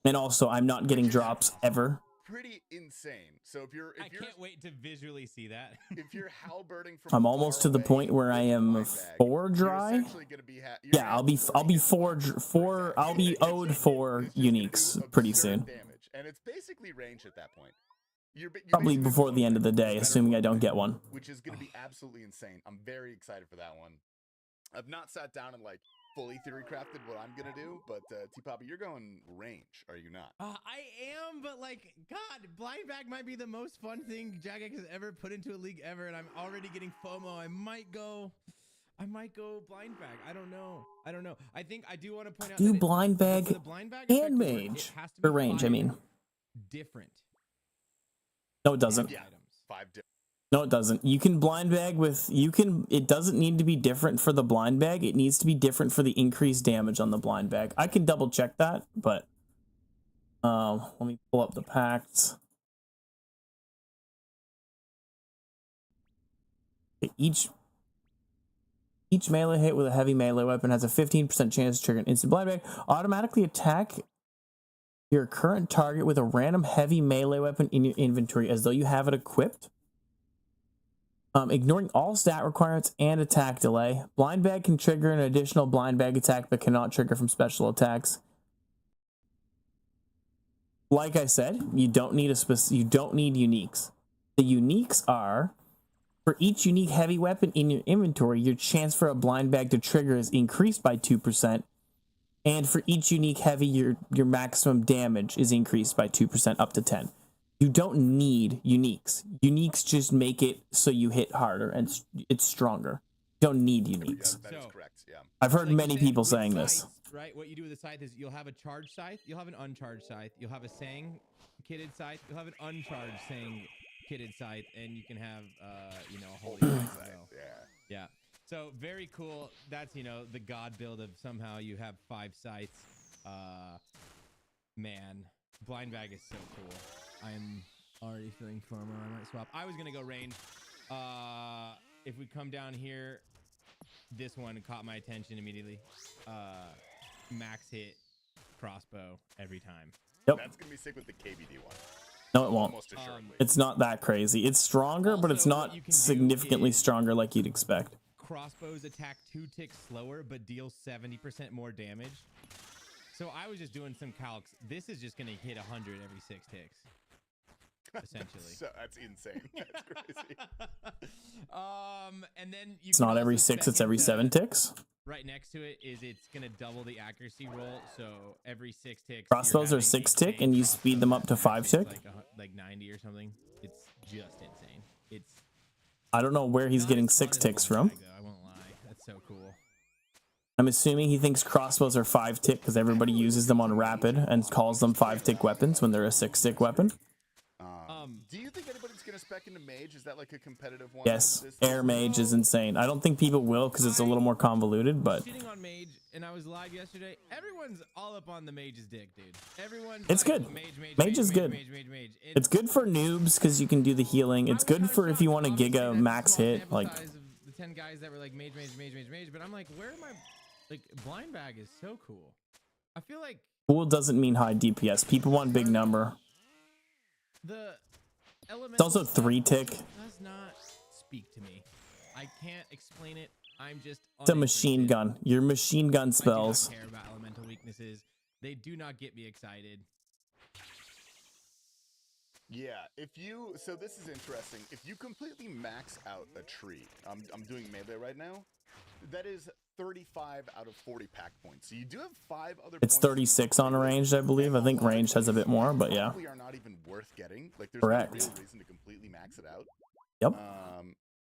And also, I'm not getting drops ever. Pretty insane. So if you're I can't wait to visually see that. if you're halberding from I'm far almost to the away point where with I the am blind bag, 4 you're dry. essentially gonna be Yeah, I'll be I'll be owed 4 uniques pretty soon. Damage. And it's basically range at that point. You're Probably basically before the end of the day, better assuming I don't blind get bag, one. which is going to be absolutely insane. I'm very excited for that one. I've not sat down and like fully theory crafted what I'm going to do, but T-Poppy, you're going range, are you not? I am, but like, God, blind bag might be the most fun thing Jagex has ever put into a league ever, and I'm already getting FOMO. I might go blind bag. I don't know. I think I do want to point out Do that blind for bag the blind bag and effect to work, mage. it has to Or be range, I 5 mean. different No, it doesn't. Yeah. items. 5 different. No, it doesn't. You can blind bag with, it doesn't need to be different for the blind bag. It needs to be different for the increased damage on the blind bag. I can double check that, but let me pull up the pacts. Okay, each melee hit with a heavy melee weapon has a 15% chance to trigger an instant blind bag. Automatically attack your current target with a random heavy melee weapon in your inventory as though you have it equipped. Ignoring all stat requirements and attack delay. Blind bag can trigger an additional blind bag attack but cannot trigger from special attacks. Like I said, you don't need uniques. The uniques are, for each unique heavy weapon in your inventory, your chance for a blind bag to trigger is increased by 2%. And for each unique heavy, your maximum damage is increased by 2% up to 10. You don't need uniques. Uniques just make it so you hit harder and it's stronger. You don't need uniques. Yeah, that is correct. Yeah. I've heard Like many you said, people with saying this. scythes, right? What you do with the scythe is you'll have a charged scythe, you'll have an uncharged scythe, you'll have a Sang kitted scythe, you'll have an uncharged Sang kitted scythe, and you can have you know, a holy scythe as well. Yeah. So very cool. That's, you know, the god build of somehow you have 5 scythes. Man, blind bag is so cool. I'm already feeling farmer. I might swap. I was gonna go range. If we come down here, this one caught my attention immediately. Max hit crossbow every time. Yep. That's gonna be sick with the KBD one. No, it won't. Almost assuredly. It's not that crazy. It's stronger, but it's Also, not what you can do significantly is- stronger like you'd expect. Crossbows attack 2 ticks slower, but deal 70% more damage. So I was just doing some calcs. This is just gonna hit 100 every 6 ticks. Essentially. So that's insane. That's crazy. And then you It's can not every also 6, spec it's every into- 7 ticks. Right next to it is it's gonna double the accuracy roll, so every 6 ticks. Crossbows you're are having 6 a tick, and you speed them up to 5 crossbow tick. that's like 90 or something. It's just insane. It's I don't know where he's not getting as fun 6 as ticks blind from. bag, though, I won't lie. That's so cool. I'm assuming he thinks crossbows are 5 tick because everybody uses them on rapid and calls them 5 tick weapons when they're a 6 tick weapon. Do you think anybody's gonna spec into mage? Is that like a competitive one? Yes, This- air mage is insane. I don't think people will because it's a little more convoluted, but Shitting on mage, and I was live yesterday. Everyone's all up on the mage's dick, dude. Everyone's It's like, good. Mage, Mage is good. Mage. it's good for noobs because you can do the healing. It's good for if you want to Obviously, gig a that's max small hit. sample Like, size of the 10 guys that were like mage, but I'm like, where am I? Like, blind bag is so cool. I feel like cool doesn't mean high DPS. People want big number. the elemental It's also stuff 3 tick. does not speak to me. I can't explain it. I'm just It's a machine uninterested. gun. Your machine gun I do spells. not care about elemental weaknesses. They do not get me excited. Yeah, so this is interesting. If you completely max out a tree, I'm doing melee right now. That is 35 out of 40 pack points. So you do have 5 other. It's points that you 36 can on play with, ranged, I believe. and I a think lot of ranged has a bit those more, but yeah. probably are not even worth getting. Like there's Correct. no real reason to completely max it out. Yep.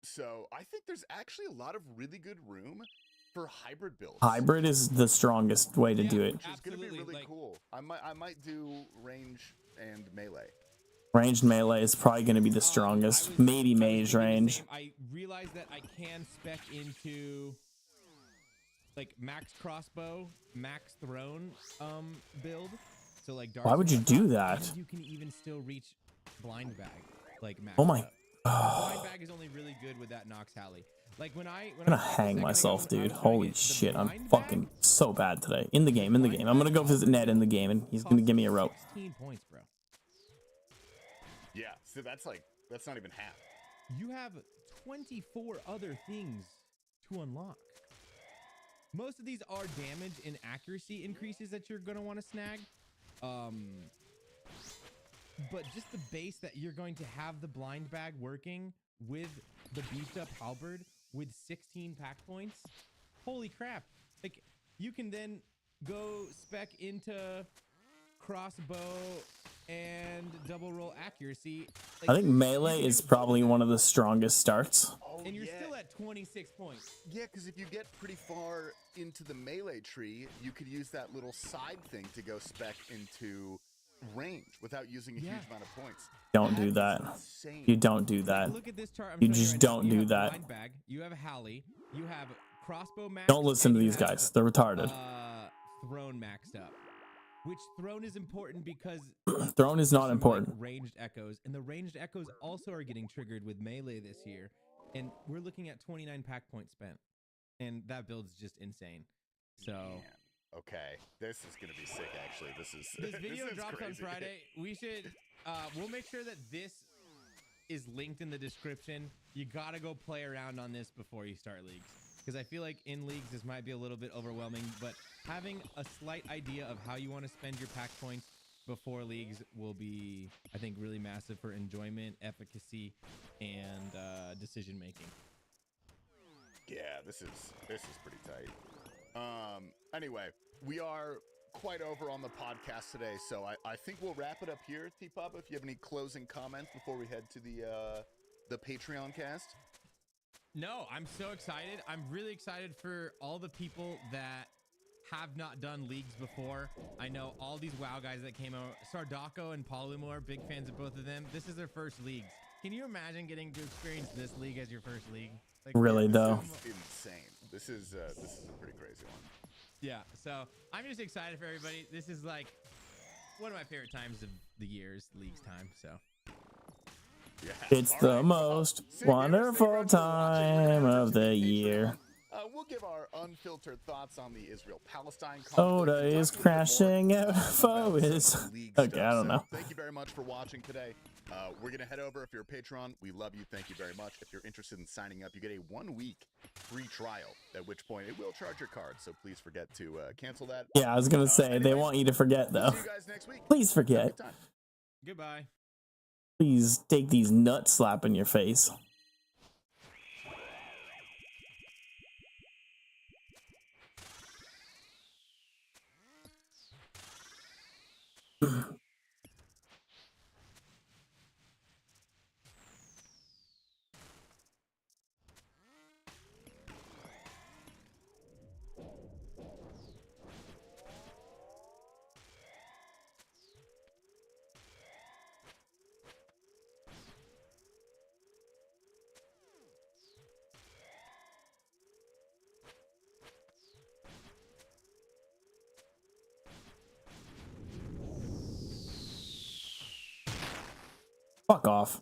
So I think there's actually a lot of really good room for hybrid builds. Hybrid is the strongest way to do it. Which is going to be Absolutely, really like- cool. I might do range and melee. Ranged melee is probably going to be the I strongest. was- Maybe I was mage thinking the range. same. I realized that I can spec into like max crossbow, max throne build. So like dark Why would you Souls, do that? and you can even still reach blind bag like max. Oh my- up. Blind bag is only really good with that Nox Halley. Like when I I'm gonna played a hang second ago, myself, when I dude. was doing Holy it, the shit, I'm blind bag fucking so bad today. In the game. I'm gonna go visit Ned in the game, and he's gonna give me a rope. 16 points, bro. Yeah, so that's not even half. You have 24 other things to unlock. Most of these are damage and accuracy increases that you're going to want to snag. But just the base that you're going to have the blind bag working with the beefed up halberd with 16 pack points. Holy crap. Like you can then go spec into crossbow and double roll accuracy. Like, I think you melee can is do probably all one of the strongest starts. Oh, and you're yeah. still at 26 points. Yeah, because if you get pretty far into the melee tree, you could use that little side thing to go spec into range without using a Yeah. huge amount of points. Don't do that. Insane. You don't do that. Look at this chart. I'm You showing just right now. don't You do have that. Blind bag. You have Halley. You have crossbow max. Don't listen and to you these have, guys. They're retarded. Throne maxed up. Which throne is important because Throne is not some, important. Like, ranged echoes, and the ranged echoes also are getting triggered with melee this year, and we're looking at 29 pack points spent, and that build's just insane. So Man. Okay, this is gonna be sick. Actually, this is This video is drops on crazy. Friday. We should we'll make sure that this is linked in the description. You gotta go play around on this before you start leagues, because I feel like in leagues this might be a little bit overwhelming, but having a slight idea of how you want to spend your pack points before leagues will be, I think, really massive for enjoyment, efficacy, and decision making. Yeah, this is pretty tight. Anyway, we are quite over on the podcast today, so I think we'll wrap it up here. T-Pop, if you have any closing comments before we head to the Patreon cast. No, I'm so excited. I'm really excited for all the people that have not done leagues before. I know all these WoW guys that came out. Sardaco and Polymore, big fans of both of them. This is their first leagues. Can you imagine getting to experience this league as your first league? Like, Really This though. is insane. This is a pretty crazy one. yeah, so I'm just excited for everybody. This is like one of my favorite times of the year's leagues time. So Yeah. It's All the right, most well, stay here, wonderful stay around for watching. We're time gonna head of to the Patreon. year. We'll give our unfiltered thoughts on the Israel-Palestine conflict. Oda and talk is a little bit more crashing, about foe some is. league Okay, stuff. I don't So know. thank you very much for watching today. We're going to head over. If you're a Patreon, we love you. Thank you very much. If you're interested in signing up, you get a 1-week free trial, at which point it will charge your card. So please forget to cancel that. Yeah, I was gonna say they anyways, want you to forget We'll though. see you guys next week. Please Have a forget. good time. goodbye. Please take these nuts slap in your face. Fuck off.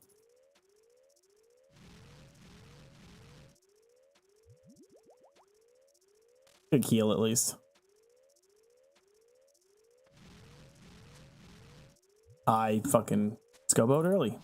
Good heal at least. I fucking scope out early.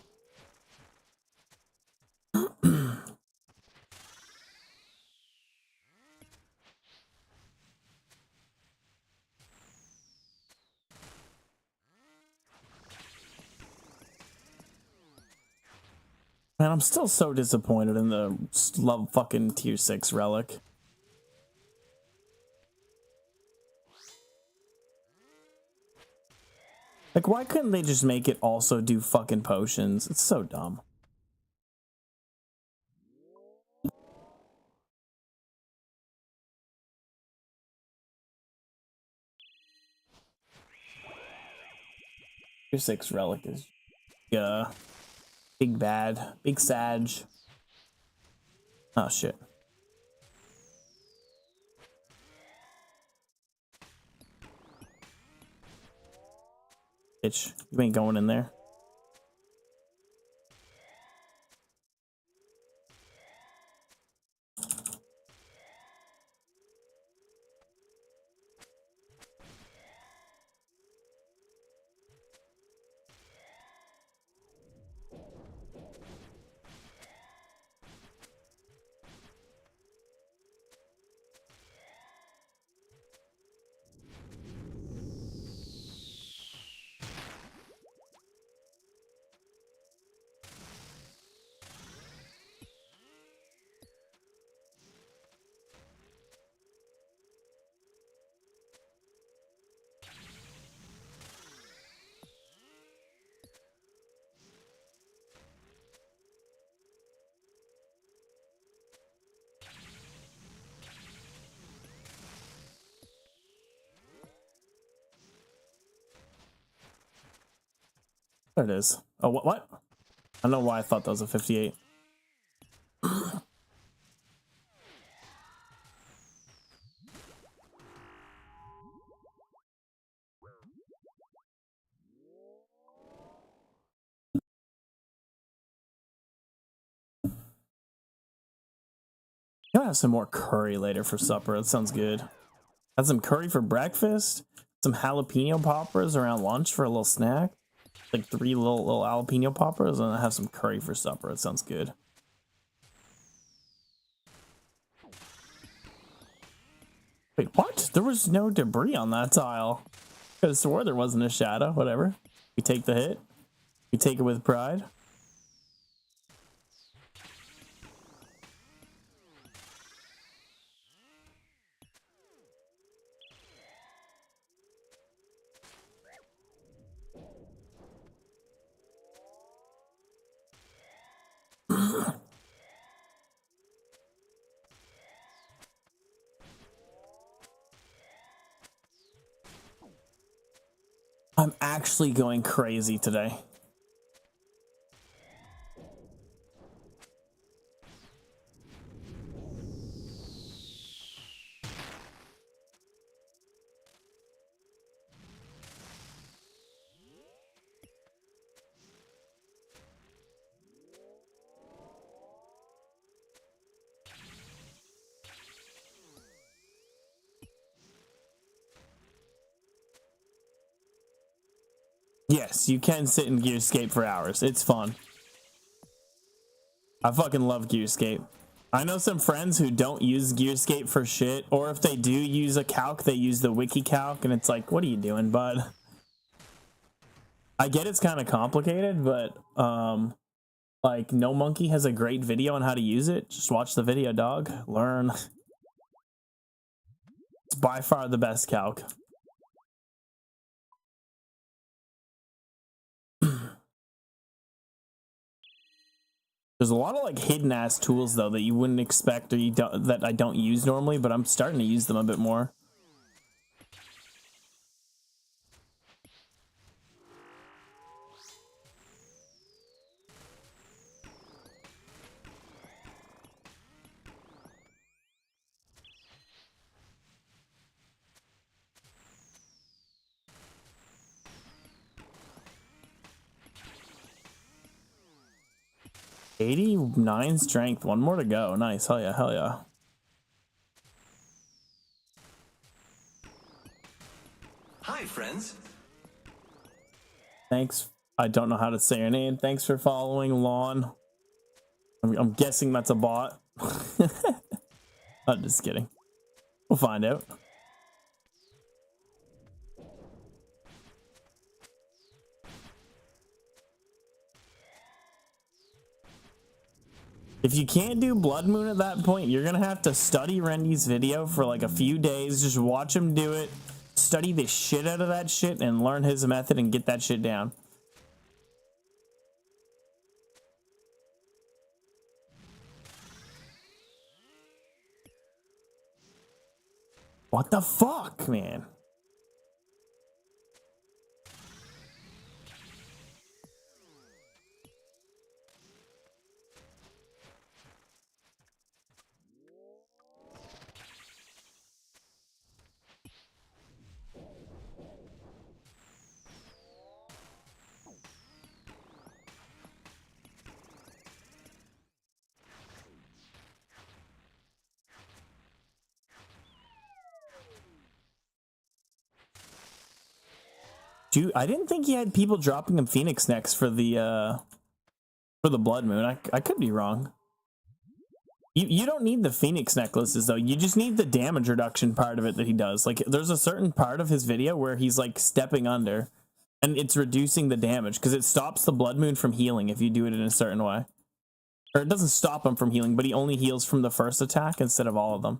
Man, I'm still so disappointed in the love fucking tier 6 relic. Like, why couldn't they just make it also do fucking potions? It's so dumb. Tier 6 relic is big bad, big sag. Oh shit. Bitch, you ain't going in there. There it is. Oh, what? I don't know why I thought that was a 58. Gotta have some more curry later for supper. That sounds good. Had some curry for breakfast. Some jalapeno poppers around lunch for a little snack. Like 3 little jalapeno poppers, and I have some curry for supper. It sounds good. Wait, what? There was no debris on that tile. Could have swore there wasn't a shadow. Whatever. We take the hit. We take it with pride. I'm actually going crazy today. Yes, you can sit in Gearscape for hours. It's fun. I fucking love Gearscape. I know some friends who don't use Gearscape for shit, or if they do use a calc, they use the wiki calc, and it's like, what are you doing, bud? I get it's kind of complicated, but like No Monkey has a great video on how to use it. Just watch the video, dog. Learn. It's by far the best calc. There's a lot of like hidden ass tools though that you wouldn't expect, or that I don't use normally, but I'm starting to use them a bit more. '89 strength, 1 more to go. Nice, hell yeah, hell yeah. Hi, friends. Thanks. I don't know how to say your name. Thanks for following, Lon. I'm guessing that's a bot. I'm just kidding. We'll find out. If you can't do Blood Moon at that point, you're gonna have to study Rendy's video for like a few days. Just watch him do it, study the shit out of that shit, and learn his method and get that shit down. What the fuck, man? Dude, I didn't think he had people dropping him Phoenix necks for the Blood Moon. I could be wrong. You don't need the Phoenix necklaces though. You just need the damage reduction part of it that he does. Like there's a certain part of his video where he's like stepping under and it's reducing the damage because it stops the Blood Moon from healing if you do it in a certain way. Or it doesn't stop him from healing, but he only heals from the first attack instead of all of them.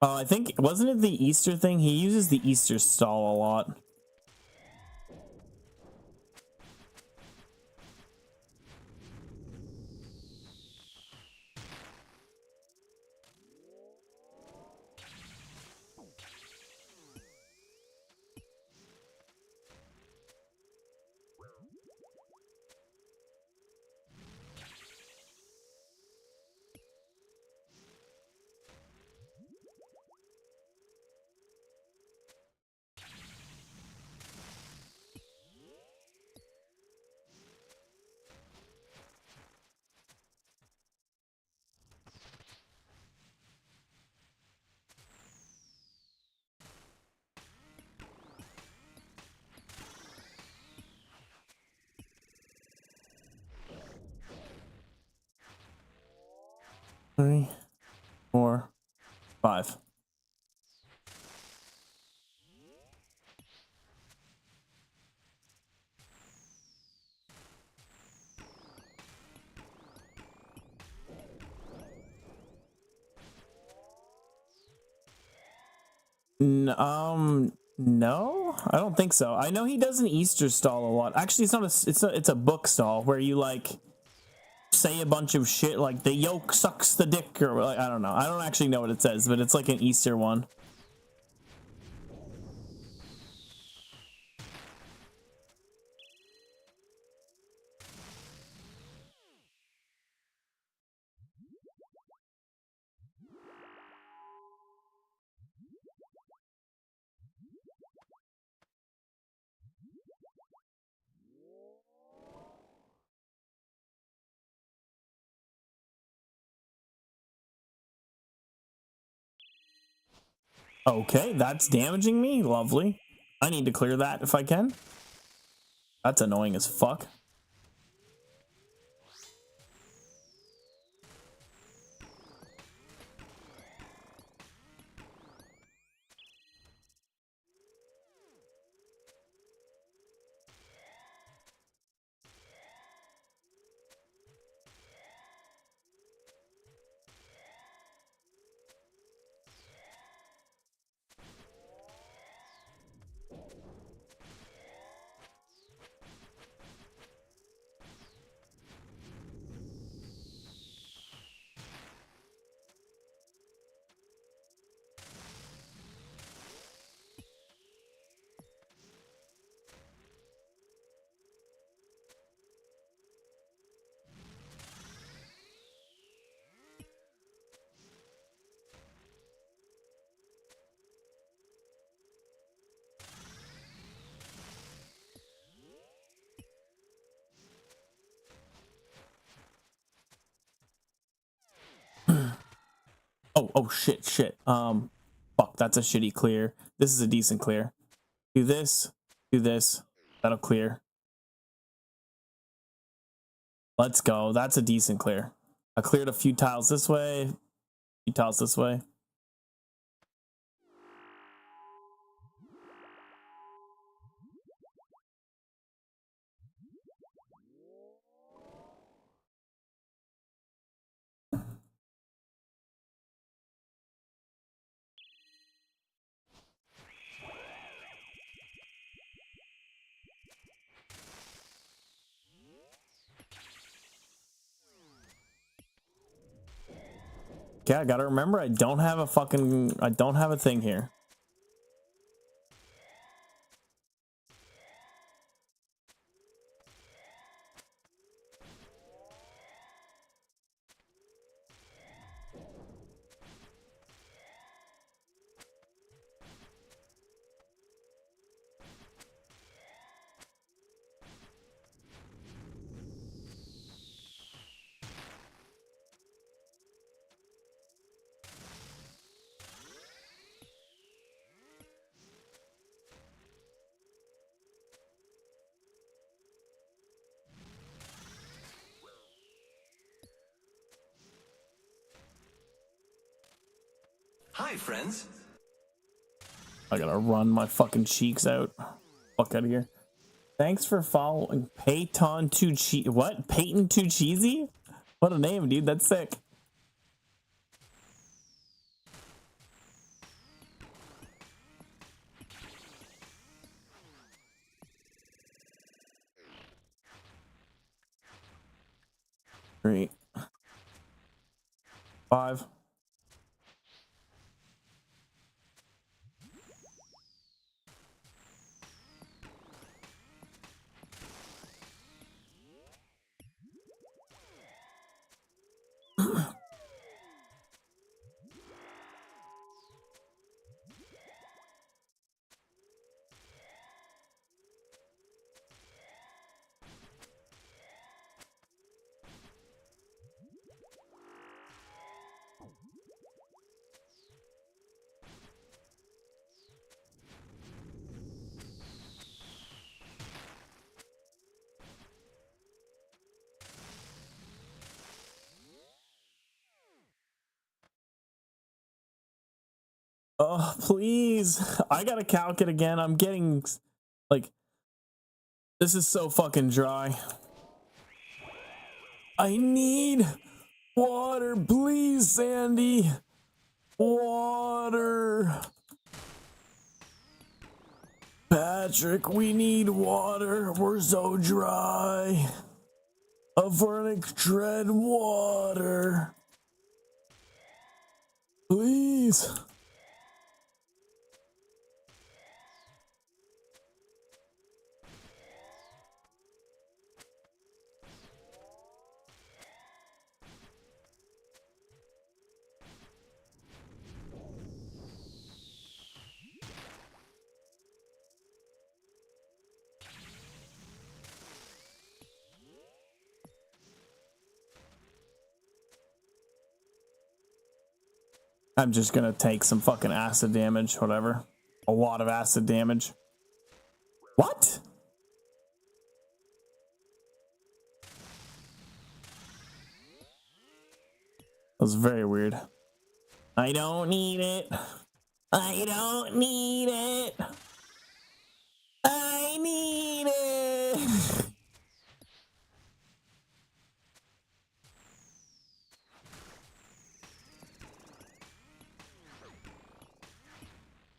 I think, wasn't it the Easter thing? He uses the Easter stall a lot. 3, 4, 5. No, I don't think so. I know he does an Easter stall a lot. Actually, it's not it's a book stall where you like say a bunch of shit like the yolk sucks the dick or like, I don't know. I don't actually know what it says, but it's like an Easter one. Okay, that's damaging me. Lovely. I need to clear that if I can. That's annoying as fuck. Oh shit. Fuck, that's a shitty clear. This is a decent clear. Do this. That'll clear. Let's go. That's a decent clear. I cleared a few tiles this way, a few tiles this way. Okay, I gotta remember I don't have a thing here. Hi, friends. I gotta run my fucking cheeks out. Fuck out of here. Thanks for following Peyton Too Cheesy. What? Peyton Too Cheesy? What a name, dude. That's sick. Three. 5. Oh, please. I gotta calc it again. I'm getting, like, this is so fucking dry. I need water, please, Sandy. Water. Patrick, we need water. We're so dry. A Vernix tread water. Please. I'm just gonna take some fucking acid damage, whatever. A lot of acid damage. What? That was very weird. I don't need it. I don't need it. I need it.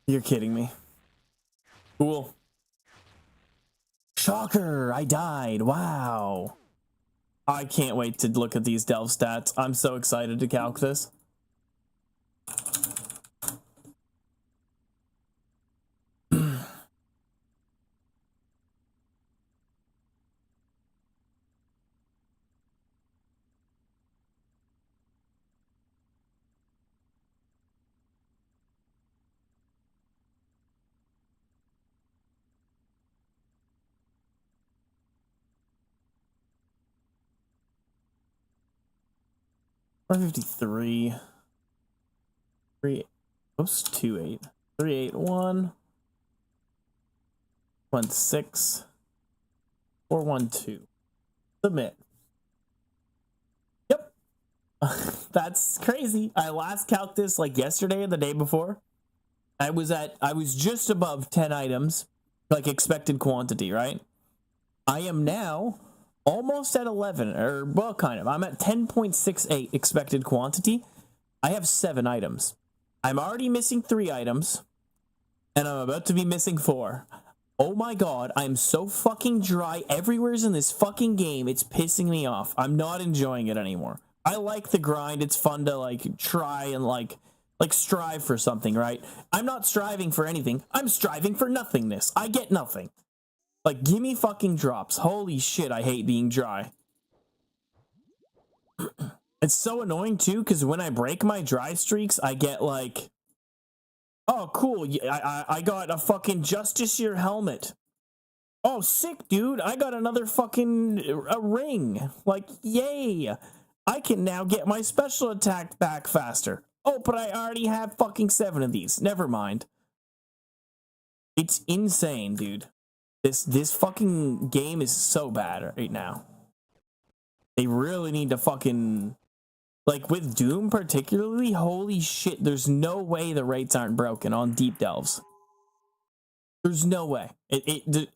You're kidding me. Cool. Shocker, I died. Wow. I can't wait to look at these delve stats. I'm so excited to calc this. $453. 3. Oops, 28. 381. 16. 412. Submit. Yep. That's crazy. I last calced this like yesterday or the day before. I was just above 10 items, like expected quantity, right? I am now almost at 11, or well, kind of. I'm at 10.68 expected quantity. I have 7 items. I'm already missing 3 items, and I'm about to be missing 4. Oh my god, I'm so fucking dry everywhere's in this fucking game. It's pissing me off. I'm not enjoying it anymore. I like the grind. It's fun to like try and like strive for something, right? I'm not striving for anything. I'm striving for nothingness. I get nothing. Like, give me fucking drops. Holy shit, I hate being dry. It's so annoying too, because when I break my dry streaks, I get like, oh, cool. I got a fucking Justiciar helmet. Oh, sick, dude. I got another fucking a ring. Like, yay. I can now get my special attack back faster. Oh, but I already have fucking 7 of these. Never mind. It's insane, dude. This fucking game is so bad right now. They really need to fucking... Like, with Doom particularly, holy shit, there's no way the rates aren't broken on deep delves. There's no way.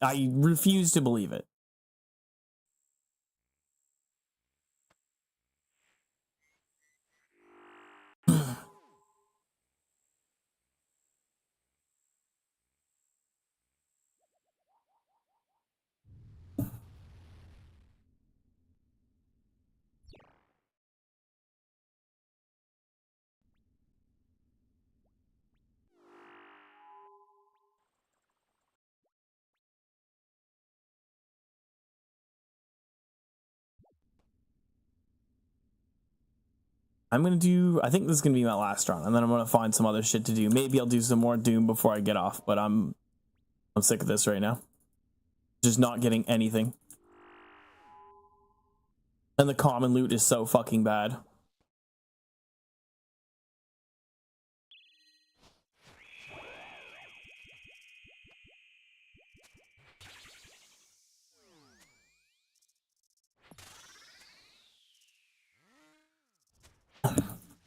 I refuse to believe it. I'm gonna do, I think this is gonna be my last run, and then I'm gonna find some other shit to do. Maybe I'll do some more Doom before I get off, but I'm sick of this right now. Just not getting anything. And the common loot is so fucking bad.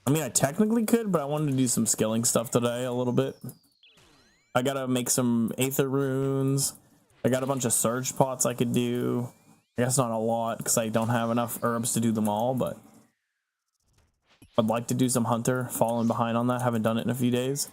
I mean, I technically could, but I wanted to do some skilling stuff today a little bit. I gotta make some Aether runes. I got a bunch of surge pots I could do. I guess not a lot because I don't have enough herbs to do them all, but I'd like to do some hunter. Falling behind on that. Haven't done it in a few days.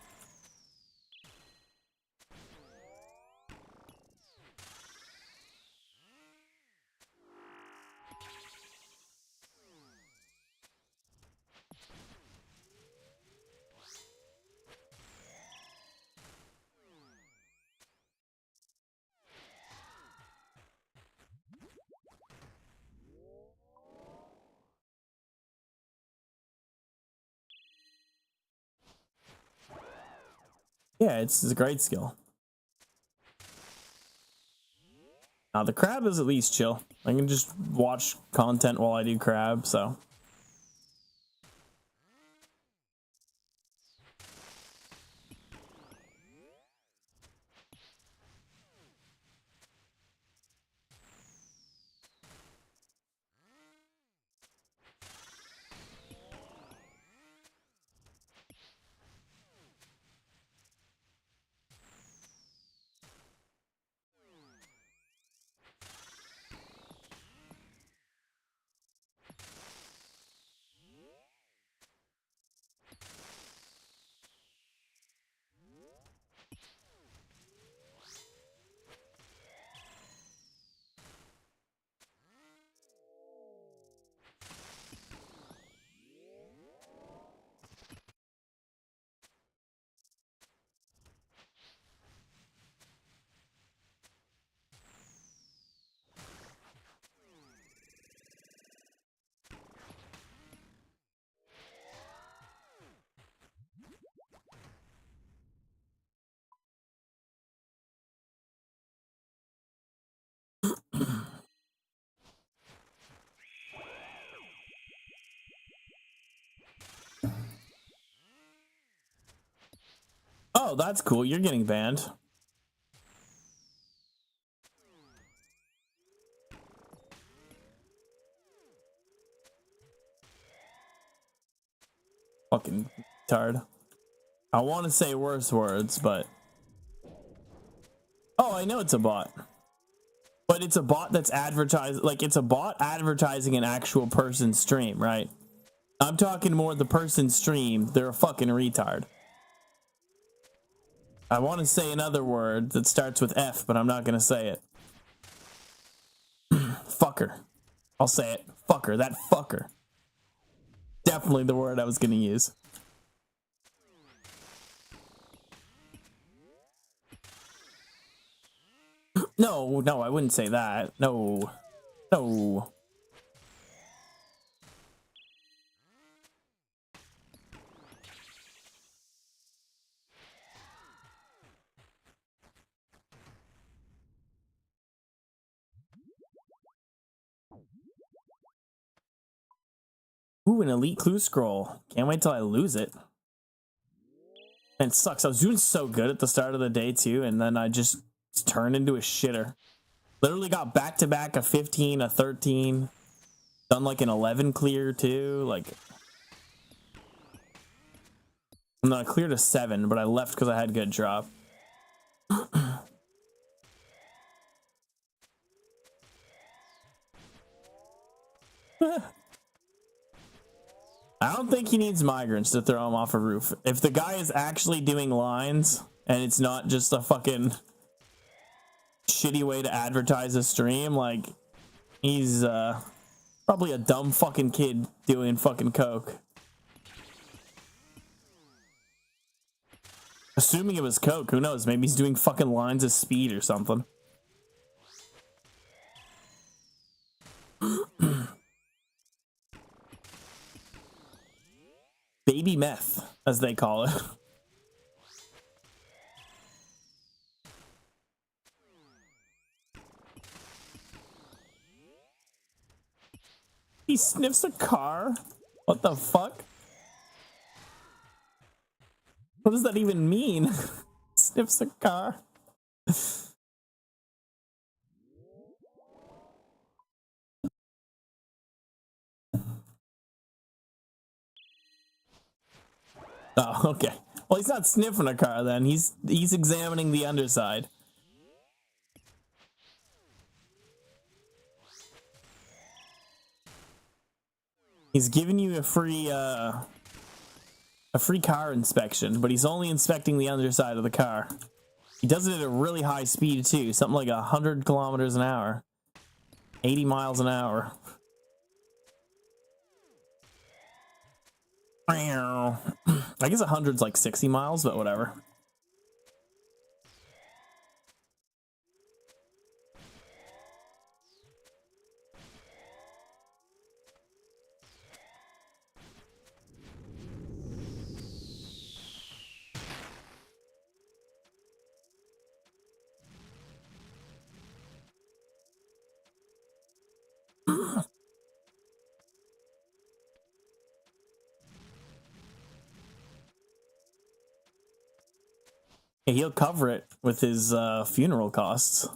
Yeah, it's a great skill. Now the crab is at least chill. I can just watch content while I do crab, so. Oh, that's cool. You're getting banned. Fucking tard. I want to say worse words, but. Oh, I know it's a bot. But it's a bot that's advertised, like it's a bot advertising an actual person's stream, right? I'm talking more the person's stream. They're a fucking retard. I want to say another word that starts with F, but I'm not going to say it. Fucker. I'll say it. Fucker. That fucker. Definitely the word I was going to use. No, no, I wouldn't say that. No. No. Ooh, an elite clue scroll. Can't wait till I lose it. And it sucks. I was doing so good at the start of the day too, and then I just turned into a shitter. Literally got back-to-back a 15, a 13. Done like an 11 clear too. Like, and then I cleared a 7, but I left because I had good drop. I don't think he needs migrants to throw him off a roof. If the guy is actually doing lines and it's not just a fucking shitty way to advertise a stream, like, he's probably a dumb fucking kid doing fucking coke. Assuming it was coke, who knows? Maybe he's doing fucking lines of speed or something. Baby meth, as they call it. He sniffs a car? What the fuck? What does that even mean? Sniffs a car? Oh, okay. Well, he's not sniffing a car then. He's examining the underside. He's giving you a free car inspection, but he's only inspecting the underside of the car. He does it at a really high speed too, something like 100 kilometers an hour, 80 miles an hour. I guess 100's like 60 miles, but whatever. Yeah, he'll cover it with his funeral costs.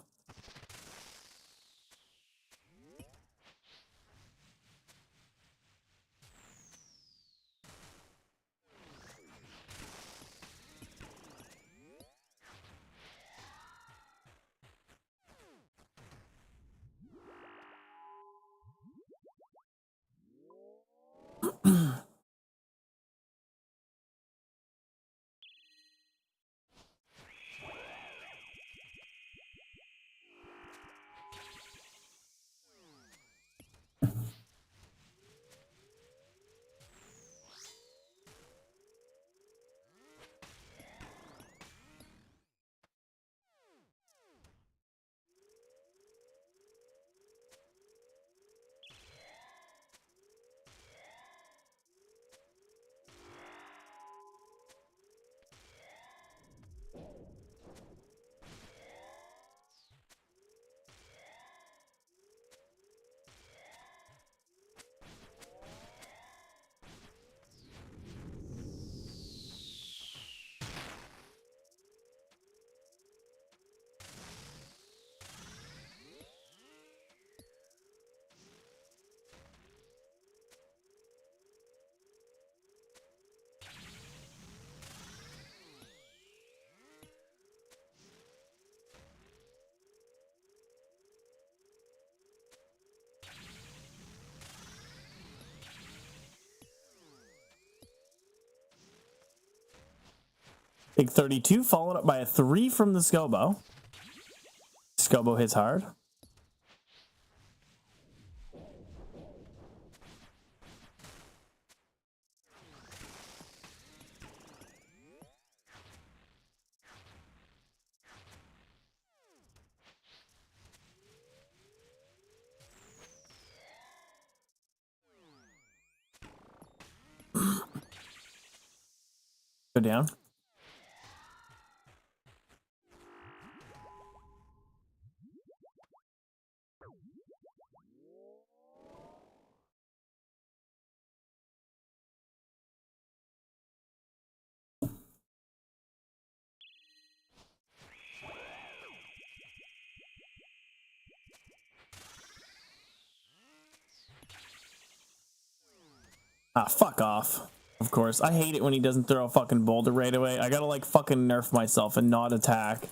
Big 32 followed up by a 3 from the Scobo. Scobo hits hard. Go down. Ah, fuck off. Of course. I hate it when he doesn't throw a fucking boulder right away. I gotta like fucking nerf myself and not attack.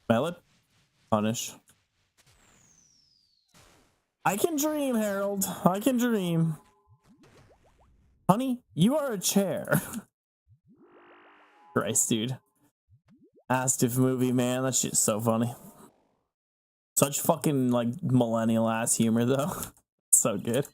Mallet. Punish. I can dream, Harold. I can dream. Honey, you are a chair. Christ, dude. Astif movie, man. That shit's so funny. Such fucking, like, millennial ass humor, though. So good.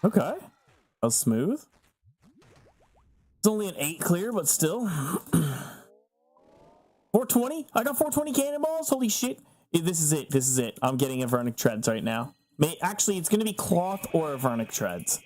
Okay. That was smooth. It's only an 8 clear, but still. 420? I got 420 cannonballs? Holy shit. This is it. This is it. I'm getting Avernic Treads right now. Actually, it's going to be Cloth or Avernic Treads.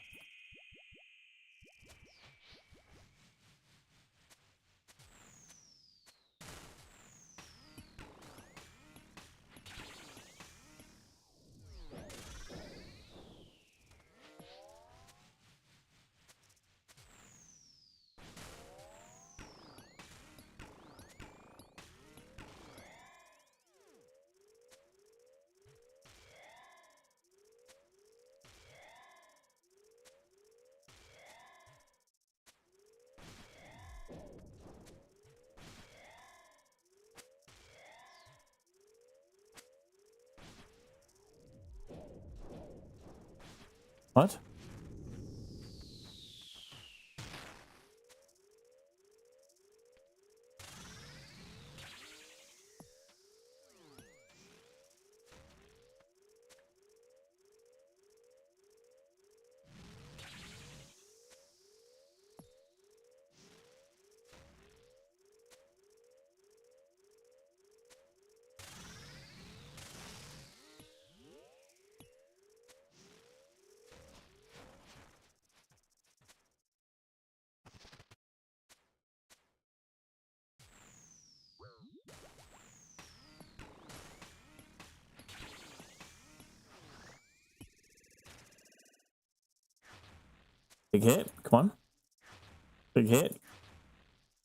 What? Big hit. Come on. Big hit.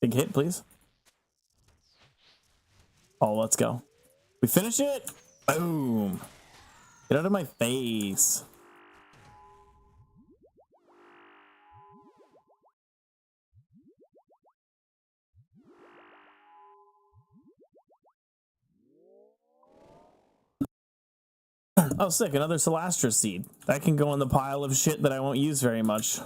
Big hit, please. Oh, let's go. We finish it. Boom. Get out of my face. Oh, sick. Another Celastra seed. That can go in the pile of shit that I won't use very much.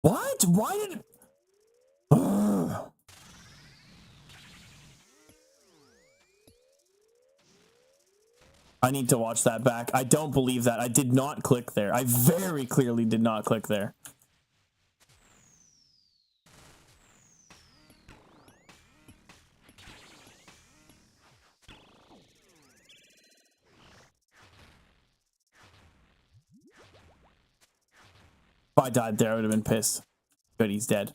What? Why did... Ugh. I need to watch that back. I don't believe that. I did not click there. I very clearly did not click there. If I died there, I would have been pissed. Good, he's dead.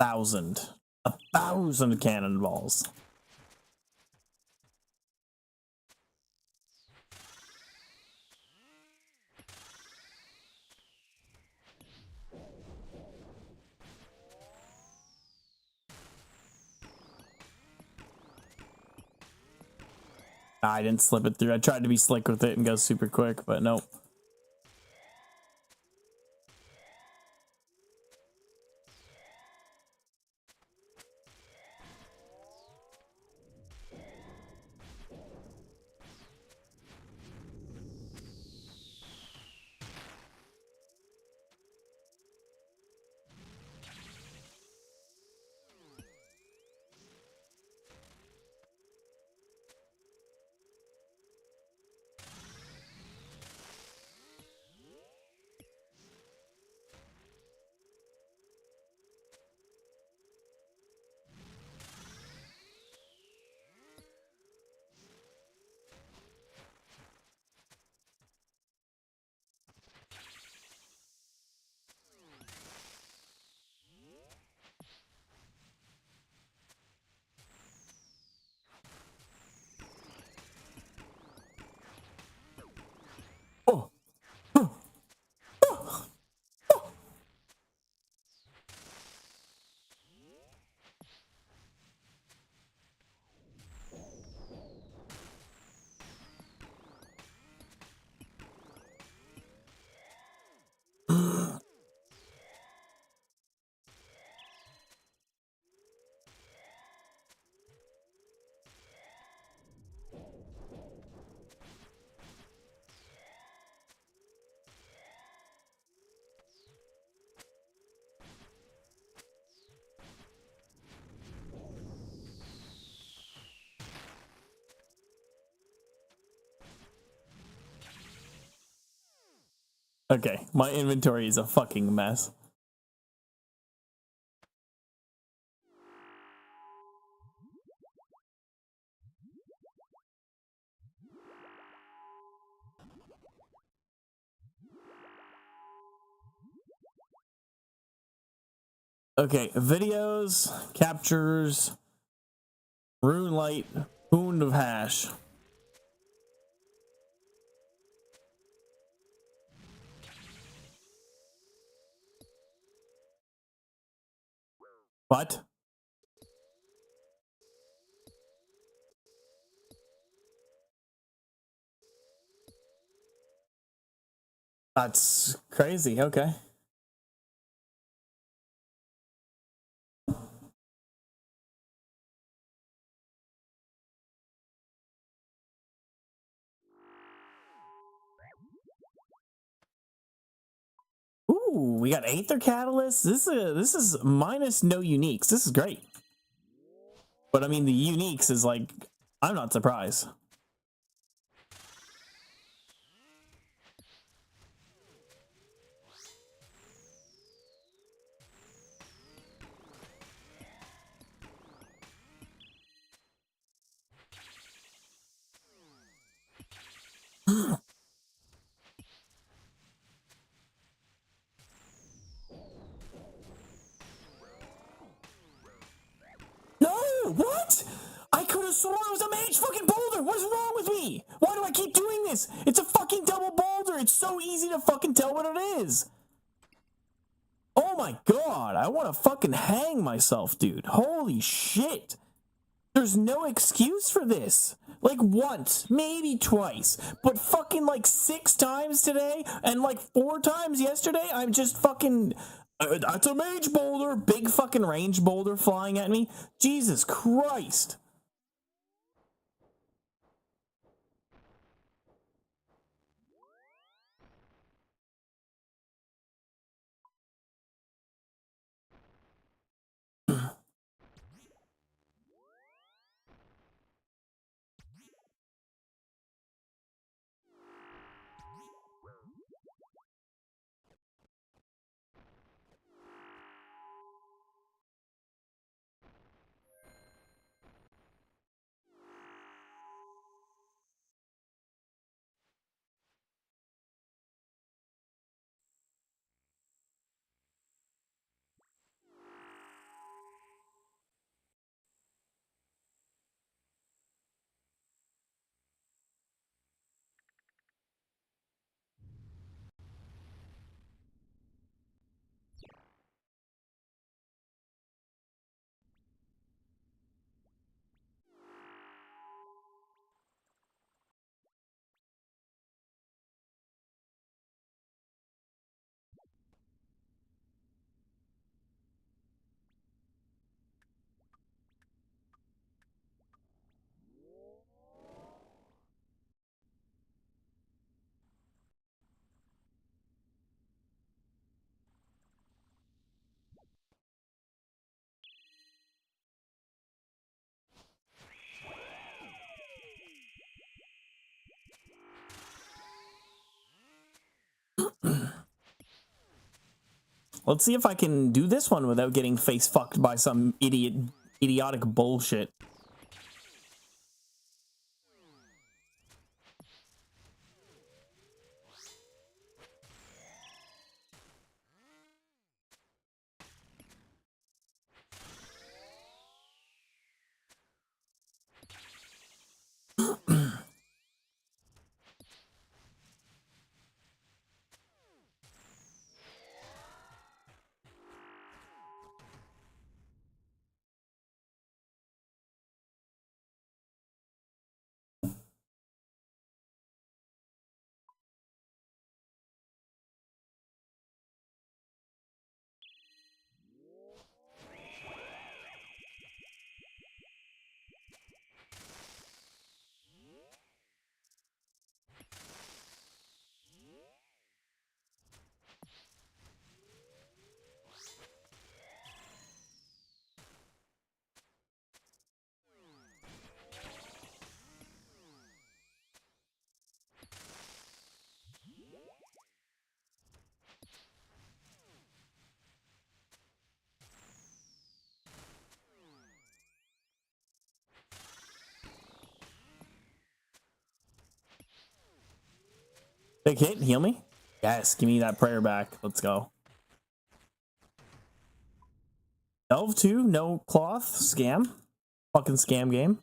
A thousand cannonballs. I didn't slip it through. I tried to be slick with it and go super quick, but nope. Oh. Okay, my inventory is a fucking mess. Okay, videos, captures, rune light, wound of hash. What? That's crazy. Okay. Ooh, we got Aether Catalyst. This is minus no uniques. This is great. But I mean, the uniques is like, I'm not surprised. No, what? I could have sworn it was a mage fucking boulder. What is wrong with me? Why do I keep doing this? It's a fucking double boulder. It's so easy to fucking tell what it is. Oh my god, I want to fucking hang myself, dude. Holy shit. There's no excuse for this. Like once, maybe twice, but fucking like 6 times today and like 4 times yesterday, I'm just fucking... that's a mage boulder. Big fucking range boulder flying at me. Jesus Christ. Let's see if I can do this one without getting face fucked by some idiotic bullshit. Big hit, heal me. Yes, give me that prayer back. Let's go. Delve 2, no cloth, scam. Fucking scam game.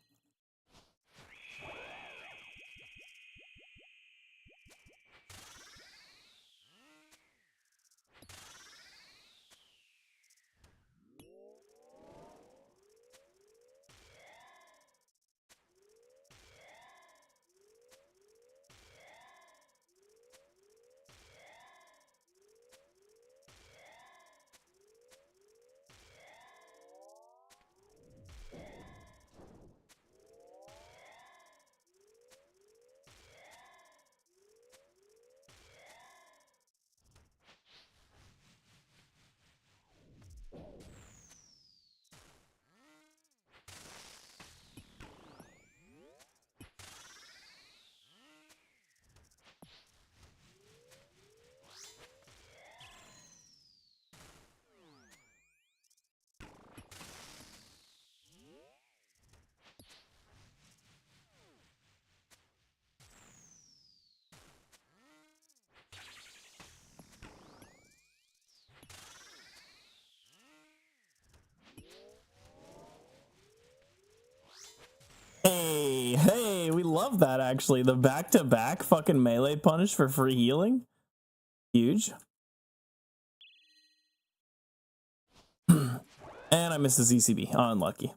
Hey, we love that actually. The back-to-back fucking melee punish for free healing. Huge. And I missed the ZCB. Unlucky.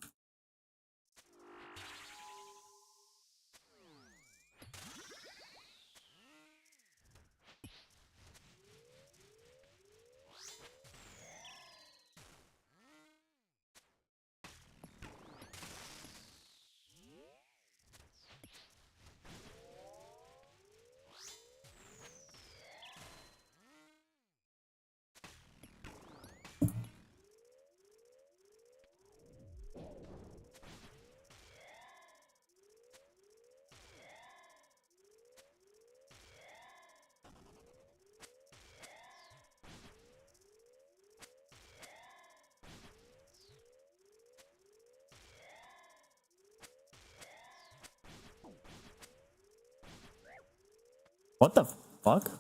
What the fuck?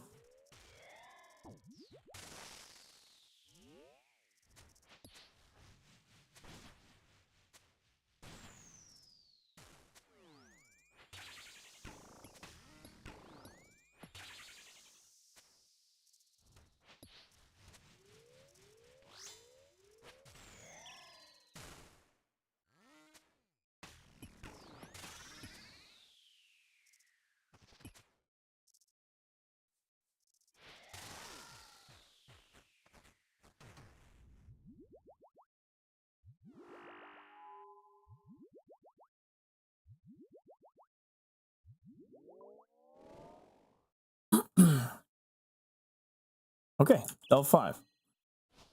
Okay, delve 5.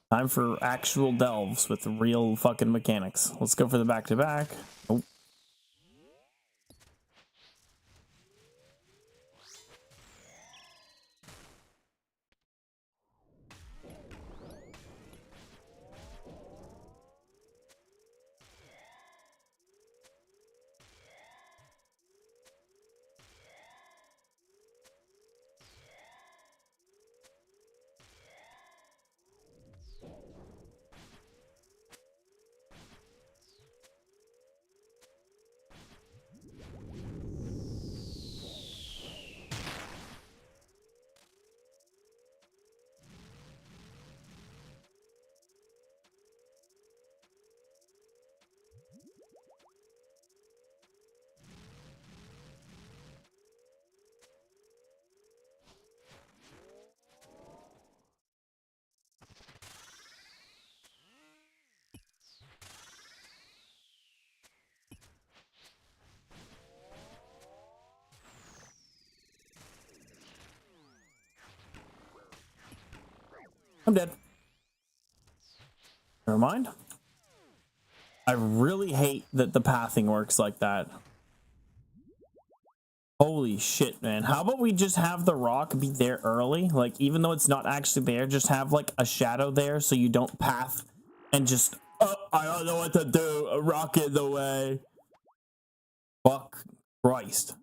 Time for actual delves with real fucking mechanics. Let's go for the back-to-back. Oh. I'm dead. Never mind. I really hate that the pathing works like that. Holy shit, man. How about we just have the rock be there early? Like, even though it's not actually there, just have, like, a shadow there so you don't path and just, oh, I don't know what to do. A rock in the way. Fuck Christ.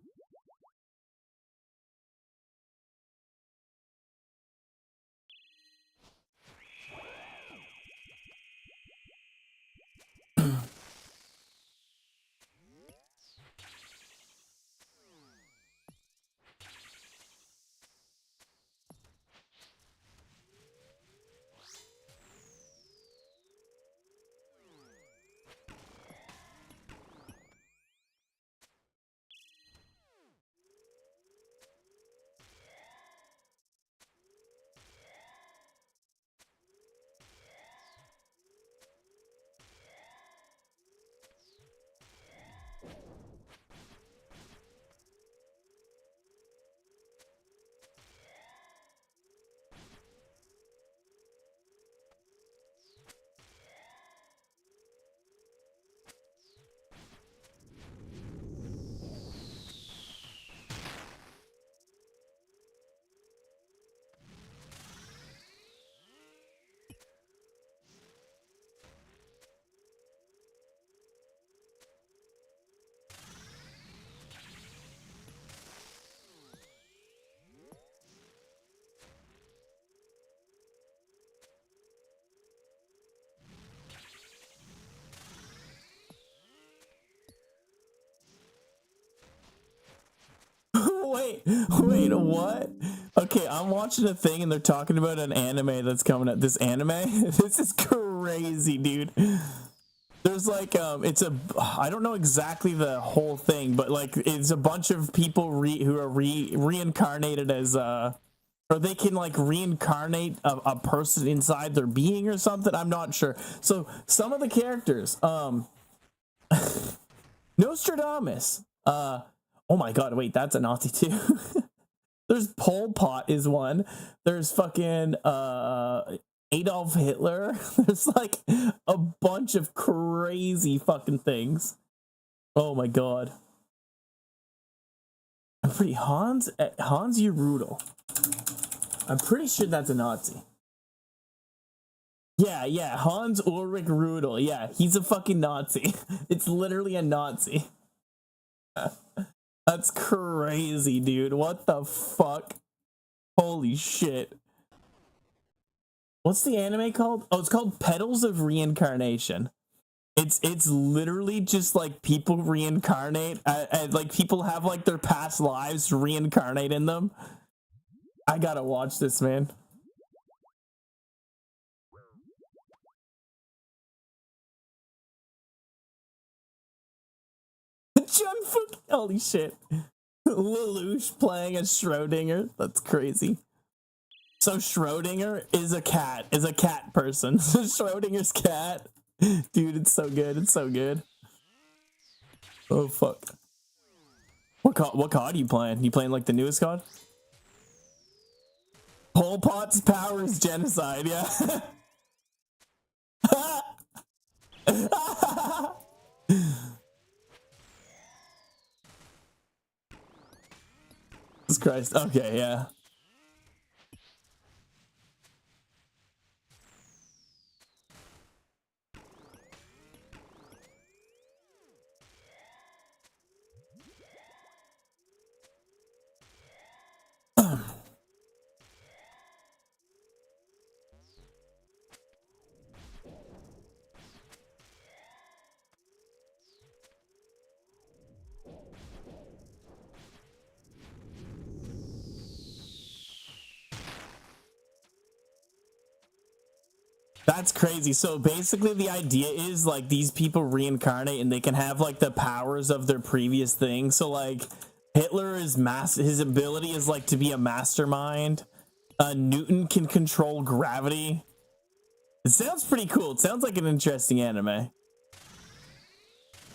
Wait, what? Okay, I'm watching a thing and they're talking about an anime that's coming out. This anime? This is crazy. crazy, dude. There's like I don't know exactly the whole thing, but like it's a bunch of people who are reincarnated as or they can like reincarnate a person inside their being or something. I'm not sure. So some of the characters, Nostradamus. Oh my god, wait, that's a Nazi too. There's Pol Pot is one. There's fucking Adolf Hitler. There's like a bunch of crazy fucking things. Oh my god. I'm pretty Hans Rudel. I'm pretty sure that's a Nazi. Yeah, Hans Ulrich Rudel. Yeah, he's a fucking Nazi. It's literally a Nazi. That's crazy, dude. What the fuck? Holy shit. What's the anime called? Oh, it's called Petals of Reincarnation. It's literally just like people reincarnate and like people have like their past lives reincarnate in them. I gotta watch this, man. John Fuck, holy shit. Lelouch playing as Schrodinger. That's crazy. So Schrodinger is a cat person. Schrodinger's cat. Dude, it's so good. It's so good. Oh fuck. What COD are you playing? You playing like the newest COD? Pol Pot's power is genocide, yeah. Jesus Christ. Okay, yeah. That's crazy. So basically the idea is like these people reincarnate and they can have like the powers of their previous thing. So like Hitler is his ability is like to be a mastermind. Newton can control gravity. It sounds pretty cool. It sounds like an interesting anime.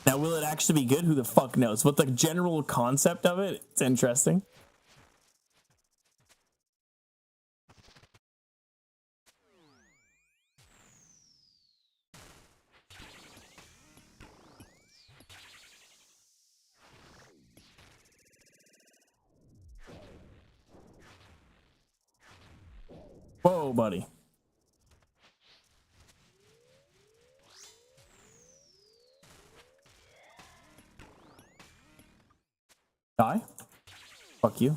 Now, will it actually be good? Who the fuck knows? But the general concept of it, it's interesting. Whoa, buddy. Die? Fuck you.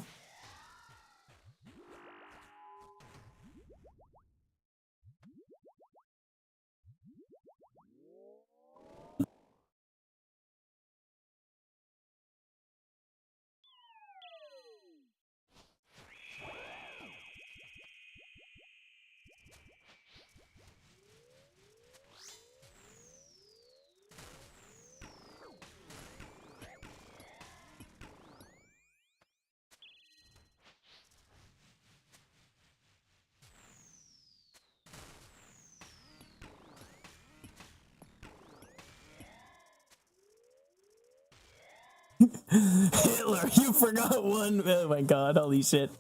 Hitler, you forgot one. Oh my god, holy shit.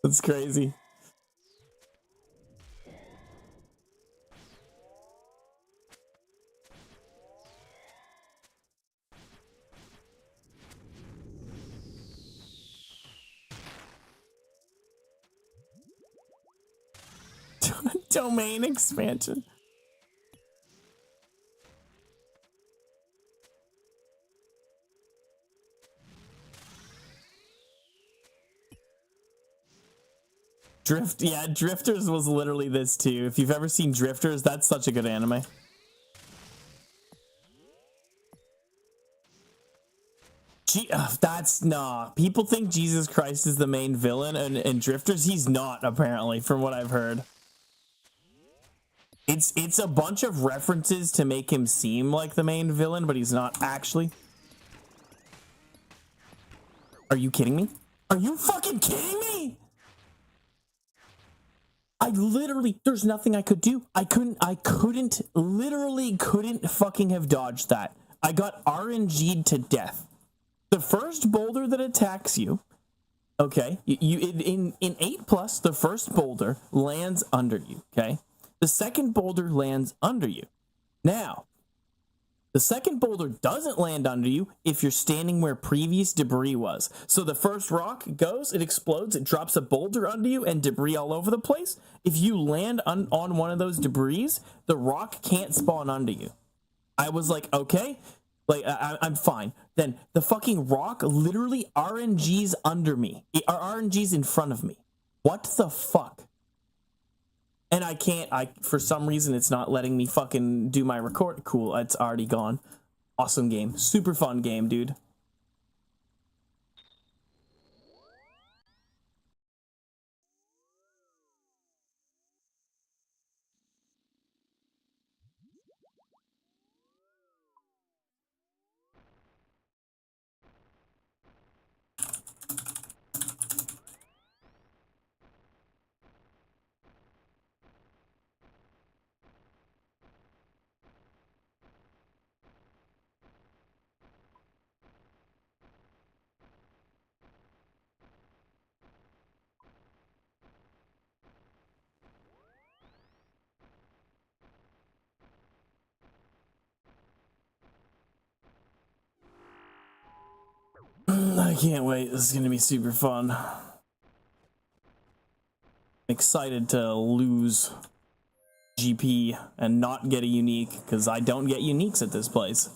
That's crazy. Domain expansion. Yeah, Drifters was literally this too. If you've ever seen Drifters, that's such a good anime. Nah. People think Jesus Christ is the main villain, and Drifters, he's not, apparently, from what I've heard. It's a bunch of references to make him seem like the main villain, but he's not actually. Are you kidding me? Are you fucking kidding me? I literally, there's nothing I could do. Literally couldn't fucking have dodged that. I got RNG'd to death. The first boulder that attacks you, okay, in 8+, the first boulder lands under you, okay? The second boulder lands under you. Now, the second boulder doesn't land under you if you're standing where previous debris was. So the first rock goes, it explodes, it drops a boulder under you and debris all over the place. If you land on one of those debris, the rock can't spawn under you. I was like, okay, like I'm fine. Then the fucking rock literally RNGs under me, or RNGs in front of me. What the fuck? And for some reason, it's not letting me fucking do my record. Cool, it's already gone. Awesome game. Super fun game, dude. I can't wait. This is going to be super fun. Excited to lose GP and not get a unique, because I don't get uniques at this place.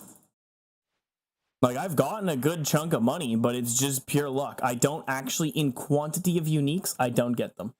Like, I've gotten a good chunk of money, but it's just pure luck. I don't actually, in quantity of uniques, I don't get them.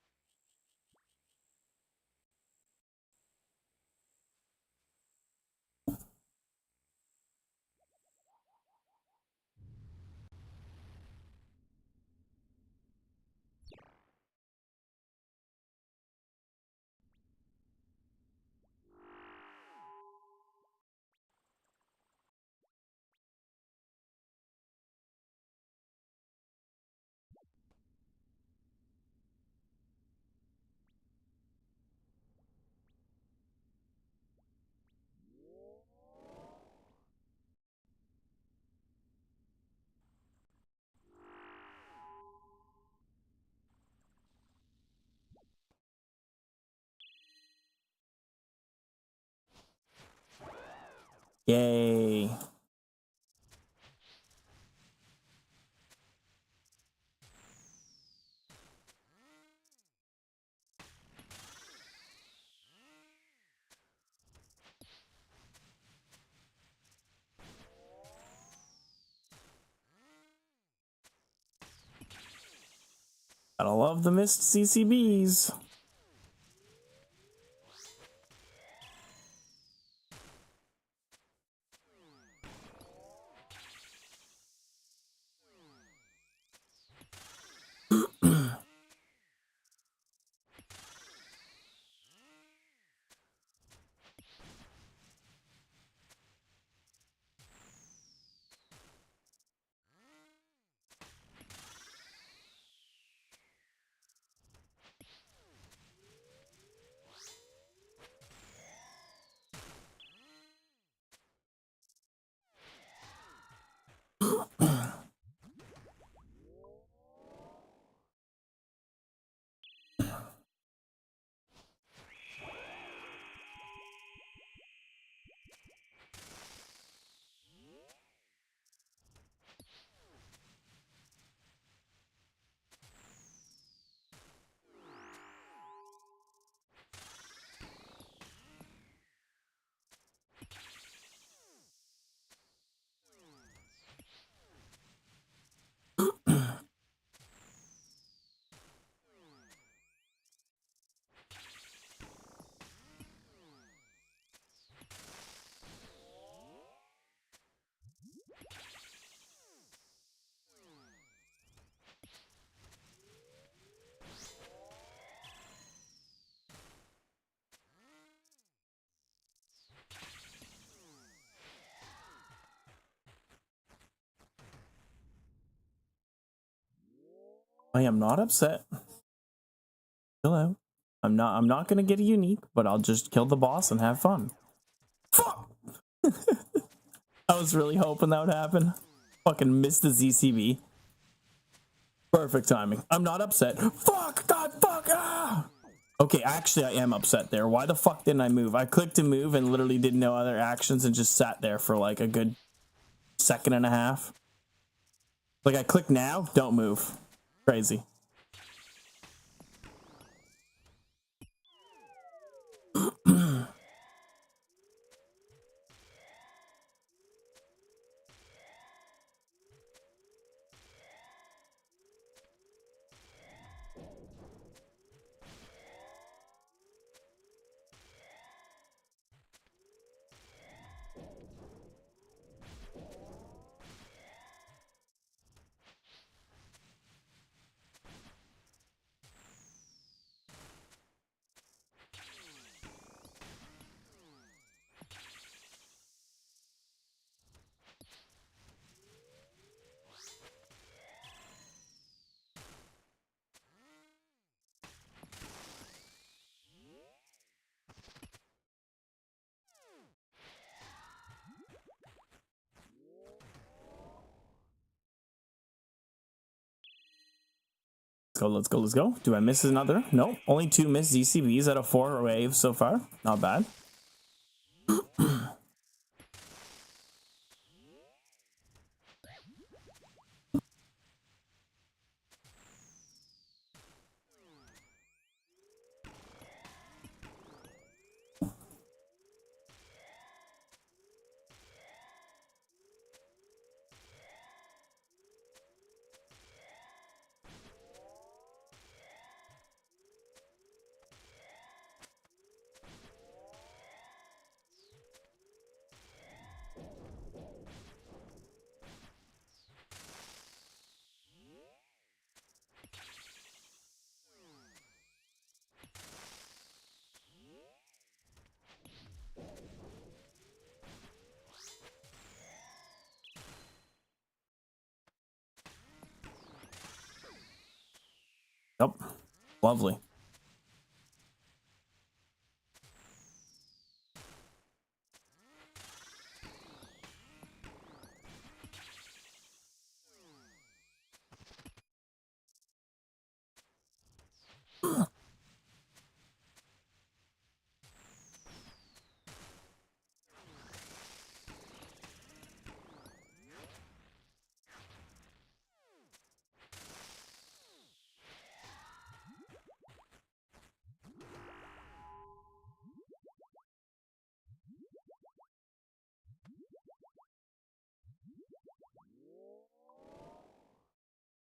Yay. Gotta love the missed CCBs. I am not upset. Chill out. I'm not gonna get a unique, but I'll just kill the boss and have fun. Fuck! I was really hoping that would happen. Fucking missed the ZCB. Perfect timing. I'm not upset. Fuck! God, fuck! Ah! Okay, actually I am upset there. Why the fuck didn't I move? I clicked to move and literally did no other actions and just sat there for like a good second and a half. Like I click now, don't move. Crazy. Let's go, let's go. Do I miss another? No, only 2 missed ZCBs out of 4 waves so far. Not bad. Yep. Lovely.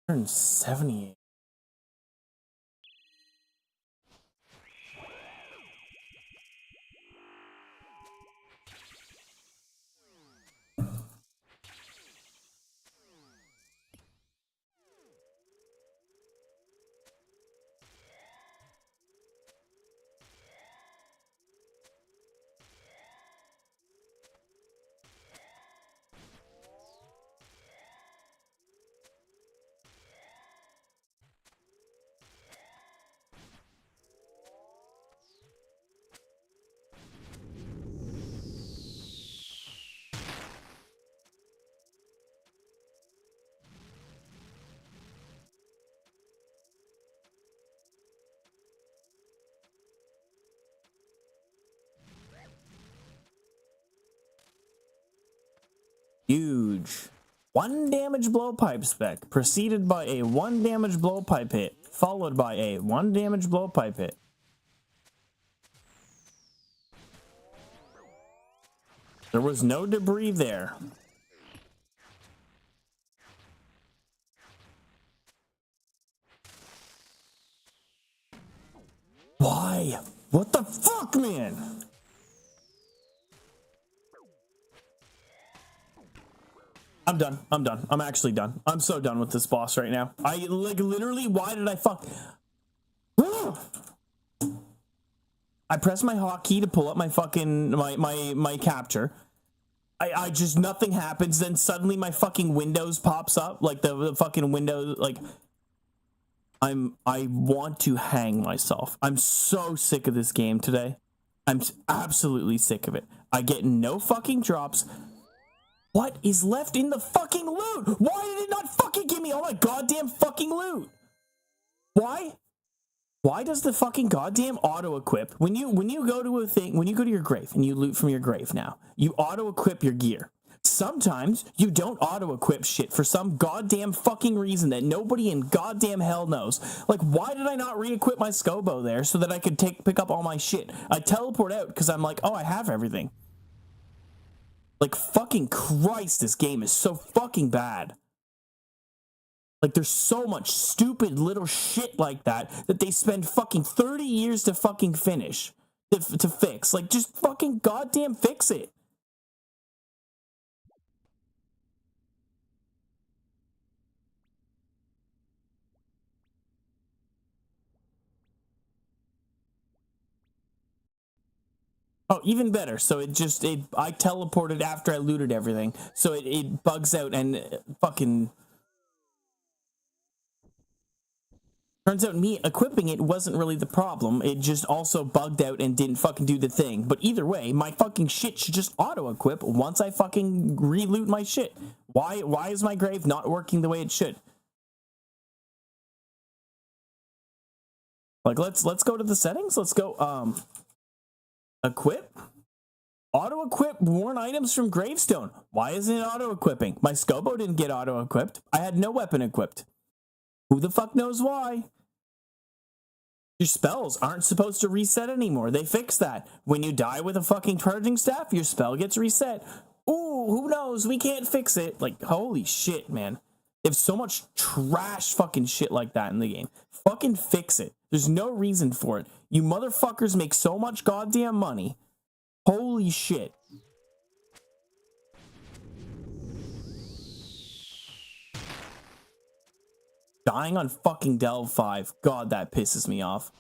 Turn 78. Huge. 1 damage blowpipe spec, preceded by a 1 damage blowpipe hit, followed by a 1 damage blowpipe hit. There was no debris there. Why? What the fuck, man? I'm done. I'm done. I'm actually done. I'm so done with this boss right now. I like literally, why did I fuck? I press my hotkey to pull up my fucking my capture. I just, nothing happens, then suddenly my fucking Windows pops up, like the fucking Windows, like I want to hang myself. I'm so sick of this game today. I'm absolutely sick of it. I get no fucking drops. What is left in the fucking loot? Why did it not fucking give me all my goddamn fucking loot? Why? Why does the fucking goddamn auto equip when you go to a thing, when you go to your grave and you loot from your grave now, you auto equip your gear. Sometimes you don't auto equip shit for some goddamn fucking reason that nobody in goddamn hell knows. Like, why did I not re-equip my Scobo there so that I could pick up all my shit? I teleport out because I'm like, oh, I have everything. Like, fucking Christ, this game is so fucking bad. Like, there's so much stupid little shit like that they spend fucking 30 years to fucking finish, to fix. Like, just fucking goddamn fix it. Oh, even better. So I teleported after I looted everything. So it bugs out and fucking... Turns out me equipping it wasn't really the problem. It just also bugged out and didn't fucking do the thing. But either way, my fucking shit should just auto-equip once I fucking re-loot my shit. Why is my grave not working the way it should? Like, let's go to the settings. Let's go, equip. Auto-equip worn items from Gravestone. Why isn't it auto-equipping? My Scobo didn't get auto-equipped. I had no weapon equipped. Who the fuck knows why? Your spells aren't supposed to reset anymore. They fixed that. When you die with a fucking charging staff, your spell gets reset. Ooh, who knows? We can't fix it. Like, holy shit, man. They have so much trash fucking shit like that in the game. Fucking fix it. There's no reason for it. You motherfuckers make so much goddamn money. Holy shit. Dying on fucking Delve 5. God, that pisses me off.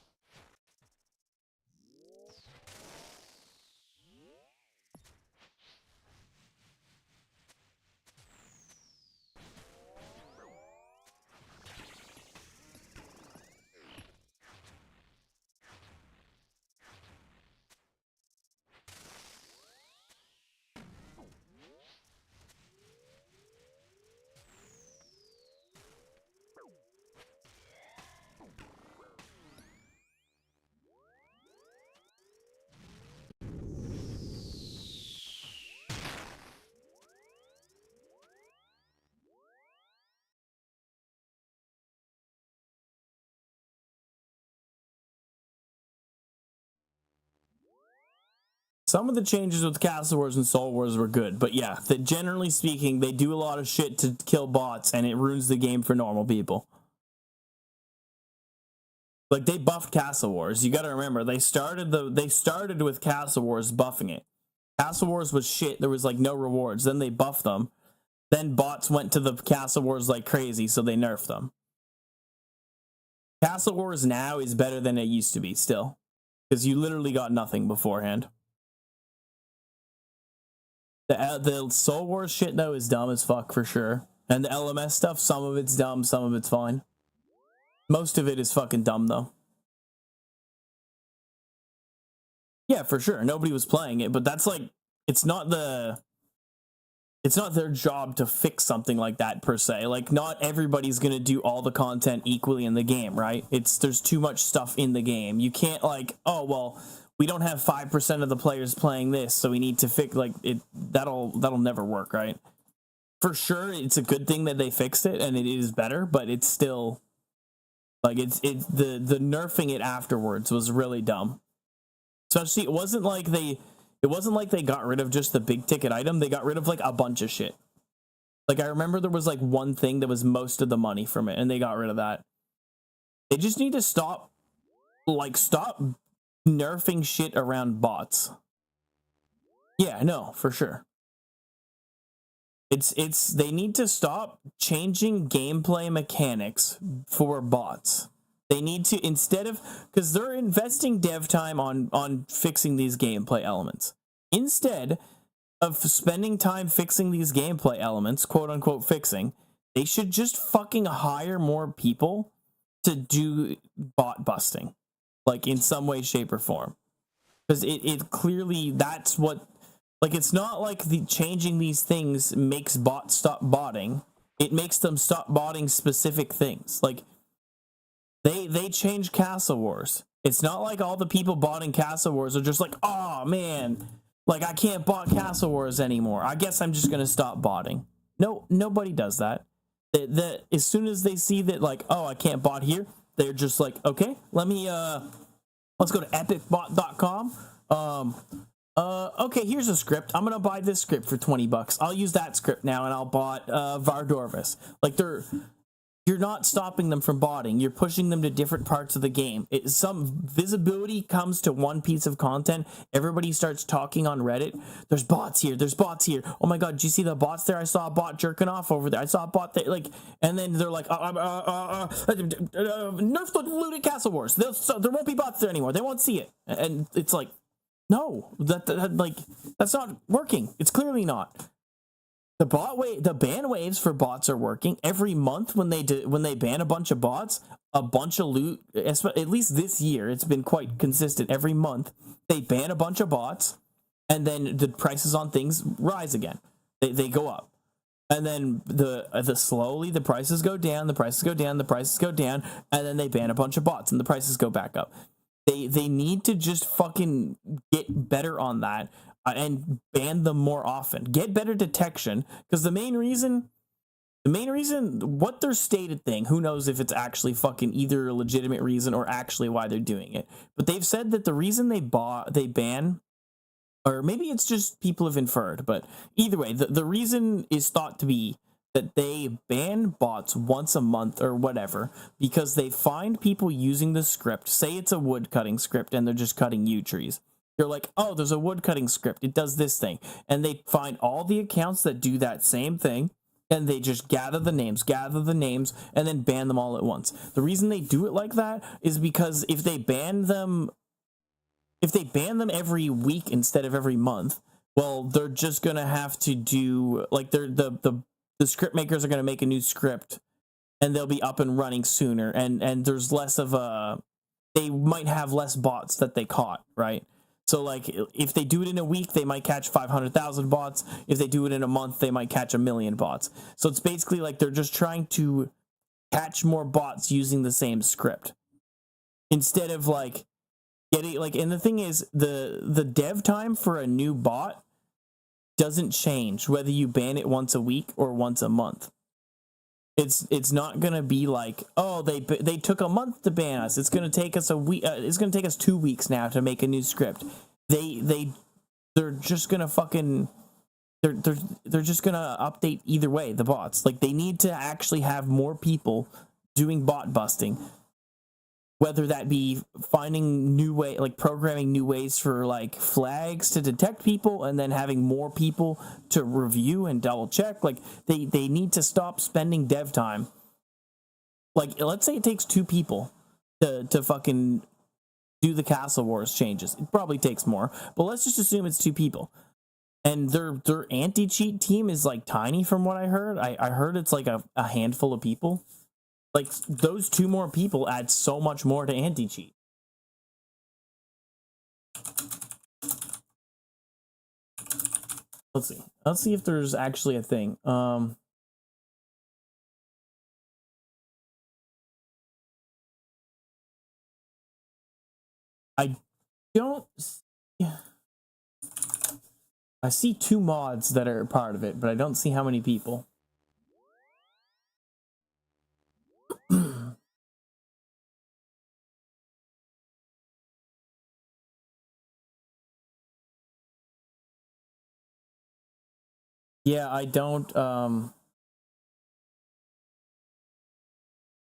Some of the changes with Castle Wars and Soul Wars were good, but yeah, that generally speaking, they do a lot of shit to kill bots, and it ruins the game for normal people. Like, they buffed Castle Wars. You gotta remember, they started with Castle Wars buffing it. Castle Wars was shit. There was like no rewards. Then they buffed them. Then bots went to the Castle Wars like crazy, so they nerfed them. Castle Wars now is better than it used to be still, because you literally got nothing beforehand. The Soul Wars shit, though, is dumb as fuck for sure. And the LMS stuff, some of it's dumb, some of it's fine. Most of it is fucking dumb, though. Yeah, for sure. Nobody was playing it, but that's like, it's not their job to fix something like that, per se. Like, not everybody's gonna do all the content equally in the game, right? There's too much stuff in the game. You can't, like, oh, well, we don't have 5% of the players playing this, so we need to fix, like, it. That'll never work, right? For sure, it's a good thing that they fixed it, and it is better, but it's still, like, the nerfing it afterwards was really dumb. Especially, it wasn't like they got rid of just the big ticket item. They got rid of, like, a bunch of shit. Like, I remember there was, like, one thing that was most of the money from it, and they got rid of that. They just need to stop nerfing shit around bots. Yeah, no, for sure. They need to stop changing gameplay mechanics for bots. They need to, instead of, because they're investing dev time on fixing these gameplay elements. Instead of spending time fixing these gameplay elements, quote unquote fixing, they should just fucking hire more people to do bot busting, like in some way, shape, or form. Because it clearly, that's what, like, it's not like the changing these things makes bots stop botting. It makes them stop botting specific things. Like, they changed Castle Wars. It's not like all the people botting Castle Wars are just like, oh man, like I can't bot Castle Wars anymore. I guess I'm just gonna stop botting. No, nobody does that. As soon as they see that, like, oh, I can't bot here, they're just like, okay, let me let's go to epicbot.com. Okay, here's a script. I'm gonna buy this script for $20. I'll use that script now, and I'll bot Vardorvis. Like, you're not stopping them from botting. You're pushing them to different parts of the game. Some visibility comes to one piece of content. Everybody starts talking on Reddit. There's bots here. There's bots here. Oh my god, did you see the bots there? I saw a bot jerking off over there. I saw a bot there. Like, and then they're like, nerf the looted Castle Wars. There won't be bots there anymore. They won't see it. And it's like, no, that's not working. It's clearly not. The ban waves for bots are working. Every month when they ban a bunch of bots, a bunch of loot, at least this year, it's been quite consistent. Every month they ban a bunch of bots, and then the prices on things rise again. They go up. And then slowly the prices go down, the prices go down, the prices go down, and then they ban a bunch of bots and the prices go back up. They need to just fucking get better on that. And ban them more often. Get better detection, because the main reason, what their stated thing, who knows if it's actually fucking either a legitimate reason or actually why they're doing it. But they've said that the reason they ban, or maybe it's just people have inferred, but either way, the reason is thought to be that they ban bots once a month or whatever, because they find people using the script, say it's a wood cutting script and they're just cutting yew trees. You're like, oh, there's a wood cutting script. It does this thing. And they find all the accounts that do that same thing, and they just gather the names, and then ban them all at once. The reason they do it like that is because if they ban them every week instead of every month, well, they're just going to have to do, like, the script makers are going to make a new script, and they'll be up and running sooner, and there's less of they might have less bots that they caught, right? So, like, if they do it in a week, they might catch 500,000 bots. If they do it in a month, they might catch 1 million bots. So it's basically like they're just trying to catch more bots using the same script. Instead of, like, getting, like, and the thing is, the dev time for a new bot doesn't change whether you ban it once a week or once a month. It's not gonna be like, oh, they took a month to ban us. It's gonna take us a week. It's gonna take us 2 weeks now to make a new script. They're just gonna fucking they're just gonna update either way, the bots. Like, they need to actually have more people doing bot busting, whether that be finding new way, like programming new ways for, like, flags to detect people, and then having more people to review and double check. Like, they need to stop spending dev time. Like, let's say it takes 2 people to fucking do the Castle Wars changes. It probably takes more, but let's just assume it's 2 people. And their anti-cheat team is, like, tiny from what I heard. I heard it's like a handful of people. Like, those 2 more people add so much more to anti-cheat. Let's see. Let's see if there's actually a thing. I don't... I see 2 mods that are part of it, but I don't see how many people. Yeah, I don't,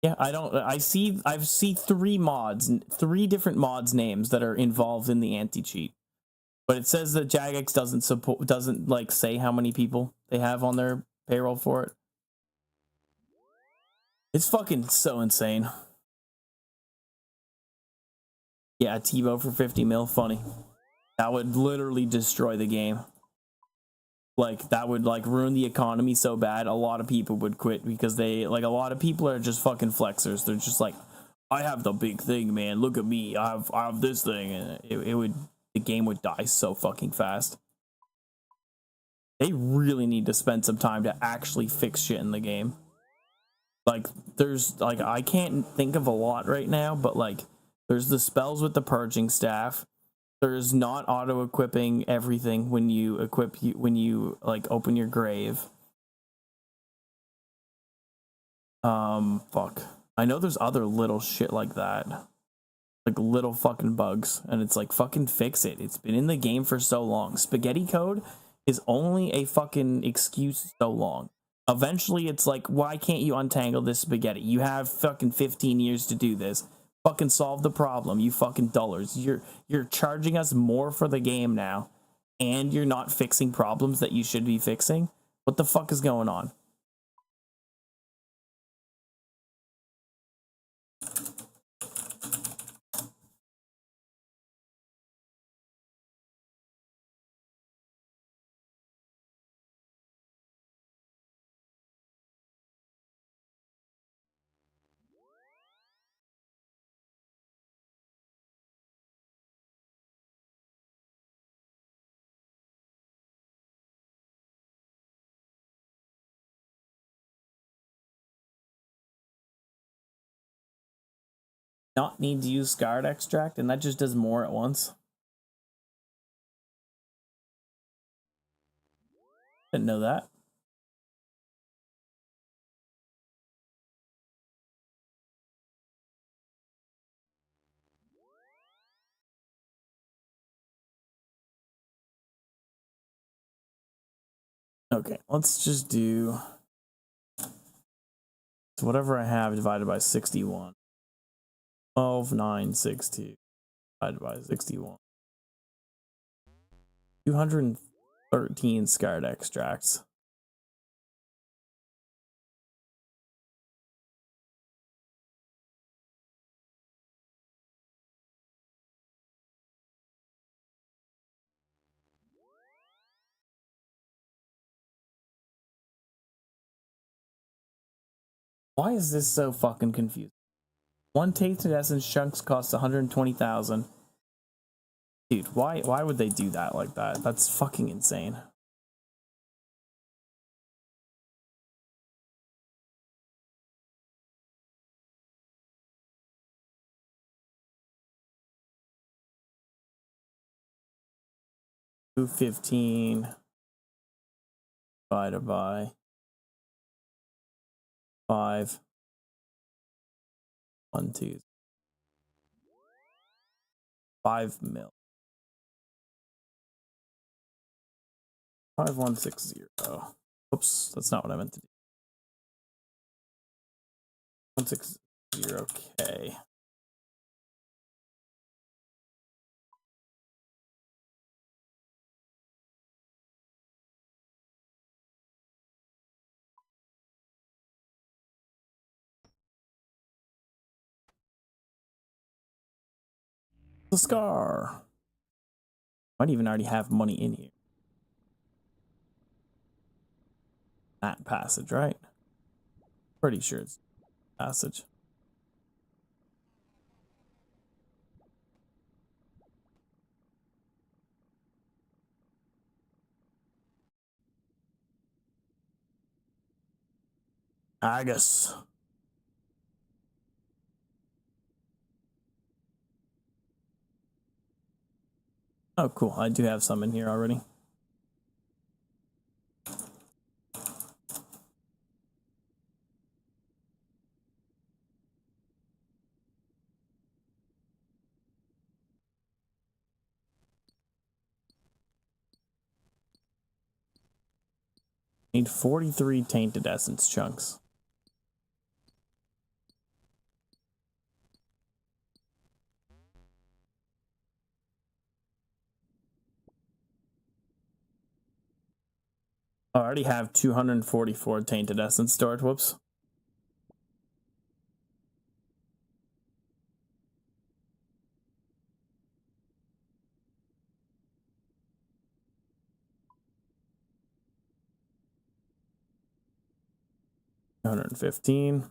yeah, I've seen 3 mods, 3 different mods names that are involved in the anti-cheat. But it says that Jagex doesn't like say how many people they have on their payroll for it. It's fucking so insane. Yeah, TiVo for 50 mil, funny. That would literally destroy the game. Like, that would, like, ruin the economy so bad, a lot of people would quit, because a lot of people are just fucking flexers. They're just like, I have the big thing, man. Look at me. I have this thing, and the game would die so fucking fast. They really need to spend some time to actually fix shit in the game. Like, there's like, I can't think of a lot right now, but like, there's the spells with the purging staff. There's not auto equipping everything when you when you like open your grave. Fuck. I know there's other little shit like that. Like little fucking bugs. And it's like, fucking fix it. It's been in the game for so long. Spaghetti code is only a fucking excuse so long. Eventually it's like, why can't you untangle this spaghetti? You have fucking 15 years to do this. Fucking solve the problem, you fucking dullers. You're charging us more for the game now, and you're not fixing problems that you should be fixing? What the fuck is going on? Not need to use Scarred Extract, and that just does more at once. Didn't know that. Okay, let's just do whatever I have divided by 61. 12,962 divided by 61. 213 Scarred Extracts. Why is this so fucking confusing? One Tainted Essence chunks costs 120,000. Dude, why would they do that like that? That's fucking insane. $215 divided by 5. 1, 2. 5 mil. 5160. Oops, that's not what I meant to do. 160K. The scar. Might even already have money in here. That passage, right? Pretty sure it's passage. Agus. Oh, cool. I do have some in here already. Need 43 Tainted Essence chunks. I already have 244 Tainted Essence stored. Whoops. $115.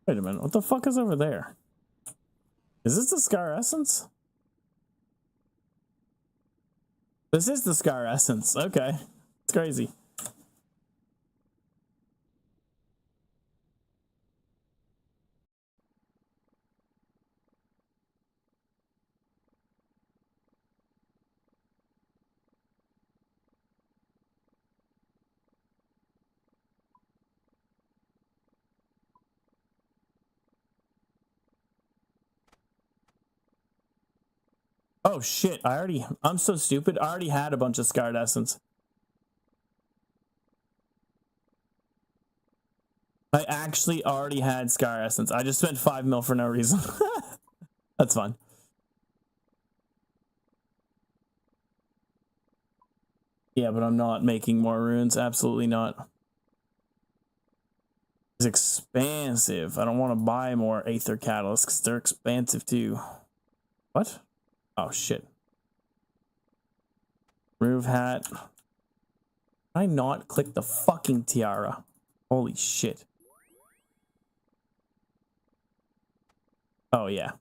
Wait a minute. What the fuck is over there? Is this the Scar Essence? This is the Scar Essence. Okay. It's crazy. Oh shit, I'm so stupid. I already had a bunch of Scarred Essence. I actually already had Scar Essence. I just spent 5 mil for no reason. That's fine. Yeah, but I'm not making more runes. Absolutely not. It's expensive. I don't want to buy more Aether Catalysts because they're expensive too. What? Oh shit. Remove hat. Did I not click the fucking tiara? Holy shit. Oh yeah.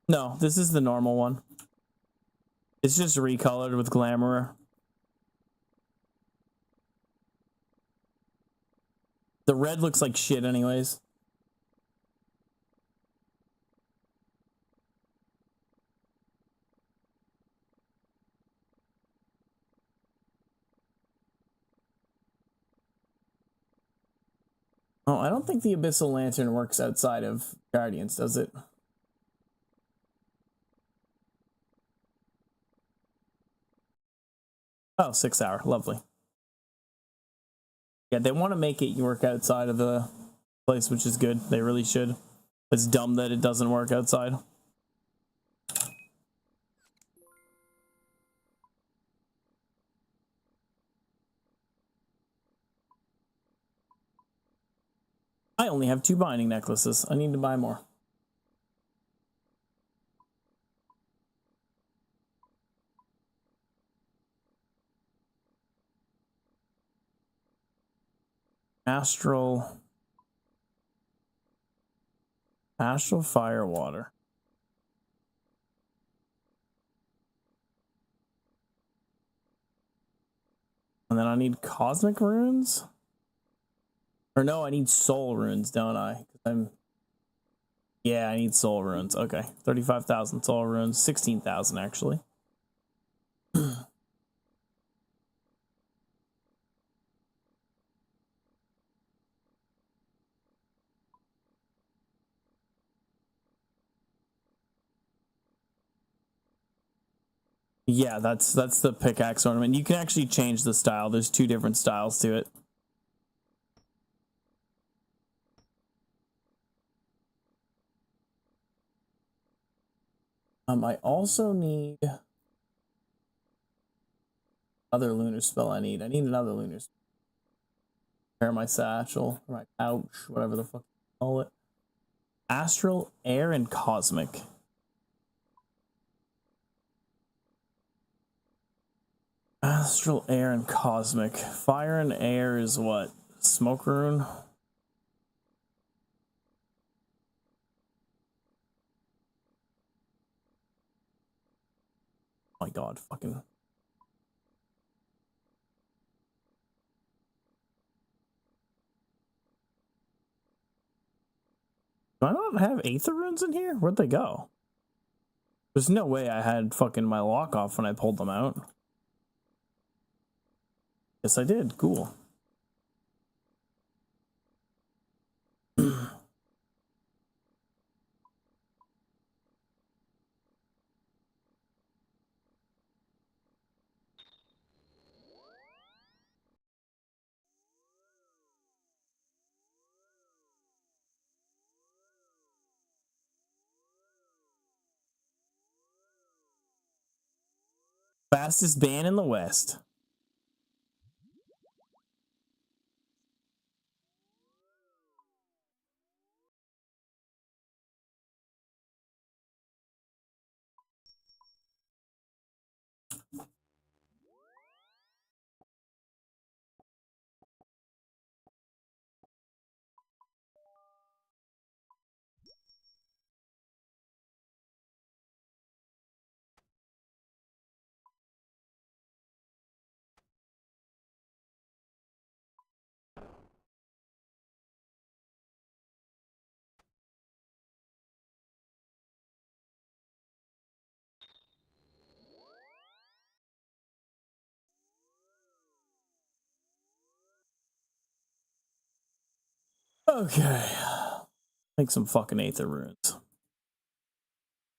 No, this is the normal one. It's just recolored with Glamour. The red looks like shit anyways. Oh, I don't think the Abyssal Lantern works outside of Guardians, does it? Oh, 6 hour. Lovely. Yeah, they want to make it work outside of the place, which is good. They really should. It's dumb that it doesn't work outside. I only have 2 binding necklaces. I need to buy more. Astral Fire Water. And then I need Cosmic Runes? Or no, I need Soul Runes, don't I? Yeah, I need Soul Runes. Okay, 35,000 Soul Runes. 16,000 actually. Yeah, that's the pickaxe ornament. You can actually change the style. There's 2 different styles to it. I also need other lunar spell. I need another lunar spell. Prepare my satchel, or my pouch, whatever the fuck you call it. Astral, Air, and Cosmic. Astral, Air, and Cosmic. Fire and Air is what? Smoke Rune? Oh my god, fucking... Do I not have Aether Runes in here? Where'd they go? There's no way I had fucking my lock off when I pulled them out. Yes, I did. Cool. Fastest ban in the West. Okay. Make some fucking Aether runes.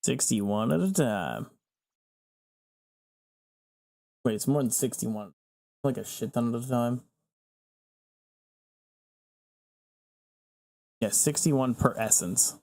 61 at a time. Wait, it's more than 61. Like a shit ton at a time. Yeah, 61 per essence.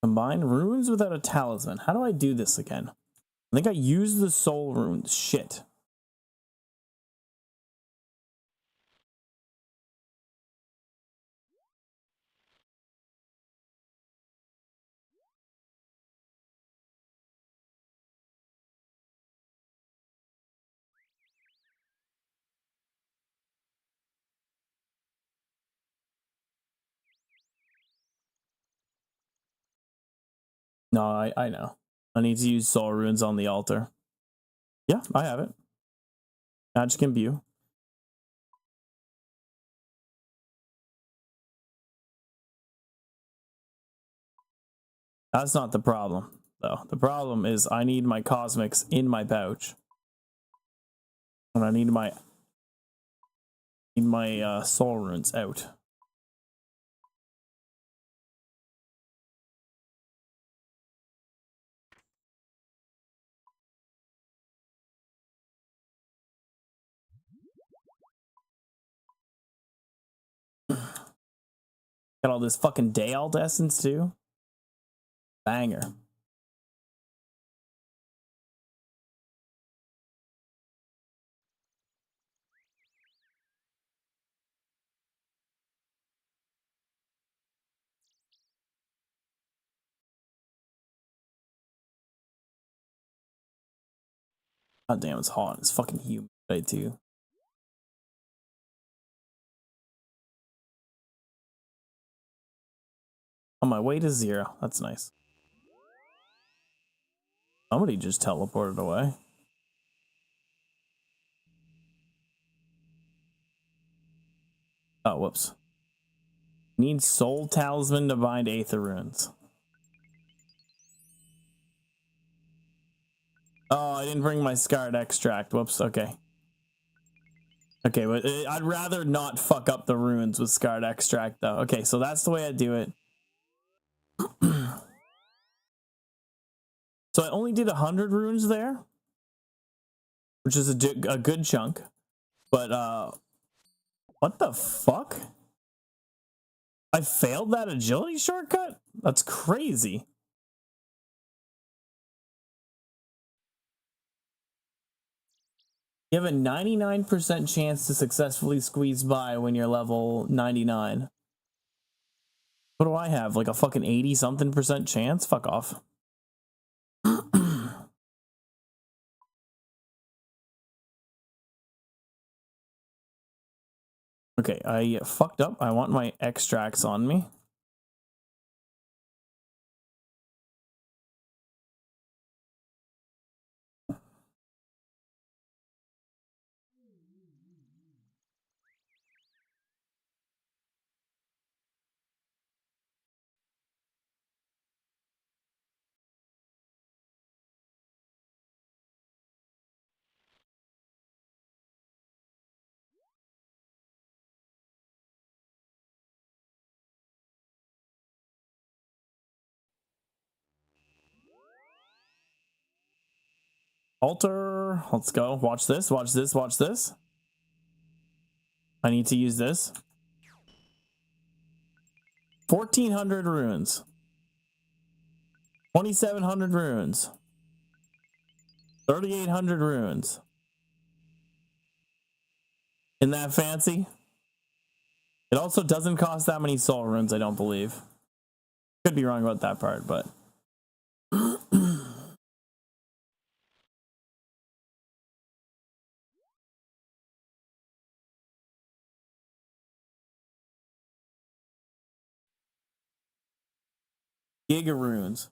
Combine runes without a talisman. How do I do this again? I think I used the soul runes. Shit. No, I know. I need to use soul runes on the altar. Yeah, I have it. Magic imbue. That's not the problem, though. The problem is I need my cosmics in my pouch. And I need my soul runes out. Got all this fucking day alt essence too. Banger. God damn, it's hot. It's fucking humid today too. On my way to 0. That's nice. Somebody just teleported away. Oh, whoops. Need soul talisman to bind Aether runes. Oh, I didn't bring my scarred extract. Whoops. Okay. Okay, but I'd rather not fuck up the runes with scarred extract, though. Okay, so that's the way I do it. So I only did 100 runes there, which is a good chunk. But, what the fuck? I failed that agility shortcut? That's crazy. You have a 99% chance to successfully squeeze by when you're level 99. What do I have? Like a fucking 80-something% chance? Fuck off. Okay, I fucked up. I want my extracts on me. Altar. Let's go. Watch this. Watch this. Watch this. I need to use this. 1,400 runes. 2,700 runes. 3,800 runes. Isn't that fancy? It also doesn't cost that many soul runes, I don't believe. Could be wrong about that part, but... Gigaroons.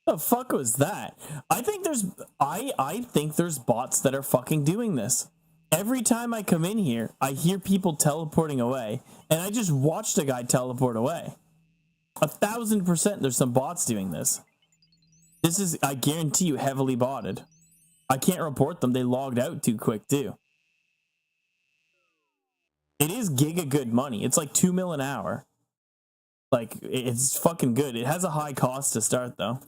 The fuck was that? I think there's bots that are fucking doing this. Every time I come in here, I hear people teleporting away, and I just watched a guy teleport away. 1,000% there's some bots doing this. This is, I guarantee you, heavily botted. I can't report them. They logged out too quick, too. It is giga good money. It's like 2 mil an hour. Like, it's fucking good. It has a high cost to start, though.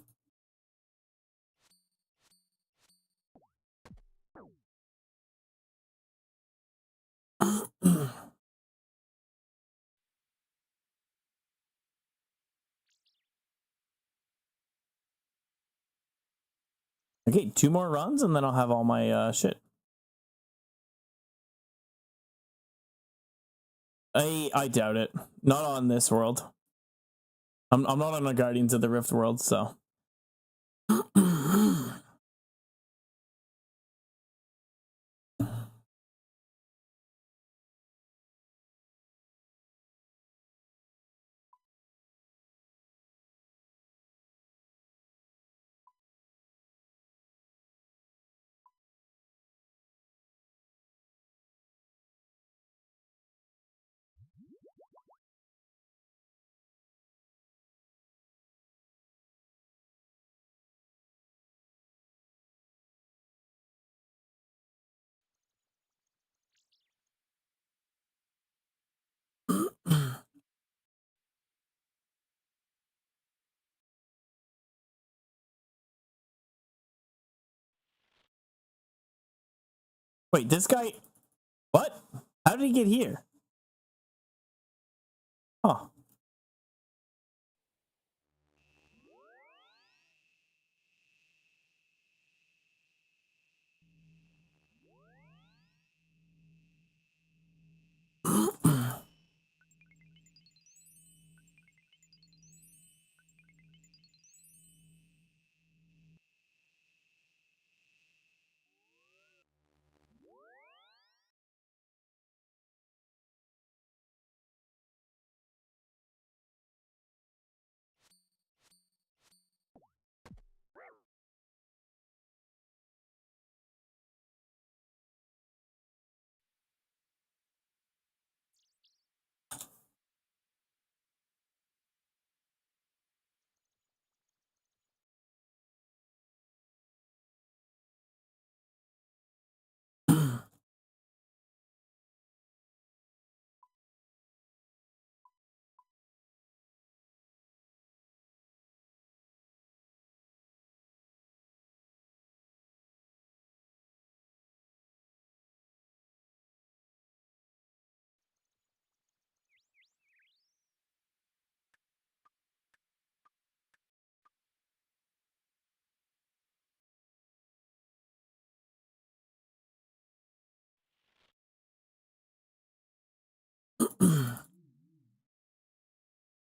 Okay, 2 more runs and then I'll have all my shit. I doubt it. Not on this world. I'm not on the Guardians of the Rift world, so. Wait, this guy... What? How did he get here? Huh.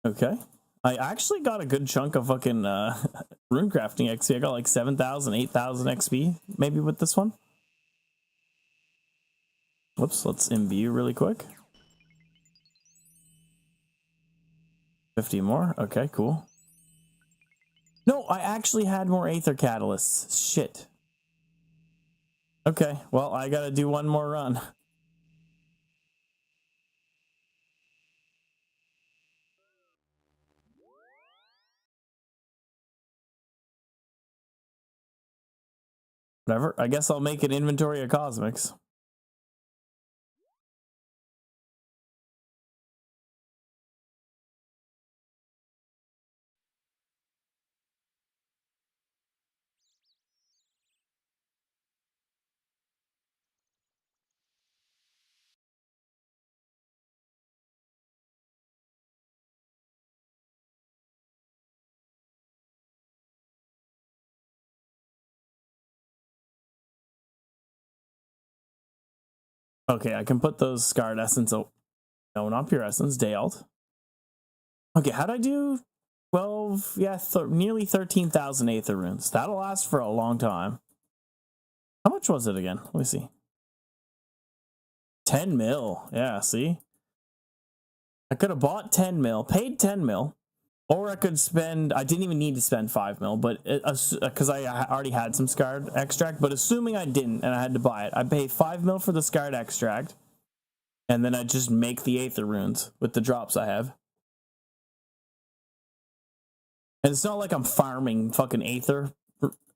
Okay. I actually got a good chunk of fucking rune crafting XP. I got like 7,000, 8,000 XP maybe with this one. Whoops, let's imbue really quick. 50 more. Okay, cool. No, I actually had more Aether Catalysts. Shit. Okay, well, I gotta do one more run. Whatever. I guess I'll make an inventory of cosmics. Okay, I can put those scarred essence. Oh, no, not pure essence. Dayalt. Okay, how'd I do? 12, yeah, nearly 13,000 Aether runes. That'll last for a long time. How much was it again? Let me see. 10 mil. Yeah, see? I could have bought 10 mil, paid 10 mil, or I could spend, I didn't even need to spend 5 mil, but because I already had some scarred extract, but assuming I didn't and I had to buy it, I'd pay 5 mil for the scarred extract, and then I'd just make the Aether runes with the drops I have. And it's not like I'm farming fucking Aether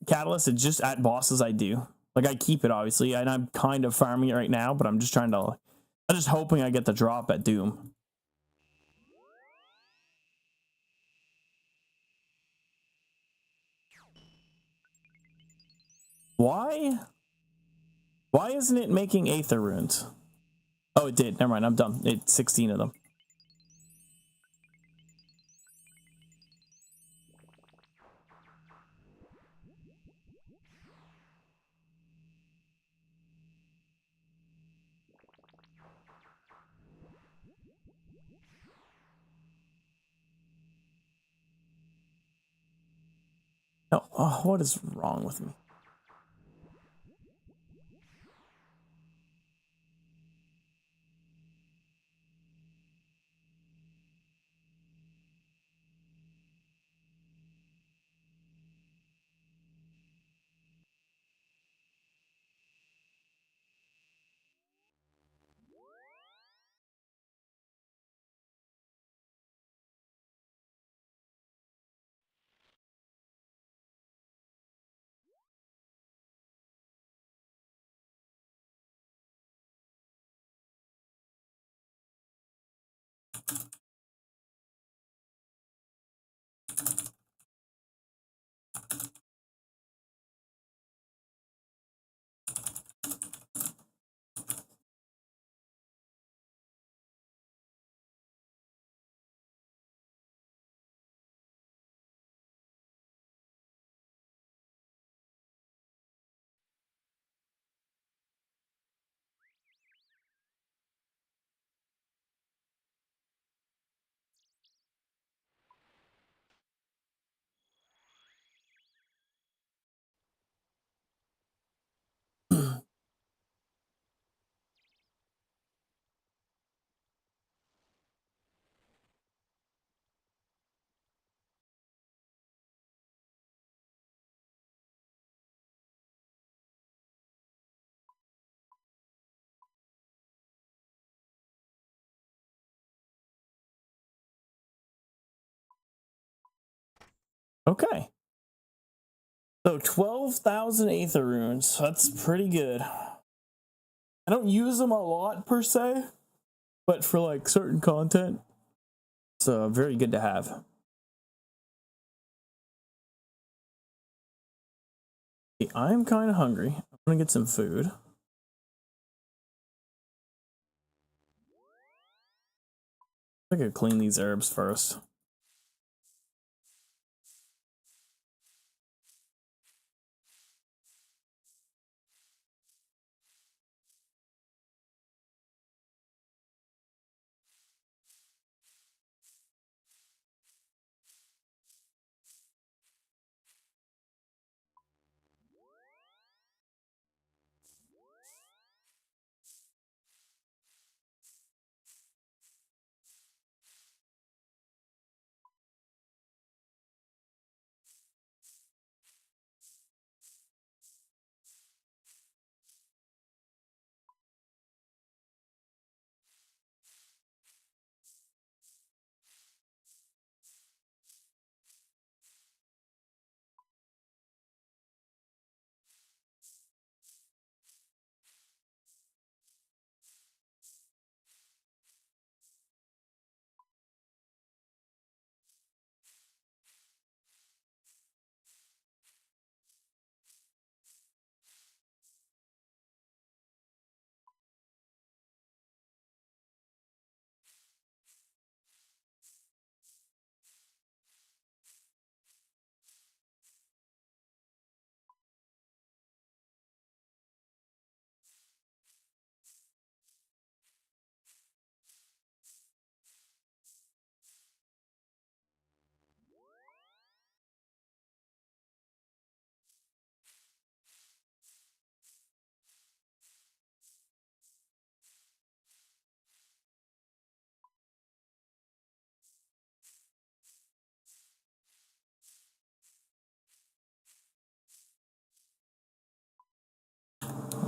catalyst, it's just at bosses I do. Like, I keep it, obviously, and I'm kind of farming it right now, but I'm just hoping I get the drop at Doom. Why? Why isn't it making Aether runes? Oh, it did. Never mind, I'm done. It's 16 of them. No, oh, what is wrong with me? Okay. So 12,000 Aether runes. That's pretty good. I don't use them a lot per se, but for like certain content, it's very good to have. Okay, I'm kind of hungry. I'm gonna get some food. I could clean these herbs first.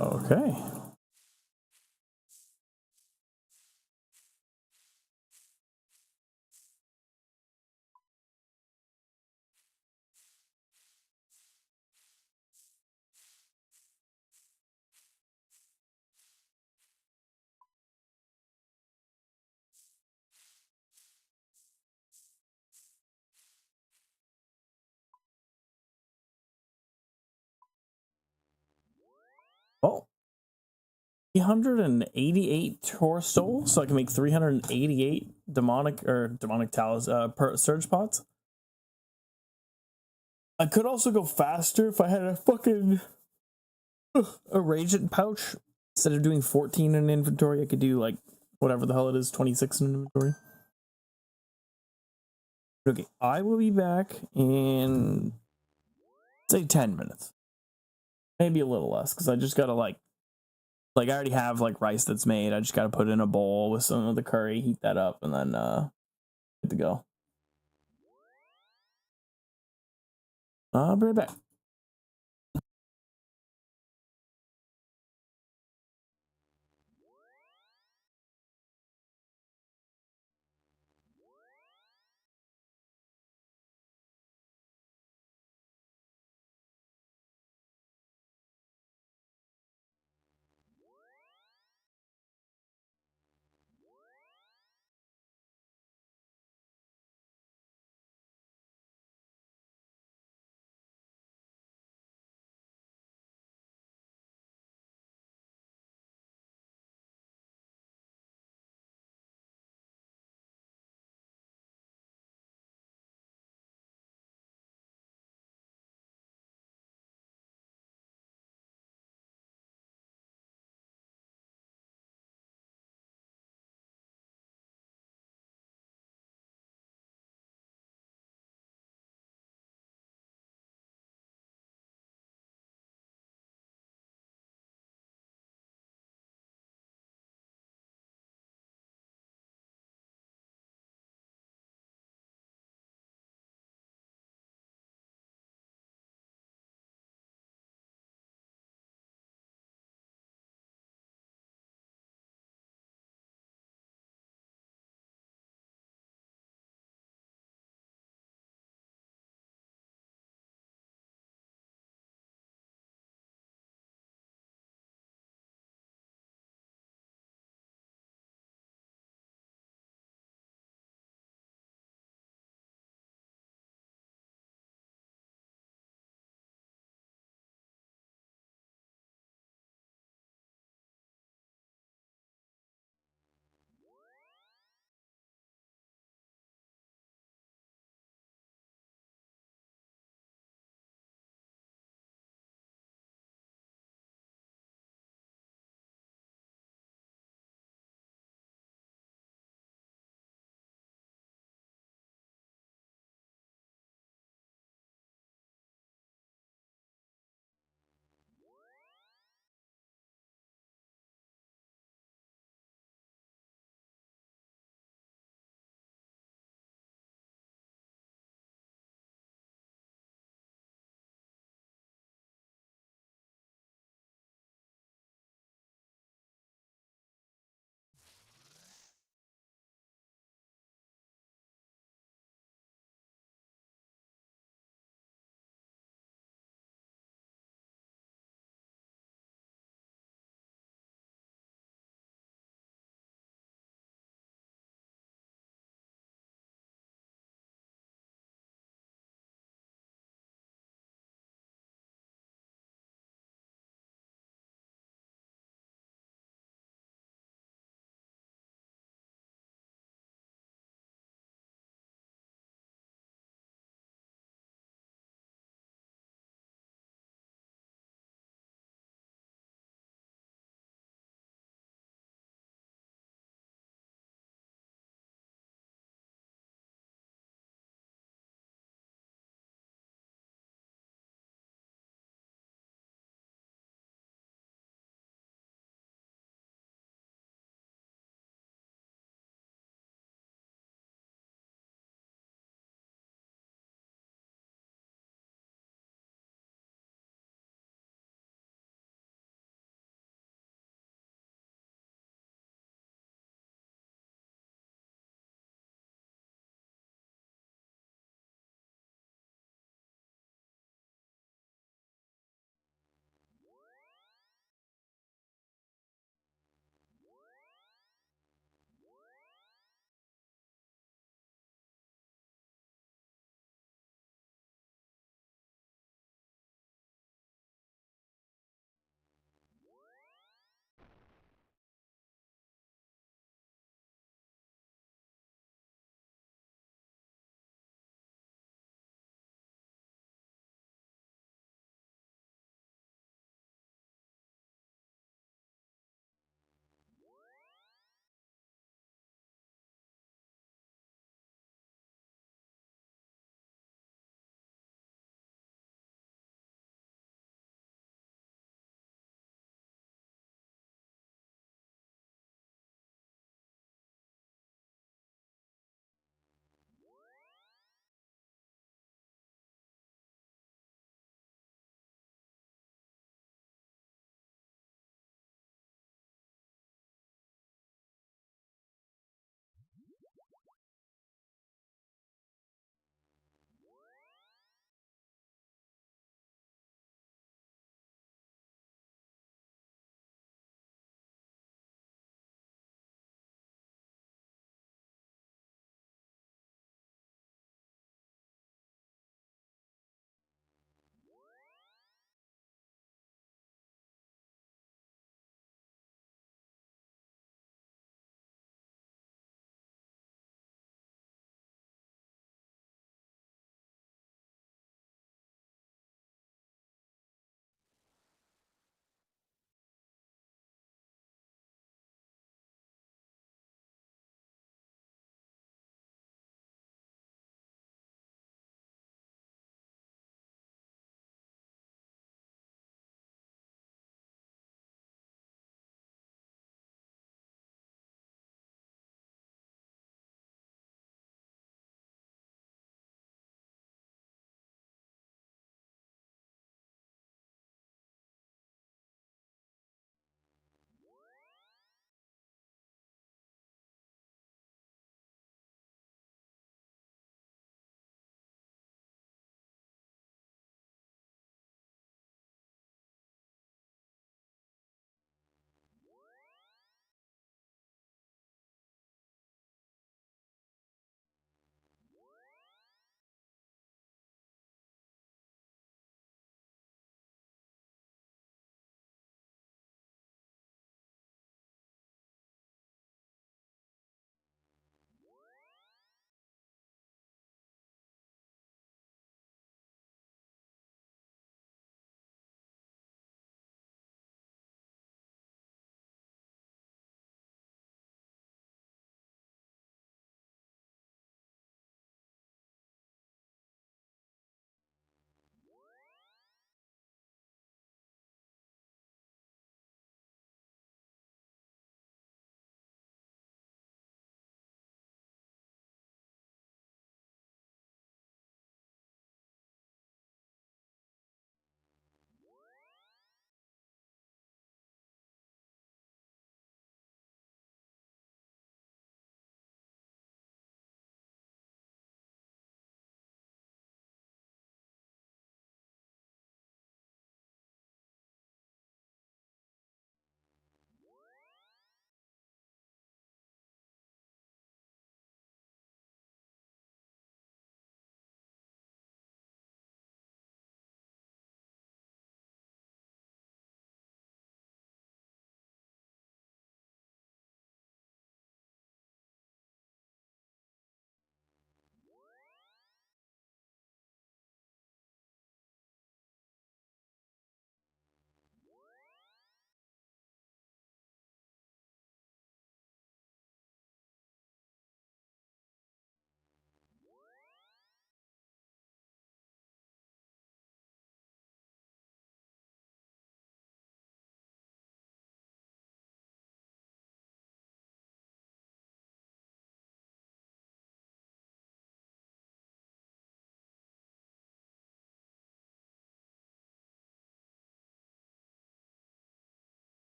Okay. Oh. 388 Tor Soul, so I can make 388 demonic talus per surge pots. I could also go faster if I had a fucking a Ragent pouch. Instead of doing 14 in inventory, I could do like whatever the hell it is, 26 in inventory. Okay, I will be back in say 10 minutes. Maybe a little less, because I just gotta like I already have like rice that's made. I just gotta put it in a bowl with some of the curry, heat that up, and then good to go. I'll be right back.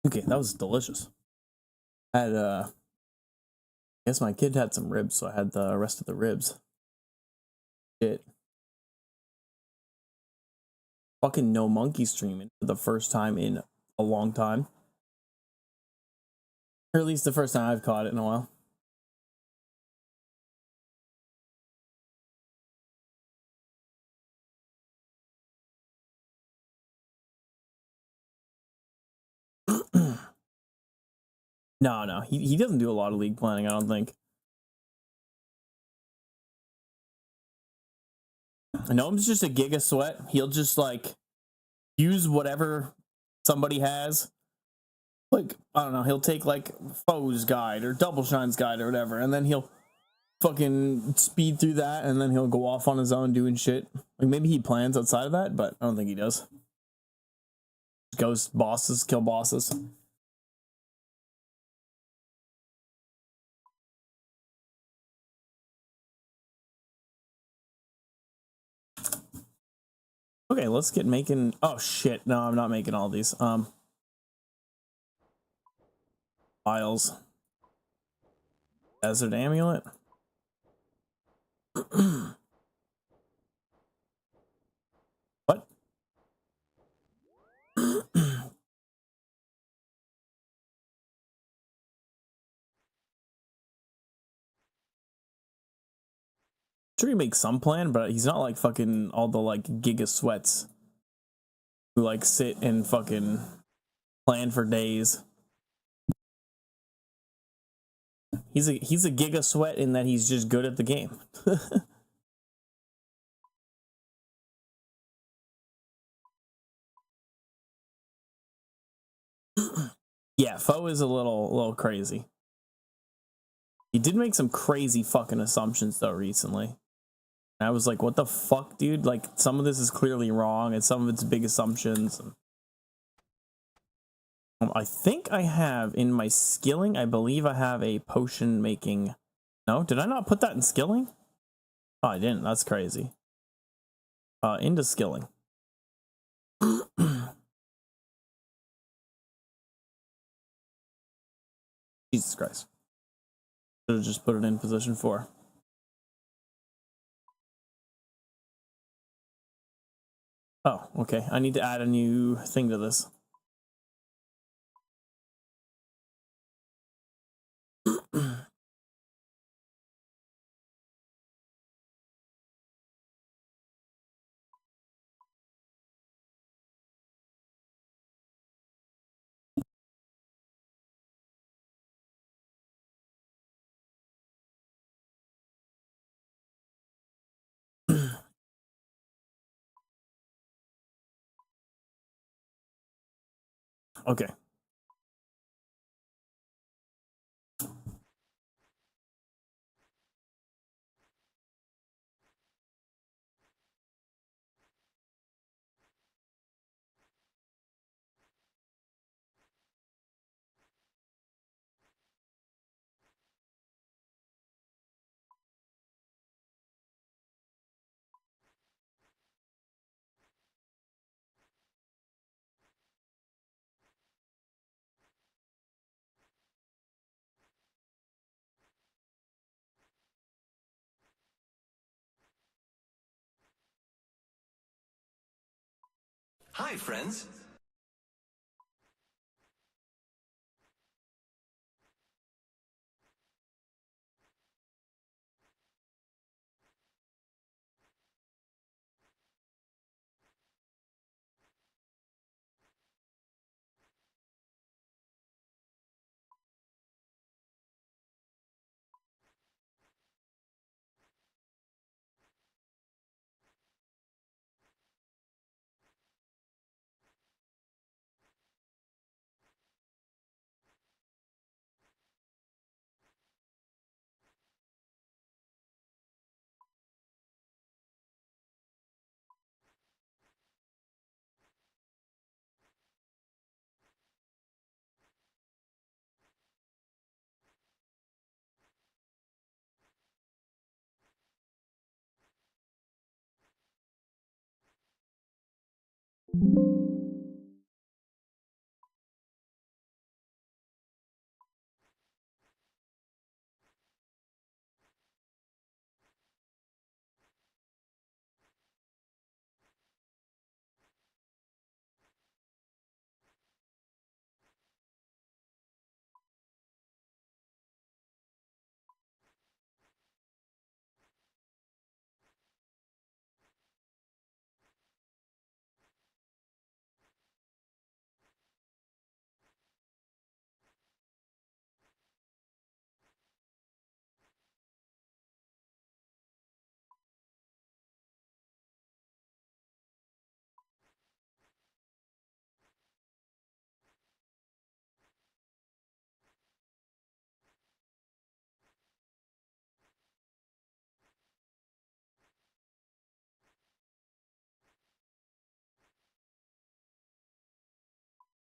Okay, that was delicious. I had I guess my kid had some ribs, so I had the rest of the ribs. Shit. Fucking no monkey streaming for the first time in a long time. Or at least the first time I've caught it in a while. No, he doesn't do a lot of league planning, I don't think. Gnome's just a giga sweat. He'll just like use whatever somebody has. Like, I don't know, he'll take like Foe's guide or Double Shine's guide or whatever, and then he'll fucking speed through that, and then he'll go off on his own doing shit. Like, maybe he plans outside of that, but I don't think he does. Just goes bosses, kill bosses. Okay, let's get making. Oh shit! No, I'm not making all these. Files. Desert amulet. What? Sure, he makes some plan, but he's not like fucking all the like giga sweats who like sit and fucking plan for days. He's a giga sweat in that he's just good at the game. Yeah, Foe is a little crazy. He did make some crazy fucking assumptions though recently. I was like, what the fuck, dude? Like, some of this is clearly wrong, and some of it's big assumptions. I think I have in my skilling, I believe I have a potion making. No, did I not put that in skilling? Oh, I didn't. That's crazy. Into skilling. Jesus Christ. Should have just put it in position 4. Oh, okay. I need to add a new thing to this. Okay. Hi, friends.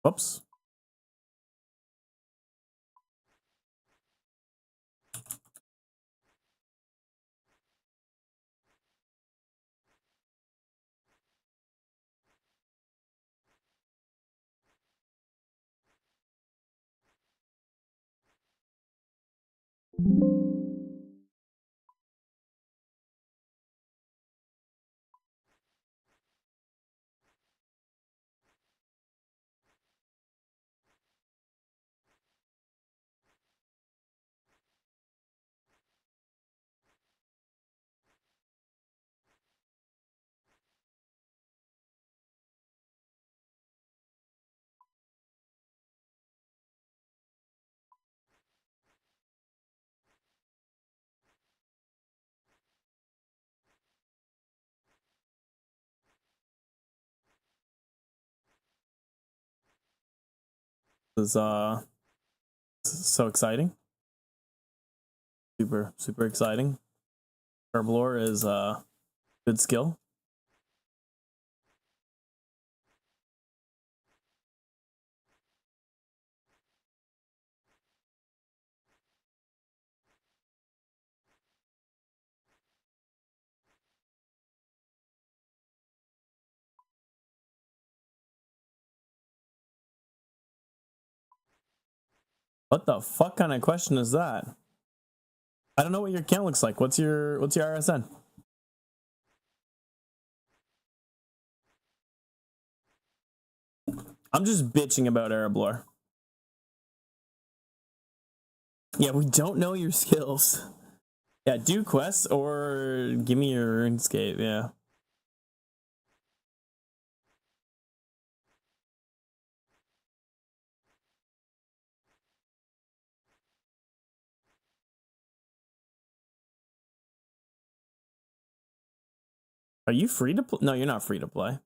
Whoops. This is so exciting. Super exciting. Herblore is good skill. What the fuck kind of question is that? I don't know what your account looks like. What's your RSN? I'm just bitching about Herblore. Yeah, we don't know your skills. Yeah, do quests or give me your RuneScape, yeah. Are you free to play? No, you're not free to play.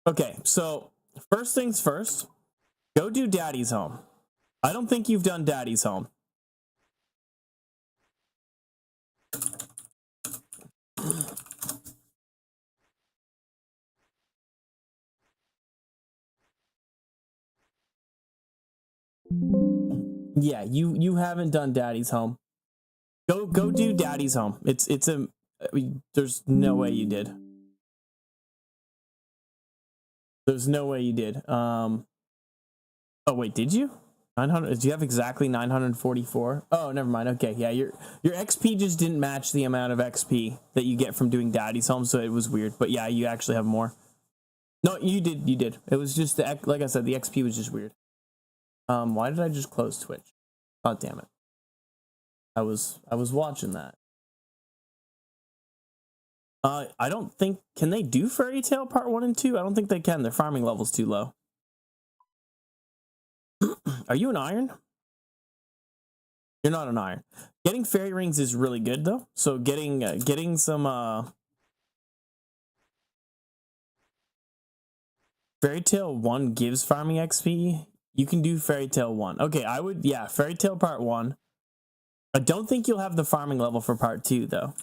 Okay, so first things first, go do Daddy's Home. I don't think you've done Daddy's Home. Yeah, you haven't done Daddy's Home. Go do Daddy's Home. There's no way you did. There's no way you did. Oh wait, did you? 900? Do you have exactly 944? Oh, never mind. Okay, yeah, your XP just didn't match the amount of XP that you get from doing Daddy's Home, so it was weird. But yeah, you actually have more. No, you did. It was just like I said, the XP was just weird. Why did I just close Twitch? Oh, damn it. I was watching that. I don't think, can they do Fairy Tail Part 1 and 2? I don't think they can. Their farming level's too low. Are you an iron? You're not an iron. Getting fairy rings is really good though. So getting some Fairy Tail 1 gives farming XP. You can do Fairy Tail 1. Okay, yeah, Fairy Tail Part 1. I don't think you'll have the farming level for Part 2 though.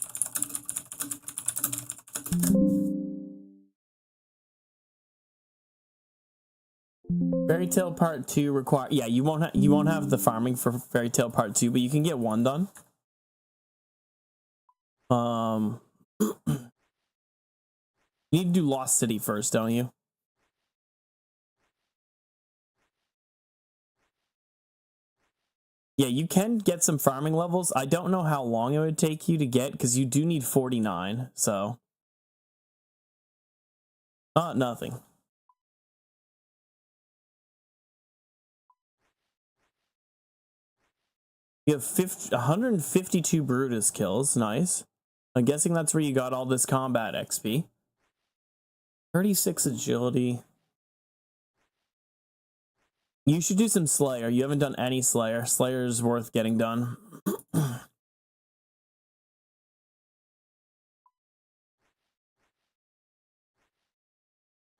Fairy Tail Part 2 require, yeah, you won't have the farming for Fairy Tail Part 2, but you can get 1 done. You need to do Lost City first, don't you? Yeah, you can get some farming levels. I don't know how long it would take you to get, because you do need 49, so. Nothing. You have 152 Brutus kills, nice. I'm guessing that's where you got all this combat XP. 36 agility. You should do some Slayer. You haven't done any Slayer. Slayer is worth getting done.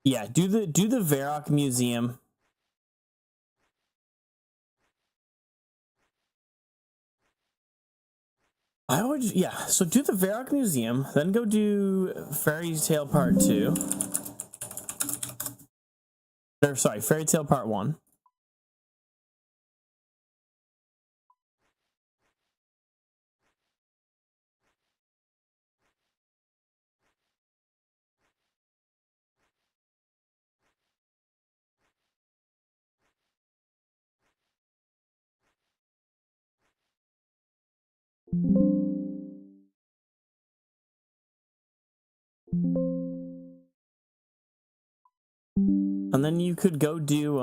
Yeah, do the Varrock Museum. I would, yeah. So do the Varrock Museum, then go do Fairy Tale Part 2. Or sorry, Fairy Tale Part 1. And then you could go do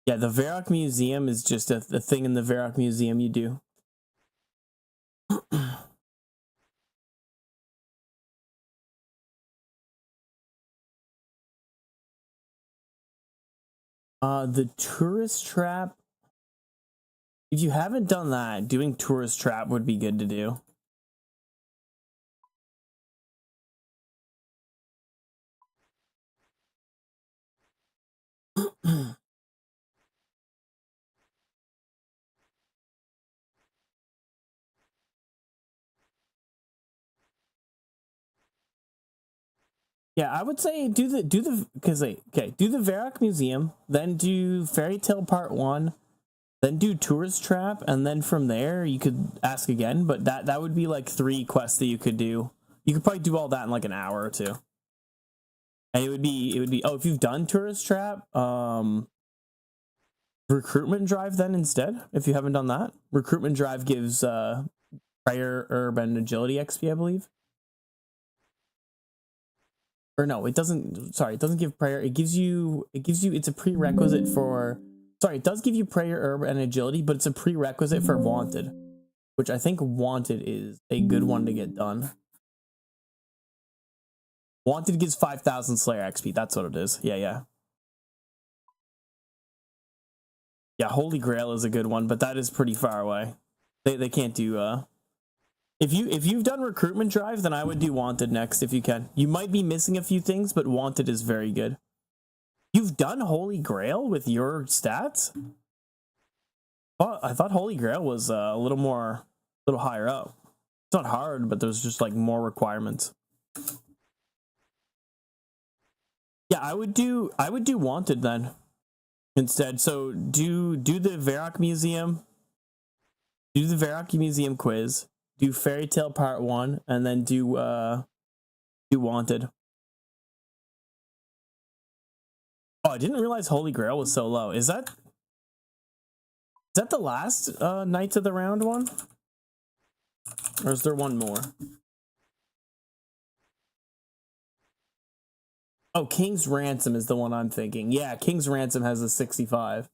yeah, the Varrock Museum is just a thing in the Varrock Museum you do. The Tourist Trap. If you haven't done that, doing Tourist Trap would be good to do. Yeah, I would say do the do the Varrock Museum, then do Fairy Tale Part 1, then do Tourist Trap, and then from there you could ask again, but that would be like 3 quests that you could do. You could probably do all that in like an hour or 2. And it would be oh, if you've done Tourist Trap, Recruitment Drive then instead, if you haven't done that. Recruitment Drive gives Prayer, Herb, and Agility XP, I believe. Or no, it doesn't. Sorry, it doesn't give prayer. It gives you. It's a prerequisite for. Sorry, it does give you prayer, herb, and agility, but it's a prerequisite for wanted, which I think wanted is a good one to get done. Wanted gives 5,000 Slayer XP. That's what it is. Yeah. Yeah, Holy Grail is a good one, but that is pretty far away. They can't do. If you've done Recruitment Drive, then I would do Wanted next if you can. You might be missing a few things, but Wanted is very good. You've done Holy Grail with your stats? Oh, I thought Holy Grail was a little higher up. It's not hard, but there's just like more requirements. Yeah, I would do Wanted then instead. So do the Varrock Museum. Do the Varrock Museum quiz. Do Fairy Tale Part 1, and then do Wanted. Oh, I didn't realize Holy Grail was so low. Is that the last Knights of the Round one? Or is there one more? Oh, King's Ransom is the one I'm thinking. Yeah, King's Ransom has a 65.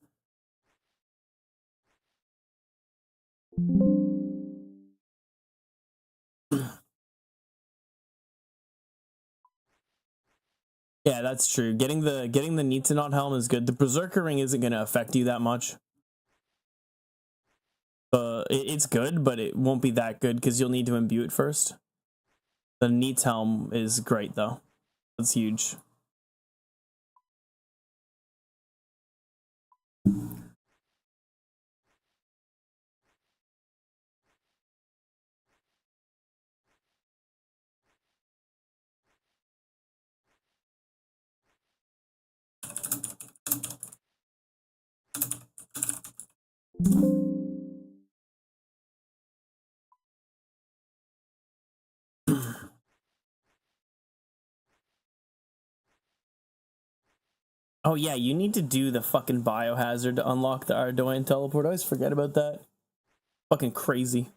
Yeah, that's true. Getting the Nitsanot helm is good. The Berserker ring isn't going to affect you that much. It's good, but it won't be that good because you'll need to imbue it first. The Neats helm is great though. That's huge. Oh yeah, you need to do the fucking biohazard to unlock the Ardoin teleport. I always forget about that. Fucking crazy.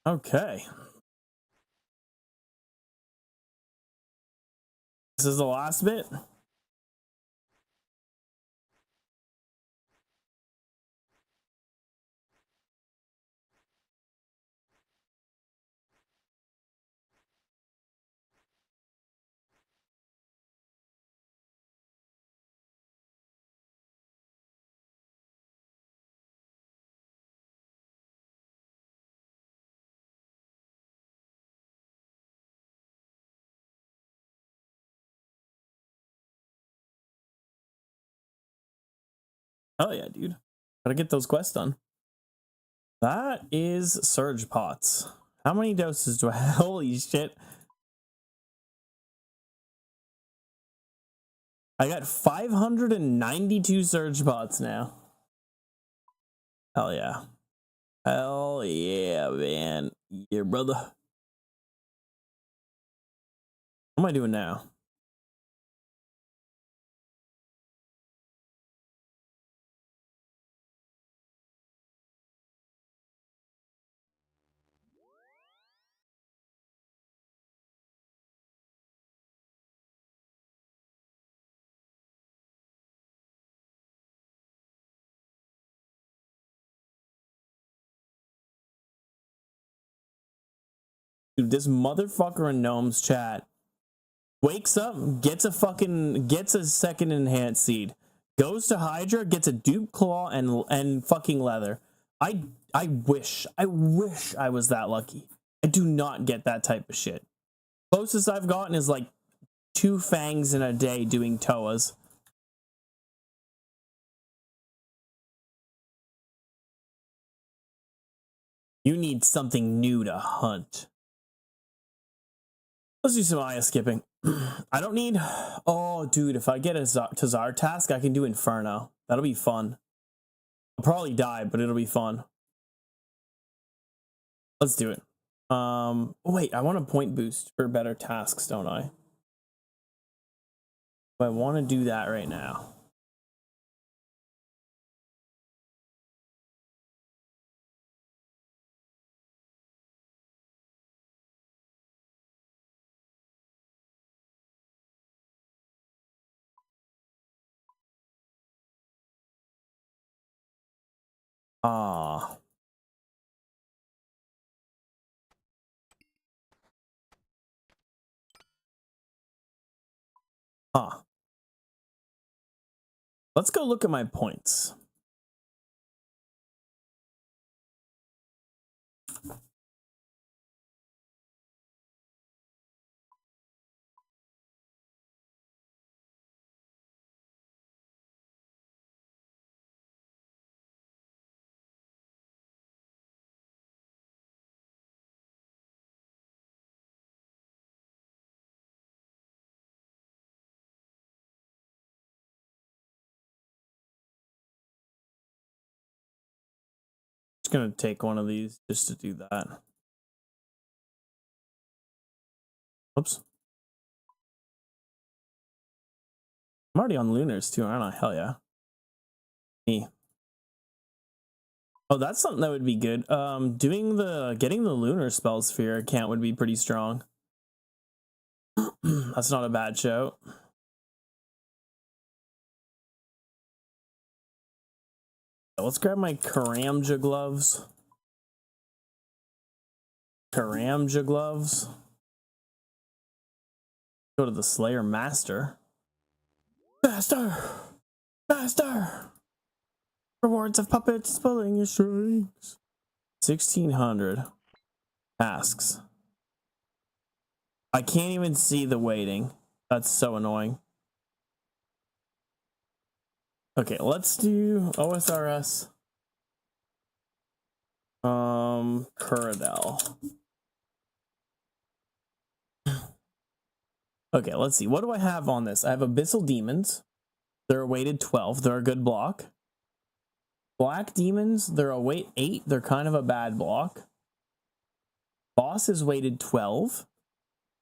Okay. This is the last bit. Oh yeah, dude. Gotta get those quests done. That is Surge Pots. How many doses do I have? Holy shit. I got 592 Surge Pots now. Hell yeah. Hell yeah, man. Yeah, brother. What am I doing now? Dude, this motherfucker in Gnome's chat wakes up, gets a second enhanced seed, goes to Hydra, gets a dupe claw and fucking leather. I wish I was that lucky. I do not get that type of shit. Closest I've gotten is like 2 fangs in a day doing Toas. You need something new to hunt. Let's do some Aya skipping. I don't need... Oh, dude, if I get a Tazar task, I can do Inferno. That'll be fun. I'll probably die, but it'll be fun. Let's do it. Oh, wait, I want a point boost for better tasks, don't I? I want to do that right now. Ah. Huh. Let's go look at my points. Just gonna take one of these just to do that. Oops. I'm already on Lunars too, aren't I? Hell yeah. Me. Oh, that's something that would be good. Getting the Lunar Spell Sphere account would be pretty strong. That's not a bad show. Let's grab my Karamja gloves. Karamja gloves. Go to the Slayer Master. Master! Master! Rewards of puppets pulling your strings. 1600 tasks. I can't even see the waiting. That's so annoying. Okay, let's do OSRS. Kuradel. Okay, let's see. What do I have on this? I have Abyssal Demons. They're a weighted 12. They're a good block. Black Demons, they're a weight 8. They're kind of a bad block. Boss is weighted 12.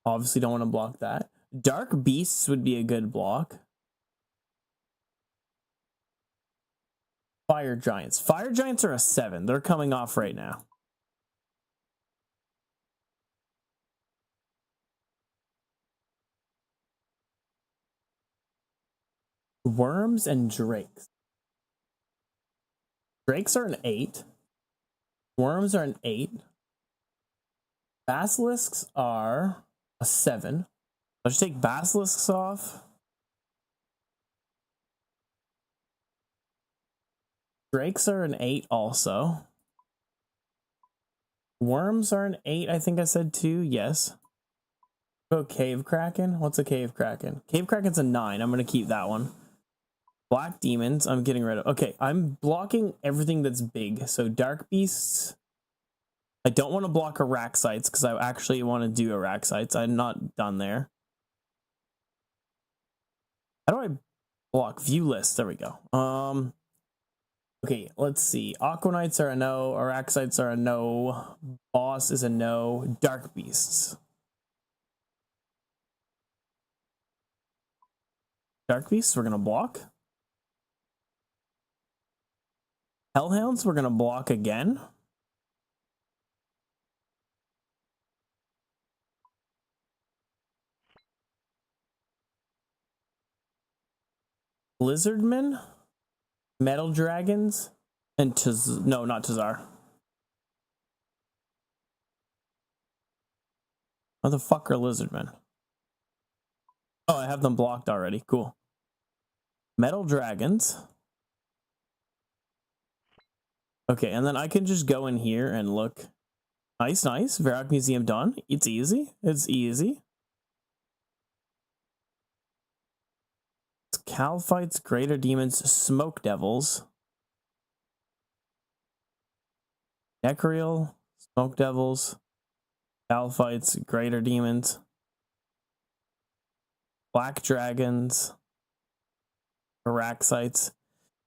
Obviously don't want to block that. Dark Beasts would be a good block. Fire Giants. Fire Giants are a 7. They're coming off right now. Worms and Drakes. Drakes are an 8. Worms are an 8. Basilisks are a 7. Let's take Basilisks off. Drakes are an 8 also. Worms are an 8, I think I said 2. Yes. Oh, Cave Kraken? What's a Cave Kraken? Cave Kraken's a 9. I'm going to keep that one. Black Demons, I'm getting rid of. Okay, I'm blocking everything that's big. So Dark Beasts. I don't want to block Araxites because I actually want to do Araxites. I'm not done there. How do I block? View list. There we go. Okay, let's see. Aquanites are a no. Araxites are a no. Boss is a no. Dark Beasts. Dark Beasts, we're going to block. Hellhounds, we're going to block again. Lizardmen, Metal Dragons, and no, not Tazar. What the fuck are Lizardmen? Oh, I have them blocked already. Cool. Metal Dragons. Okay, and then I can just go in here and look. Nice, nice. Varrock Museum done. It's easy. It's easy. Calphites, Greater Demons, Smoke Devils. Necreal, Smoke Devils, Calphites, Greater Demons, Black Dragons, Araxites.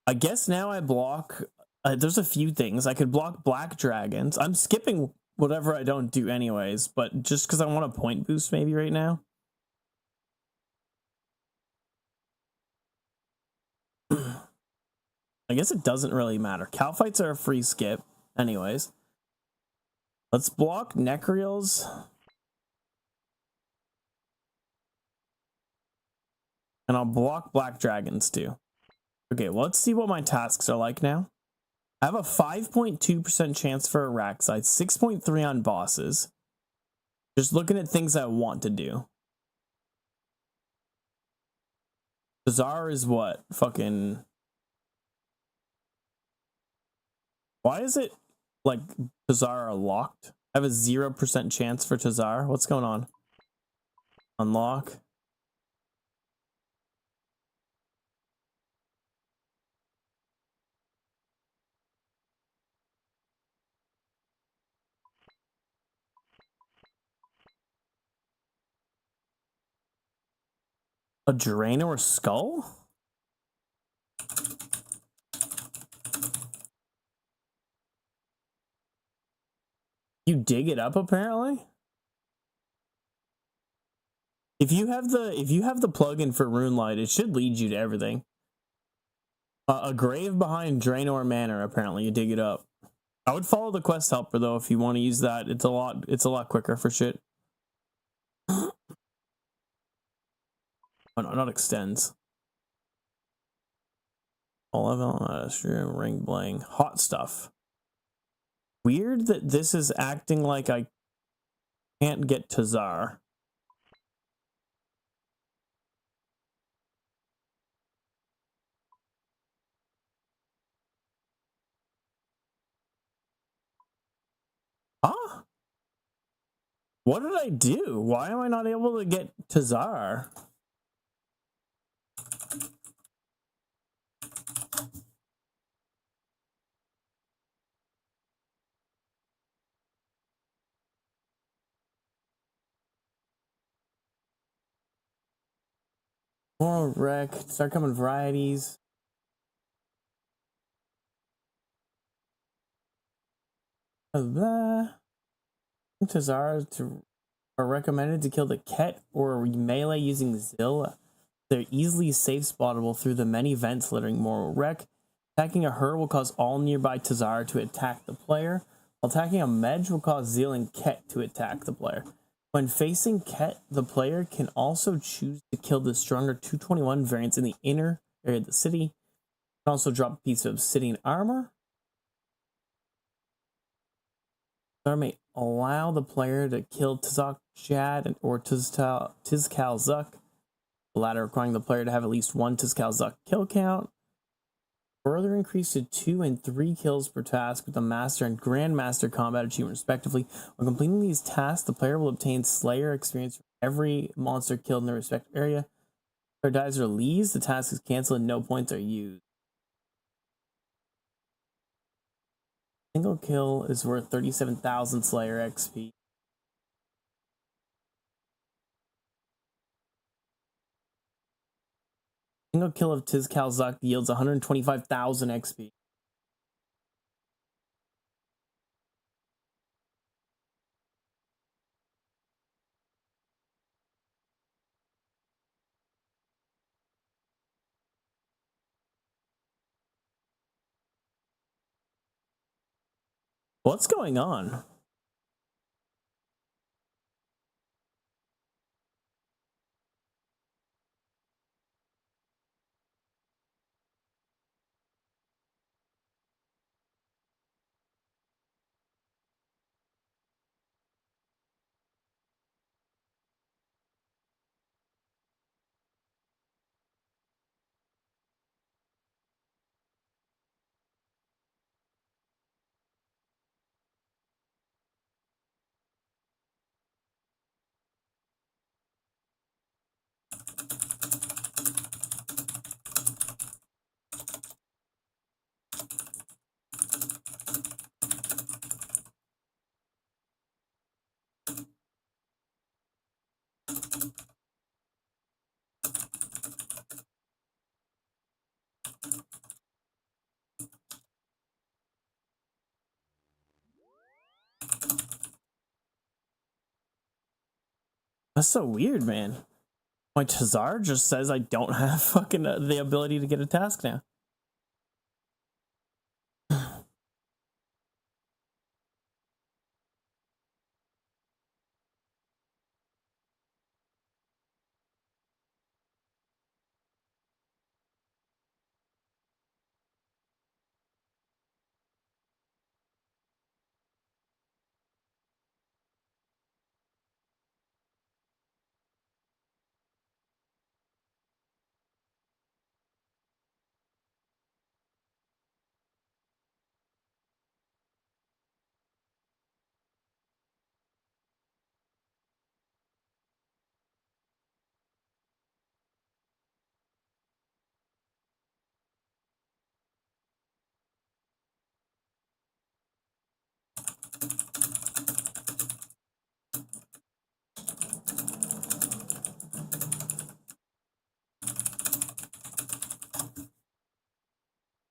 I guess now I block... there's a few things. I could block Black Dragons. I'm skipping whatever I don't do anyways, but just because I want a point boost maybe right now. I guess it doesn't really matter. Calphites are a free skip anyways. Let's block Necreals. And I'll block Black Dragons too. Okay, well, let's see what my tasks are like now. I have a 5.2% chance for Araxites, 6.3 on bosses. Just looking at things I want to do. Tazar is what? Fucking... Why is it like Tazar are locked? I have a 0% chance for Tazar. What's going on? Unlock. A Draenor skull? You dig it up apparently? If you have the plugin for Runelight, it should lead you to everything. A grave behind Draenor Manor, apparently you dig it up. I would follow the quest helper though if you want to use that. It's a lot quicker for shit. Oh no, not extends. 11 stream ring bling. Hot stuff. Weird that this is acting like I can't get Tazar. Huh? What did I do? Why am I not able to get Tazar? More wreck. Start coming varieties. Blah. Tazara are recommended to kill the Ket or melee using Zill. They're easily safe spottable through the many vents littering Moral Wreck. Attacking a her will cause all nearby Tazara to attack the player, while attacking a Medj will cause Zeal and Ket to attack the player. When facing Ket, the player can also choose to kill the stronger 221 variants in the inner area of the city. You can also drop a piece of obsidian armor. Tazar may allow the player to kill Tazok Jad or Tizkal Zuk, the latter requiring the player to have at least one Tizkal Zuk kill count. Further increased to 2 and 3 kills per task with the Master and Grandmaster combat achievement respectively. When completing these tasks, the player will obtain Slayer experience for every monster killed in their respective area. If the player dies or leaves, the task is cancelled and no points are used. Single kill is worth 37,000 Slayer XP. Single kill of Tizkal Zuk yields 125,000 XP. What's going on? That's so weird, man. My Tazar just says I don't have fucking the ability to get a task now.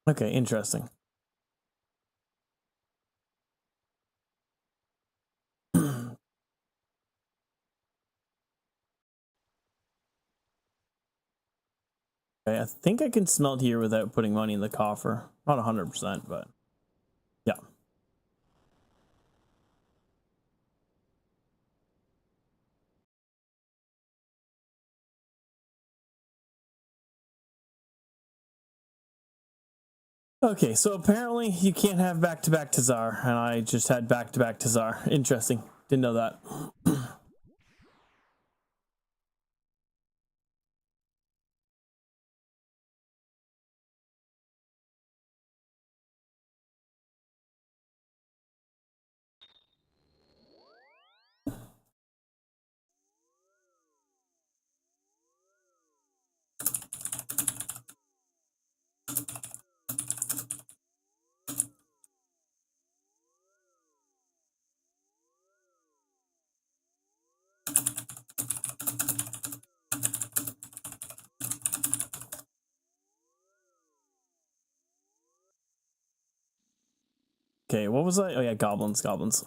Okay, interesting. Okay, I think I can smelt here without putting money in the coffer. Not 100%, but yeah. Okay, so apparently you can't have back-to-back Tazar, and I just had back-to-back Tazar. Interesting. Didn't know that. Okay, what was I? Oh yeah, goblins, goblins.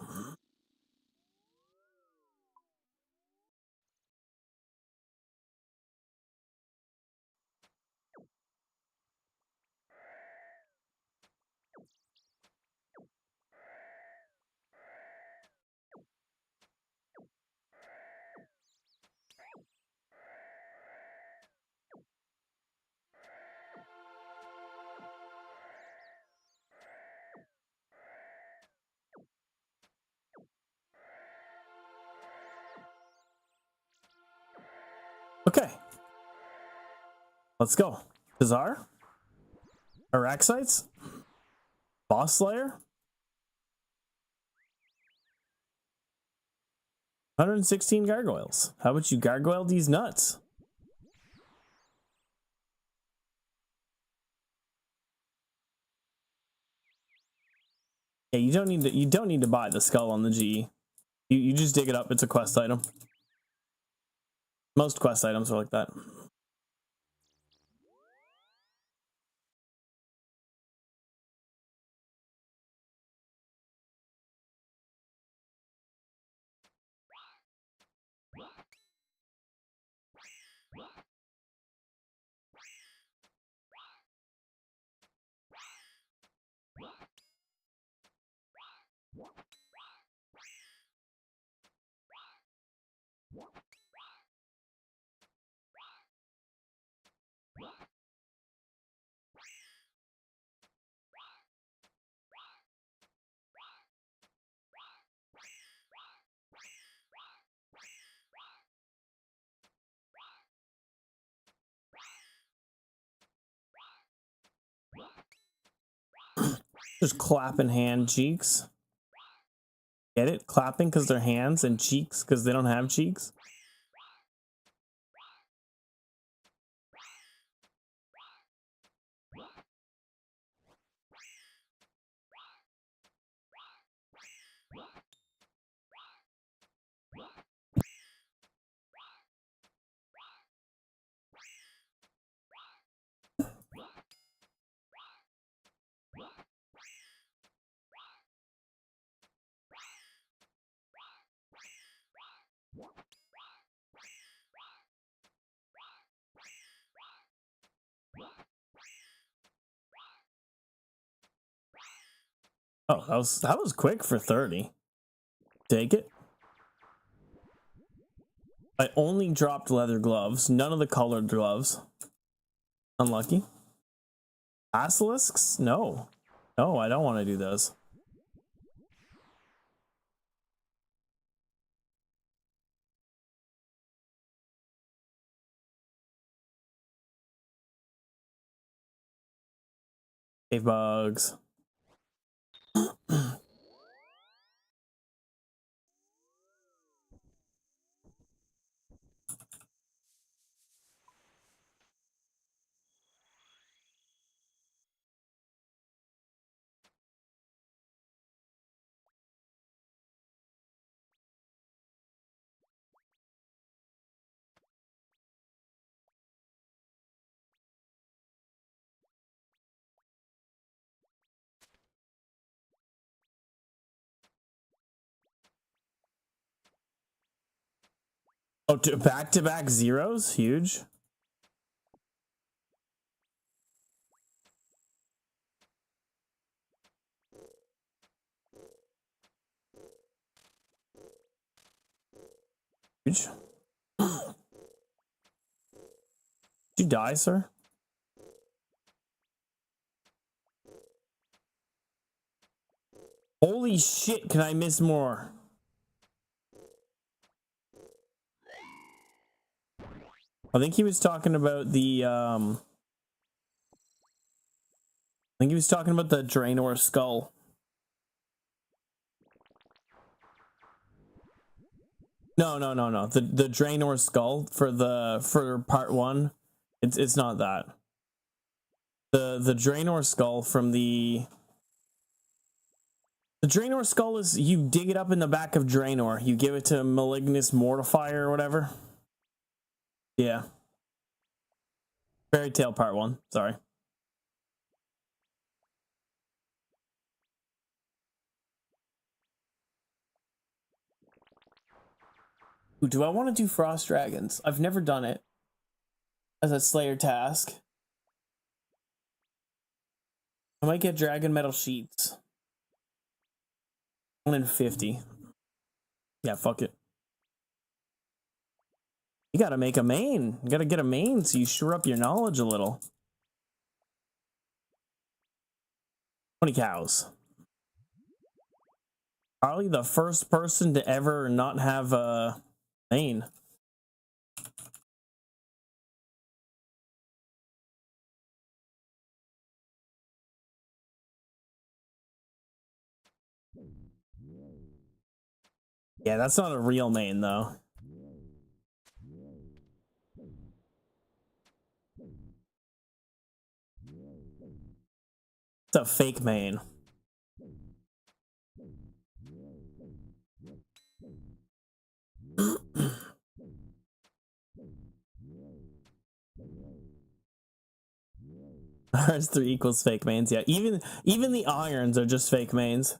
Okay. Let's go. Bizarre? Araxites? Boss Slayer? 116 gargoyles. How about you gargoyle these nuts? Yeah, you don't need to buy the skull on the G. You just dig it up, it's a quest item. Most quest items are like that. Just clapping hand cheeks. Get it? Clapping because they're hands and cheeks because they don't have cheeks. Oh, that was quick for 30. Take it. I only dropped leather gloves, none of the colored gloves. Unlucky. Basilisks? No. No, I don't want to do those. Cave bugs. Oh, back-to-back zeros? Huge. Huge. Did you die, sir? Holy shit, can I miss more? I think he was talking about the, I think he was talking about the Draenor skull. No. The Draenor skull for part 1. It's not that. The Draenor skull from the Draenor skull is you dig it up in the back of Draenor. You give it to Malignus Mortifier or whatever. Yeah. Fairy Tale part 1. Sorry. Ooh, do I want to do Frost Dragons? I've never done it as a Slayer task. I might get Dragon Metal Sheets. 1 in 50. Yeah, fuck it. You gotta make a main. You gotta get a main so you shore up your knowledge a little. 20 cows. Probably the first person to ever not have a main. Yeah, that's not a real main though. It's a fake main. Ours 3 equals fake mains. Yeah, even the irons are just fake mains.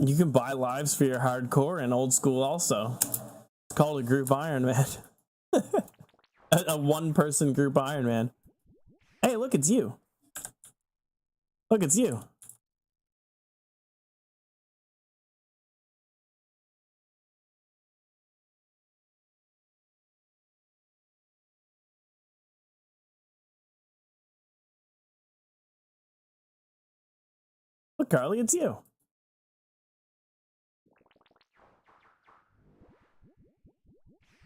You can buy lives for your hardcore and old school also. It's called a group Iron Man. a one-person group Iron Man. Hey, look, it's you. Look, it's you. Look, Carly, it's you.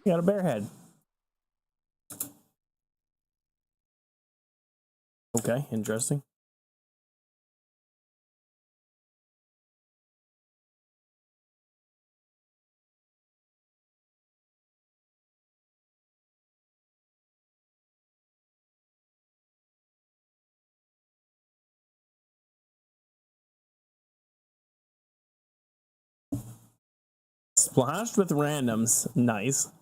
You got a bear head. Okay, interesting. Splashed with randoms. Nice.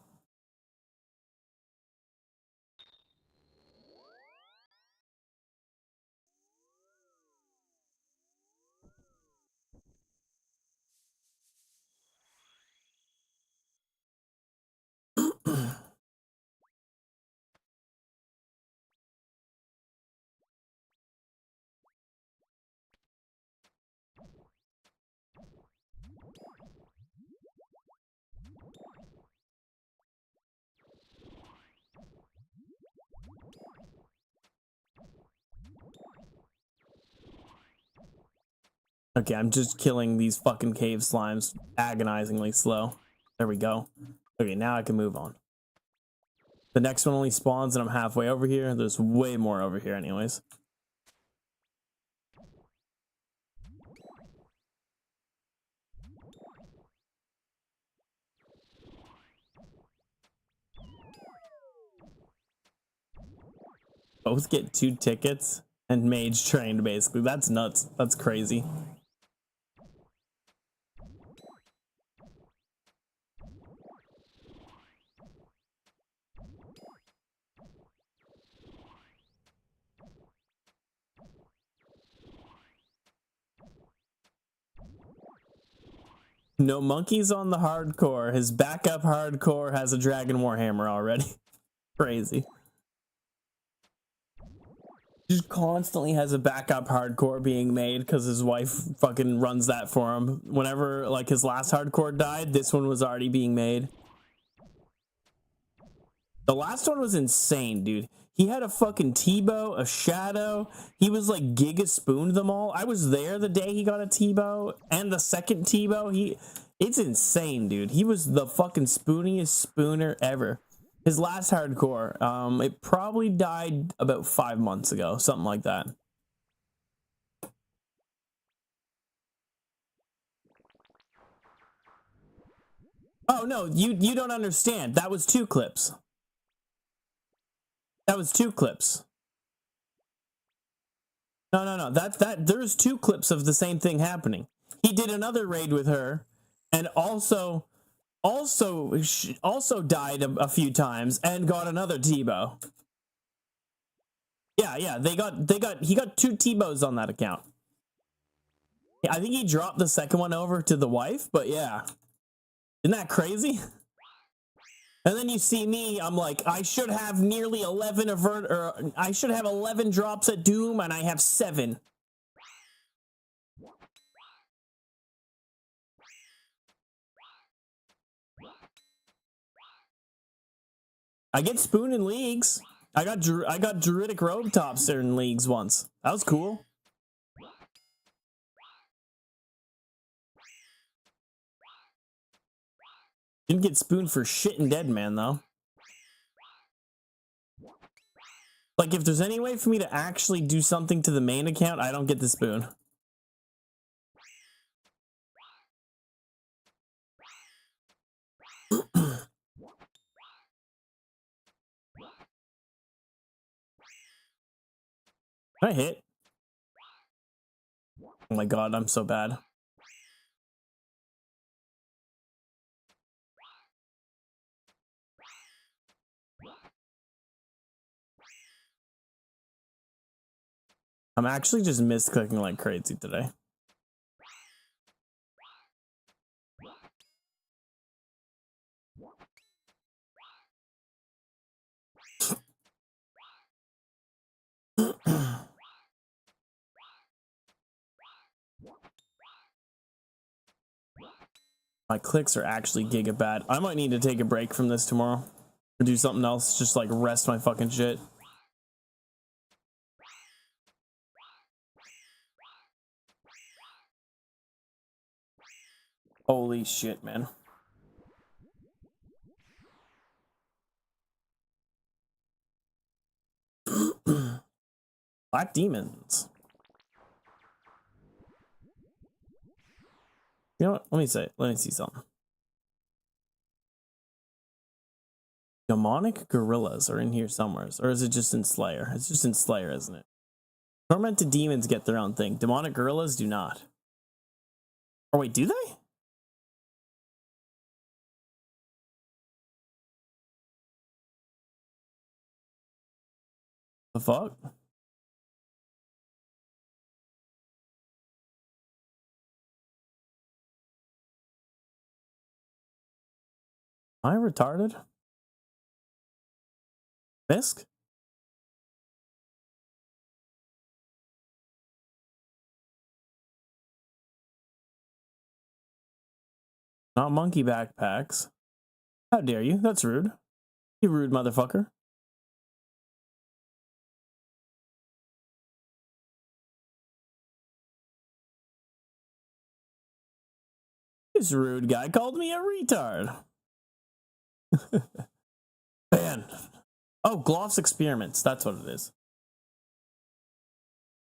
Okay, I'm just killing these fucking cave slimes agonizingly slow. There we go. Okay, now I can move on. The next one only spawns and I'm halfway over here. There's way more over here anyways. Both get 2 tickets and mage trained basically. That's nuts. That's crazy. No monkeys on the hardcore. His backup hardcore has a Dragon Warhammer already. Crazy. Just constantly has a backup hardcore being made because his wife fucking runs that for him. Whenever like his last hardcore died, this one was already being made. The last one was insane, dude. He had a fucking T-bow, a shadow. He was like Giga spooned them all. I was there the day he got a T-bow and the second T-bow. It's insane, dude. He was the fucking spooniest spooner ever. His last hardcore, it probably died about 5 months ago, something like that. Oh, no, you don't understand. That was 2 clips. That was 2 clips. No. There's 2 clips of the same thing happening. He did another raid with her, and also died a few times and got another T-bow. Yeah. He got 2 T-bows on that account. I think he dropped the second one over to the wife, but yeah. Isn't that crazy? And then you see me, I'm like, I should have nearly 11 I should have 11 drops at Doom, and I have 7. I get Spoon in leagues. I got Druidic Robe Tops there in leagues once. That was cool. Didn't get Spoon for shit in Dead Man, though. Like, if there's any way for me to actually do something to the main account, I don't get the Spoon. Can I hit? Oh my god, I'm so bad. I'm actually just misclicking like crazy today. My clicks are actually giga bad. I might need to take a break from this tomorrow. Or do something else, just like rest my fucking shit. Holy shit, man. Black Demons. You know what? Let me see something. Demonic Gorillas are in here somewhere. Or is it just in Slayer? It's just in Slayer, isn't it? Tormented Demons get their own thing. Demonic Gorillas do not. Or wait, do they? The fuck? Am I retarded? Fisk? Not monkey backpacks. How dare you? That's rude. You rude motherfucker. This rude guy called me a retard. Man. Oh, Gloff's Experiments. That's what it is.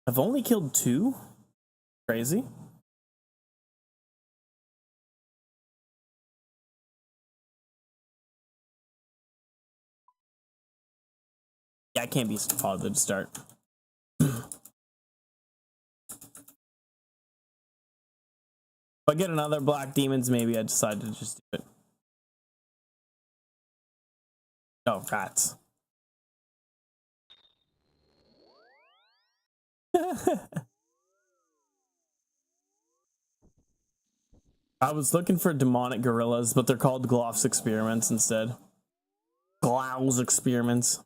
I've only killed 2? Crazy. Yeah, I can't be bothered to start. If I get another Black Demons, maybe I decide to just do it. Oh, rats. I was looking for Demonic Gorillas, but they're called Gloff's Experiments instead. Glau's Experiments.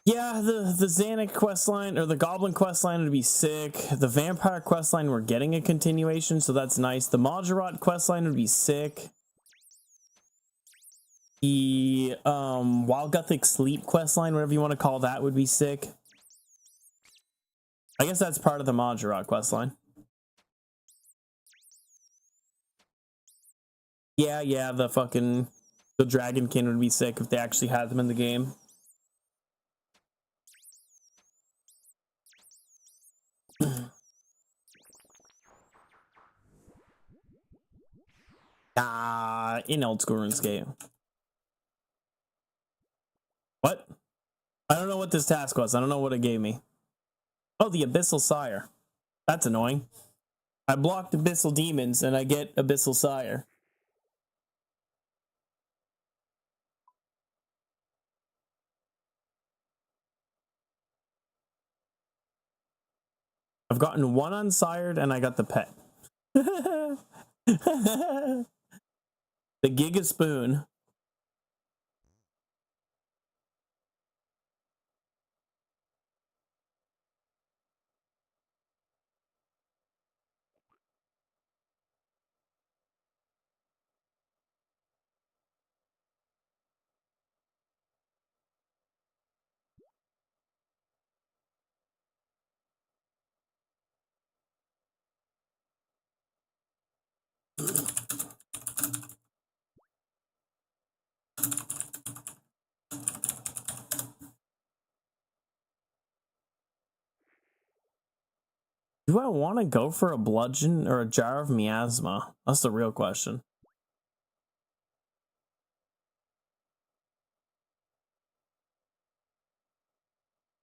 Yeah, the Xanic questline, or the Goblin questline would be sick. The Vampire questline, we're getting a continuation, so that's nice. The Majorat questline would be sick. The Wild Gothic Sleep quest line, whatever you want to call that, would be sick. I guess that's part of the Majorot quest line. Yeah, the Dragonkin would be sick if they actually had them in the game. In old school RuneScape. What? I don't know what this task was. I don't know what it gave me. Oh, the Abyssal Sire. That's annoying. I blocked Abyssal Demons and I get Abyssal Sire. I've gotten one unsired and I got the pet. The Giga Spoon. Do I want to go for a bludgeon or a jar of miasma? That's the real question.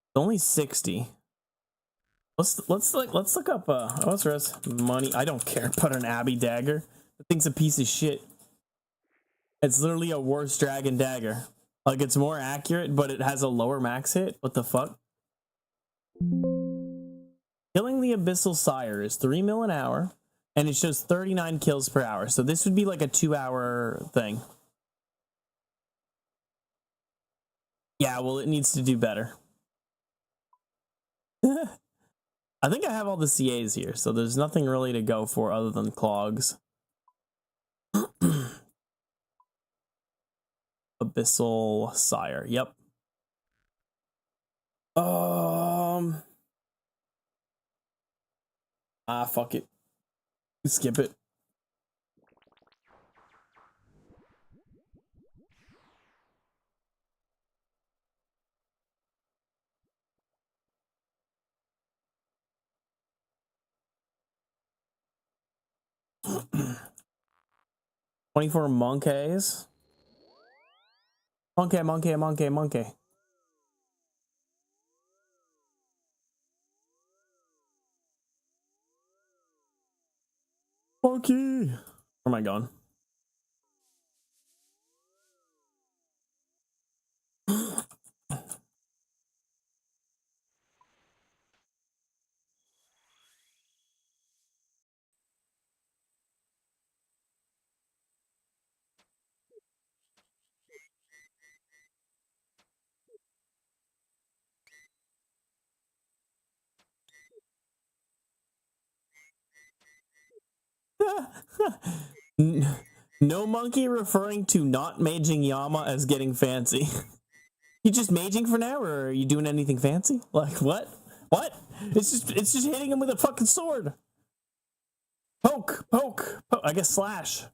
It's only 60. Let's look up what's the rest? Money. I don't care. Put an Abbey dagger. The thing's a piece of shit. It's literally a worse dragon dagger. Like, it's more accurate, but it has a lower max hit. What the fuck? Killing the Abyssal Sire is 3 mil an hour, and it shows 39 kills per hour. So this would be like a 2-hour thing. Yeah, well, it needs to do better. I think I have all the CAs here, so there's nothing really to go for other than clogs. Abyssal Sire. Yep. Fuck it. Skip it. $24 monkeys. Monkey. Monkey. Where am I going? No monkey referring to not maging Yama as getting fancy. You just maging for now, or are you doing anything fancy? Like, what? What? It's just hitting him with a fucking sword. Poke. I guess slash.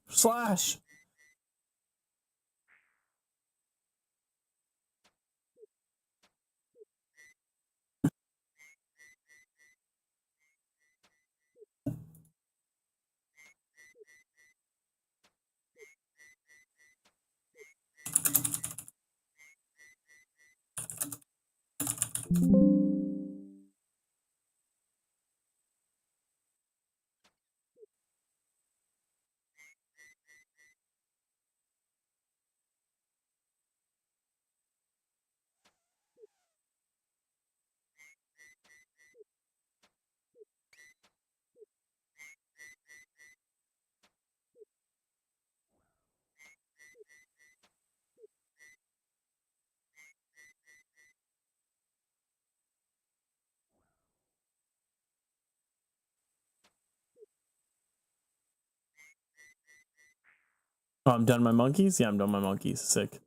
Oh, I'm done my monkeys? Yeah, I'm done my monkeys. Sick.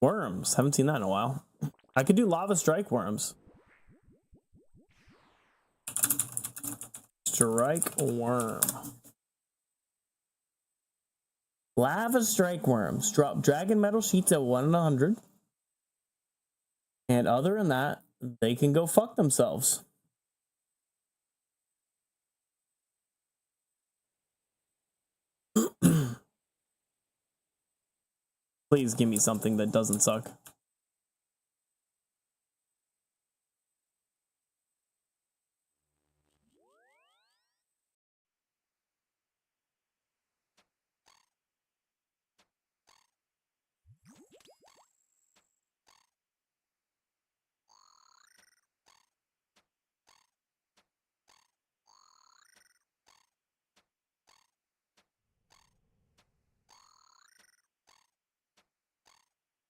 Worms. Haven't seen that in a while. I could do lava strike worms. Strike worm. Lava strike worms. Drop dragon metal sheets at 1 in 100. And other than that, they can go fuck themselves. Please give me something that doesn't suck.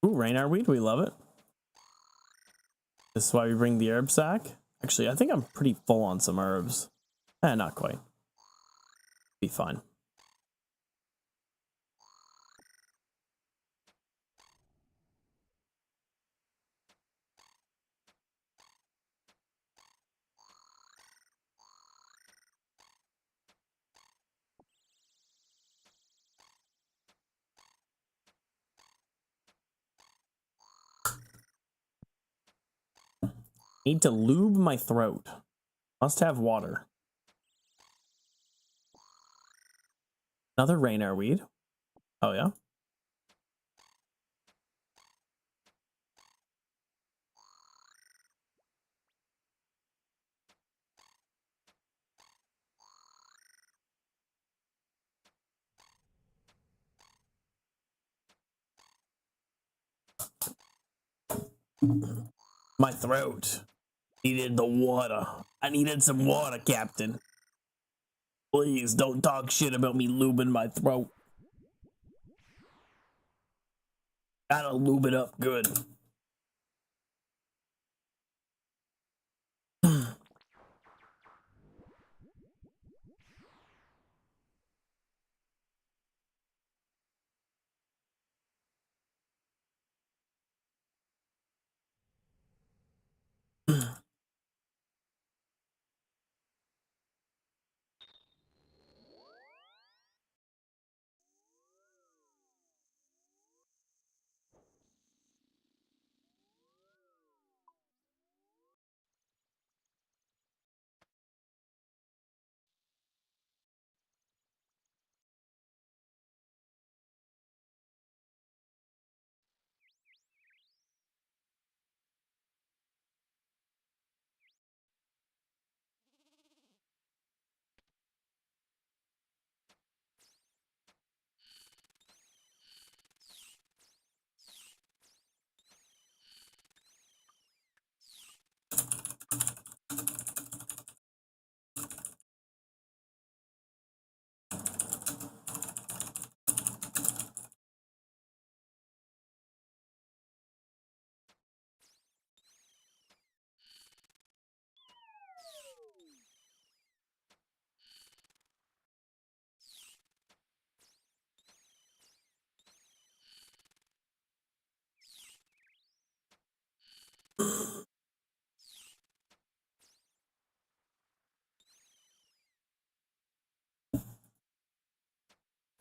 Ooh, Raynar weed, we love it. This is why we bring the herb sack. Actually, I think I'm pretty full on some herbs. Not quite. Be fine. Need to lube my throat. Must have water. Another Raynar weed. Oh yeah. My throat needed the water. I needed some water, Captain. Please don't talk shit about me lubing my throat. Gotta lube it up good.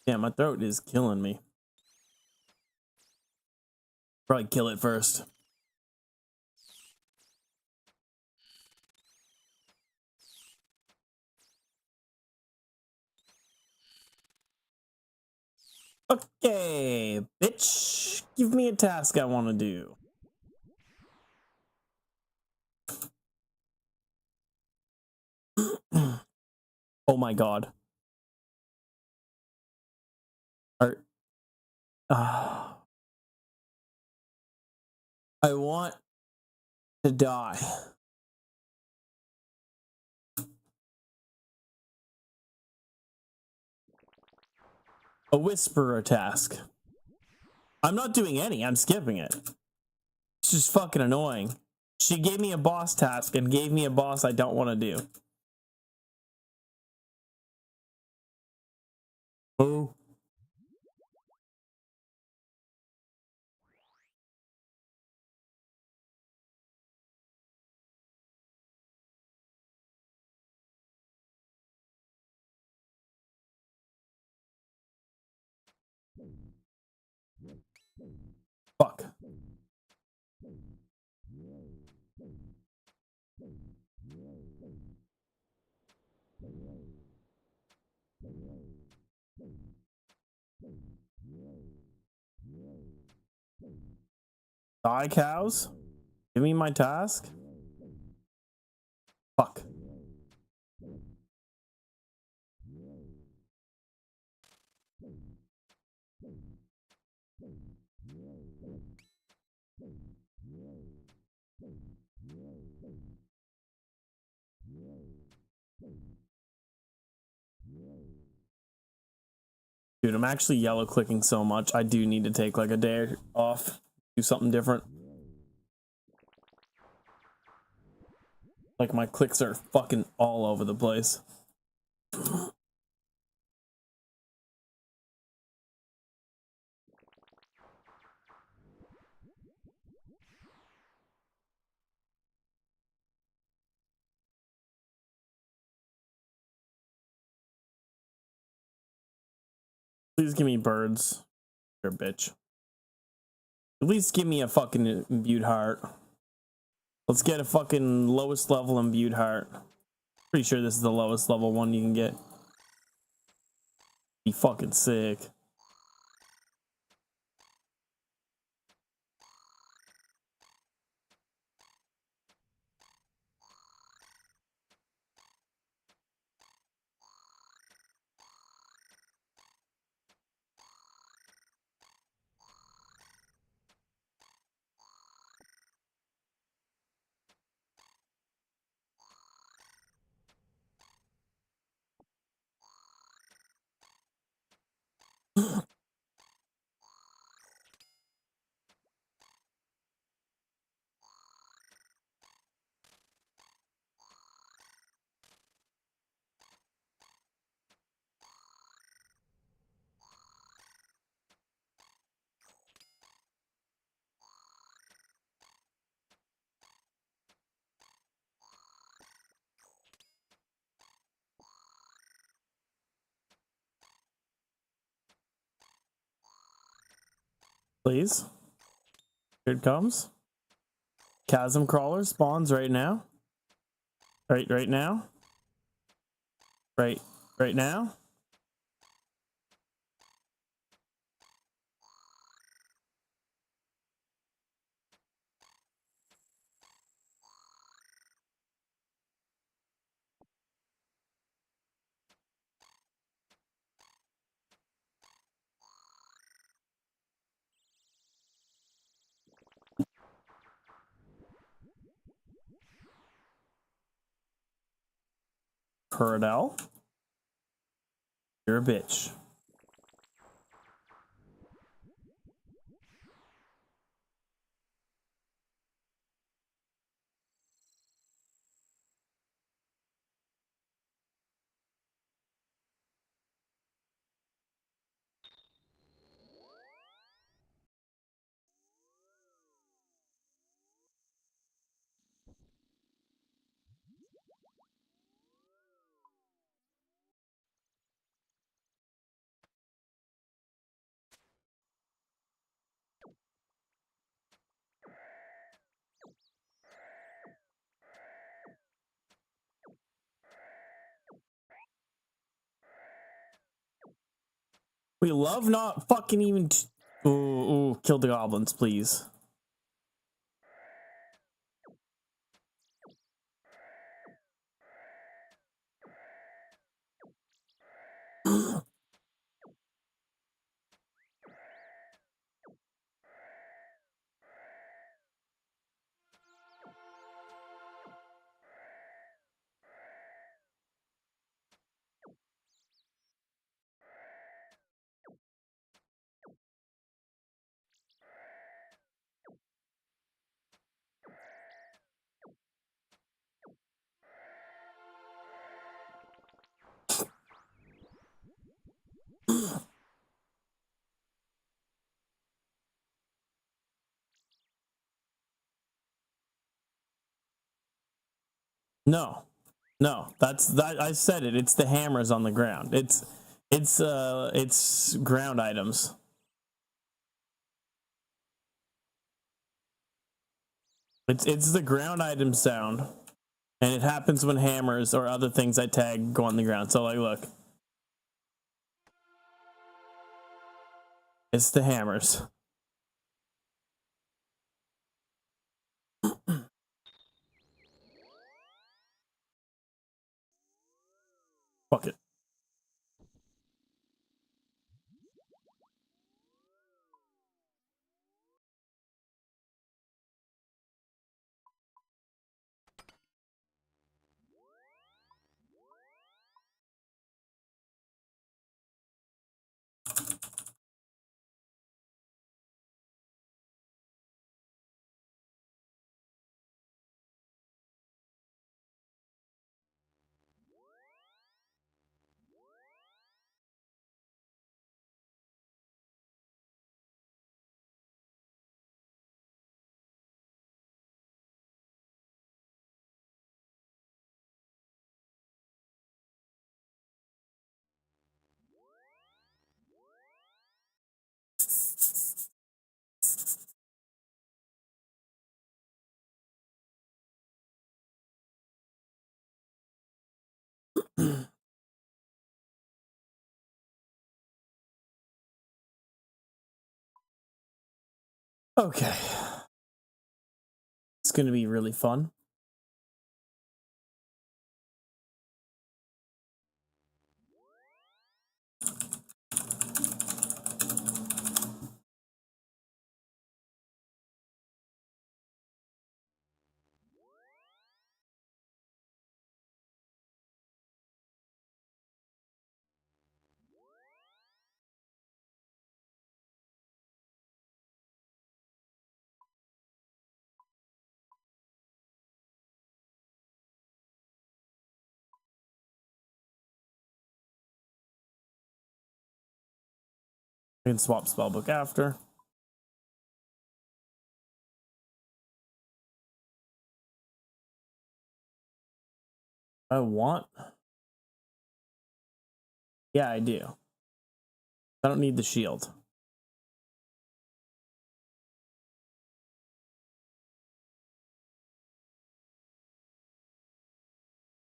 Yeah, my throat is killing me. Probably kill it first. Okay, bitch. Give me a task I want to do. Oh my god. Are, I want to die. A whisperer task. I'm not doing any, I'm skipping it. It's just fucking annoying. She gave me a boss task and gave me a boss I don't want to do. Oh. Fuck. Die cows? Give me my task? Fuck. Dude, I'm actually yellow clicking so much. I do need to take like a day off, do something different. Like my clicks are fucking all over the place. Please give me birds. You're a bitch. At least give me a fucking imbued heart. Let's get a fucking lowest level imbued heart. Pretty sure this is the lowest level one you can get. Be fucking sick. Please. Here it comes. Chasm crawler spawns right now. Right now. Right now. Curadel. You're a bitch. We love not fucking even. Ooh, kill the goblins, please. No, no, that's that. I said it. It's the hammers on the ground. It's ground items. It's the ground item sound, and it happens when hammers or other things I tag go on the ground. So like, look, it's the hammers. Fuck it. Okay. It's going to be really fun. I can swap spellbook after. I want. Yeah, I do. I don't need the shield.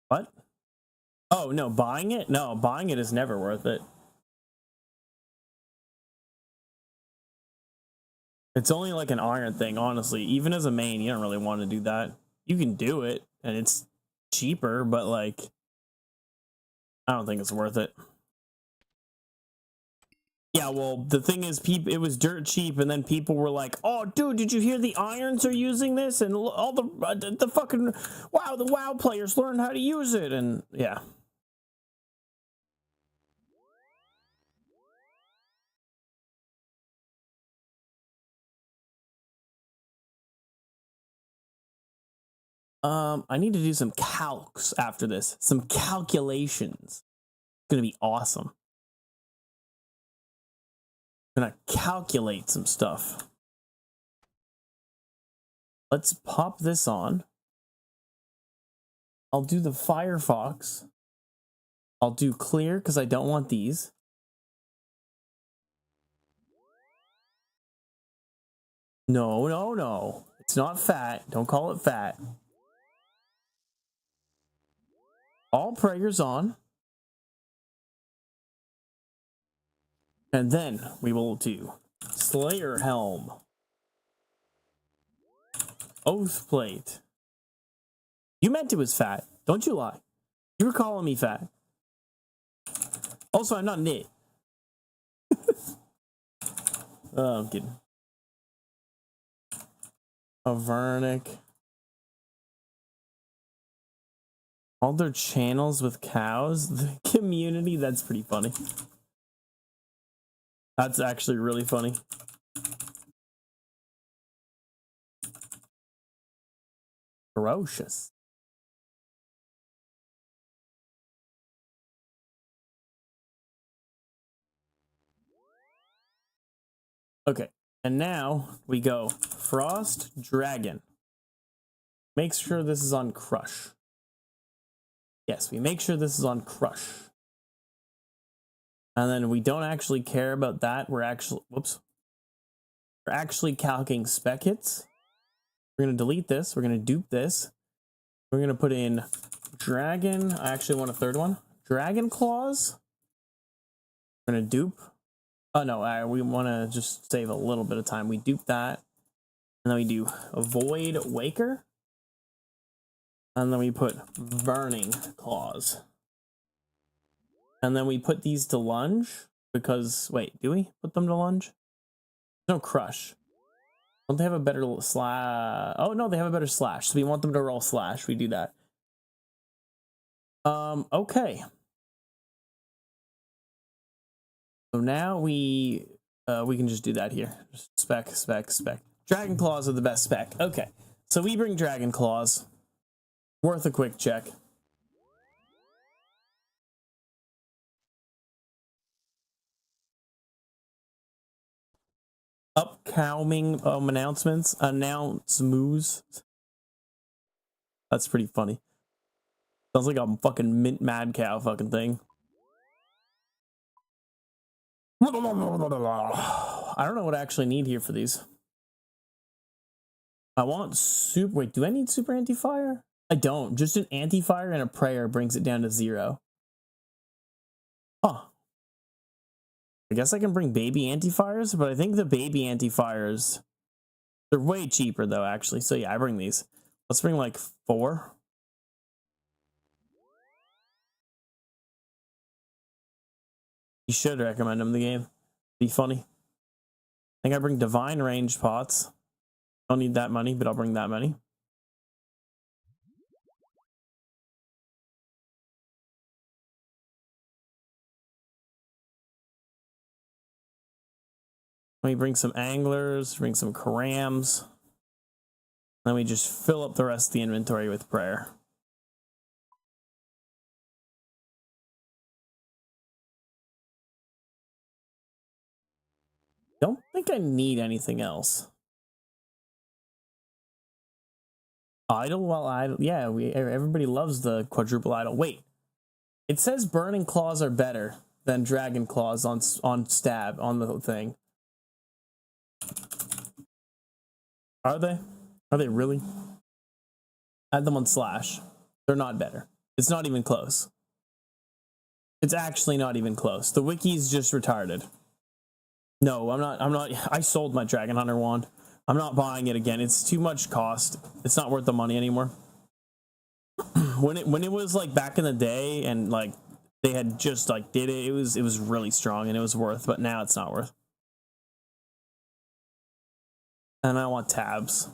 What? Oh, no, buying it? No, buying it is never worth it. It's only like an iron thing, honestly. Even as a main, you don't really want to do that. You can do it, and it's cheaper, but like, I don't think it's worth it. Yeah, well, the thing is, it was dirt cheap, and then people were like, "Oh, dude, did you hear the irons are using this?" And all the fucking wow, the WoW players learned how to use it, and yeah. I need to do some calcs after this, some calculations. It's gonna be awesome. Gonna calculate some stuff. Let's pop this on. I'll do the Firefox. I'll do clear because I don't want these. No, no, no. It's not fat. Don't call it fat. All prayers on. And then we will do Slayer Helm. Oath Plate. You meant it was fat. Don't you lie. You were calling me fat. Also, I'm not knit. Oh, I'm kidding. A Vernic. All their channels with cows. The community, that's pretty funny. That's actually really funny. Ferocious. Okay, and now we go Frost Dragon. Make sure this is on Crush. Yes, we make sure this is on crush. And then we don't actually care about that. We're actually, whoops. We're actually calcing spec hits. We're going to delete this. We're going to dupe this. We're going to put in dragon. I actually want a third one. Dragon claws. We're going to dupe. Oh, no, we want to just save a little bit of time. We dupe that. And then we do void waker. And then we put burning claws. And then we put these to lunge because, wait, do we put them to lunge? No crush. Don't they have a better slash? Oh, no, they have a better slash. So we want them to roll slash. We do that. Okay. So now we can just do that here. Just spec. Dragon claws are the best spec. Okay. So we bring dragon claws. Worth a quick check. Upcoming announcements. Announce moves. That's pretty funny. Sounds like a fucking mint mad cow fucking thing. I don't know what I actually need here for these. I want super. Wait, do I need super anti-fire? I don't. Just an anti-fire and a prayer brings it down to 0. Huh. I guess I can bring baby anti-fires, but I think the baby anti-fires, they're way cheaper though, actually. So yeah, I bring these. Let's bring like 4. You should recommend them the game. Be funny. I think I bring divine ranged pots. Don't need that money, but I'll bring that money. We bring some anglers, bring some crams. Then we just fill up the rest of the inventory with prayer. Don't think I need anything else. Idle while idle. Yeah, everybody loves the quadruple idle. Wait, it says burning claws are better than dragon claws on stab on the thing. Are they? Are they really? Add them on slash. They're not better. It's not even close. It's actually not even close. The wiki's just retarded. No, I'm not. I sold my Dragon Hunter wand. I'm not buying it again. It's too much cost. It's not worth the money anymore. when it was like back in the day and like they had just like did it, it was really strong and it was worth, but now it's not worth. And I want tabs.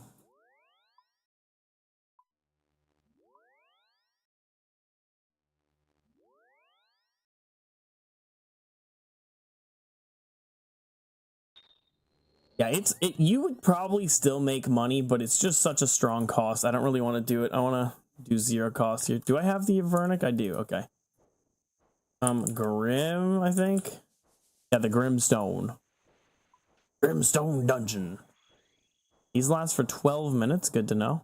Yeah, you would probably still make money, but it's just such a strong cost. I don't really want to do it. I want to do 0 cost here. Do I have the Avernic? I do. Okay. Grim, I think. Yeah, the Grimstone. Grimstone Dungeon. These last for 12 minutes. Good to know.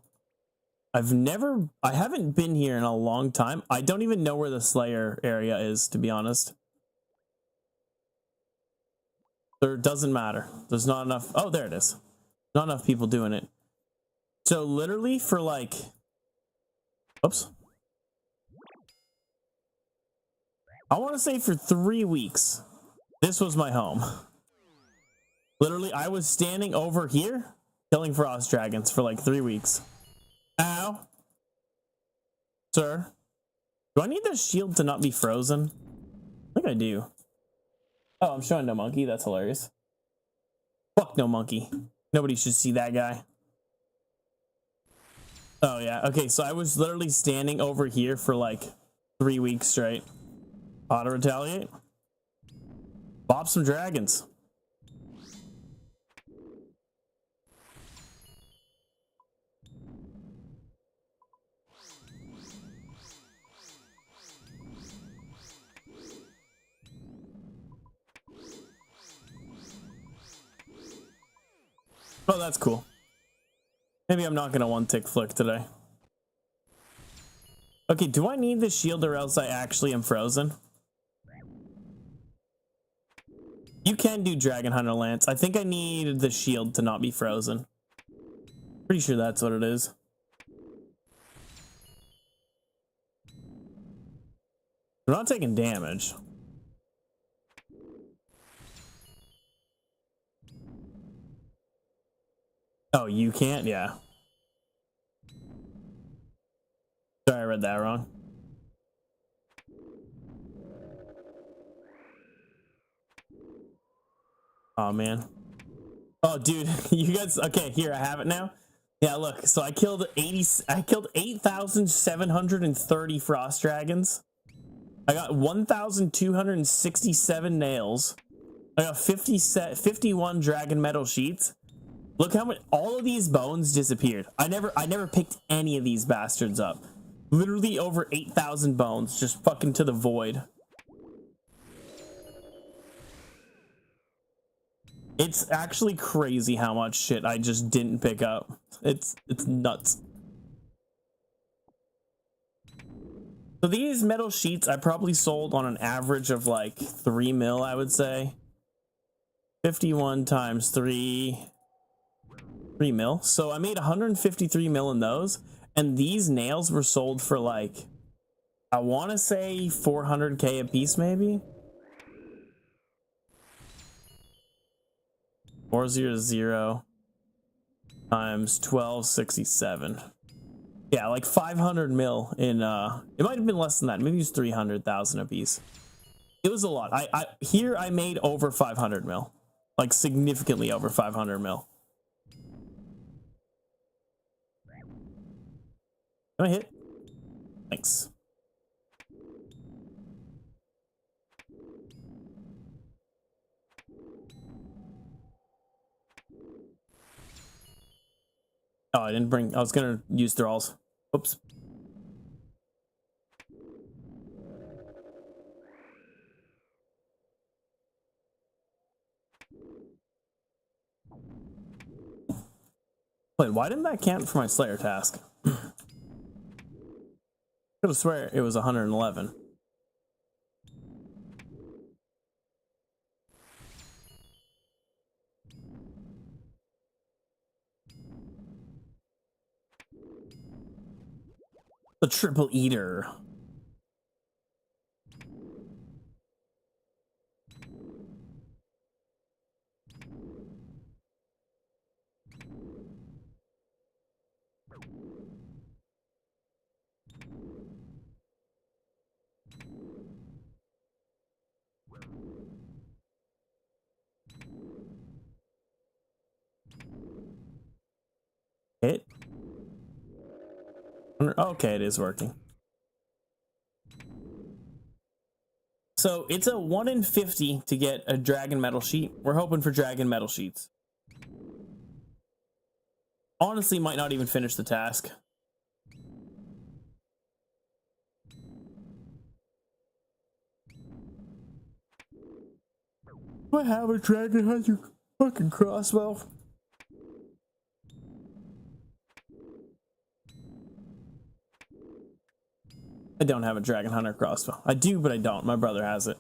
I haven't been here in a long time. I don't even know where the Slayer area is, to be honest. There doesn't matter. There's not enough. Oh, there it is. Not enough people doing it. So literally for like, oops. I want to say for 3 weeks, this was my home. Literally, I was standing over here killing frost dragons for like 3 weeks. Ow. Sir, do I need this shield to not be frozen? I think I do. Oh, I'm showing no monkey. That's hilarious. Fuck no monkey. Nobody should see that guy. Oh, yeah. Okay, so I was literally standing over here for like 3 weeks straight. Auto retaliate. Bop some dragons. Oh, that's cool. Maybe I'm not gonna one-tick flick today. Okay, do I need the shield or else I actually am frozen? You can do Dragon Hunter Lance. I think I need the shield to not be frozen. Pretty sure that's what it is. I'm not taking damage. Oh, you can't? Yeah. Sorry, I read that wrong. Oh, man. Oh, dude, you guys, okay, here, I have it now. Yeah, look, so I killed 8,730 frost dragons. I got 1,267 nails. I got 51 dragon metal sheets. Look how much, all of these bones disappeared. I never picked any of these bastards up. Literally over 8,000 bones just fucking to the void. It's actually crazy how much shit I just didn't pick up. It's nuts. So these metal sheets I probably sold on an average of like 3 mil, I would say. 51 times 3 mil. So I made 153 mil in those, and these nails were sold for like, I want to say 400k a piece maybe. 400 times 1267. Yeah, like 500 mil in it might have been less than that. Maybe it was 300,000 a piece. It was a lot. Here I made over 500 mil. Like significantly over 500 mil. Can I hit? Thanks. Oh, I didn't bring, I was gonna use thralls. Oops. Wait, why didn't that count for my Slayer task? Could have swear it was 111. The triple eater. Hit. Okay, it is working. So it's a 1 in 50 to get a dragon metal sheet. We're hoping for dragon metal sheets. Honestly, might not even finish the task. Do I have a dragon hunter fucking crossbow? I don't have a dragon hunter crossbow. I do, but I don't. My brother has it.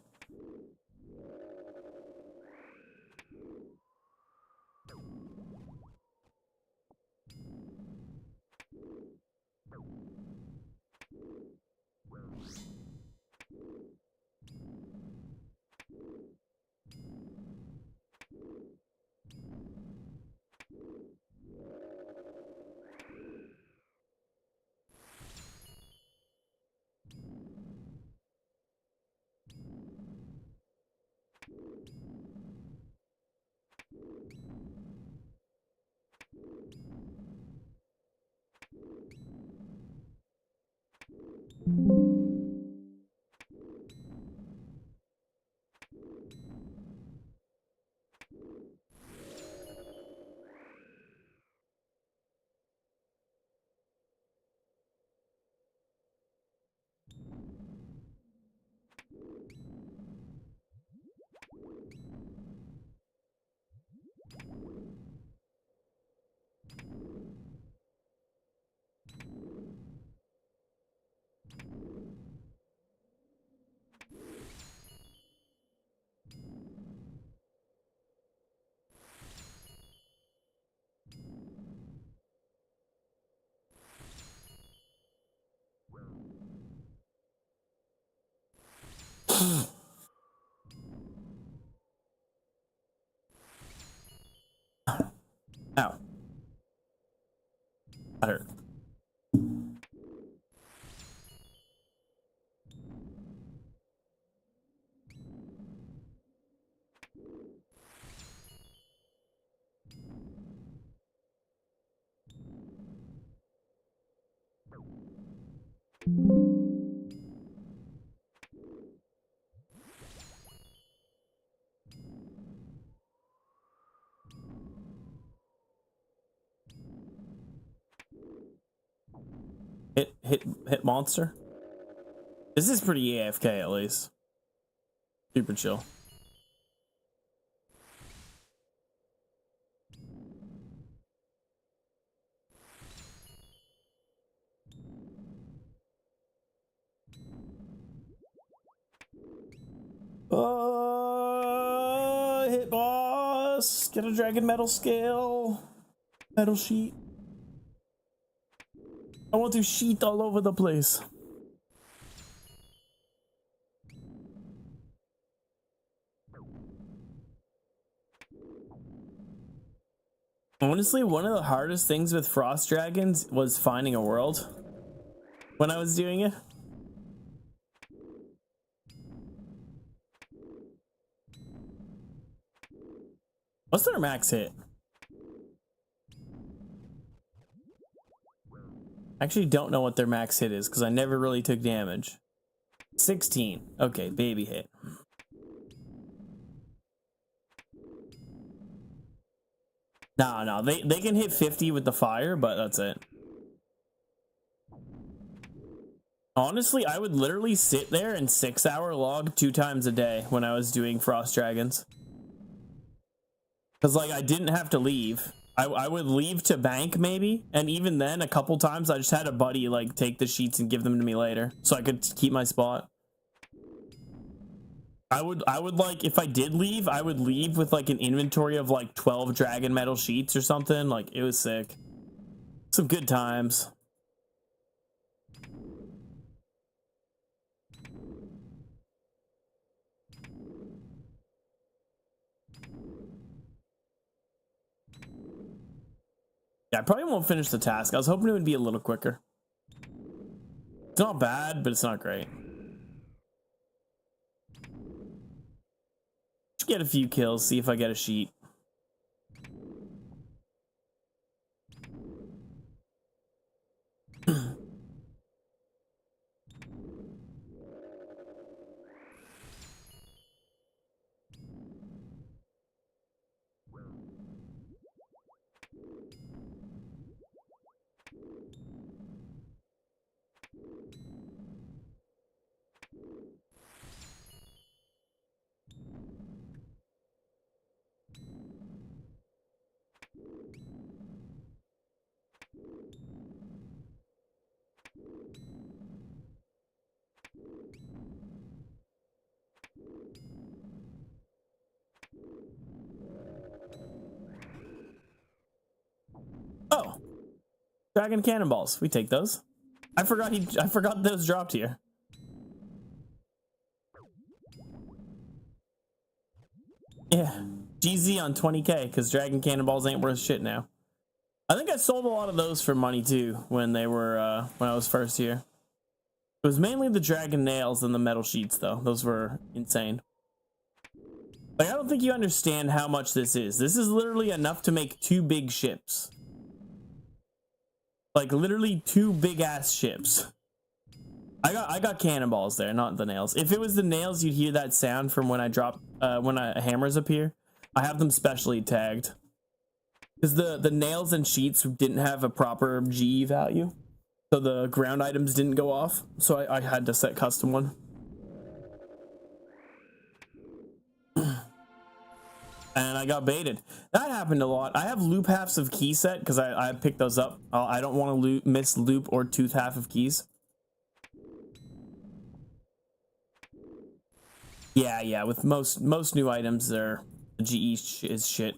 Ow. That hurt. Hit monster. This is pretty AFK at least. Super chill. Hit boss. Get a dragon metal scale. Metal sheet. I want to sheet all over the place. Honestly, one of the hardest things with Frost Dragons was finding a world when I was doing it. What's their max hit? I actually don't know what their max hit is because I never really took damage. 16. Okay, baby hit. No, they can hit 50 with the fire, but that's it. Honestly, I would literally sit there and 6-hour log 2 times a day when I was doing Frost Dragons. Because, like, I didn't have to leave. I would leave to bank, maybe. And even then, a couple times, I just had a buddy, like, take the sheets and give them to me later. So I could keep my spot. I would like, if I did leave, I would leave with, like, an inventory of, like, 12 dragon metal sheets or something. Like, it was sick. Some good times. Yeah, I probably won't finish the task. I was hoping it would be a little quicker. It's not bad, but it's not great. Just get a few kills, see if I get a sheet. Oh, dragon cannonballs. We take those. I forgot those dropped here. Yeah, GZ on 20k because dragon cannonballs ain't worth shit now. I think I sold a lot of those for money too when they were when I was first here. It was mainly the dragon nails and the metal sheets though. Those were insane. Like, I don't think you understand how much this is. This is literally enough to make 2 big ships. Like literally 2 big ass ships. I got cannonballs there, not the nails. If it was the nails, you'd hear that sound from when I drop hammers appear. I have them specially tagged because the nails and sheets didn't have a proper GE value, so the ground items didn't go off. So I had to set custom one. And I got baited. That happened a lot. I have loop halves of key set because I picked those up. I don't want to miss loop or tooth half of keys. Yeah. With most new items, the GE is shit.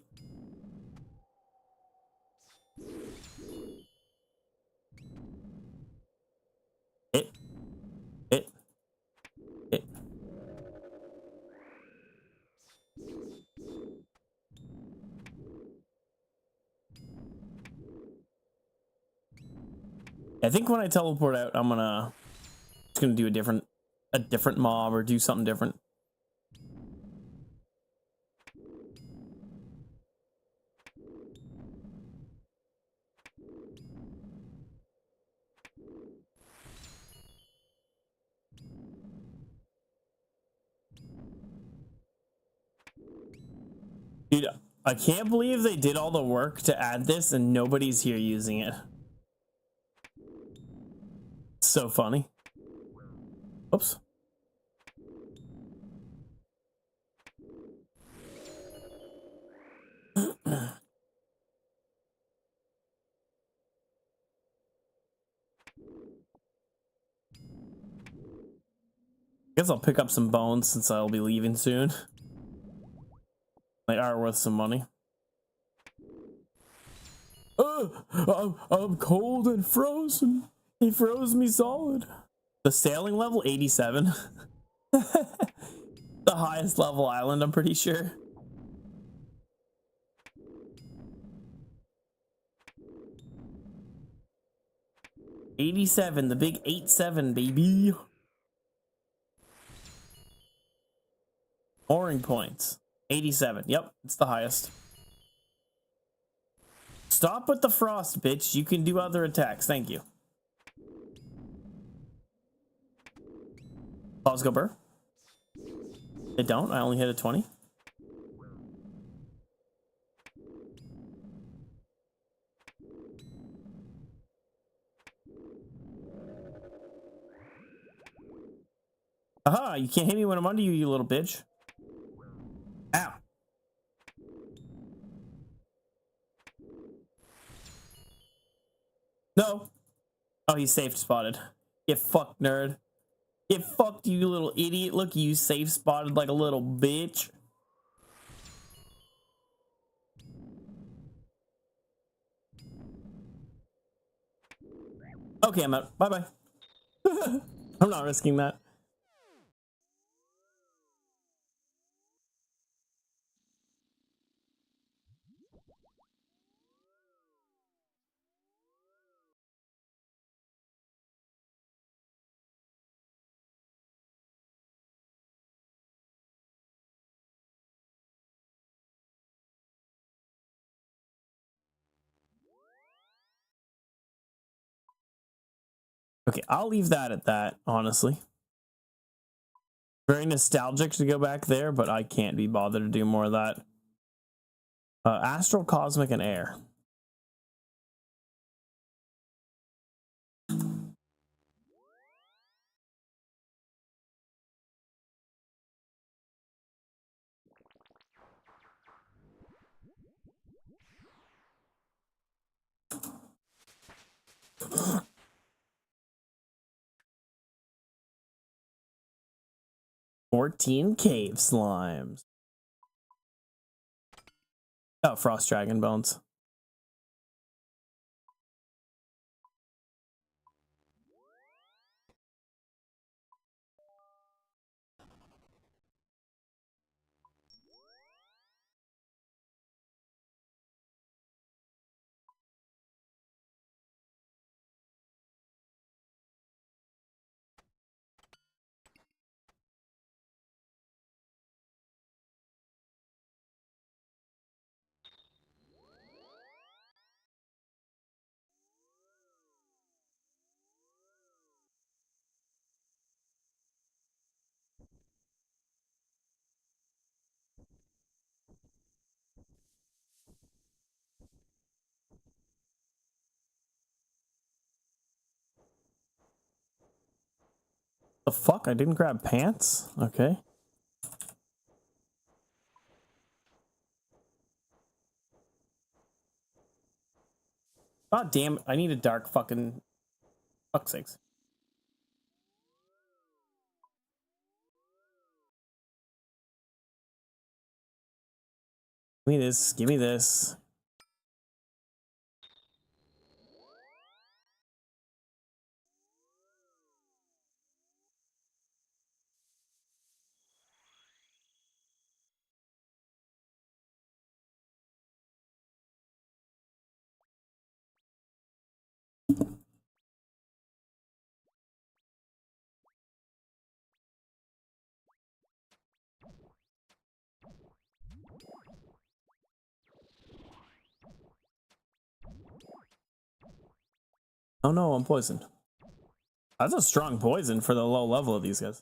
I think when I teleport out, I'm gonna just gonna do a different mob or do something different. Dude, I can't believe they did all the work to add this and nobody's here using it. So funny. Oops. Guess I'll pick up some bones since I'll be leaving soon. They are worth some money. I'm cold and frozen. He froze me solid. The sailing level 87. The highest level island, I'm pretty sure. '87, the big 8-7, baby. Mooring points. 87. Yep, it's the highest. Stop with the frost, bitch. You can do other attacks. Thank you. Let's go, Burr. They don't. I only hit a 20. Aha, you can't hit me when I'm under you, you little bitch. Ow. No. Oh, he's safe spotted. Get fucked, nerd. Get fucked, you little idiot. Look, you safe spotted like a little bitch. Okay, I'm out. Bye-bye. I'm not risking that. Okay, I'll leave that at that, honestly. Very nostalgic to go back there, but I can't be bothered to do more of that. Astral, Cosmic, and Air. $14 cave slimes. Oh, frost dragon bones. The fuck? I didn't grab pants? Okay. God damn it. I need a dark fucking... Fuck's sakes. Give me this. Give me this. Oh no, I'm poisoned. That's a strong poison for the low level of these guys.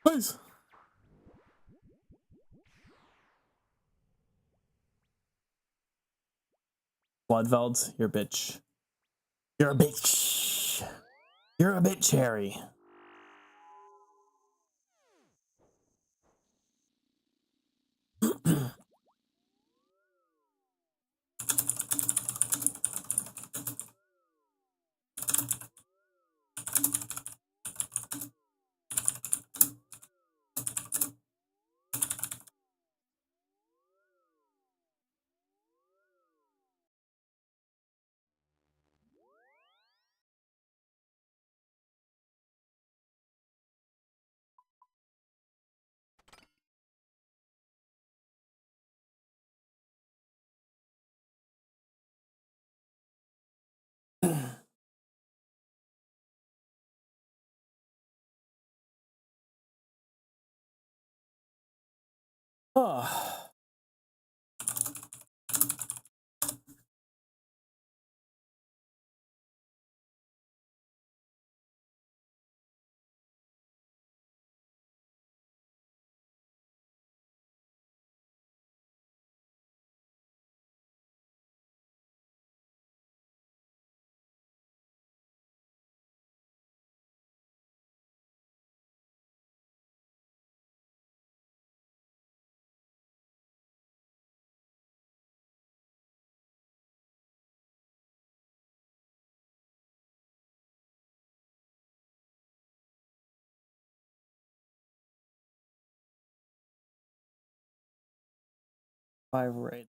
Nice. Bloodveld, you're a bitch. You're a bitch. You're a bitch, Harry. Oh. Five right.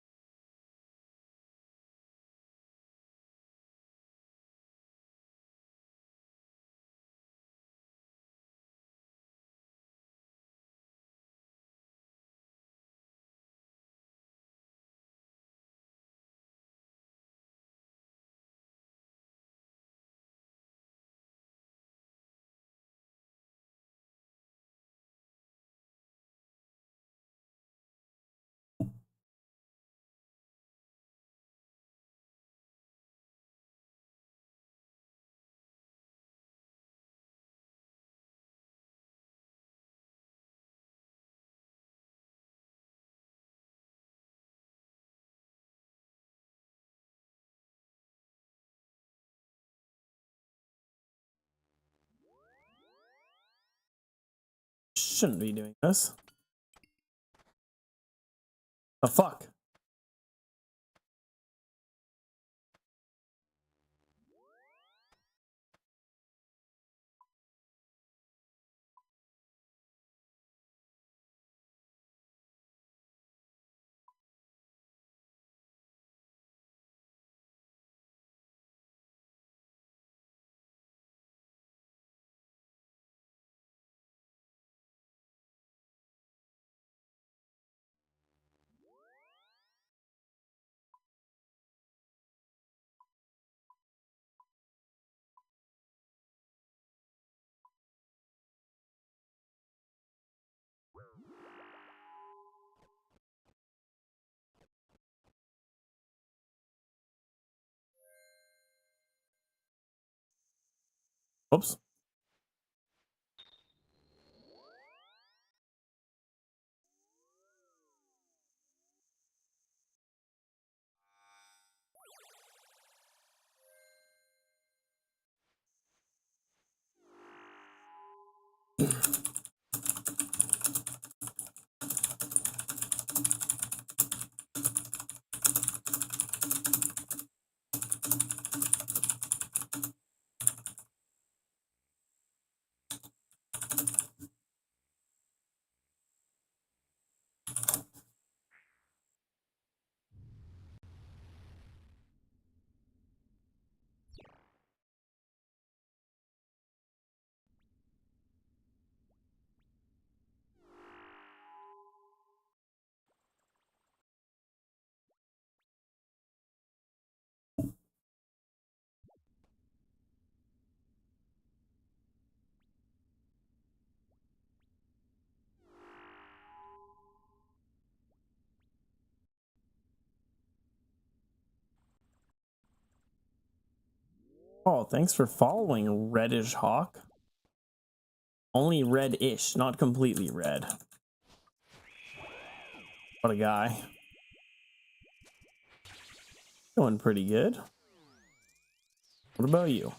Shouldn't be doing this. The fuck? Oops. Oh, thanks for following, Reddish Hawk. Only red-ish, not completely red. What a guy. Going pretty good. What about you?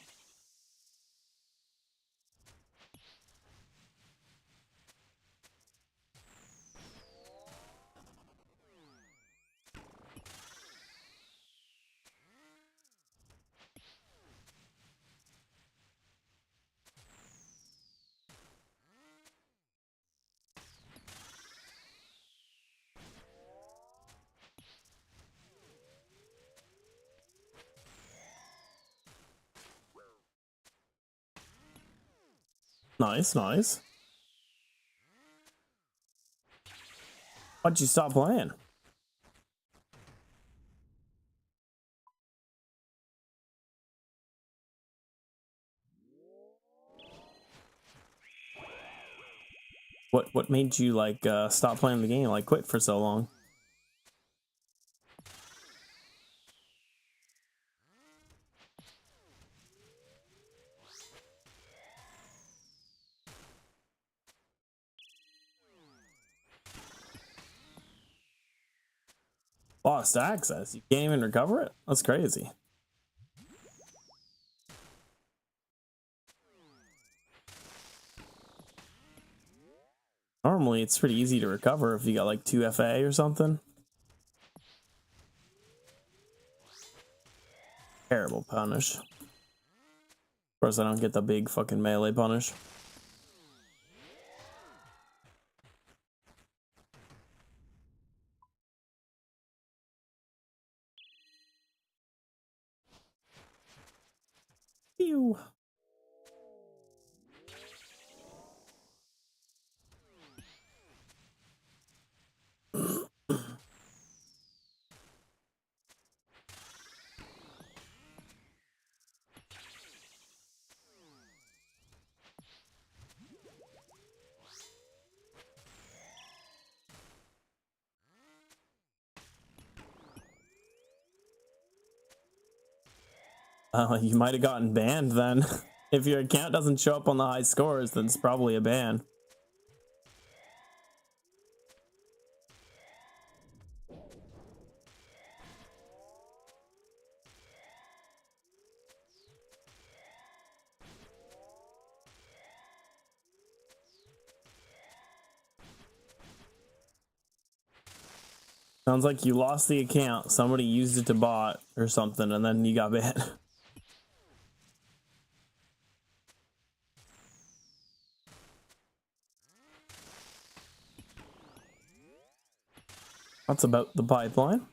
Nice, nice. Why'd you stop playing? What made you like stop playing the game, like quit for so long? Lost access. You can't even recover it? That's crazy. Normally it's pretty easy to recover if you got like 2 FA or something. Terrible punish. Of course I don't get the big fucking melee punish. Ew. You might have gotten banned then. If your account doesn't show up on the high scores, then it's probably a ban. Sounds like you lost the account. Somebody used it to bot or something, and then you got banned. That's about the pipeline.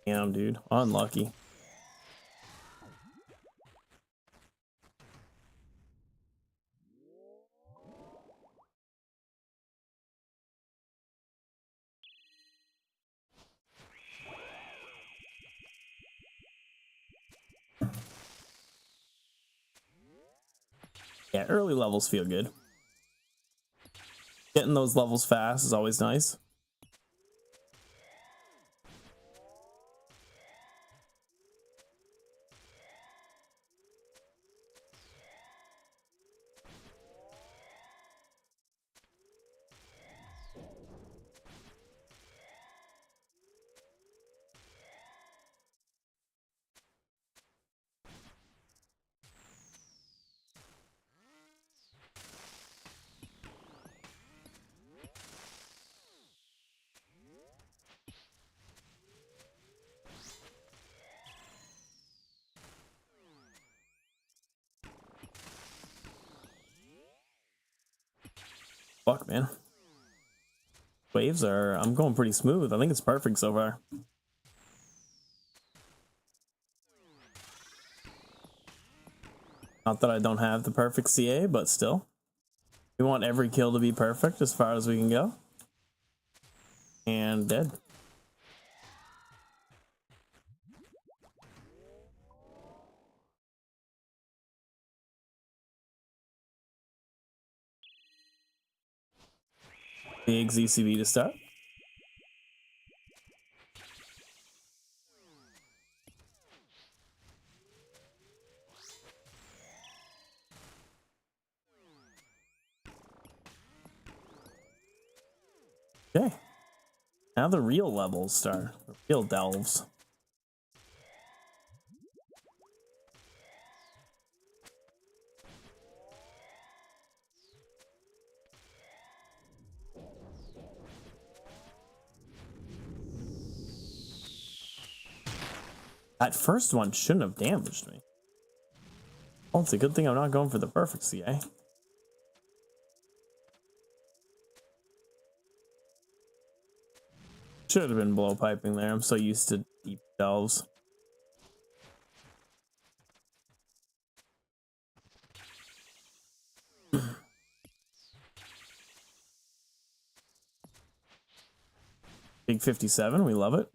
Damn, dude. Unlucky. Yeah, early levels feel good. Getting those levels fast is always nice. Fuck, man. Waves are, I'm going pretty smooth. I think it's perfect so far. Not that I don't have the perfect CA, but still. We want every kill to be perfect as far as we can go. And dead. Big ZCB to start. Okay. Now the real levels start. The real delves. That first one shouldn't have damaged me. Well, it's a good thing I'm not going for the perfect CA. Should have been blow piping there. I'm so used to deep delves. Big 57, we love it.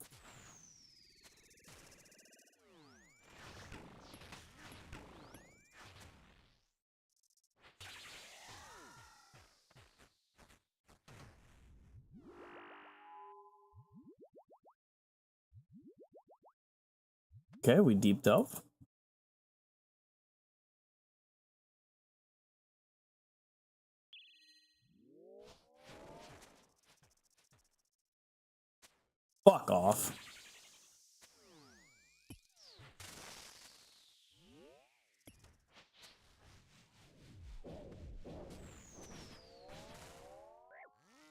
Okay, we deep delve. Fuck off.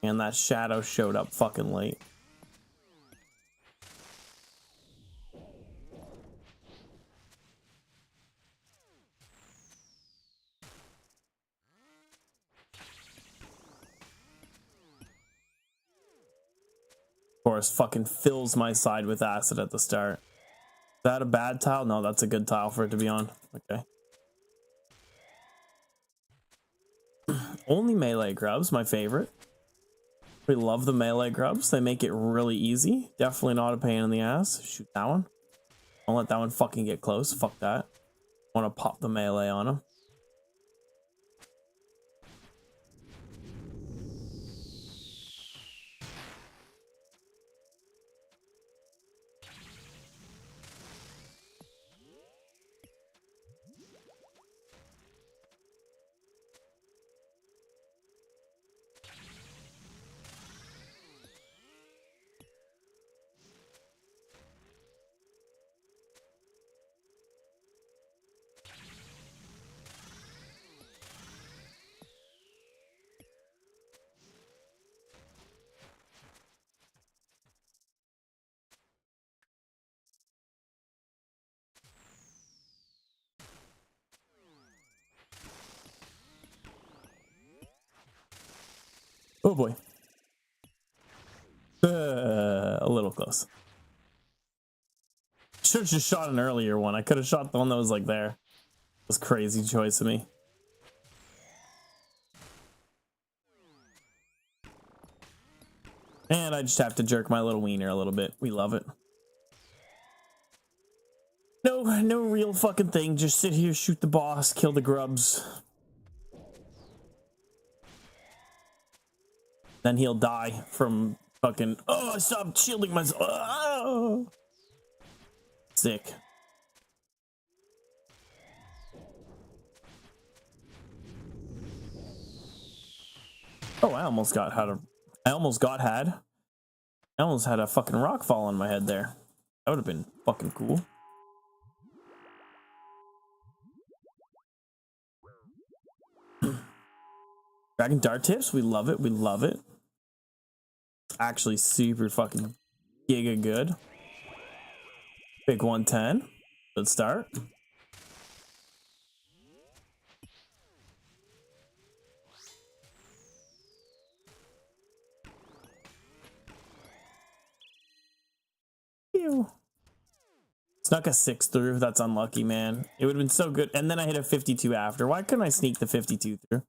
And that shadow showed up fucking late. Forest fucking fills my side with acid at the start. Is that a bad tile? No, that's a good tile for it to be on. Okay. Only melee grubs, my favorite. We love the melee grubs. They make it really easy. Definitely not a pain in the ass. Shoot that one. Don't let that one fucking get close. Fuck that. Want to pop the melee on him. Oh boy. A little close. Should have just shot an earlier one. I could have shot the one that was like there. It was a crazy choice of me. And I just have to jerk my little wiener a little bit. We love it. No real fucking thing. Just sit here, shoot the boss, kill the grubs. Then he'll die from fucking, oh, I stopped shielding myself. Oh. Sick. Oh, I almost had a fucking rock fall on my head there. That would have been fucking cool. Dragon dart tips, we love it. We love it. Actually, super fucking giga good. Big 110. Good start. Pew. Snuck a 6 through. That's unlucky, man. It would have been so good. And then I hit a 52 after. Why couldn't I sneak the 52 through?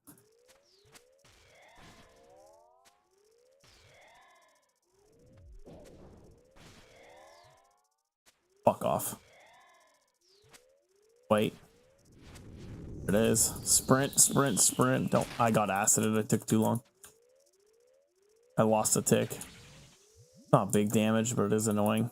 Fuck off. Wait. There it is. Sprint, sprint, sprint. Don't. I got acided. It took too long. I lost a tick. Not big damage, but it is annoying.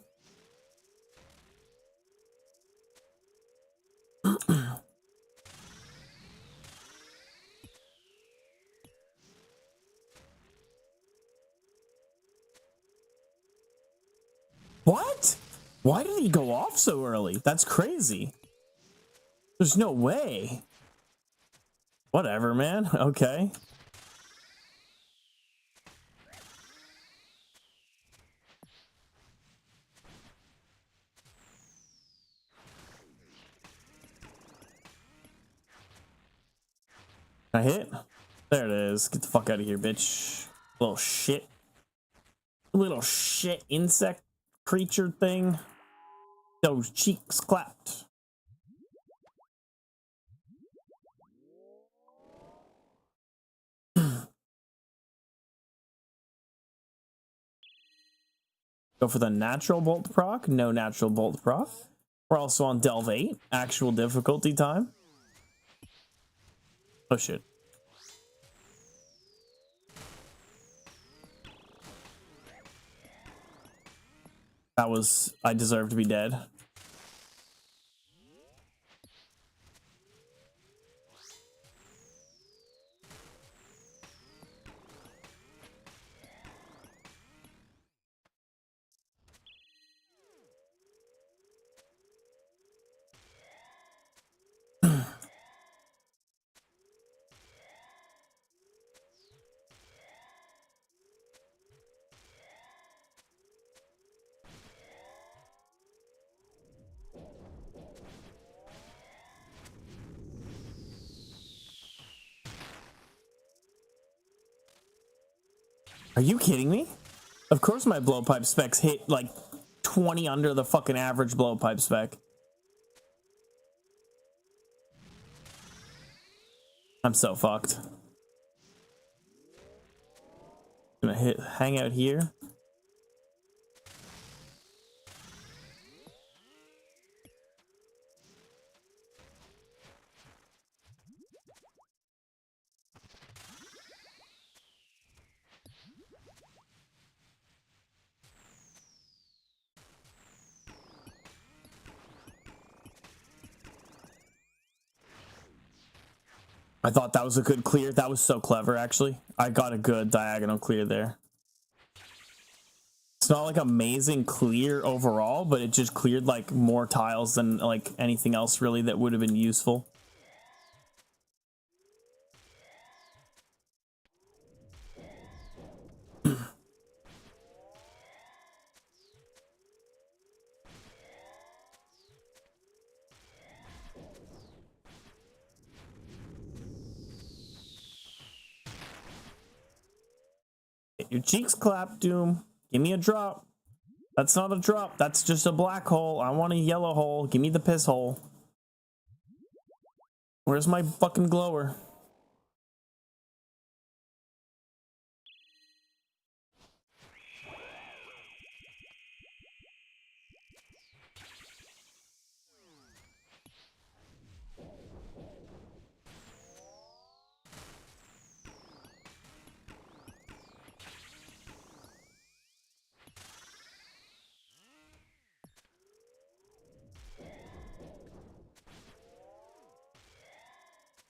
What? Why did he go off so early? That's crazy. There's no way. Whatever, man. Okay. I hit? There it is. Get the fuck out of here, bitch. Little shit. Little shit insect creature thing. Those cheeks clapped. Go for the natural bolt proc. No natural bolt proc. We're also on Delve 8. Actual difficulty time. Oh shit. That was... I deserve to be dead. Are you kidding me? Of course my blowpipe specs hit like 20 under the fucking average blowpipe spec. I'm so fucked. Gonna hang out here. I thought that was a good clear. That was so clever, actually. I got a good diagonal clear there. It's not like amazing clear overall, but it just cleared like more tiles than like anything else really that would have been useful. Get your cheeks clapped, Doom. Give me a drop. That's not a drop. That's just a black hole. I want a yellow hole. Give me the piss hole. Where's my fucking glower?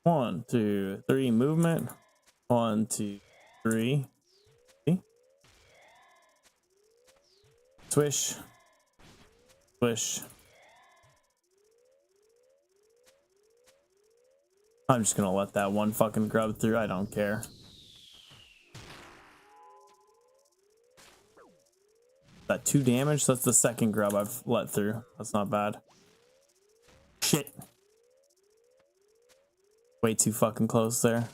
One, two, three, movement. 1, 2, 3. Okay. Swish. Swish. I'm just gonna let that one fucking grub through. I don't care. That 2 damage? That's the second grub I've let through. That's not bad. Shit. Way too fucking close there.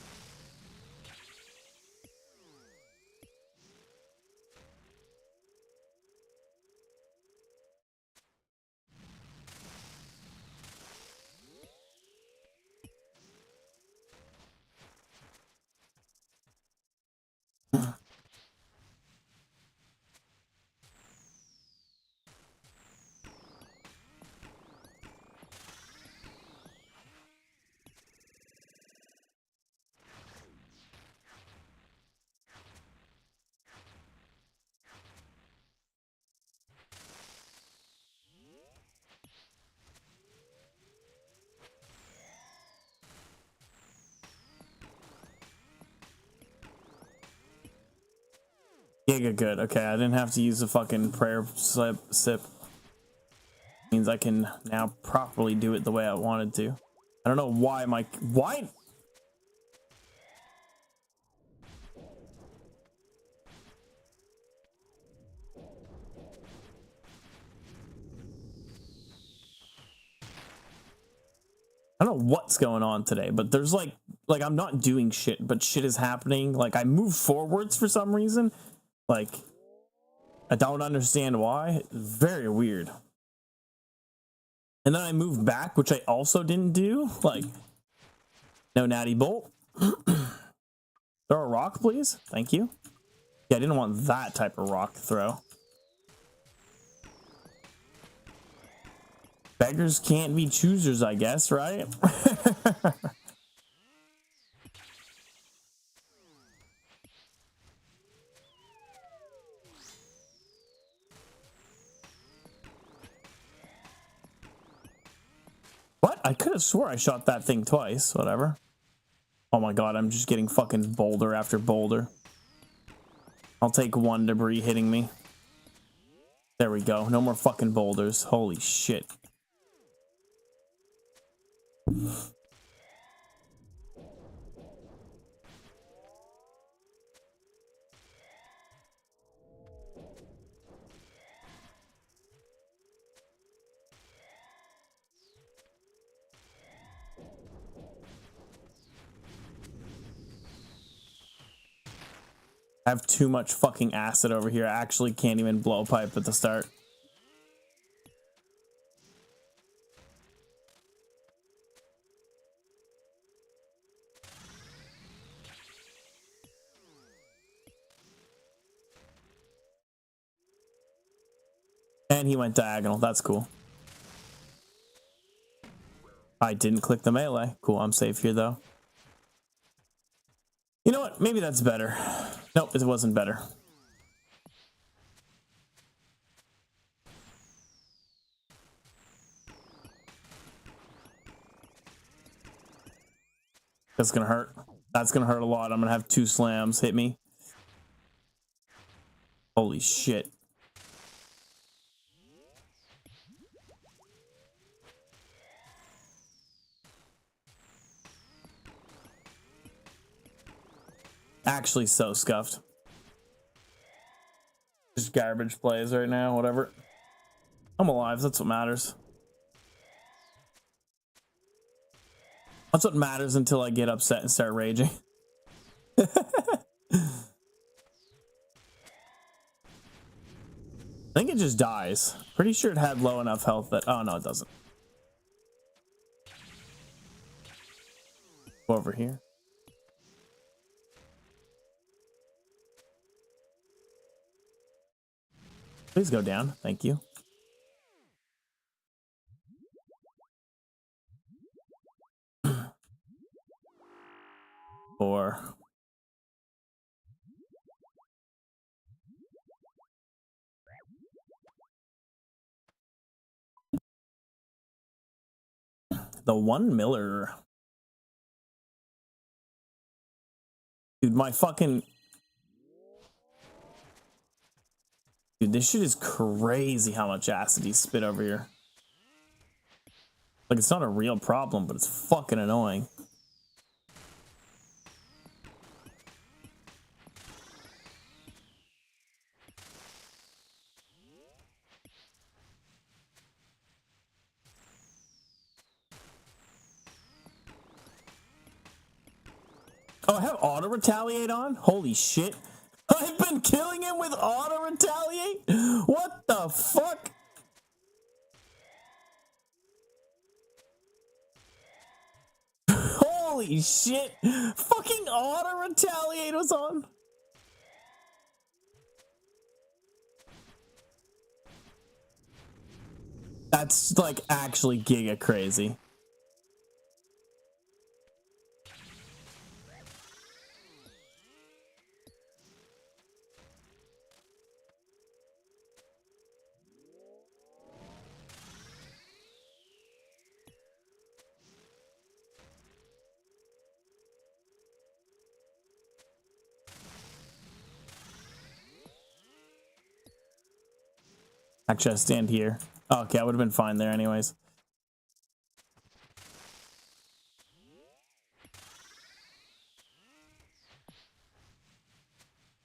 Giga good. Okay, I didn't have to use a fucking prayer sip. Means I can now properly do it the way I wanted to. I don't know why why? I don't know what's going on today, but there's like I'm not doing shit, but shit is happening. Like I move forwards for some reason. Like I don't understand why. Very weird. And then I moved back, which I also didn't do. Like, no natty bolt. Throw a rock, please. Thank you. Yeah, I didn't want that type of rock throw. Beggars can't be choosers, I guess, right? What? I could have swore I shot that thing twice. Whatever. Oh my god, I'm just getting fucking boulder after boulder. I'll take one debris hitting me. There we go. No more fucking boulders. Holy shit. I have too much fucking acid over here. I actually can't even blow a pipe at the start. And he went diagonal. That's cool. I didn't click the melee. Cool, I'm safe here though. You know what? Maybe that's better. Nope, it wasn't better. That's gonna hurt. That's gonna hurt a lot. I'm gonna have 2 slams hit me. Holy shit. Actually so scuffed. Just garbage plays right now, whatever. I'm alive, that's what matters. That's what matters until I get upset and start raging. I think it just dies. Pretty sure it had low enough health that... Oh, no, it doesn't. Go over here. Please go down. Thank you. Or... The 1 miller. Dude, my fucking... Dude, this shit is crazy how much acid he spit over here. Like, it's not a real problem, but it's fucking annoying. Oh, I have auto retaliate on? Holy shit. I've been killing him with auto retaliate? What the fuck? Holy shit. Fucking auto retaliate was on. That's like actually giga crazy. Actually, I stand here. Oh, okay, I would have been fine there anyways.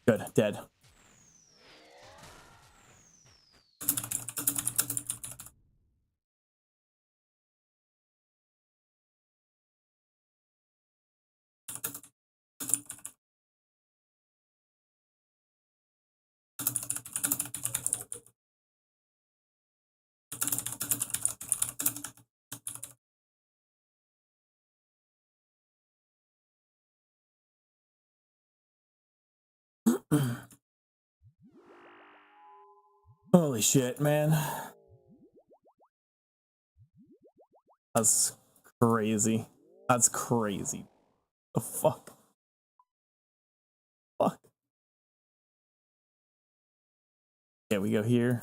Good, dead. Holy shit, man. That's crazy. That's crazy. The fuck? Fuck. Okay, we go here.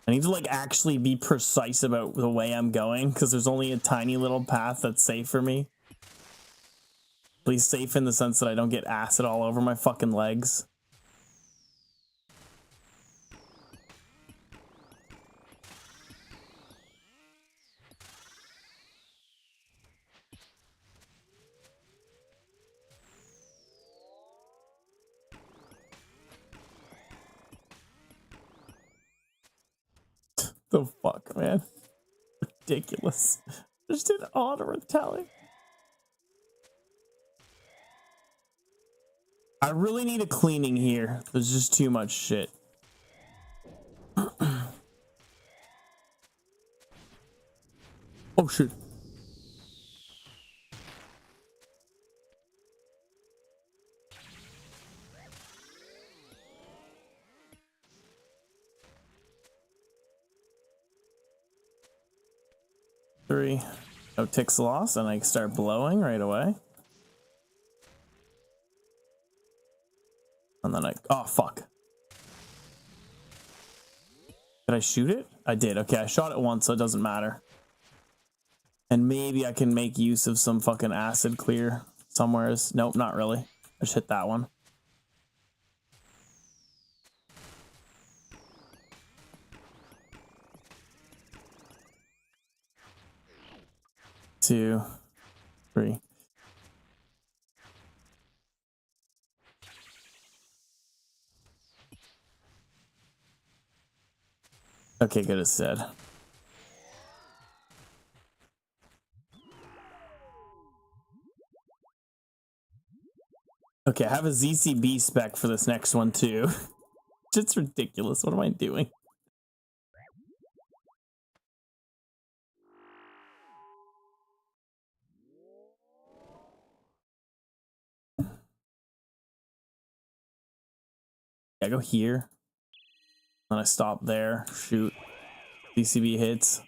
I need to like actually be precise about the way I'm going because there's only a tiny little path that's safe for me. Please safe in the sense that I don't get acid all over my fucking legs. The fuck, man? Ridiculous. Just did auto retaliate. I really need a cleaning here. There's just too much shit. Oh shit. Three. No ticks lost, and I start blowing right away. And then oh fuck. Did I shoot it? I did. Okay, I shot it once, so it doesn't matter. And maybe I can make use of some fucking acid clear somewheres. Nope, not really. I just hit that one. Two, three. Okay, good as said. Okay, I have a ZCB spec for this next one too. It's ridiculous. What am I doing? I go here. And I stop there. Shoot. ZCB hits.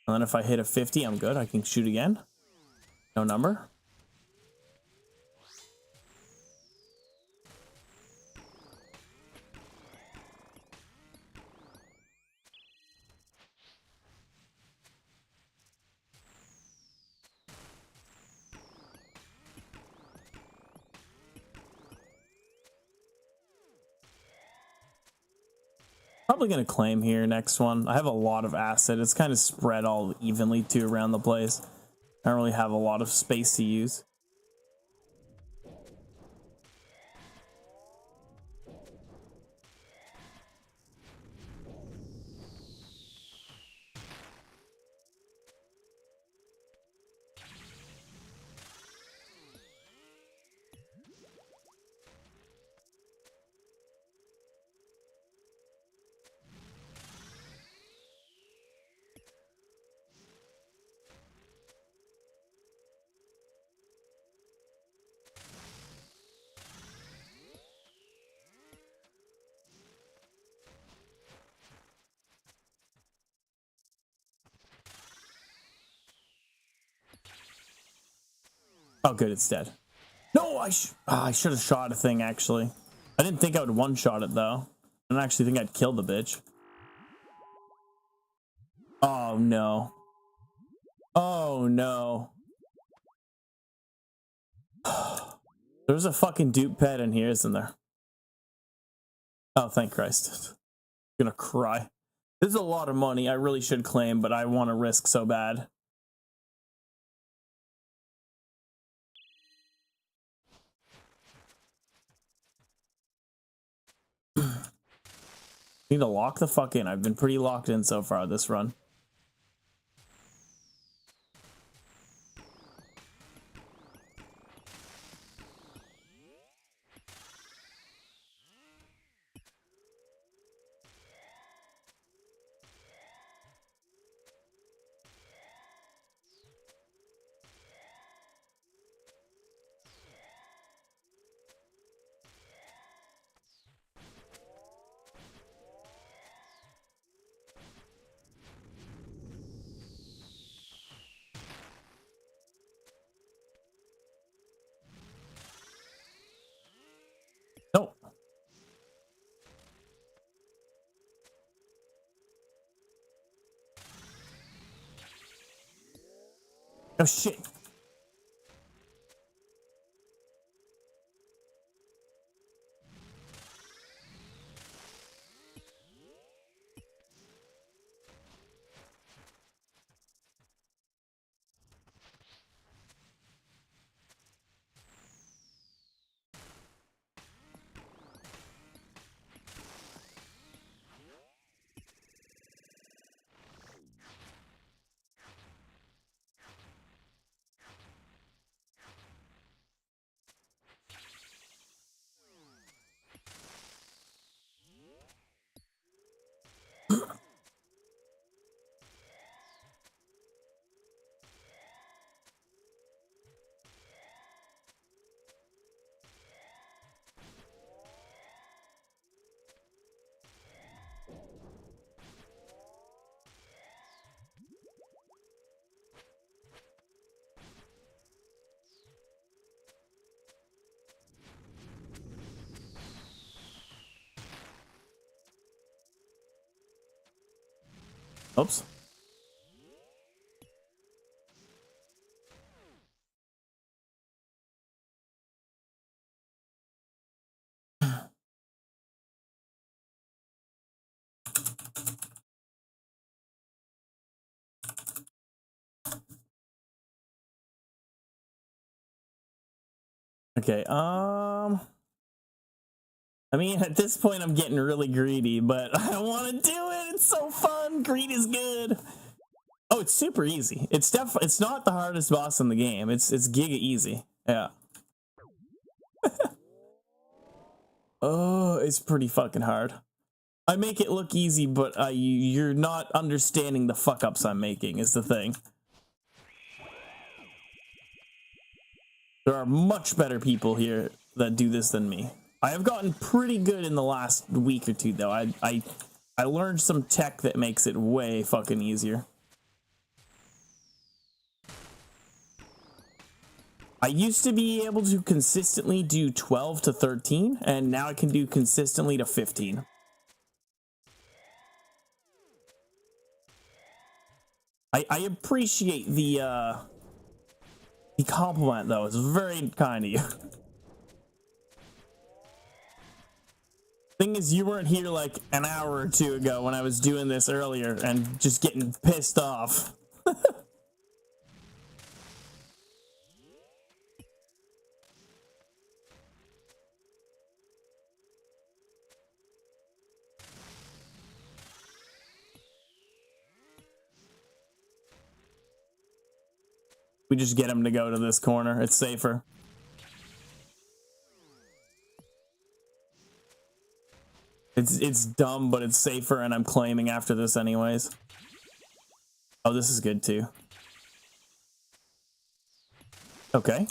And then if I hit a 50, I'm good. I can shoot again. No number. Probably gonna claim here next one. I have a lot of acid. It's kind of spread all evenly too around the place. I don't really have a lot of space to use. Oh, good, it's dead. No, I should have shot a thing, actually. I didn't think I would one-shot it, though. I don't actually think I'd kill the bitch. Oh, no. Oh, no. There's a fucking dupe pet in here, isn't there? Oh, thank Christ. I'm gonna cry. This is a lot of money. I really should claim, but I want to risk so bad. Need to lock the fuck in. I've been pretty locked in so far this run. No. Oh shit. Oops. Okay, I mean, at this point, I'm getting really greedy, but I want to do it. It's so fun. Greed is good. Oh, it's super easy. It's not the hardest boss in the game. It's giga easy. Yeah. Oh, it's pretty fucking hard. I make it look easy, but you're not understanding the fuck ups I'm making is the thing. There are much better people here that do this than me. I have gotten pretty good in the last week or two, though. I learned some tech that makes it way fucking easier. I used to be able to consistently do 12 to 13, and now I can do consistently to 15. I appreciate the compliment, though. It's very kind of you. Thing is, you weren't here like an hour or two ago when I was doing this earlier and just getting pissed off. We just get him to go to this corner. It's safer. It's dumb, but it's safer, and I'm claiming after this anyways. Oh, this is good too. Okay.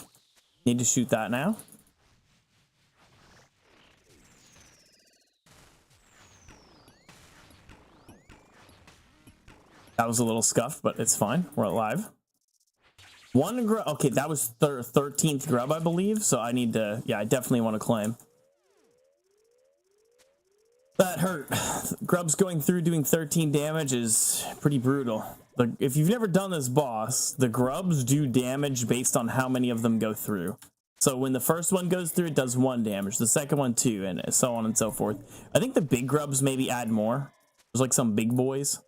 Need to shoot that now. That was a little scuffed, but it's fine. We're alive. One grub. Okay, that was 13th grub, I believe. So I need to. Yeah, I definitely want to claim. That hurt. Grubs going through doing 13 damage is pretty brutal. If you've never done this boss, the grubs do damage based on how many of them go through. So when the first one goes through, it does 1 damage. The second one 2, and so on and so forth. I think the big grubs maybe add more. There's like some big boys.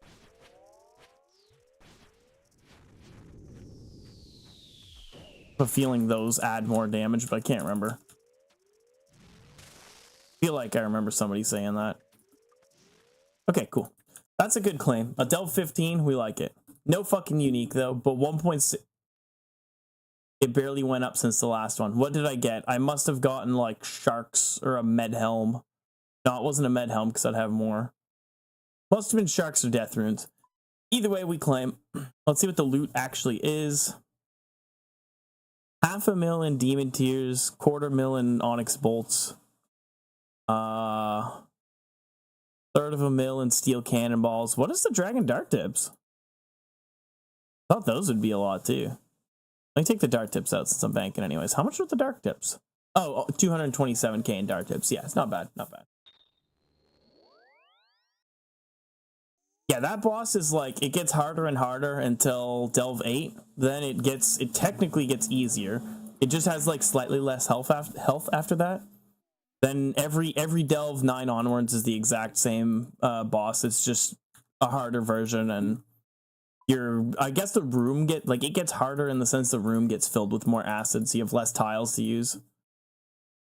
I have a feeling those add more damage, but I can't remember. Feel like I remember somebody saying that. Okay, cool. That's a good claim. A Delve 15, we like it. No fucking unique though, but 1.6. It barely went up since the last one. What did I get? I must have gotten like sharks or a med helm. No, it wasn't a med helm because I'd have more. Must have been sharks or death runes. Either way, we claim. Let's see what the loot actually is. 500,000 in demon tears, 250,000 in onyx bolts. 1/3 in steel cannonballs. What is the dragon dart tips? Thought those would be a lot too. Let me take the dart tips out since I'm banking anyways. How much are the dart tips? Oh, 227k in dart tips. Yeah, it's not bad. Not bad. Yeah, that boss is like, it gets harder and harder until Delve 8. Then it technically gets easier. It just has like slightly less health after that. Then every Delve 9 onwards is the exact same boss. It's just a harder version, and I guess the room it gets harder in the sense the room gets filled with more acid, so you have less tiles to use.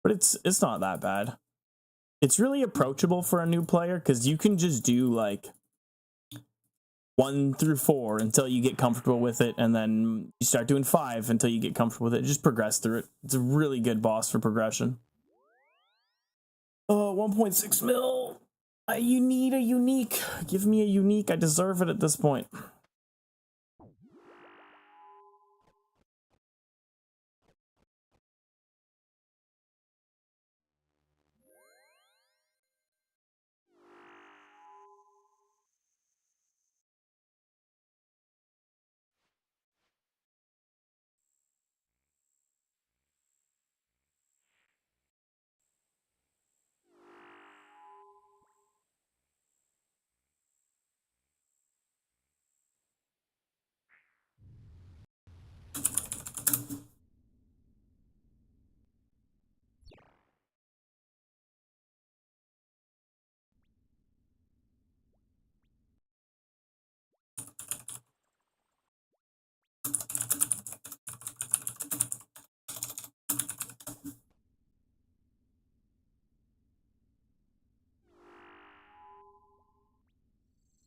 But it's not that bad. It's really approachable for a new player because you can just do like 1 through 4 until you get comfortable with it, and then you start doing 5 until you get comfortable with it. Just progress through it. It's a really good boss for progression. 1.6 mil. You need a unique. Give me a unique. I deserve it at this point.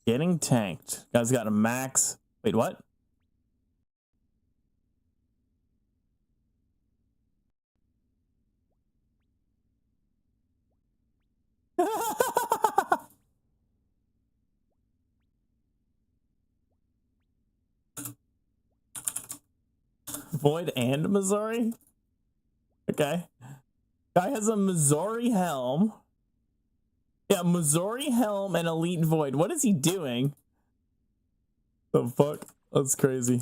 Getting tanked. Guys got a max. Wait, what? Void and Missouri? Okay. Guy has a Missouri helm. Yeah, Missouri helm and Elite Void. What is he doing? The fuck? That's crazy.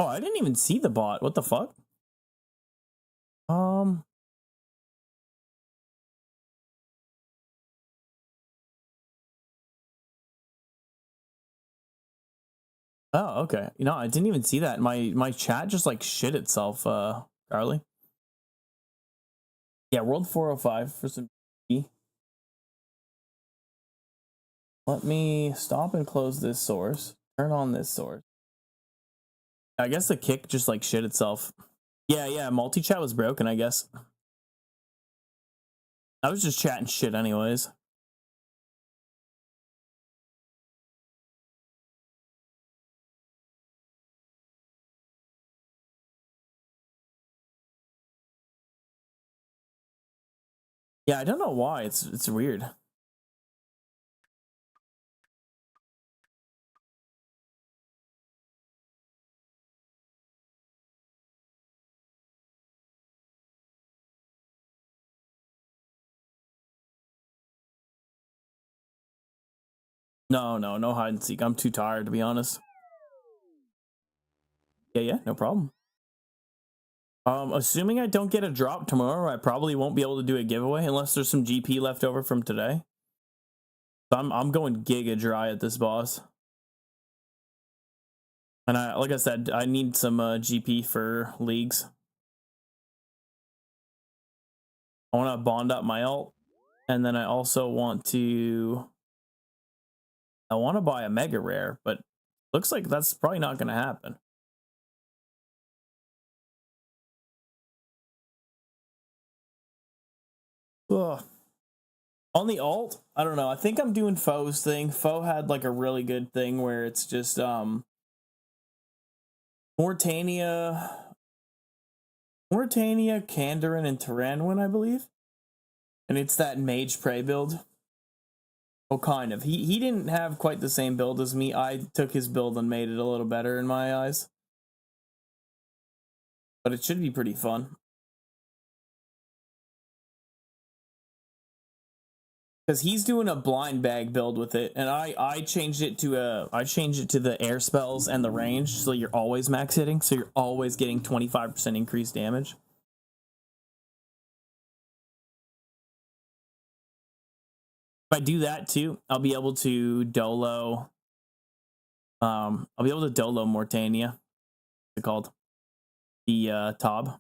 Oh, I didn't even see the bot. What the fuck? Oh, okay. You know, I didn't even see that. My chat just like shit itself, Carly. Yeah, World 405 for some GP. Let me stop and close this source. Turn on this source. I guess the kick just like shit itself. Yeah, multi-chat was broken, I guess. I was just chatting shit anyways. Yeah, I don't know why. It's weird. No hide and seek. I'm too tired to be honest. Yeah, no problem. Assuming I don't get a drop tomorrow, I probably won't be able to do a giveaway unless there's some GP left over from today. So I'm going giga dry at this boss. And like I said, I need some GP for leagues. I want to bond up my ult, and then I also want to buy a mega rare, but looks like that's probably not going to happen. Ugh. On the alt, I don't know. I think I'm doing Foe's thing. Foe had like a really good thing where it's just Mortania, Kandarin, and Tyranwin, I believe. And it's that Mage Prey build. Well, kind of. He didn't have quite the same build as me. I took his build and made it a little better in my eyes. But it should be pretty fun. Because he's doing a blind bag build with it, and I changed it to the air spells and the range, so you're always max hitting, so you're always getting 25% increased damage. If I do that too, I'll be able to dolo. I'll be able to dolo Mortania. What's it called? The Tob.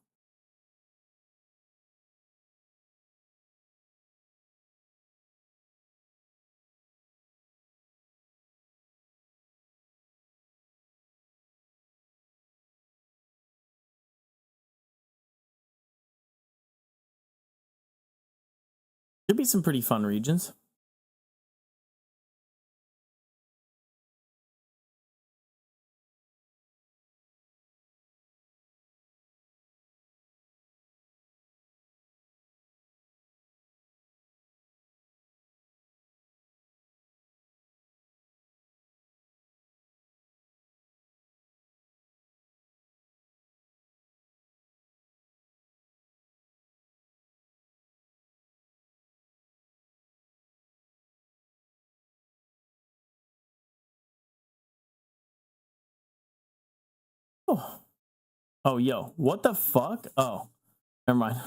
Should be some pretty fun regions. Oh. Oh, yo, what the fuck? Oh, never mind.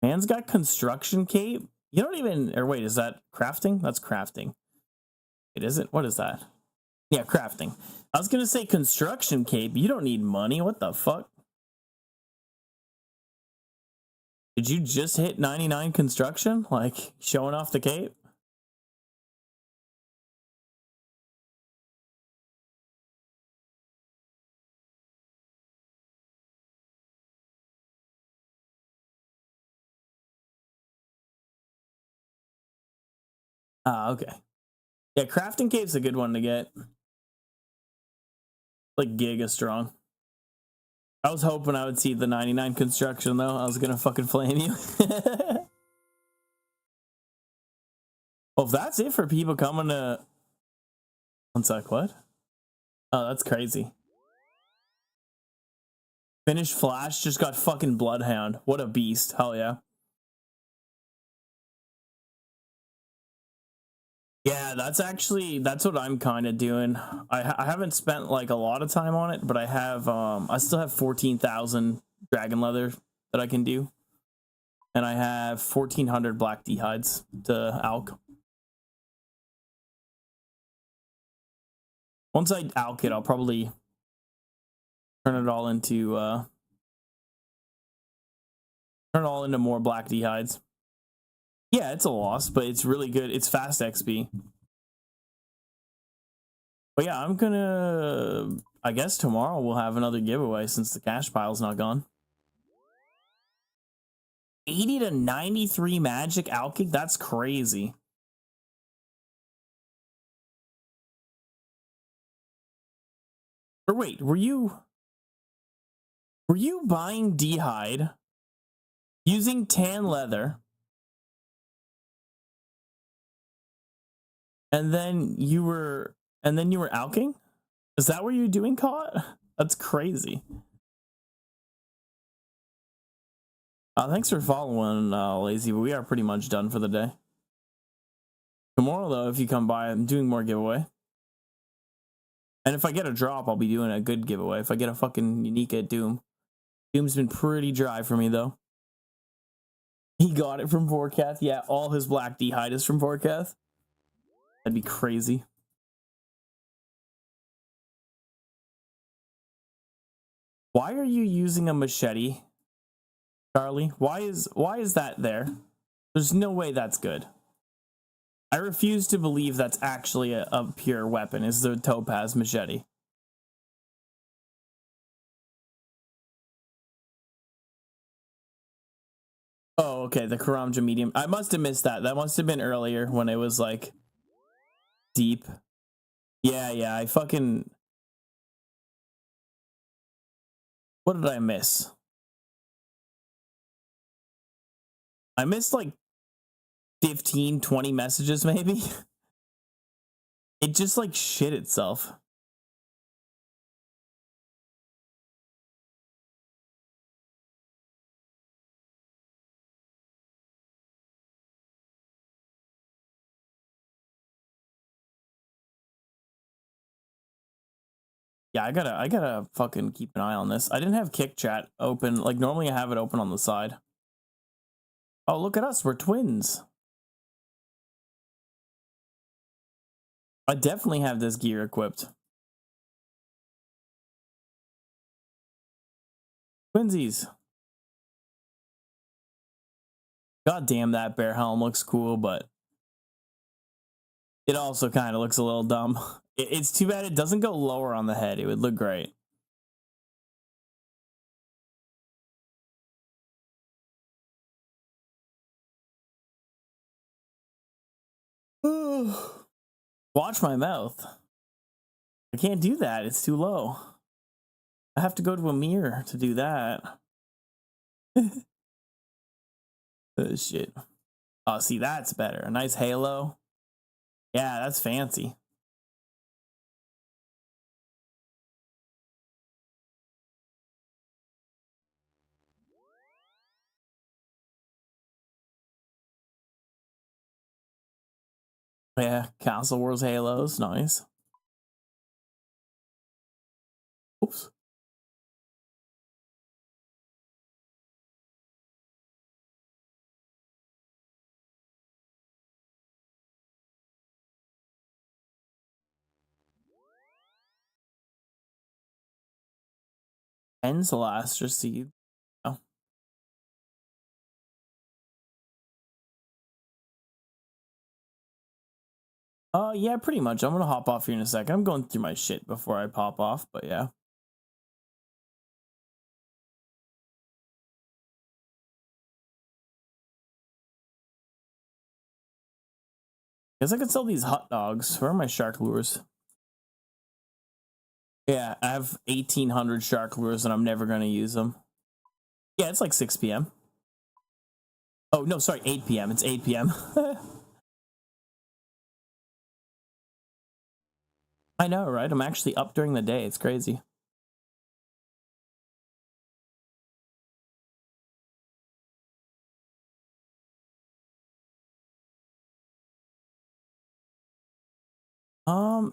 Man's got construction cape. You don't even, or wait, is that crafting? That's crafting. It isn't. What is that? Yeah, crafting. I was gonna say construction cape. You don't need money. What the fuck? Did you just hit 99 construction? Like showing off the cape? Ah, okay. Yeah, crafting cape's a good one to get. Like giga strong. I was hoping I would see the 99 construction though. I was gonna fucking flame you. Well, if that's it for people coming to... One sec, what? Oh, that's crazy. Finished Flash just got fucking Bloodhound. What a beast. Hell yeah. Yeah, that's what I'm kind of doing. I haven't spent like a lot of time on it, but I have I still have 14,000 dragon leather that I can do. And I have 1,400 black hides to alch. Once I alch it, I'll probably turn it all into more black hides. Yeah, it's a loss, but it's really good. It's fast XP. But yeah, I'm gonna... I guess tomorrow we'll have another giveaway since the cash pile's not gone. 80 to 93 magic alching? That's crazy. Or wait, were you buying D-hide using tan leather and then you were alching? Is that what you're doing, Caught? That's crazy. Thanks for following, Lazy, but we are pretty much done for the day. Tomorrow, though, if you come by, I'm doing more giveaway. And if I get a drop, I'll be doing a good giveaway. If I get a fucking unique at Doom. Doom's been pretty dry for me, though. He got it from Vorkath. Yeah, all his black D-hide is from Vorkath. That'd be crazy. Why are you using a machete, Charlie? Why is that there? There's no way that's good. I refuse to believe that's actually a pure weapon, is the Topaz machete. Oh, okay, the Karamja medium. I must have missed that. That must have been earlier when it was like deep. Yeah, I fucking... What did I miss? I missed like 15, 20 messages maybe. It just like shit itself. Yeah, I gotta fucking keep an eye on this. I didn't have Kick Chat open. Like normally I have it open on the side. Oh, look at us, we're twins. I definitely have this gear equipped. Twinsies. God damn, that bear helm looks cool, but it also kind of looks a little dumb. It's too bad it doesn't go lower on the head. It would look great. Watch my mouth. I can't do that. It's too low. I have to go to a mirror to do that. Oh, shit. Oh, see, that's better. A nice halo. Yeah, that's fancy. Yeah, Castle Wars halos. Nice. Oops. Enzalaster seed. Oh. Yeah, pretty much. I'm gonna hop off here in a second. I'm going through my shit before I pop off, but yeah. Guess I could sell these hot dogs. Where are my shark lures? Yeah, I have 1,800 shark lures and I'm never gonna use them. Yeah, it's like 6 p.m. Oh, no, sorry, 8 p.m. It's 8 p.m. I know, right? I'm actually up during the day. It's crazy.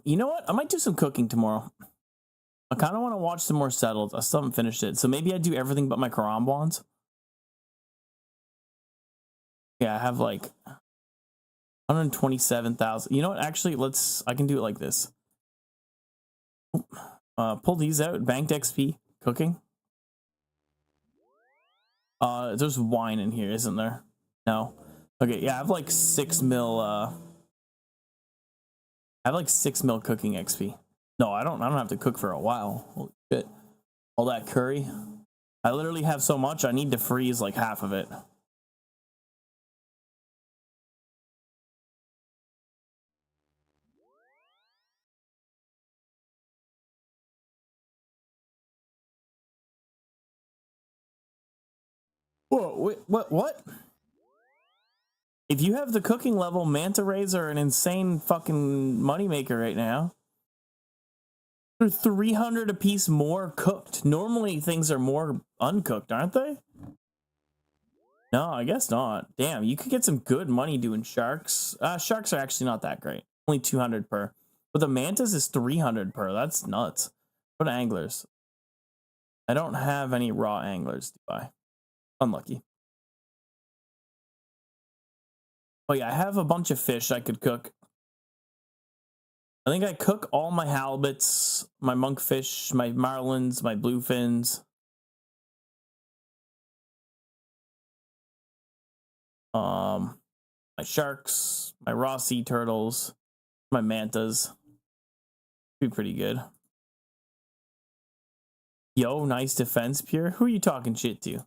You know what? I might do some cooking tomorrow. I kind of want to watch some more Settled. I still haven't finished it. So maybe I do everything but my Karambwans. Yeah, I have like 127,000. You know what? Actually, I can do it like this. Pull these out. Banked XP. Cooking. There's wine in here, isn't there? No. Okay, yeah, I have like 6 mil, I have like 6 mil cooking XP. No, I don't have to cook for a while. Holy shit. All that curry. I literally have so much, I need to freeze like half of it. Whoa, wait, what? If you have the cooking level, manta rays are an insane fucking moneymaker right now. They're 300 a piece more cooked. Normally things are more uncooked, aren't they? No, I guess not. Damn, you could get some good money doing sharks. Sharks are actually not that great. Only 200 per. But the mantas is 300 per. That's nuts. What are anglers? I don't have any raw anglers to buy. Unlucky. Oh yeah, I have a bunch of fish I could cook. I think I cook all my halibuts, my monkfish, my marlins, my bluefins. My sharks, my raw sea turtles, my mantas. Be pretty good. Yo, nice defense, Pure. Who are you talking shit to?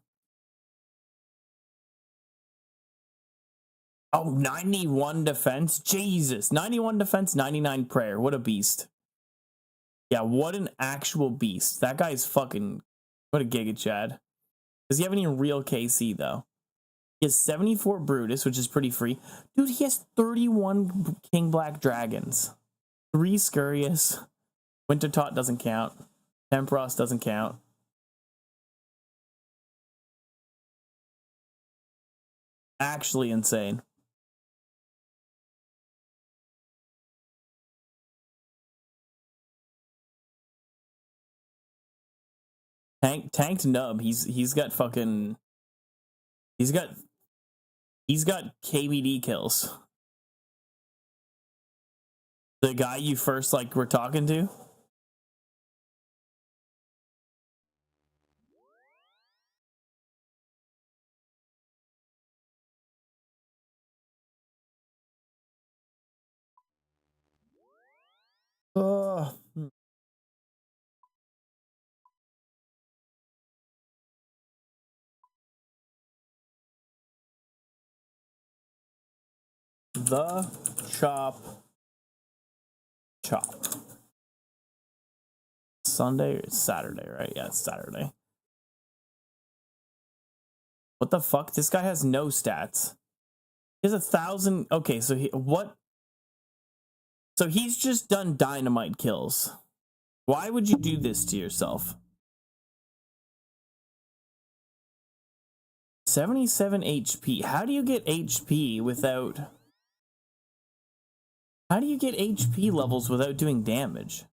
Oh, 91 defense? Jesus. 91 defense, 99 prayer. What a beast. Yeah, what an actual beast. That guy's fucking... What a Giga Chad. Does he have any real KC, though? He has 74 Brutus, which is pretty free. Dude, he has 31 King Black Dragons. 3 Scurious. Wintertot doesn't count. Tempros doesn't count. Actually insane. Tanked Nub. He's got fucking... He's got KBD kills. The guy you first like were talking to? The chop. Sunday or Saturday, right? Yeah, it's Saturday. What the fuck? This guy has no stats. He has 1,000. Okay, so what? So he's just done dynamite kills. Why would you do this to yourself? 77 HP. How do you get HP without... How do you get HP levels without doing damage?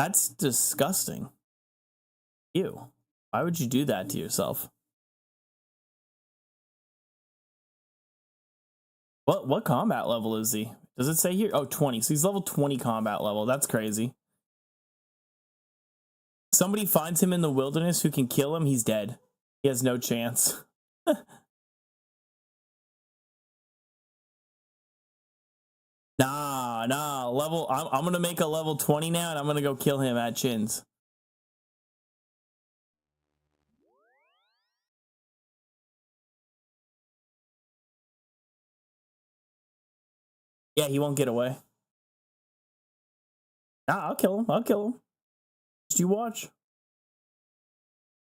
That's disgusting. Ew. Why would you do that to yourself? What combat level is he? Does it say here? Oh, 20. So he's level 20 combat level. That's crazy. Somebody finds him in the wilderness who can kill him, he's dead. He has no chance. Nah, level, I'm gonna make a level 20 now and I'm gonna go kill him at Chins. Yeah, he won't get away. Nah, I'll kill him. Just you watch.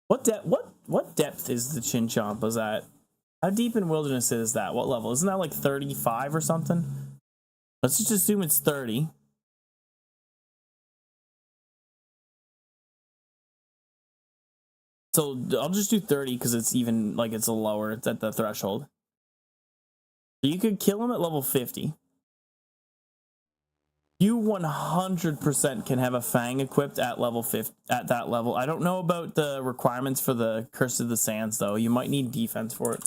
What depth is the Chinchompas at? How deep in wilderness is that? What level? Isn't that like 35 or something? Let's just assume it's 30. So I'll just do 30 because it's even like it's a lower, it's at the threshold. So you could kill him at level 50. You 100% can have a Fang equipped at level 50, at that level. I don't know about the requirements for the Curse of the Sands though. You might need defense for it.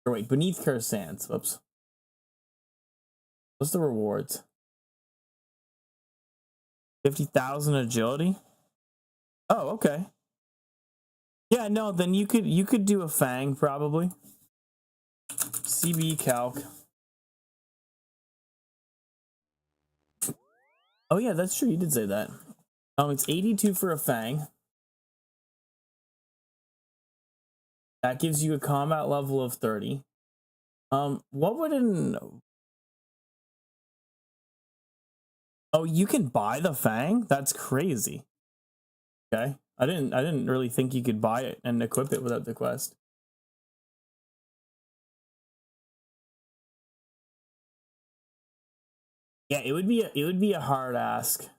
Or wait, beneath Cursed Sands. Oops. What's the rewards? 50,000 agility? Oh, okay. Yeah, no, then you could do a Fang probably. CB calc. Oh yeah, that's true. You did say that. It's 82 for a Fang. That gives you a combat level of 30. What would an... Oh, you can buy the Fang? That's crazy. Okay. I didn't really think you could buy it and equip it without the quest. Yeah, it would be a hard ask.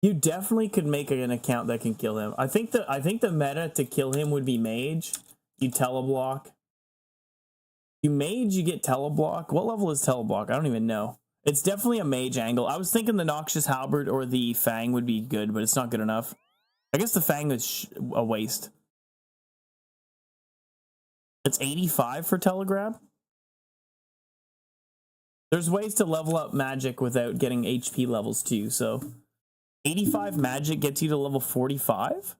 You definitely could make an account that can kill him. I think the meta to kill him would be Mage. You teleblock. You Mage, you get teleblock. What level is teleblock? I don't even know. It's definitely a Mage angle. I was thinking the Noxious Halberd or the Fang would be good, but it's not good enough. I guess the Fang is a waste. It's 85 for Telegrab. There's ways to level up magic without getting HP levels too, so 85 magic gets you to level 45.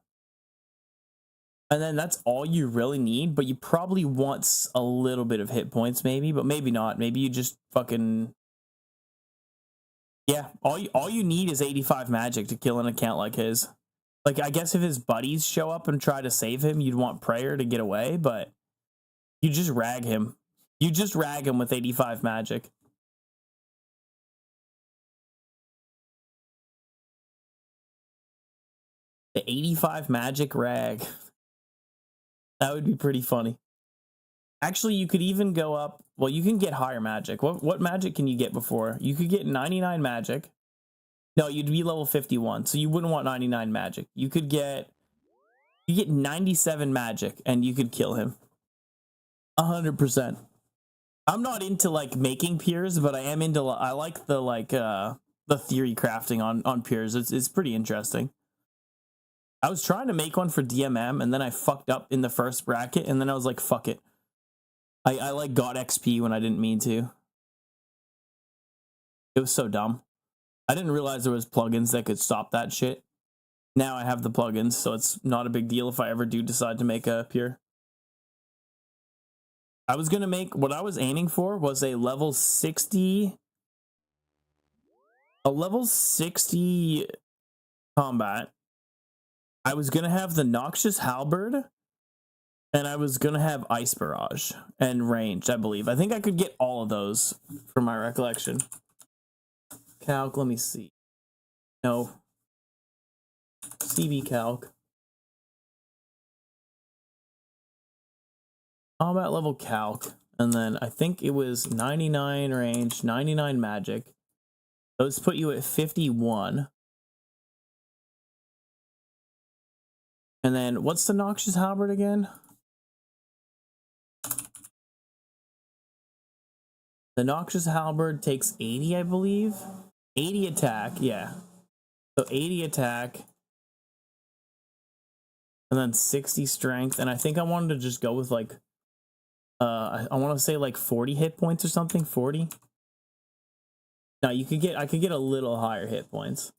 And then that's all you really need, but you probably want a little bit of hit points maybe, but maybe not. Maybe you just fucking... Yeah, all you need is 85 magic to kill an account like his. Like, I guess if his buddies show up and try to save him, you'd want Prayer to get away, but you just rag him. You just rag him with 85 magic. The 85 magic rag. That would be pretty funny. Actually, you could even go up... Well, you can get higher magic. What magic can you get before? You could get 99 magic. No, you'd be level 51, so you wouldn't want 99 magic. You could get... You get 97 magic, and you could kill him. 100%. I'm not into, like, making peers, but I am into... I like the, like, the theory crafting on peers. It's pretty interesting. I was trying to make one for DMM, and then I fucked up in the first bracket, and then I was like, fuck it. I like got XP when I didn't mean to. It was so dumb. I didn't realize there was plugins that could stop that shit. Now I have the plugins, so it's not a big deal if I ever do decide to make a peer. I was gonna make... What I was aiming for was a level 60... A level 60 combat. I was gonna have the Noxious Halberd, and I was gonna have Ice Barrage and Ranged, I believe. I think I could get all of those from my recollection. Calc, let me see. No. CB calc. Combat level calc. And then I think it was 99 range, 99 magic. Those put you at 51. And then what's the Noxious Halberd again? The Noxious Halberd takes 80, I believe. 80 attack, yeah. So 80 attack. And then 60 strength. And I think I wanted to just go with like I want to say like 40 hit points or something. 40. Now you could get, I could get a little higher hit points.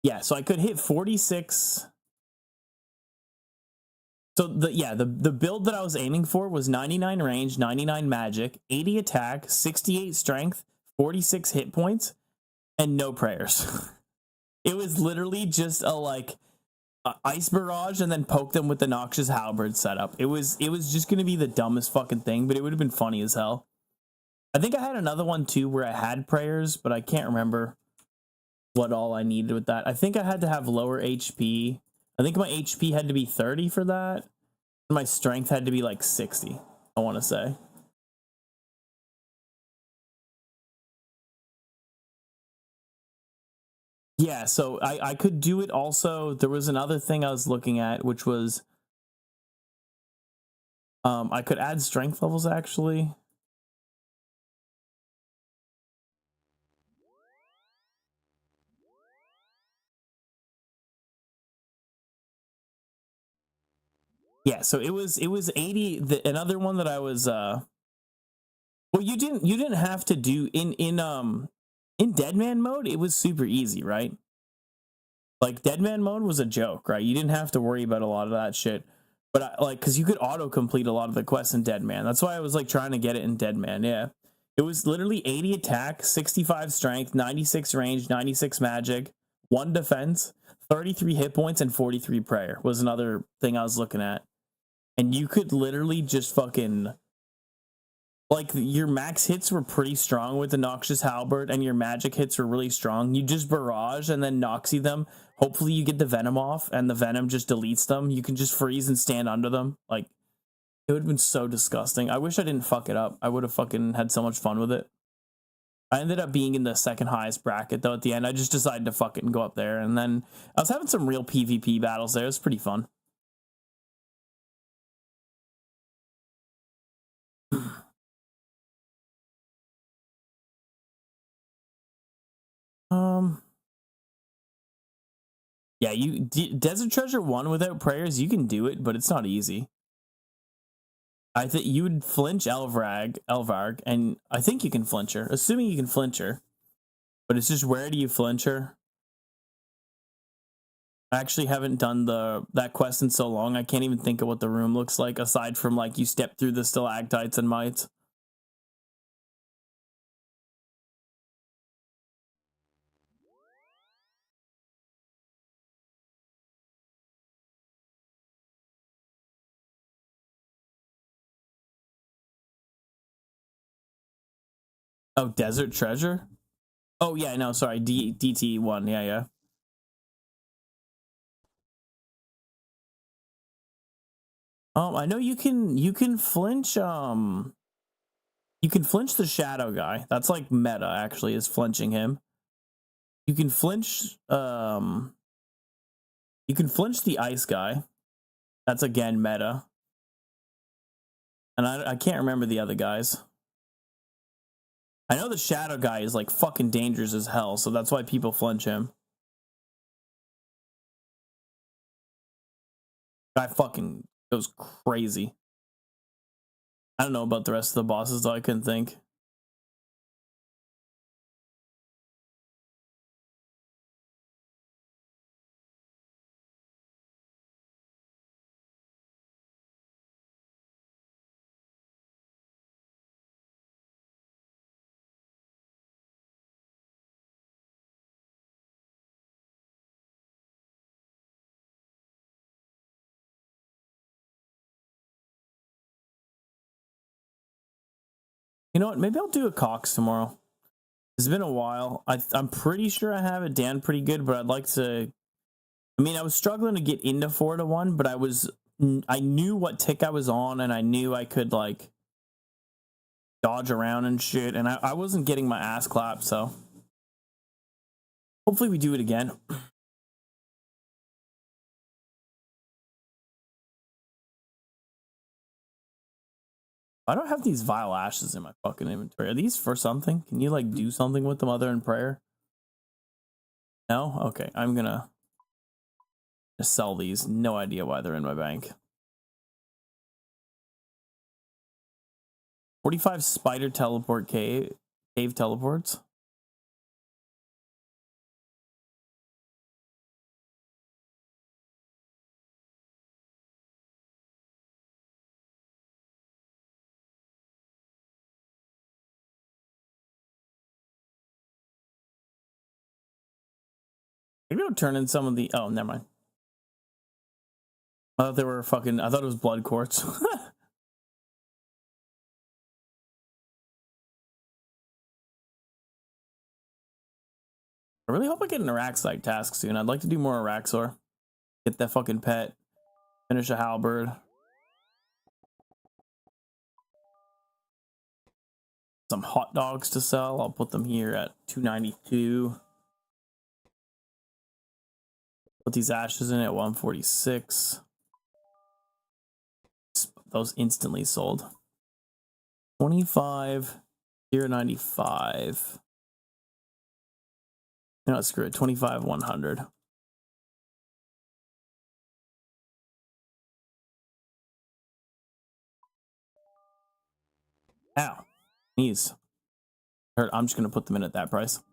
Yeah, so I could hit 46. So the build that I was aiming for was 99 range, 99 magic, 80 attack, 68 strength, 46 hit points, and no prayers. It was literally just a like ice barrage and then poke them with the Noxious Halberd setup. It was just gonna be the dumbest fucking thing, but it would have been funny as hell. I think I had another one too where I had prayers, but I can't remember what all I needed with that. I think I had to have lower HP. I think my HP had to be 30 for that. My strength had to be like 60, I want to say. Yeah, so I could do it also. There was another thing I was looking at, which was I could add strength levels actually. Yeah, so it was 80. Another one that I was well, you didn't have to do in Deadman mode, it was super easy, right? Like Deadman mode was a joke, right? You didn't have to worry about a lot of that shit. But like, cause you could auto complete a lot of the quests in Deadman. That's why I was like trying to get it in Deadman. Yeah, it was literally 80 attack, 65 strength, 96 range, 96 magic, 1 defense, 33 hit points, and 43 prayer was another thing I was looking at. And you could literally just fucking like your max hits were pretty strong with the Noxious Halberd, and your magic hits were really strong. You just barrage and then Noxy them. Hopefully you get the venom off and the venom just deletes them. You can just freeze and stand under them. Like, it would have been so disgusting. I wish I didn't fuck it up. I would have fucking had so much fun with it. I ended up being in the second highest bracket though at the end. I just decided to fucking go up there, and then I was having some real PvP battles there. It was pretty fun. Yeah, Desert Treasure 1 without prayers, you can do it, but it's not easy. I think you would flinch Elvarg, and I think you can flinch her, assuming you can flinch her. But it's just, where do you flinch her? I actually haven't done that quest in so long, I can't even think of what the room looks like, aside from like you step through the stalactites and mites. Oh, Desert Treasure? Oh yeah, no, sorry, DT1, yeah. I know you can flinch you can flinch the shadow guy. That's like meta actually, is flinching him. You can flinch the ice guy. That's again meta. And I can't remember the other guys. I know the shadow guy is like fucking dangerous as hell, so that's why people flinch him. Guy fucking goes crazy. I don't know about the rest of the bosses though, I couldn't think. You know what? Maybe I'll do a Cox tomorrow. It's been a while. I'm pretty sure I have it down pretty good, but I'd like to. I mean, I was struggling to get into 4-1, but I knew what tick I was on, and I knew I could like dodge around and shit, and I wasn't getting my ass clapped, so hopefully we do it again. I don't have these vile ashes in my fucking inventory. Are these for something? Can you like do something with them other than prayer? No? Okay, I'm gonna just sell these. No idea why they're in my bank. 45 spider teleport cave teleports. Maybe I'll turn in some of the. Oh, never mind. I thought they were fucking. I thought it was blood quartz. I really hope I get an Araxite task soon. I'd like to do more Araxor. Get that fucking pet. Finish a halberd. Some hot dogs to sell. I'll put them here at 292. Put these ashes in at 146. Those instantly sold. 25. Here 95. No, screw it. 25, 100. Ow. These. I'm just going to put them in at that price.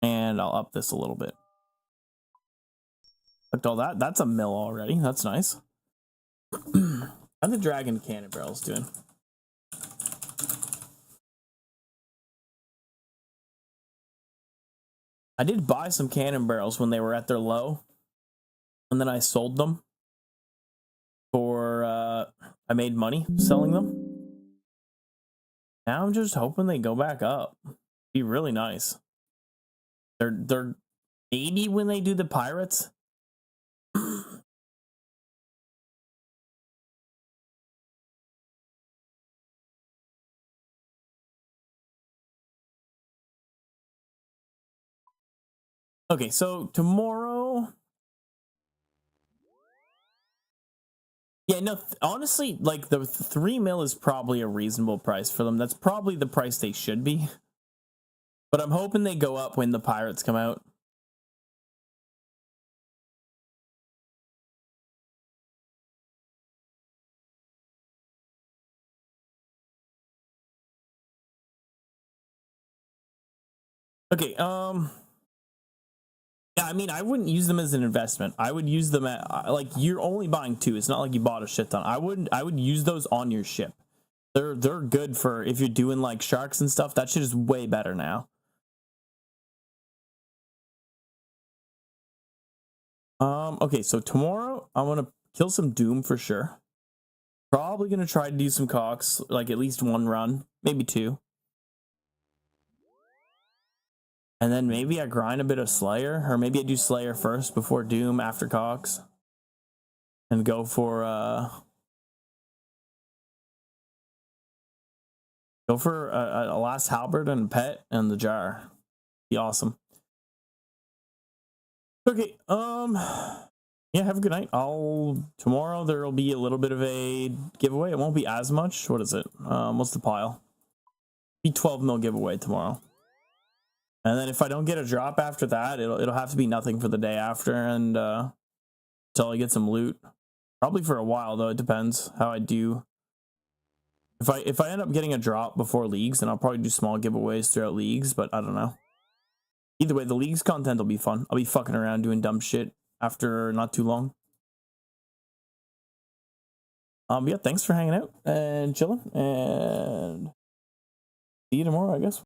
And I'll up this a little bit. Look at all that. That's a mill already. That's nice. How the dragon cannon barrels doing? I did buy some cannon barrels when they were at their low. And then I sold them for, I made money selling them. Now I'm just hoping they go back up. Be really nice. They're 80 when they do the pirates. Okay, so tomorrow. Yeah, no, honestly, like the 3 mil is probably a reasonable price for them. That's probably the price they should be. But I'm hoping they go up when the pirates come out. Okay, yeah, I mean, I wouldn't use them as an investment. I would use them at, like, you're only buying 2. It's not like you bought a shit ton. I would use those on your ship. They're good for if you're doing like sharks and stuff. That shit is way better now. Okay, so tomorrow I'm gonna kill some Doom for sure. Probably gonna try to do some Cox, like at least 1 run, maybe 2. And then maybe I grind a bit of Slayer, or maybe I do Slayer first before Doom after Cox. And go for a last halberd and pet and the jar. Be awesome. Okay, yeah, have a good night. Tomorrow there'll be a little bit of a giveaway. It won't be as much. What is it? What's the pile? Be 12 mil giveaway tomorrow. And then if I don't get a drop after that, it'll have to be nothing for the day after, and until I get some loot. Probably for a while though. It depends how I do. If I end up getting a drop before leagues, then I'll probably do small giveaways throughout leagues. But I don't know. Either way, the leagues content will be fun. I'll be fucking around doing dumb shit after not too long. Yeah, thanks for hanging out and chilling, and see you tomorrow, I guess.